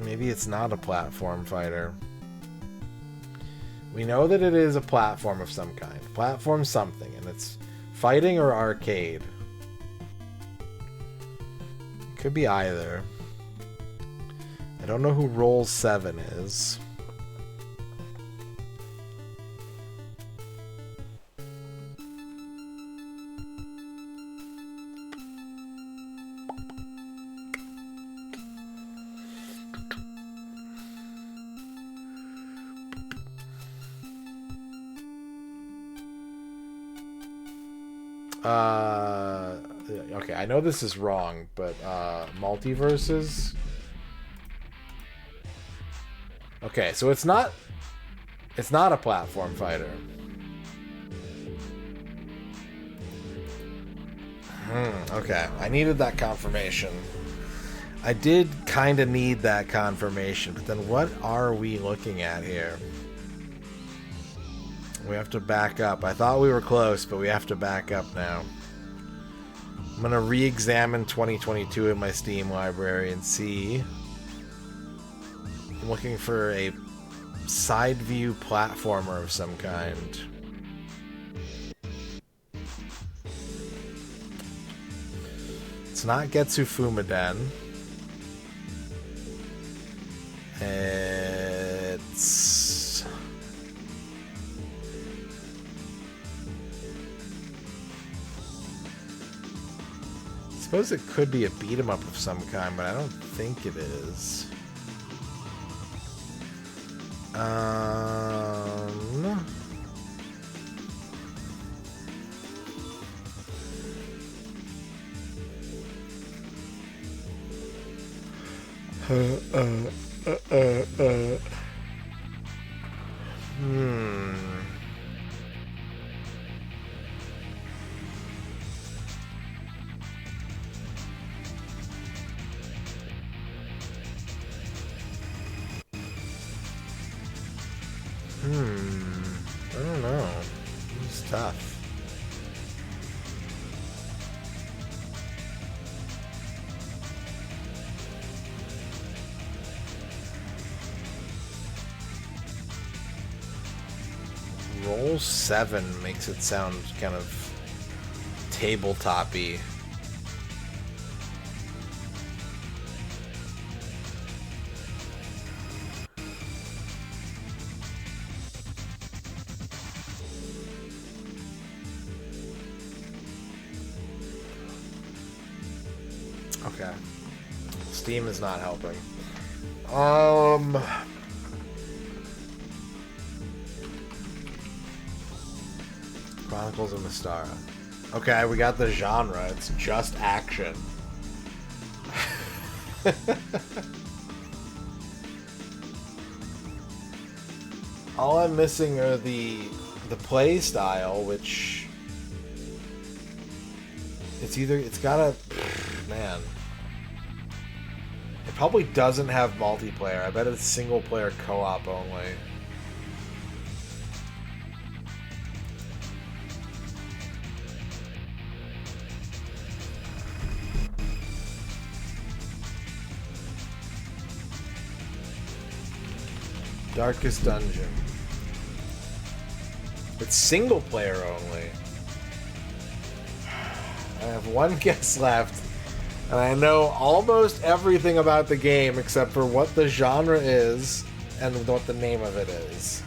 Maybe it's not a platform fighter. We know that it is a platform of some kind. Platform something, and it's fighting or arcade. Could be either. I don't know who Roll 7 is. Okay, I know this is wrong, but multiverses. Okay, so it's not a platform fighter. Okay, I needed that confirmation. I did kind of need that confirmation, but then what are we looking at here? We have to back up. I thought we were close, but we have to back up now. I'm going to re-examine 2022 in my Steam library and see. I'm looking for a side view platformer of some kind. It's not Getsu Fumaden. It's... I suppose it could be a beat 'em up of some kind, but I don't think it is. I don't know. It's tough. Roll 7 makes it sound kind of tabletop-y. Okay. Steam is not helping. Chronicles of Mystara. Okay, we got the genre. It's just action. All I'm missing are the play style, which it's gotta, man. It probably doesn't have multiplayer. I bet it's single player co-op only. Darkest Dungeon. It's single player only. I have one guess left, and I know almost everything about the game except for what the genre is and what the name of it is.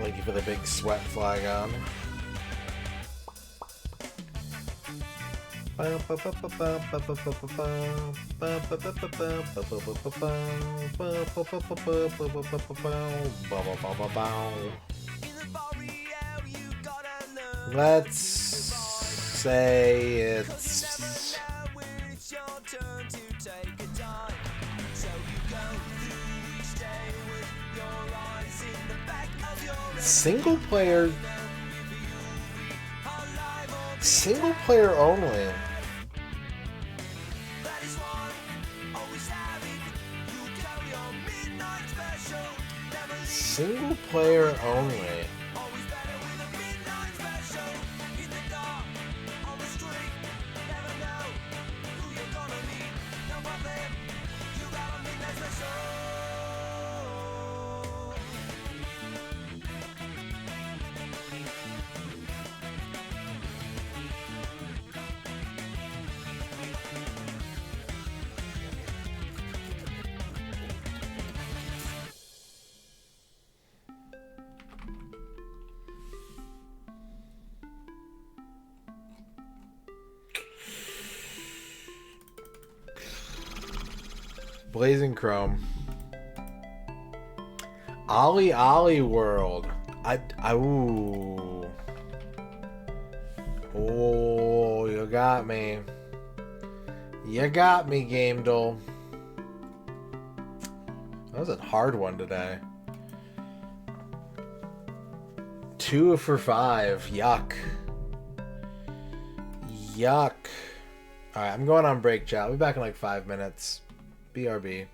Thank you for the big sweat flag on. Let's say it's single player only. Single player only. Blazing Chrome. Ollie World. Ooh. Oh, you got me. You got me, Game Dull. That was a hard one today. 2 for 5. Yuck. Yuck. Alright, I'm going on break, chat. I'll be back in like 5 minutes. BRB.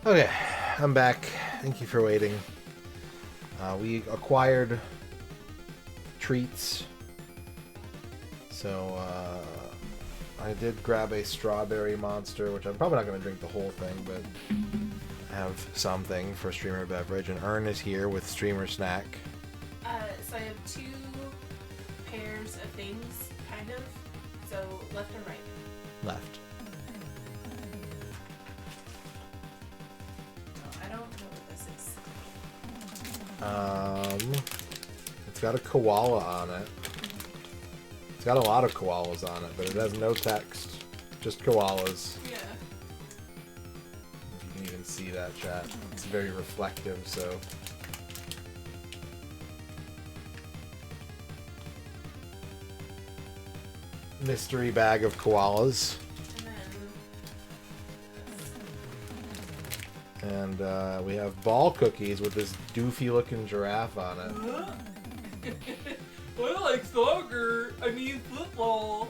Okay, I'm back. Thank you for waiting. We acquired treats. So, I did grab a strawberry monster, which I'm probably not going to drink the whole thing, but I have something for streamer beverage. And Ern is here with streamer snack. So I have 2 pairs of things, kind of. So left and right. Left. Oh, I don't know what this is. It's got a koala on it. It's got a lot of koalas on it, but it has no text. Just koalas. Yeah. You can even see that, chat. It's very reflective, so... Mystery bag of koalas. And And we have ball cookies with this doofy looking giraffe on it. I like soccer. I mean football.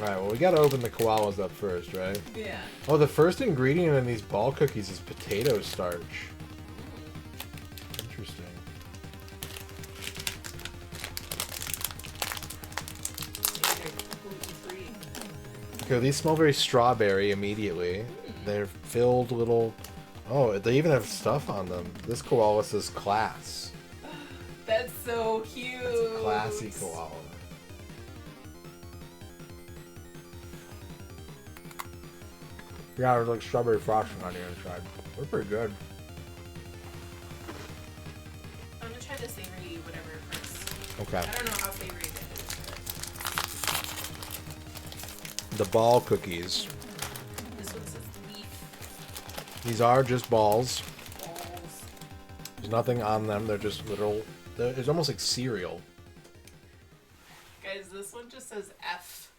Alright, well we gotta open the koalas up first, right? Yeah. Oh, the first ingredient in these ball cookies is potato starch. Interesting. Okay, these smell very strawberry immediately. They're filled little... Oh, they even have stuff on them. This koala says class. That's so cute. It's a classy koala. Yeah, there's like strawberry frosting on the inside. They're pretty good. I'm gonna try the savory whatever first. Okay. I don't know how savory it is, The ball cookies. but this one says leaf These are just balls. balls. There's nothing on them. They're just little... It's almost like cereal. Guys, this one just says F.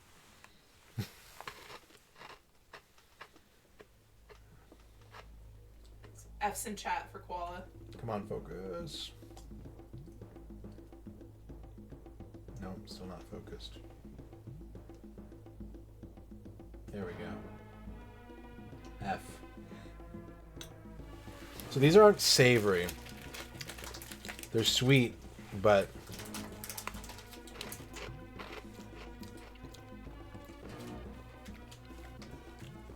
F's in chat for koala. Come on, focus. No, still not focused. There we go. F. So these aren't savory. They're sweet, but...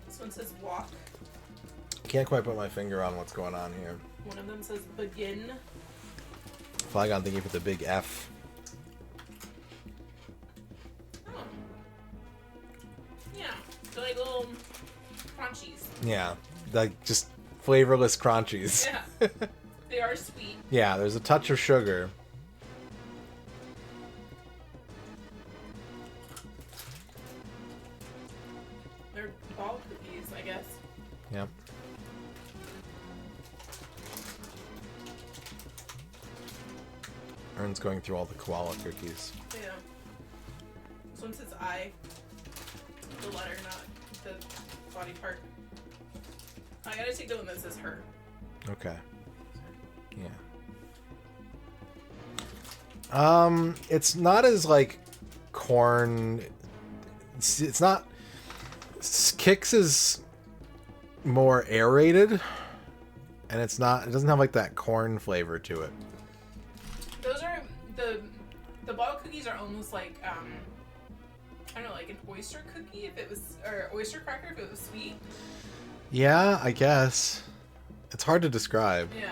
This one says walk. Can't quite put my finger on what's going on here. One of them says begin. Flygon, thank you for the big F. Oh. Yeah. They're like little crunchies. Yeah, like just flavorless crunchies. Yeah. They are sweet. Yeah, there's a touch of sugar. They're ball cookies, I guess. Yep. Ern's going through all the koala cookies. Yeah. This one says I. The letter, not the body part. I gotta take the one that says her. Okay. Yeah. It's not as like corn. It's not. Kix is more aerated, and it's not. It doesn't have like that corn flavor to it. Those are the bottle cookies are almost like I don't know, like an oyster cookie if it was, or oyster cracker if it was sweet. Yeah, I guess. It's hard to describe. Yeah.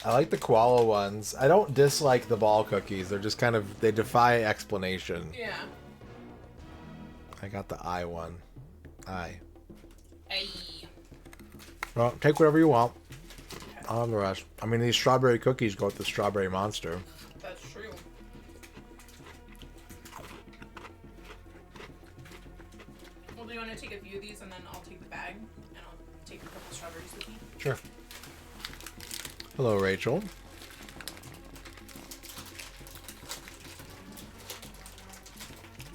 I like the koala ones. I don't dislike the ball cookies. They're just kind of, they defy explanation. Yeah. I got the I one. I. Ay. Well, take whatever you want. I'll have the rest. I mean, these strawberry cookies go with the strawberry monster. That's true. Well, do you want to take a few of these and then I'll take the bag and I'll take a couple strawberries with me? Sure. Hello, Rachel.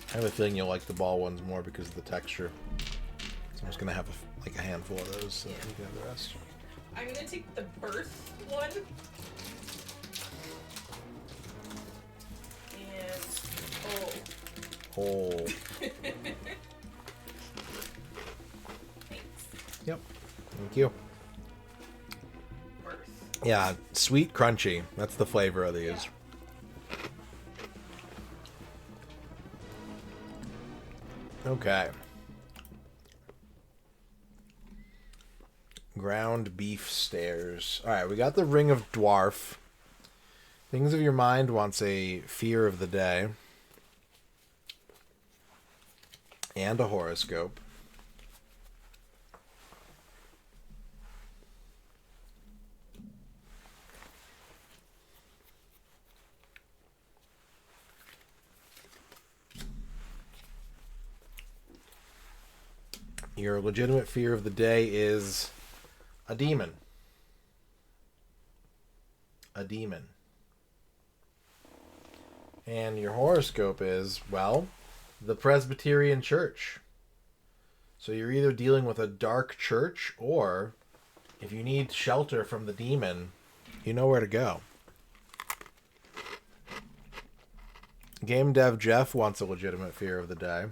I have a feeling you'll like the ball ones more because of the texture. So I'm just gonna have like a handful of those, so Yeah. you can have the rest. I'm gonna take the birth one. And Oh. thanks. Yep. Thank you. Birth. Yeah, sweet, crunchy. That's the flavor of these. Yeah. Okay. Ground beef stairs. Alright, we got the Ring of Dwarf. Things of Your Mind wants a fear of the day. And a horoscope. Your legitimate fear of the day is a demon. A demon. And your horoscope is, well, the Presbyterian Church. So you're either dealing with a dark church, or if you need shelter from the demon, you know where to go. Game Dev Jeff wants a legitimate fear of the day.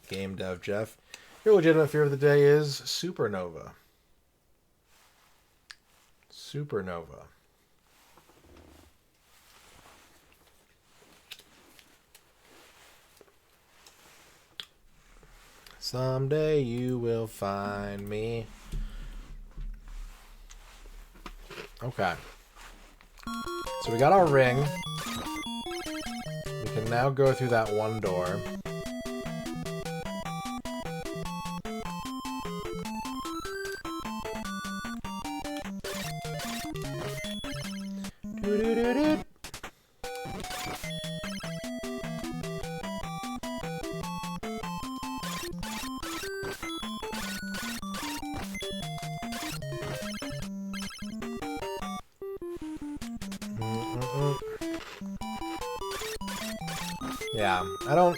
Game Dev Jeff, your legitimate fear of the day is supernova. Supernova. Someday you will find me. Okay. So we got our ring. We can now go through that one door. Doo-doo-doo-doo. Yeah, I don't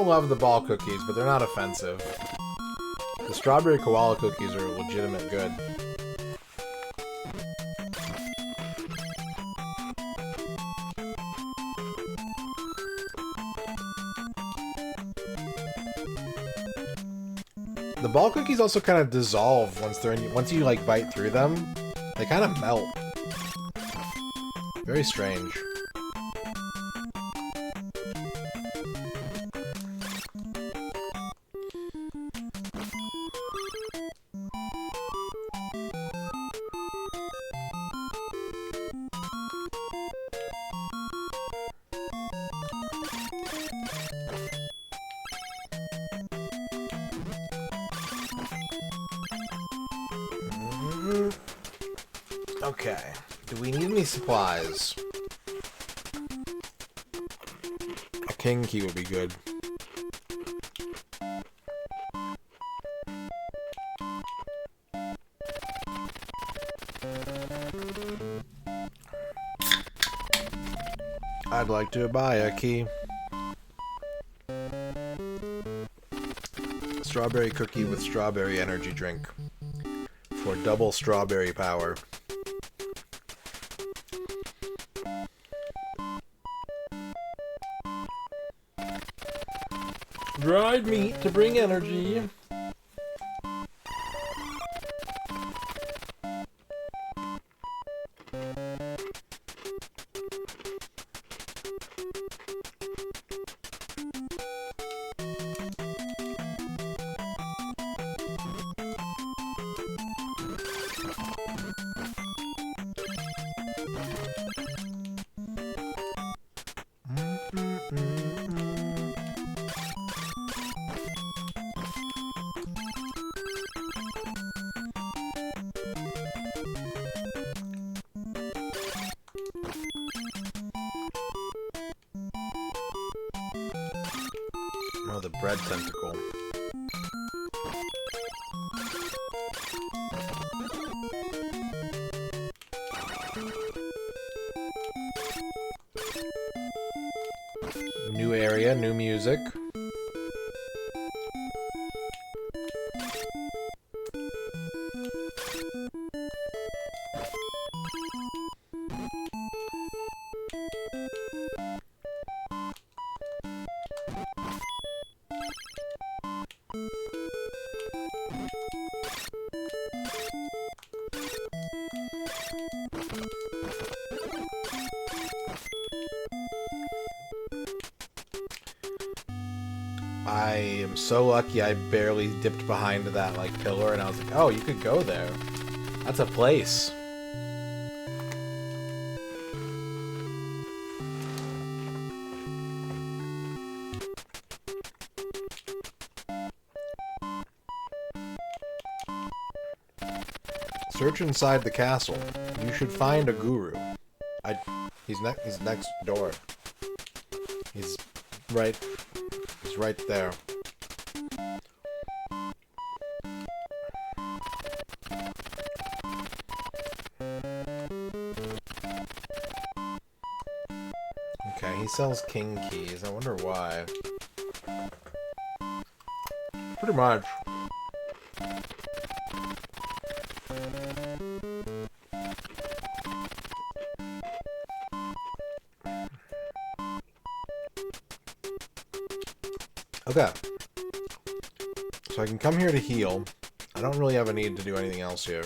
love the ball cookies, but they're not offensive. The strawberry koala cookies are legitimate good. The ball cookies also kind of dissolve once you like bite through them. They kind of melt. Very strange. Okay. Do we need any supplies? A king key would be good. I'd like to buy a key. Strawberry cookie with strawberry energy drink. For double strawberry power. Dried meat to bring energy. Oh, the bread tentacle. New area, new music. I am so lucky I barely dipped behind that like pillar and I was like, oh, you could go there. That's a place. Search inside the castle. You should find a guru. He's next door. He's right there. Okay, he sells king keys. I wonder why. Pretty much. Okay. So I can come here to heal. I don't really have a need to do anything else here.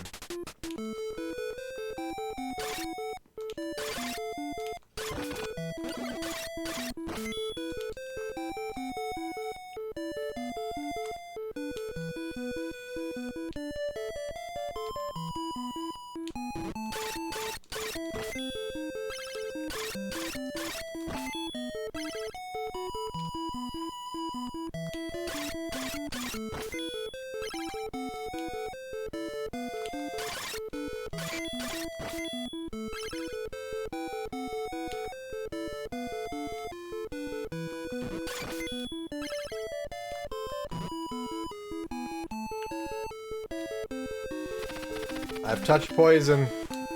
I've touched poison.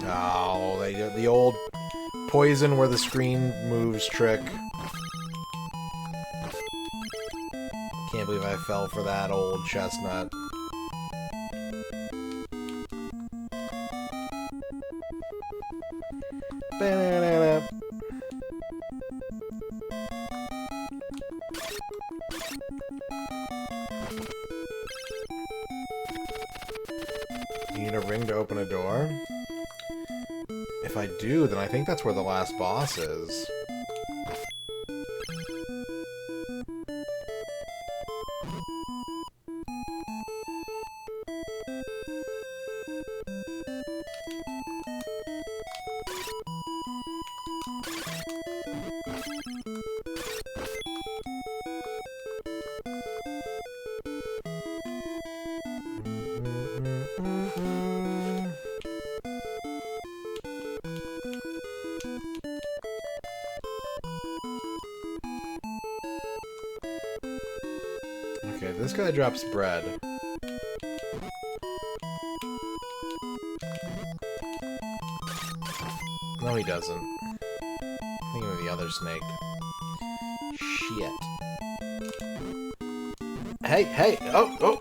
Oh, they did the old poison where the screen moves trick. Can't believe I fell for that old chestnut. Ba-da-da-da. You need a ring to open a door? If I do, then I think that's where the last boss is. Okay, this guy drops bread. No, he doesn't. Thinking of the other snake. Shit. Hey, hey! Oh!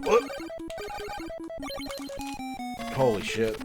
Holy shit.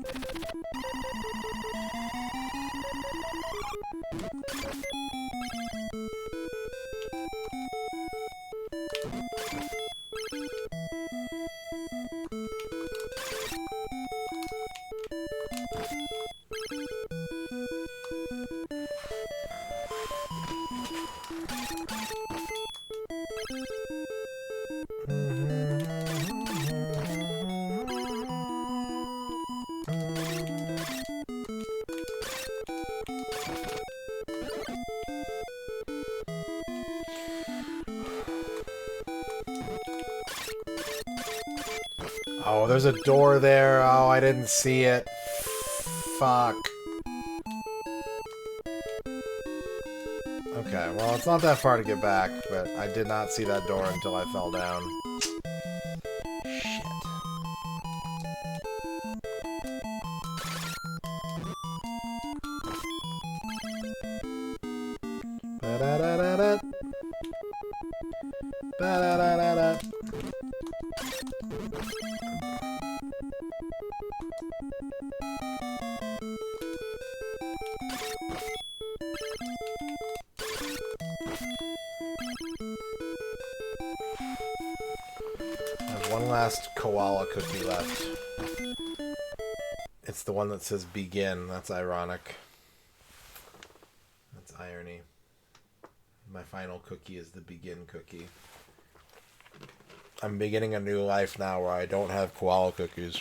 Oh, there's a door there. Oh, I didn't see it. Fuck. Okay, well, it's not that far to get back, but I did not see that door until I fell down. Shit. Ba-da-da-da-da. Ba-da-da-da-da. I have one last koala cookie left. It's the one that says begin. That's ironic. That's irony. My final cookie is the begin cookie. I'm beginning a new life now where I don't have koala cookies.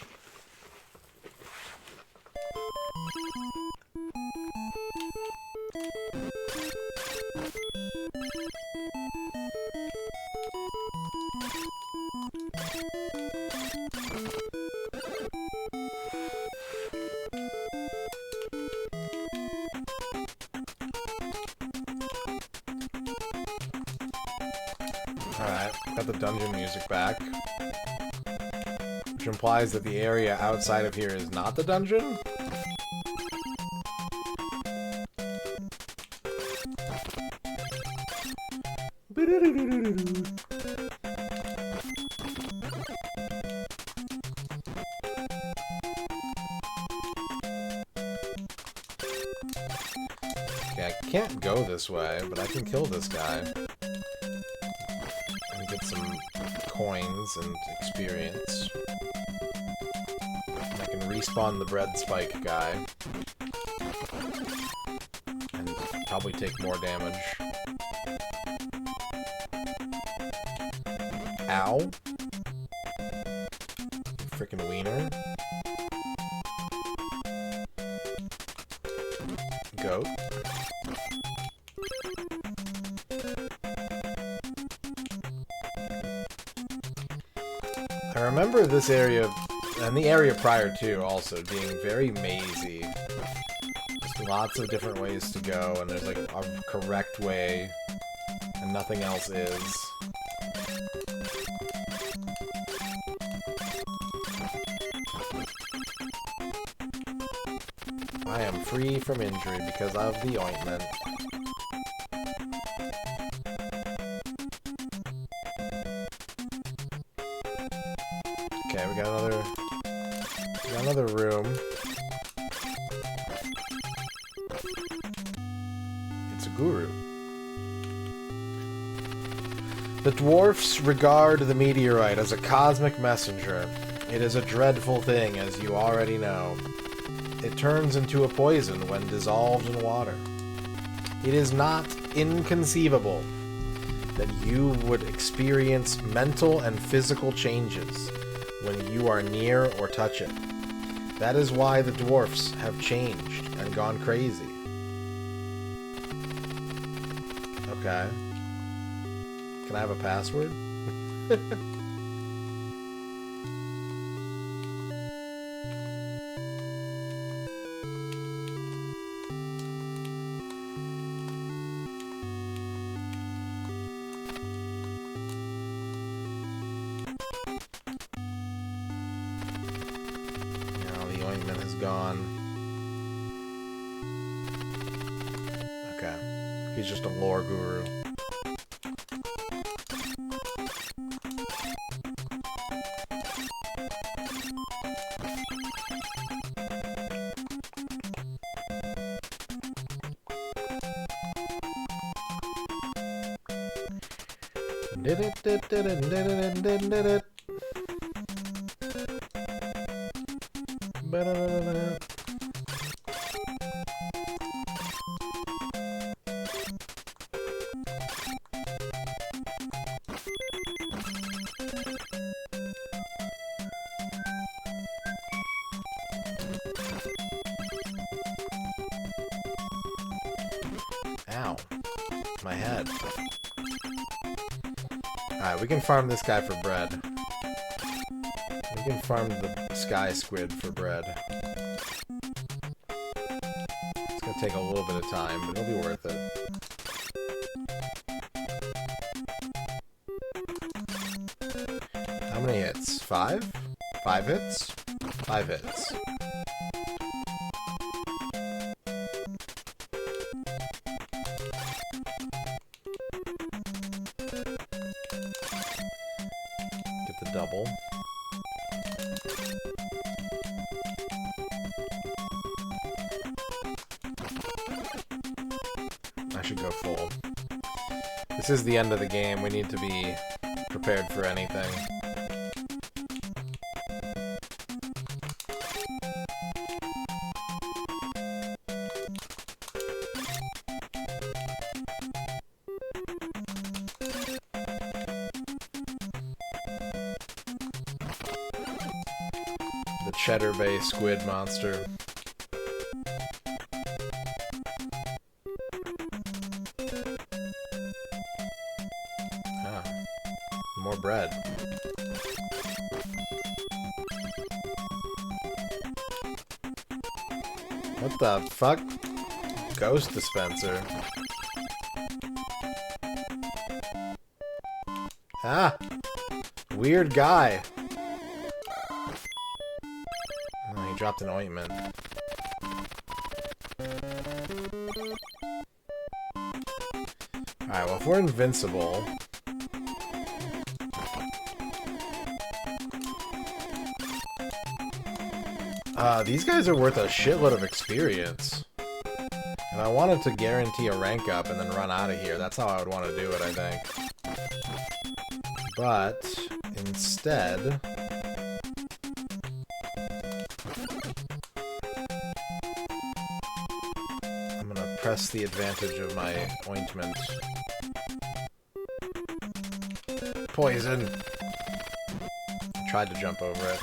Alright, got the dungeon music back. Which implies that the area outside of here is not the dungeon? Okay, I can't go this way, but I can kill this guy. And get some coins and experience. And I can respawn the bread spike guy. And probably take more damage. Ow. Frickin' wiener. Goat. I remember this area, and the area prior to also, being very mazy. Just lots of different ways to go, and there's like a correct way, and nothing else is. I am free from injury because of the ointment. Okay, we got another room. It's a guru. The dwarfs regard the meteorite as a cosmic messenger. It is a dreadful thing, as you already know. It turns into a poison when dissolved in water. It is not inconceivable that you would experience mental and physical changes when you are near or touch it. That is why the dwarfs have changed and gone crazy. Okay. Can I have a password? Gone. Okay. He's just a lore guru. Ow. My head. Alright, we can farm this guy for bread. We can farm the sky squid for bread. It's gonna take a little bit of time, but it'll be worth it. How many hits? 5? 5 hits? 5 hits. Get the double. I should go full. This is the end of the game. We need to be prepared for anything. The Cheddar Bay Squid Monster. More bread. What the fuck? Ghost dispenser. Ah! Weird guy. Oh, he dropped an ointment. Alright, well if we're invincible... these guys are worth a shitload of experience. And I wanted to guarantee a rank up and then run out of here. That's how I would want to do it, I think. But, instead... I'm gonna press the advantage of my ointment. Poison! I tried to jump over it.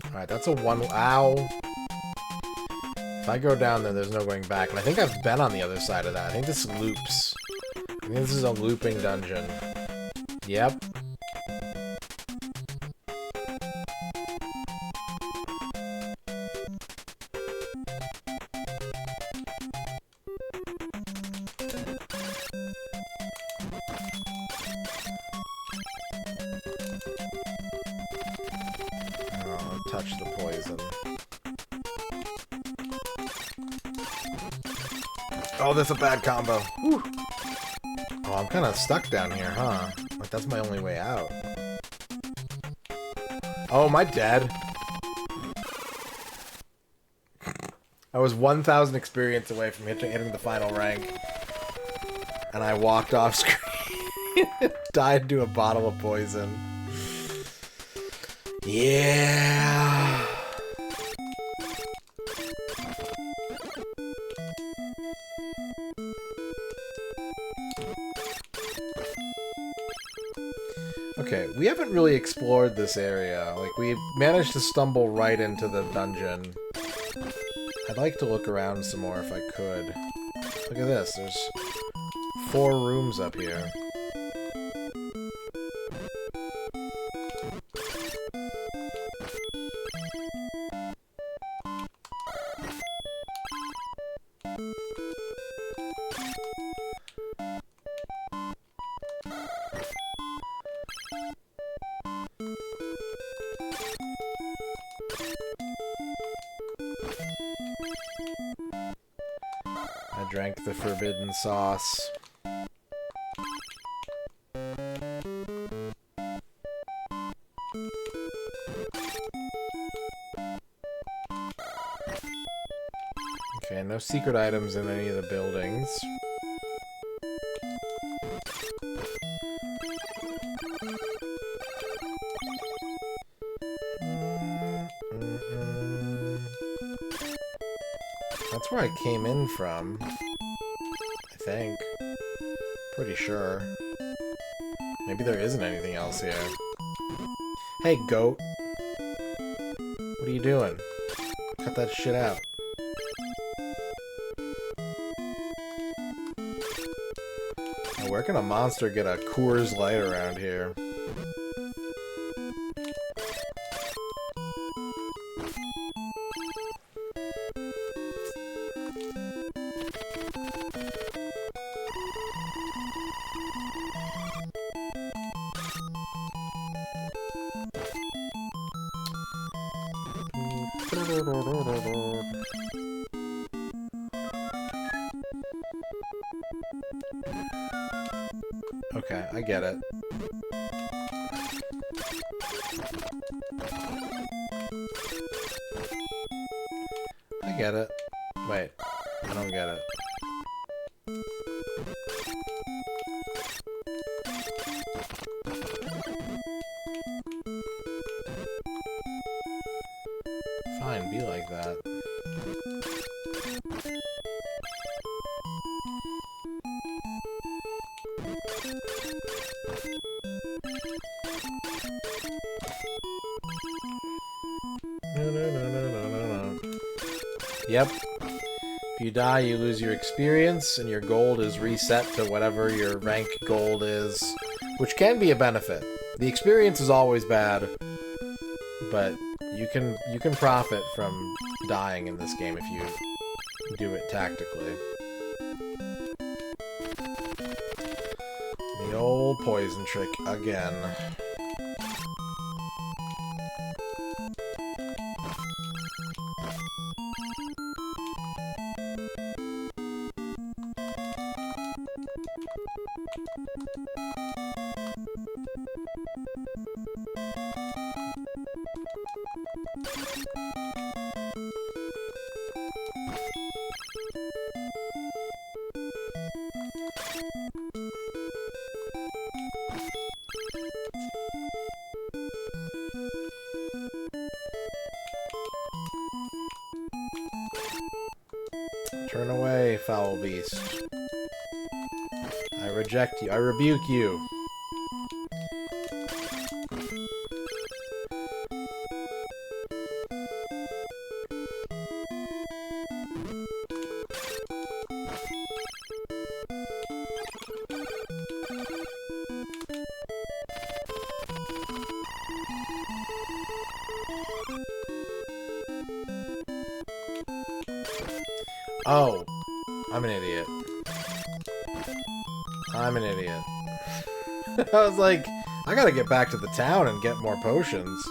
Alright, that's a one. Ow. If I go down there, there's no going back. And I think I've been on the other side of that. I think this loops. I think this is a looping dungeon. Yep. Touch the poison. Oh, that's a bad combo. Whew. Oh, I'm kind of stuck down here, huh? Like, that's my only way out. Oh, am I dead? I was 1,000 experience away from hitting the final rank. And I walked off screen. Died to a bottle of poison. Yeah. Okay, we haven't really explored this area. Like, we managed to stumble right into the dungeon. I'd like to look around some more if I could. Look at this, there's 4 rooms up here. I drank the forbidden sauce. Okay, no secret items in any of the buildings. That's where I came in from. I think. Pretty sure. Maybe there isn't anything else here. Hey, goat. What are you doing? Cut that shit out. Now, where can a monster get a Coors Light around here? Okay, I get it. I get it. Wait, I don't get it. Fine, be like that. Yep. If you die, you lose your experience, and your gold is reset to whatever your rank gold is, which can be a benefit. The experience is always bad, but you can profit from dying in this game if you do it tactically. The old poison trick again. Turn away, foul beast. I reject you. I rebuke you. Oh, I'm an idiot. I'm an idiot. I was like, I gotta get back to the town and get more potions.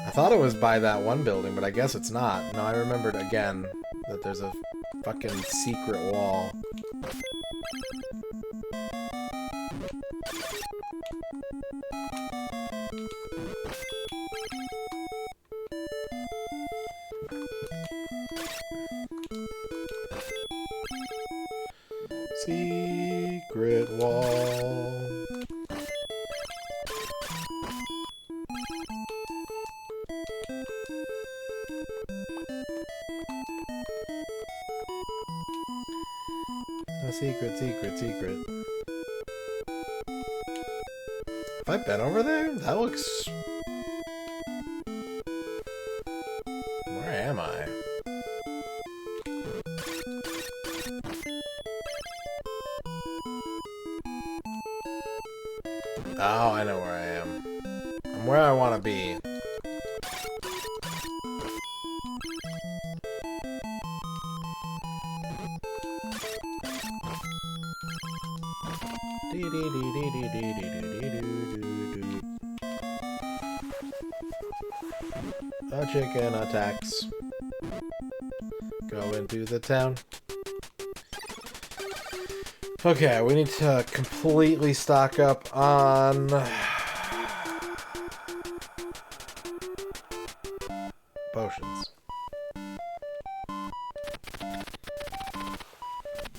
I thought it was by that one building, but I guess it's not. No, I remembered again that there's a fucking secret wall. Secret wall. A secret, secret, secret. Have I been over there? That looks... Where am I? Oh, I know where I am. I'm where I want to be. A chicken attacks. Go into the town. Okay, we need to completely stock up on potions.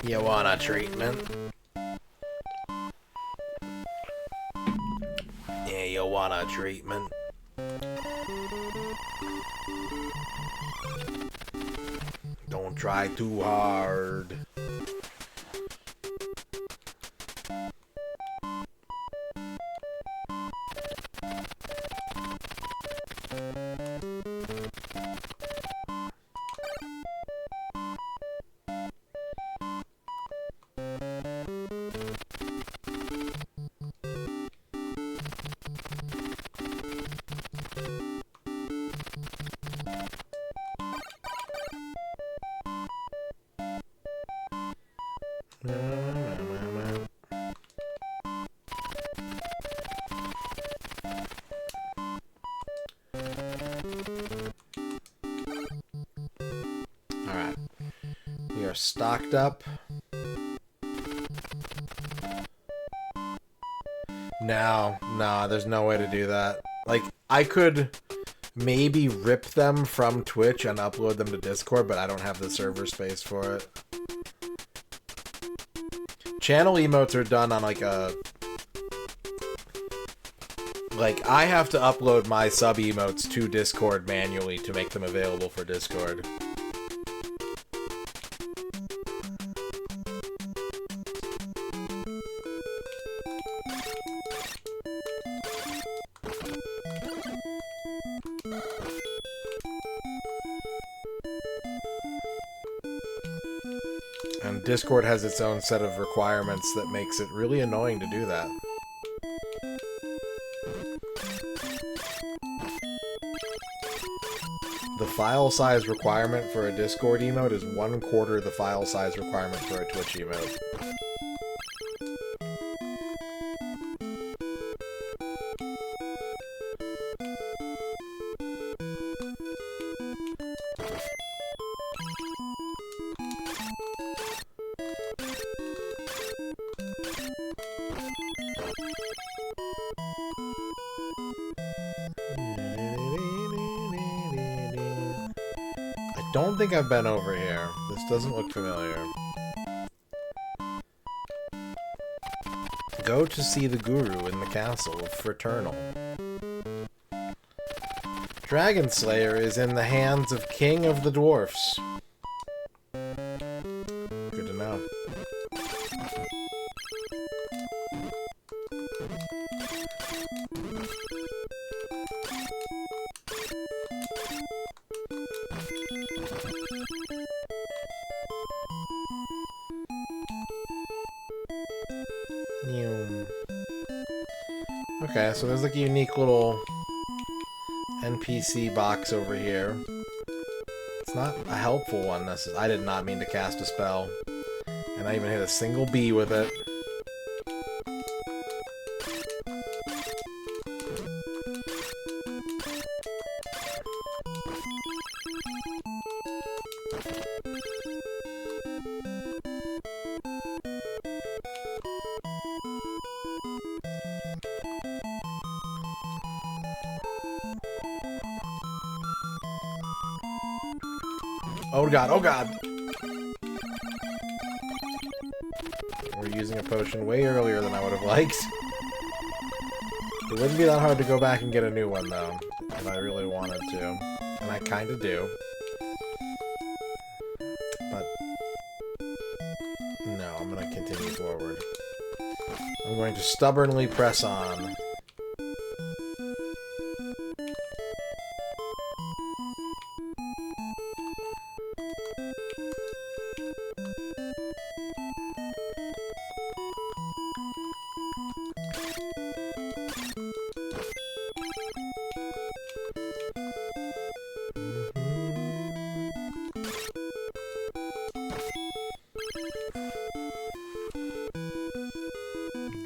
You want a treatment? Yeah, you want a treatment? Don't try too hard. Alright. We are stocked up. No, there's no way to do that. Like, I could maybe rip them from Twitch and upload them to Discord, but I don't have the server space for it. Channel emotes are done on like a... Like, I have to upload my sub emotes to Discord manually to make them available for Discord. And Discord has its own set of requirements that makes it really annoying to do that. The file size requirement for a Discord emote is 1/4 the file size requirement for a Twitch emote. I don't think I've been over here. This doesn't look familiar. Go to see the guru in the castle of Fraternal. Dragon Slayer is in the hands of King of the Dwarfs. Good to know. Okay, so there's like a unique little NPC box over here. It's not a helpful one. I did not mean to cast a spell. And I even hit a single bee with it. Oh god, oh god! We're using a potion way earlier than I would have liked. It wouldn't be that hard to go back and get a new one, though, if I really wanted to. And I kinda do. But... no, I'm gonna continue forward. I'm going to stubbornly press on.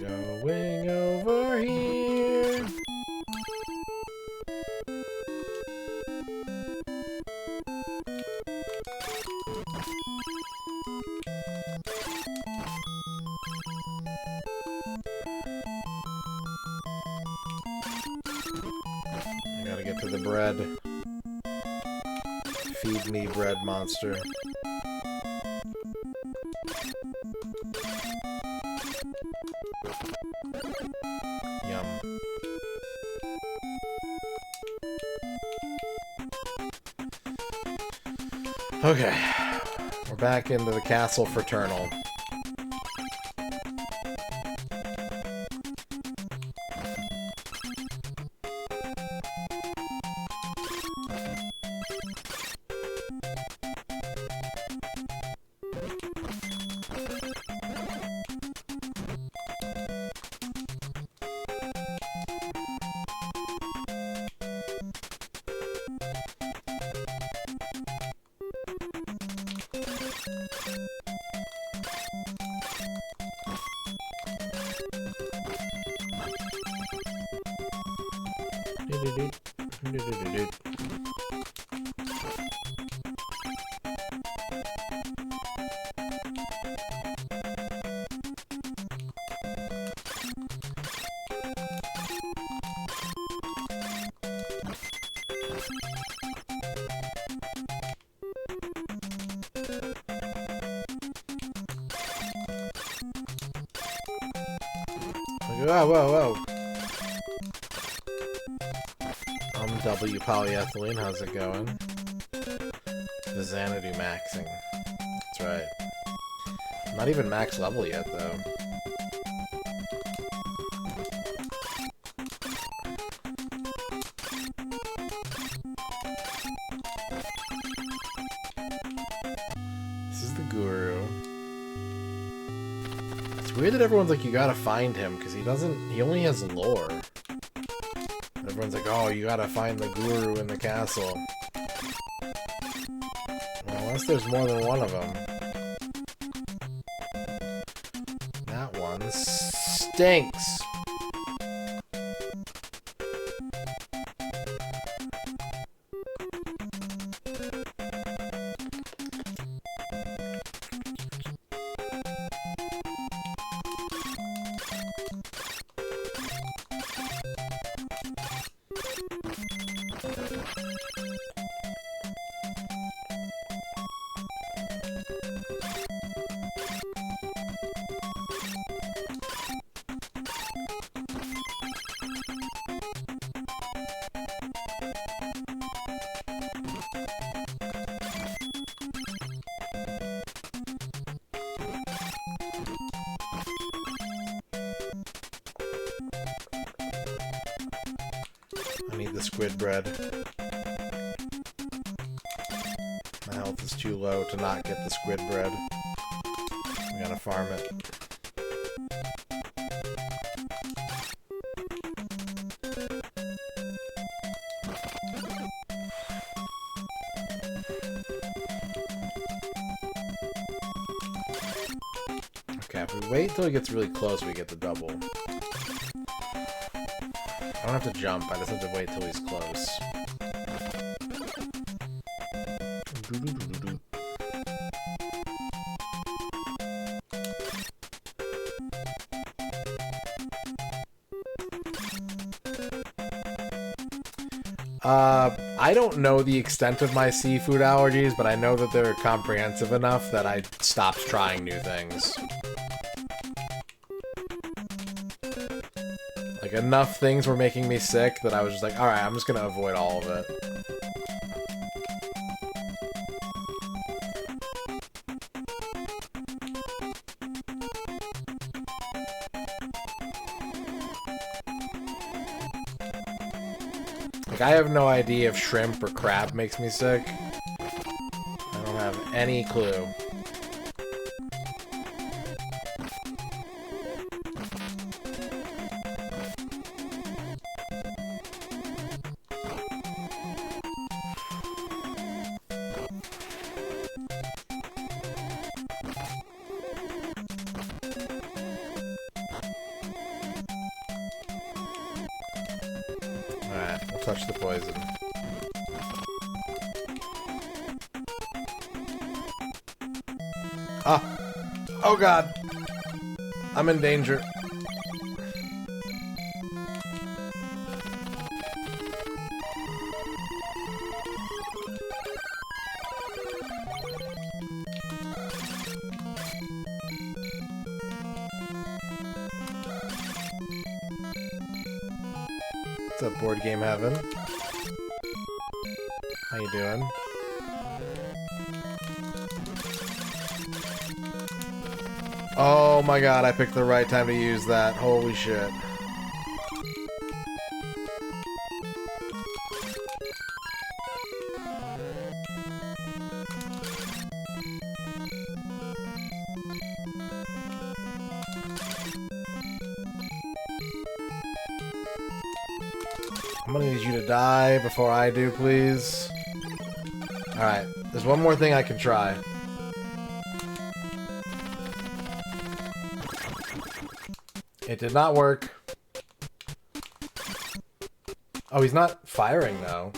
Going over here. I gotta get to the bread. Feed me, bread monster. Yum. Okay. We're back into the castle Fraternal. Whoa, whoa, whoa. W polyethylene, how's it going? The Xanadu maxing. That's right. I'm not even max level yet, though. This is the guru. It's weird that everyone's like, you gotta find him, because he only has lore. Everyone's like, oh, you gotta find the guru in the castle. Well, unless there's more than one of them. That one stinks. I need the squid bread. My health is too low to not get the squid bread. We gotta farm it. Okay, if we wait till it gets really close, we get the double. I don't have to jump, I just have to wait till he's close. I don't know the extent of my seafood allergies, but I know that they're comprehensive enough that I stopped trying new things. Like, enough things were making me sick that I was just like, alright, I'm just gonna avoid all of it. Like, I have no idea if shrimp or crab makes me sick. I don't have any clue. Alright, we'll touch the poison. Ah! Oh god! I'm in danger. What's up, Board Game Heaven? How you doing? Oh my god, I picked the right time to use that. Holy shit. I'm gonna need you to die before I do, please. Alright, there's one more thing I can try. It did not work. Oh, he's not firing, though.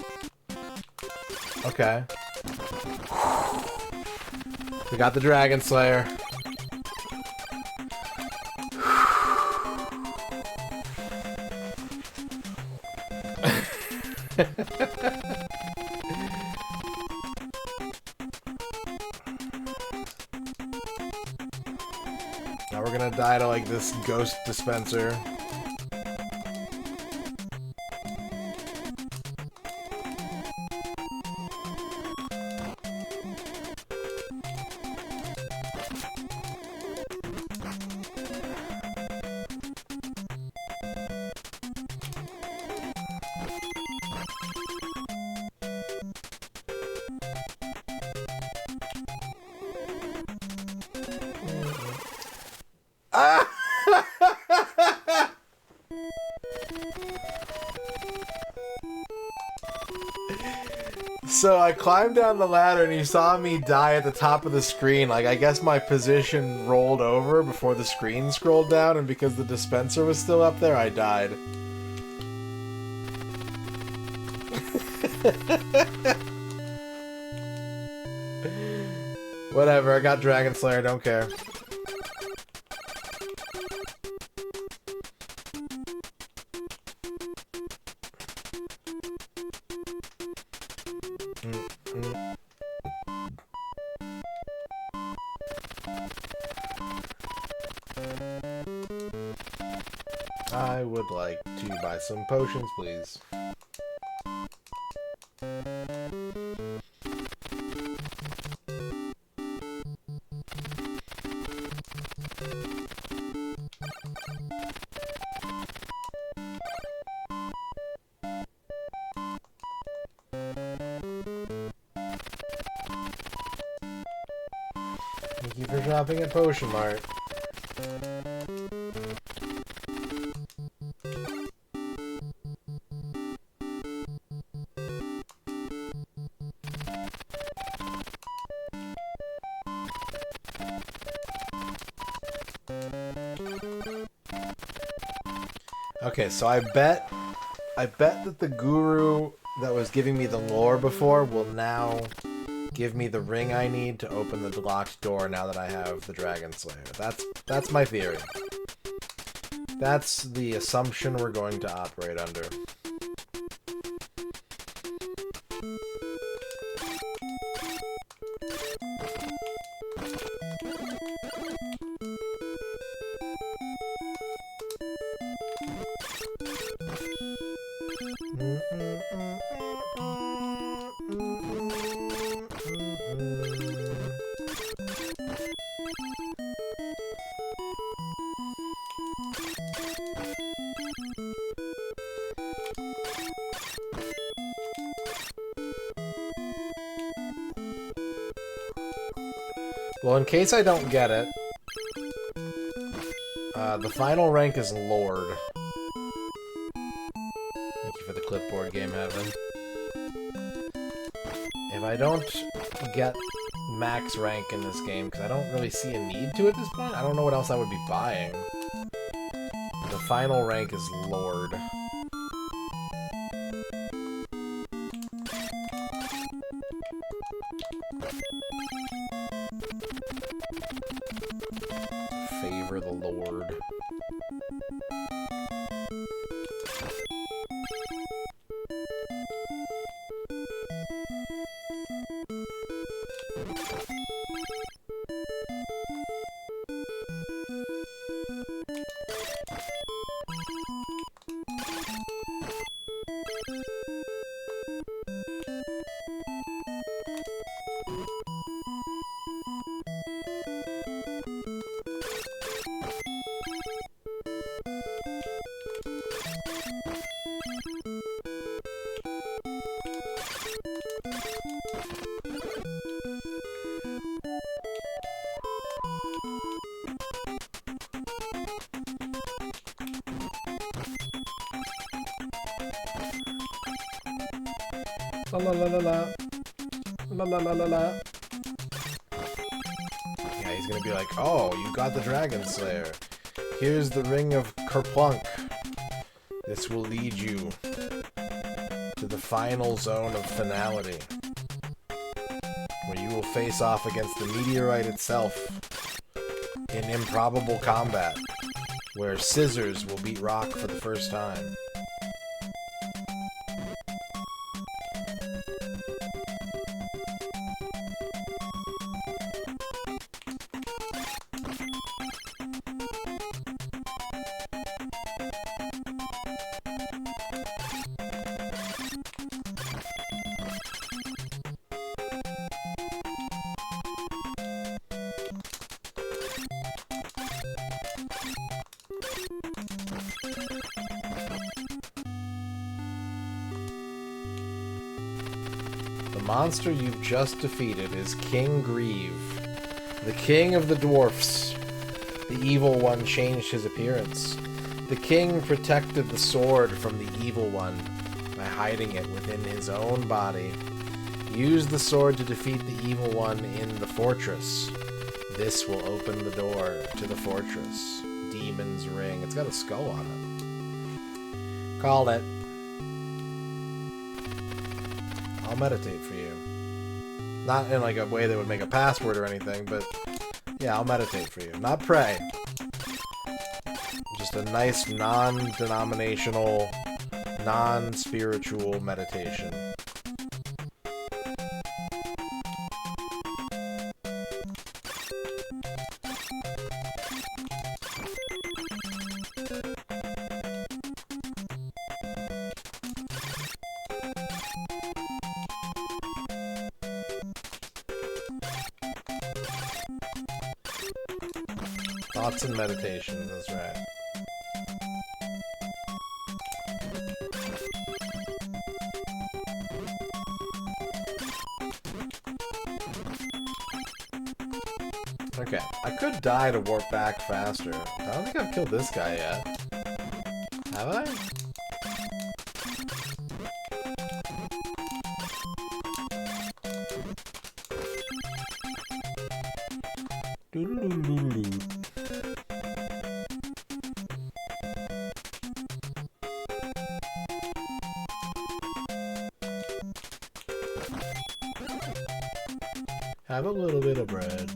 Okay. We got the Dragon Slayer. Now we're gonna die to, like, this ghost dispenser. So I climbed down the ladder and you saw me die at the top of the screen. Like, I guess my position rolled over before the screen scrolled down, and because the dispenser was still up there, I died. Whatever, I got Dragon Slayer, don't care. I would like to buy some potions, please. Thank you for shopping at Potion Mart. Okay, so I bet that the guru that was giving me the lore before will now give me the ring I need to open the locked door now that I have the Dragon Slayer. That's my theory. That's the assumption we're going to operate under. Well, in case I don't get it, the final rank is Lord. Thank you for the clipboard, Game Heaven. If I don't get max rank in this game, because I don't really see a need to at this point, I don't know what else I would be buying. The final rank is Lord. Favor the Lord. La la la la la. La la la la la. Yeah, he's gonna be like, oh, you got the Dragon Slayer. Here's the Ring of Kerplunk. This will lead you to the final zone of finality, where you will face off against the meteorite itself in improbable combat, where scissors will beat rock for the first time. The monster you've just defeated is King Grieve, the king of the dwarfs. The evil one changed his appearance. The king protected the sword from the evil one by hiding it within his own body Use the sword to defeat the evil one in the fortress. This will open the door to the fortress. Demon's Ring. It's got a skull on it. Called it. I'll meditate for you. Not in like a way that would make a password or anything, but yeah, I'll meditate for you. Not pray. Just a nice non-denominational, non-spiritual meditation. Thoughts and meditations, that's right. Okay, I could die to warp back faster. I don't think I've killed this guy yet. Have I? Doo-doo-doo-doo-doo. Have a little bit of bread.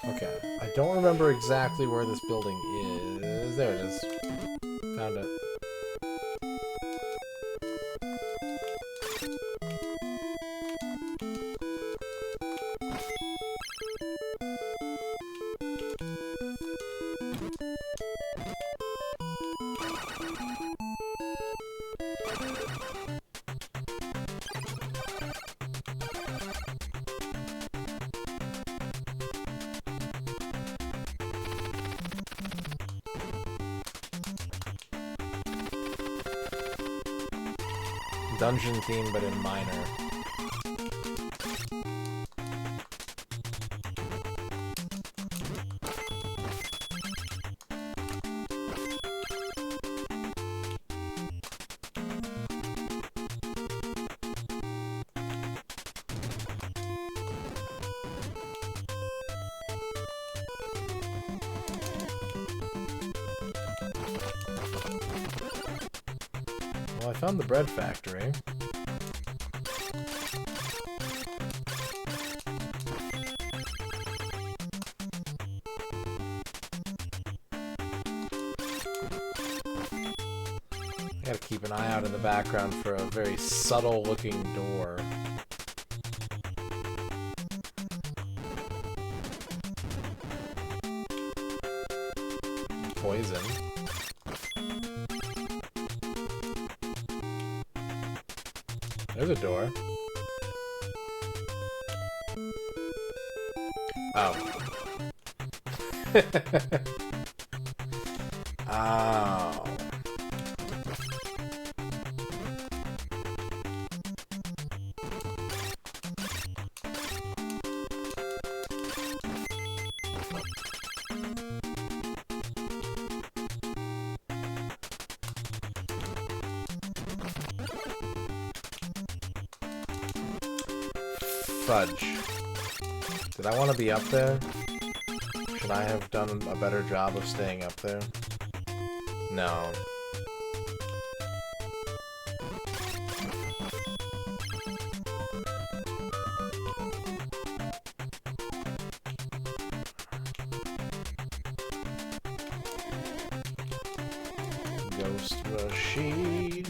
Okay, I don't remember exactly where this building is. There it is. Found it. Dungeon theme, but in minor. Well, I found the bread factory. Gotta keep an eye out in the background for a very subtle looking door. Poison. There's a door. Oh. Oh. Fudge. Did I want to be up there? Should I have done a better job of staying up there? No. Ghost machine.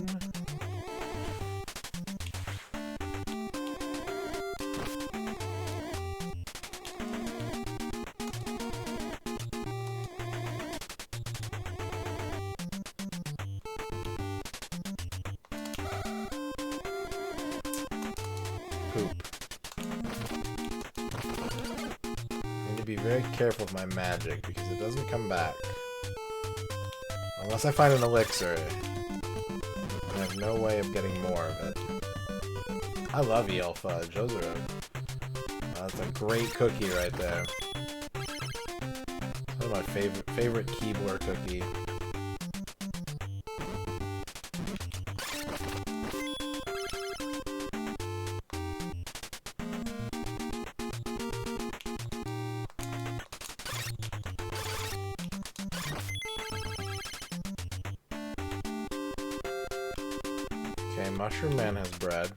be very careful with my magic because it doesn't come back. Unless I find an elixir. I have no way of getting more of it. I love EL Fudge. Those are that's a great cookie right there. One of my favorite Keebler cookie. Okay, Mushroom Man has bread.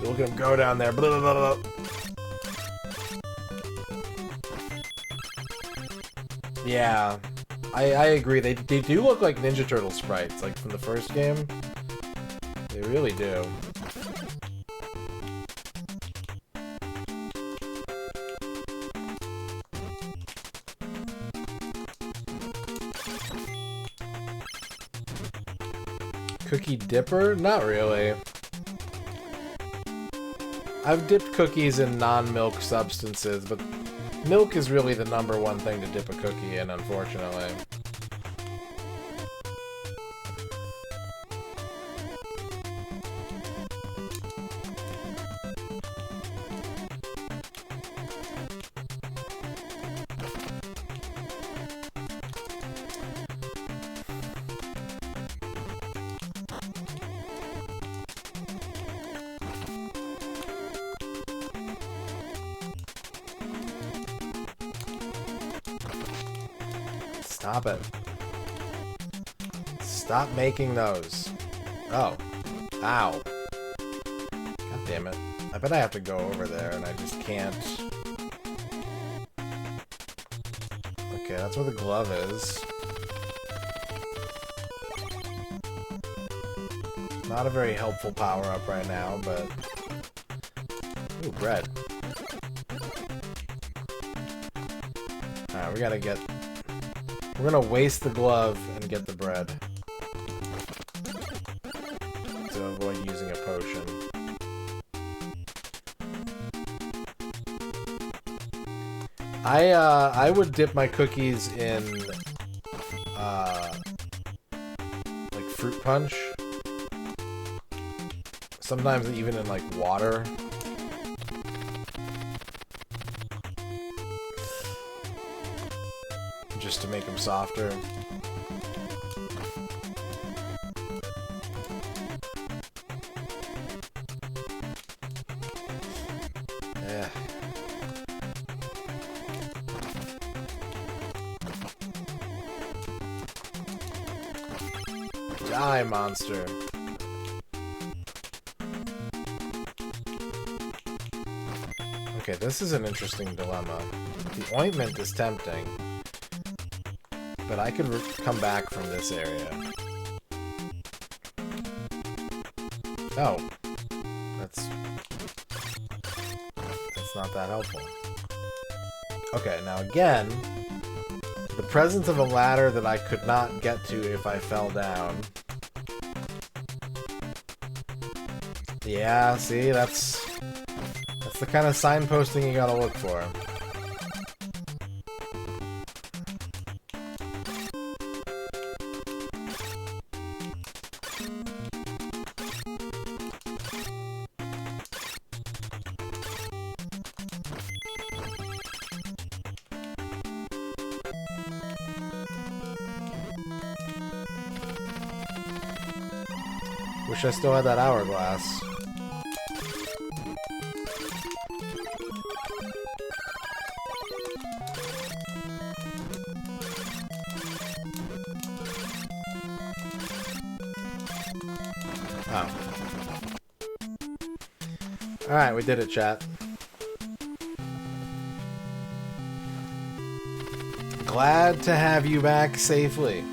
Look at him go down there. Blah, blah, blah, blah. Yeah, I agree. They do look like Ninja Turtle sprites, like from the first game. They really do. Cookie dipper? Not really. I've dipped cookies in non-milk substances, but milk is really the #1 thing to dip a cookie in, unfortunately. Stop it. Stop making those. Oh. Ow. God damn it. I bet I have to go over there and I just can't. Okay, that's where the glove is. Not a very helpful power-up right now, but... Ooh, bread. Alright, we gotta get... We're gonna waste the glove and get the bread. To avoid using a potion. I would dip my cookies in like fruit punch. Sometimes even in like water. Just to make them softer. Yeah. Die, monster. Okay, this is an interesting dilemma. The ointment is tempting. But I could come back from this area. Oh. That's not that helpful. Okay, now again, the presence of a ladder that I could not get to if I fell down. Yeah, see, that's the kind of signposting you gotta look for. Wish I still had that hourglass. Oh. Alright, we did it, chat. Glad to have you back safely.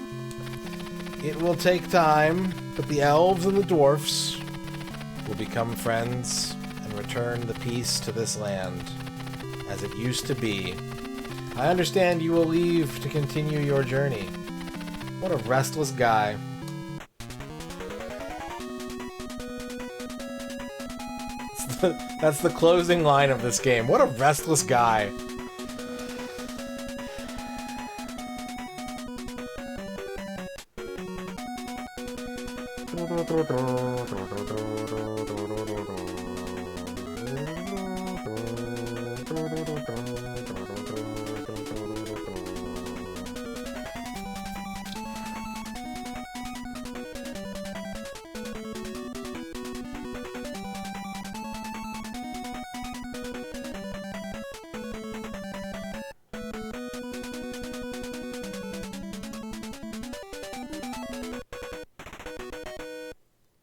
It will take time, but the elves and the dwarfs will become friends and return the peace to this land as it used to be. I understand you will leave to continue your journey. What a restless guy. that's the closing line of this game. What a restless guy.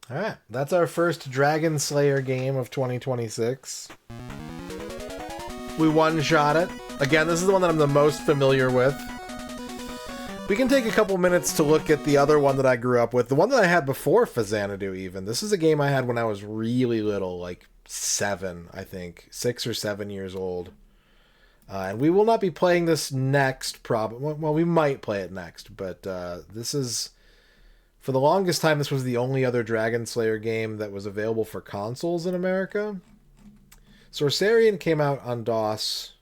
Alright, that's our first Dragon Slayer game of 2026. We one-shot it. Again, this is the one that I'm the most familiar with. We can take a couple minutes to look at the other one that I grew up with. The one that I had before Faxanadu, even. This is a game I had when I was really little, like 7, I think. 6 or 7 years old. And we will not be playing this next, probably. Well, we might play it next, but this is... For the longest time, this was the only other Dragon Slayer game that was available for consoles in America. Sorcerian came out on DOS.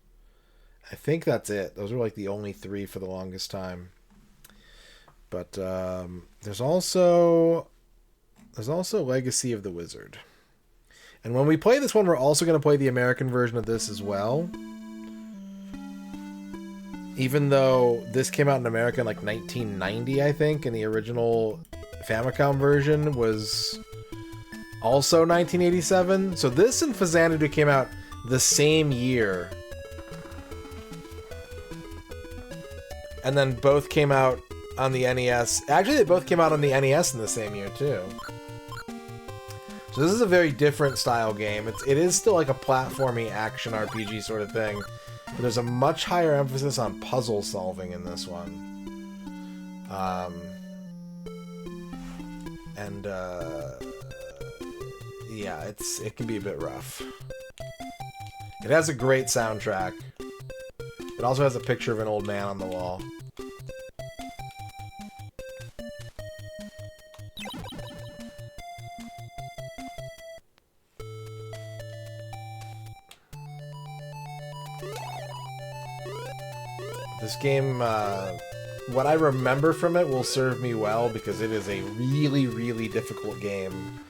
I think that's it. Those were like the only 3 for the longest time. But there's also Legacy of the Wizard. And when we play this one, we're also going to play the American version of this as well. Even though this came out in America in like 1990, I think, and the original Famicom version was also 1987. So this and Faxanadu came out the same year. And then both came out on the NES. Actually, they both came out on the NES in the same year, too. So this is a very different style game. It is still like a platformy action RPG sort of thing. But there's a much higher emphasis on puzzle solving in this one. Yeah, it can be a bit rough. It has a great soundtrack. It also has a picture of an old man on the wall. This game, what I remember from it will serve me well because it is a really, really difficult game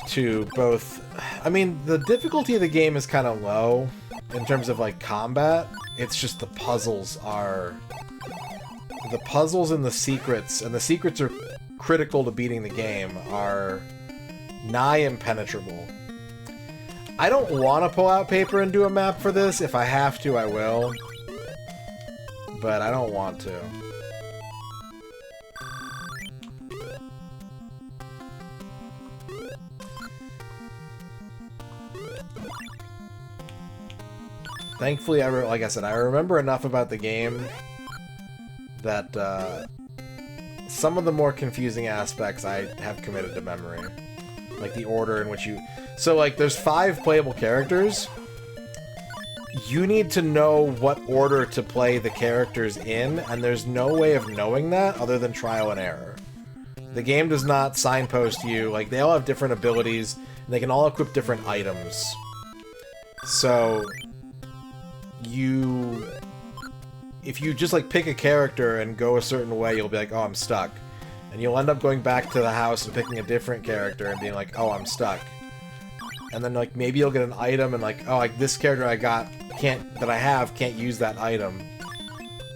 to both... I mean, the difficulty of the game is kind of low in terms of, like, combat. It's just the puzzles are... The puzzles and the secrets are critical to beating the game, are nigh impenetrable. I don't want to pull out paper and do a map for this. If I have to, I will. But I don't want to. Thankfully, like I said, I remember enough about the game that some of the more confusing aspects I have committed to memory. Like the order in which you... So, like, there's 5 playable characters. You need to know what order to play the characters in, and there's no way of knowing that other than trial and error. The game does not signpost you. Like, they all have different abilities, and they can all equip different items. So, if you just, like, pick a character and go a certain way, you'll be like, oh, I'm stuck. And you'll end up going back to the house and picking a different character and being like, oh, I'm stuck. And then, like, maybe you'll get an item and, like, oh, like, this character I got can't use that item.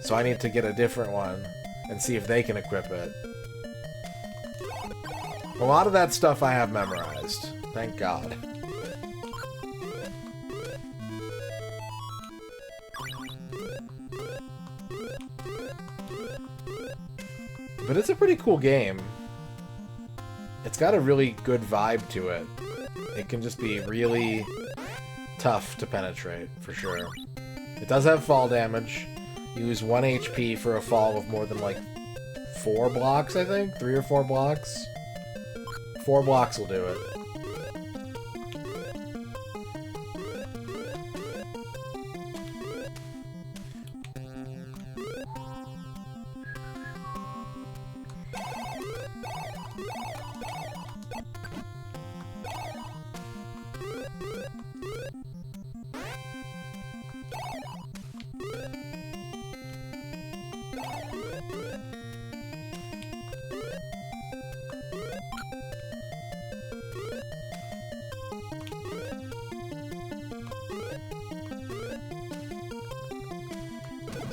So I need to get a different one and see if they can equip it. A lot of that stuff I have memorized. Thank God. But it's a pretty cool game. It's got a really good vibe to it. It can just be really tough to penetrate, for sure. It does have fall damage. You lose 1 HP for a fall of more than, like, 4 blocks, I think? 3 or 4 blocks? 4 blocks will do it.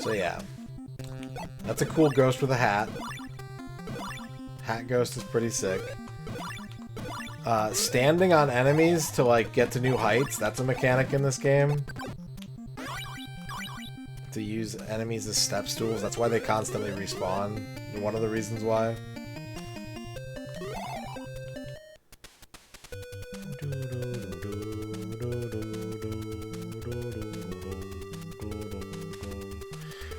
So yeah. That's a cool ghost with a hat. Hat ghost is pretty sick. Standing on enemies to, like, get to new heights. That's a mechanic in this game. To use enemies as step stools. That's why they constantly respawn. One of the reasons why.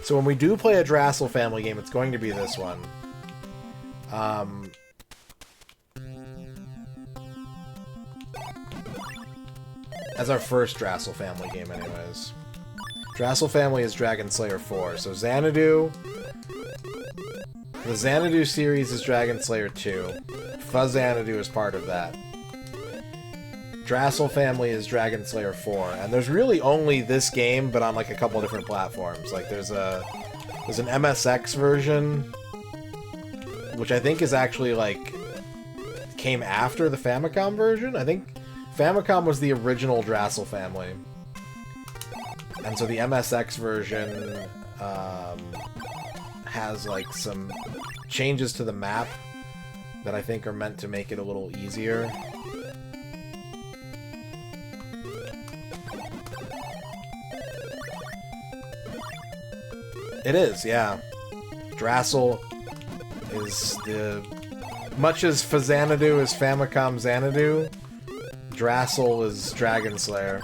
So when we do play a Drassel family game, it's going to be this one. As our first Drassel family game, anyways. Drassel family is Dragon Slayer 4. So Xanadu... The Xanadu series is Dragon Slayer 2. Faxanadu is part of that. Drassel family is Dragon Slayer 4. And there's really only this game, but on like a couple different platforms. Like there's an MSX version, which I think is actually like came after the Famicom version. I think Famicom was the original Drassel family. And so the MSX version has like some changes to the map that I think are meant to make it a little easier. It is, yeah. Drassel is the... Much as Faxanadu is Famicom Xanadu, Drassel is Dragon Slayer.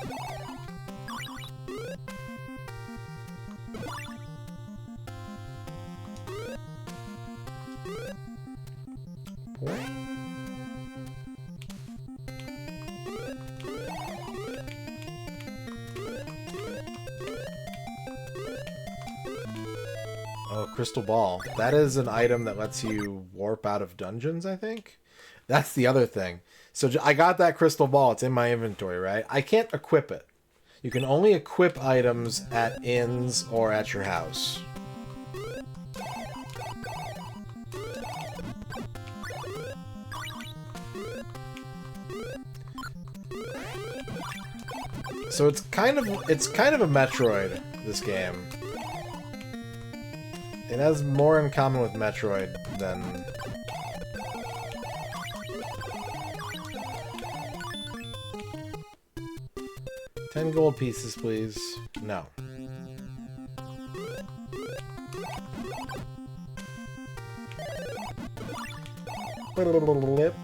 Oh, Crystal Ball. That is an item that lets you warp out of dungeons, I think? That's the other thing. So I got that Crystal Ball. It's in my inventory, right? I can't equip it. You can only equip items at inns or at your house. So it's kind of a Metroid, this game. It has more in common with Metroid than... $10 gold pieces, please. No. Lip.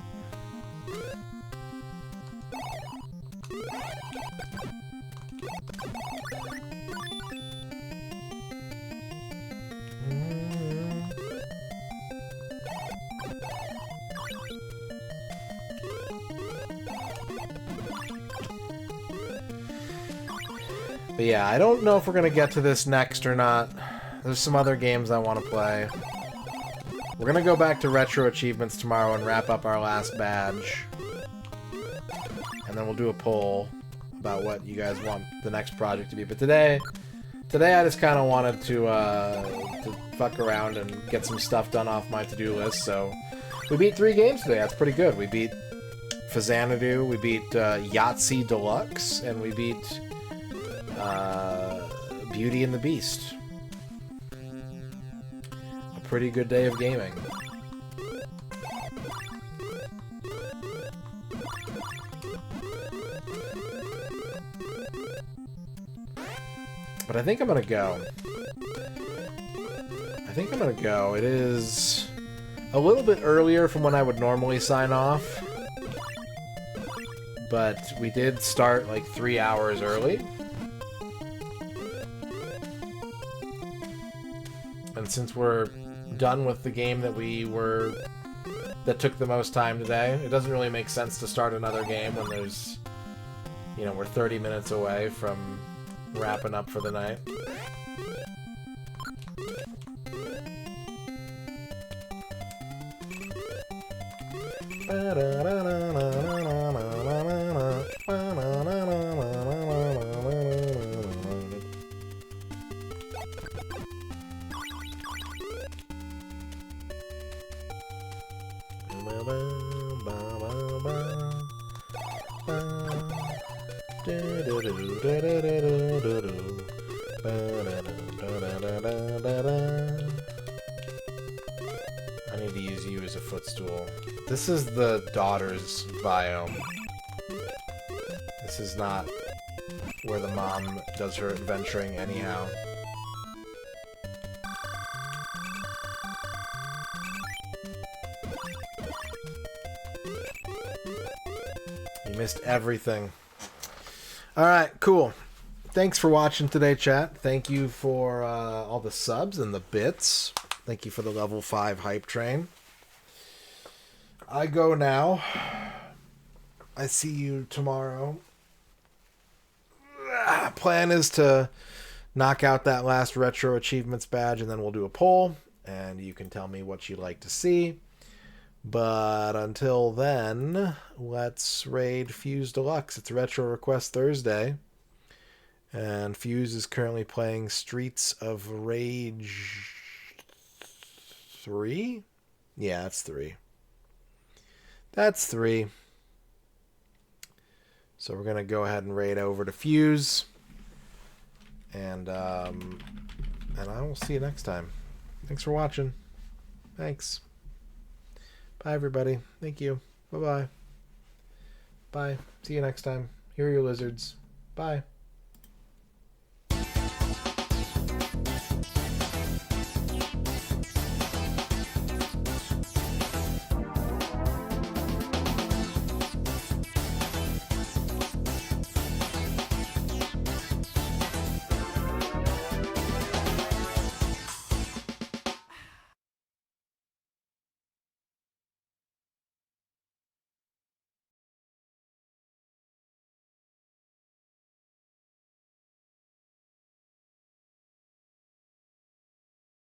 But yeah, I don't know if we're gonna get to this next or not. There's some other games I want to play. We're gonna go back to Retro Achievements tomorrow and wrap up our last badge. And then we'll do a poll about what you guys want the next project to be. But today I just kind of wanted to fuck around and get some stuff done off my to-do list. So we beat 3 games today. That's pretty good. We beat Faxanadu, we beat Yahtzee Deluxe, and we beat Beauty and the Beast. A pretty good day of gaming. But I think I'm gonna go. It is a little bit earlier from when I would normally sign off. But we did start like 3 hours early. And since we're done with the game that took the most time today, it doesn't really make sense to start another game when there's, you know, we're 30 minutes away from wrapping up for the night. Da-da-da-da. I need to use you as a footstool. This is the daughter's biome. This is not where the mom does her adventuring anyhow. You missed everything. Alright, cool. Thanks for watching today, chat. Thank you for all the subs and the bits. Thank you for the level 5 hype train. I go now. I see you tomorrow. Plan is to knock out that last retro achievements badge, and then we'll do a poll, and you can tell me what you'd like to see. But until then, let's raid Fuse Deluxe. It's Retro Request Thursday, and Fuse is currently playing Streets of Rage 3? Yeah, that's 3. That's 3. So we're going to go ahead and raid over to Fuse. And I will see you next time. Thanks for watching. Thanks. Bye, everybody. Thank you. Bye-bye. Bye. See you next time. Here are your lizards. Bye.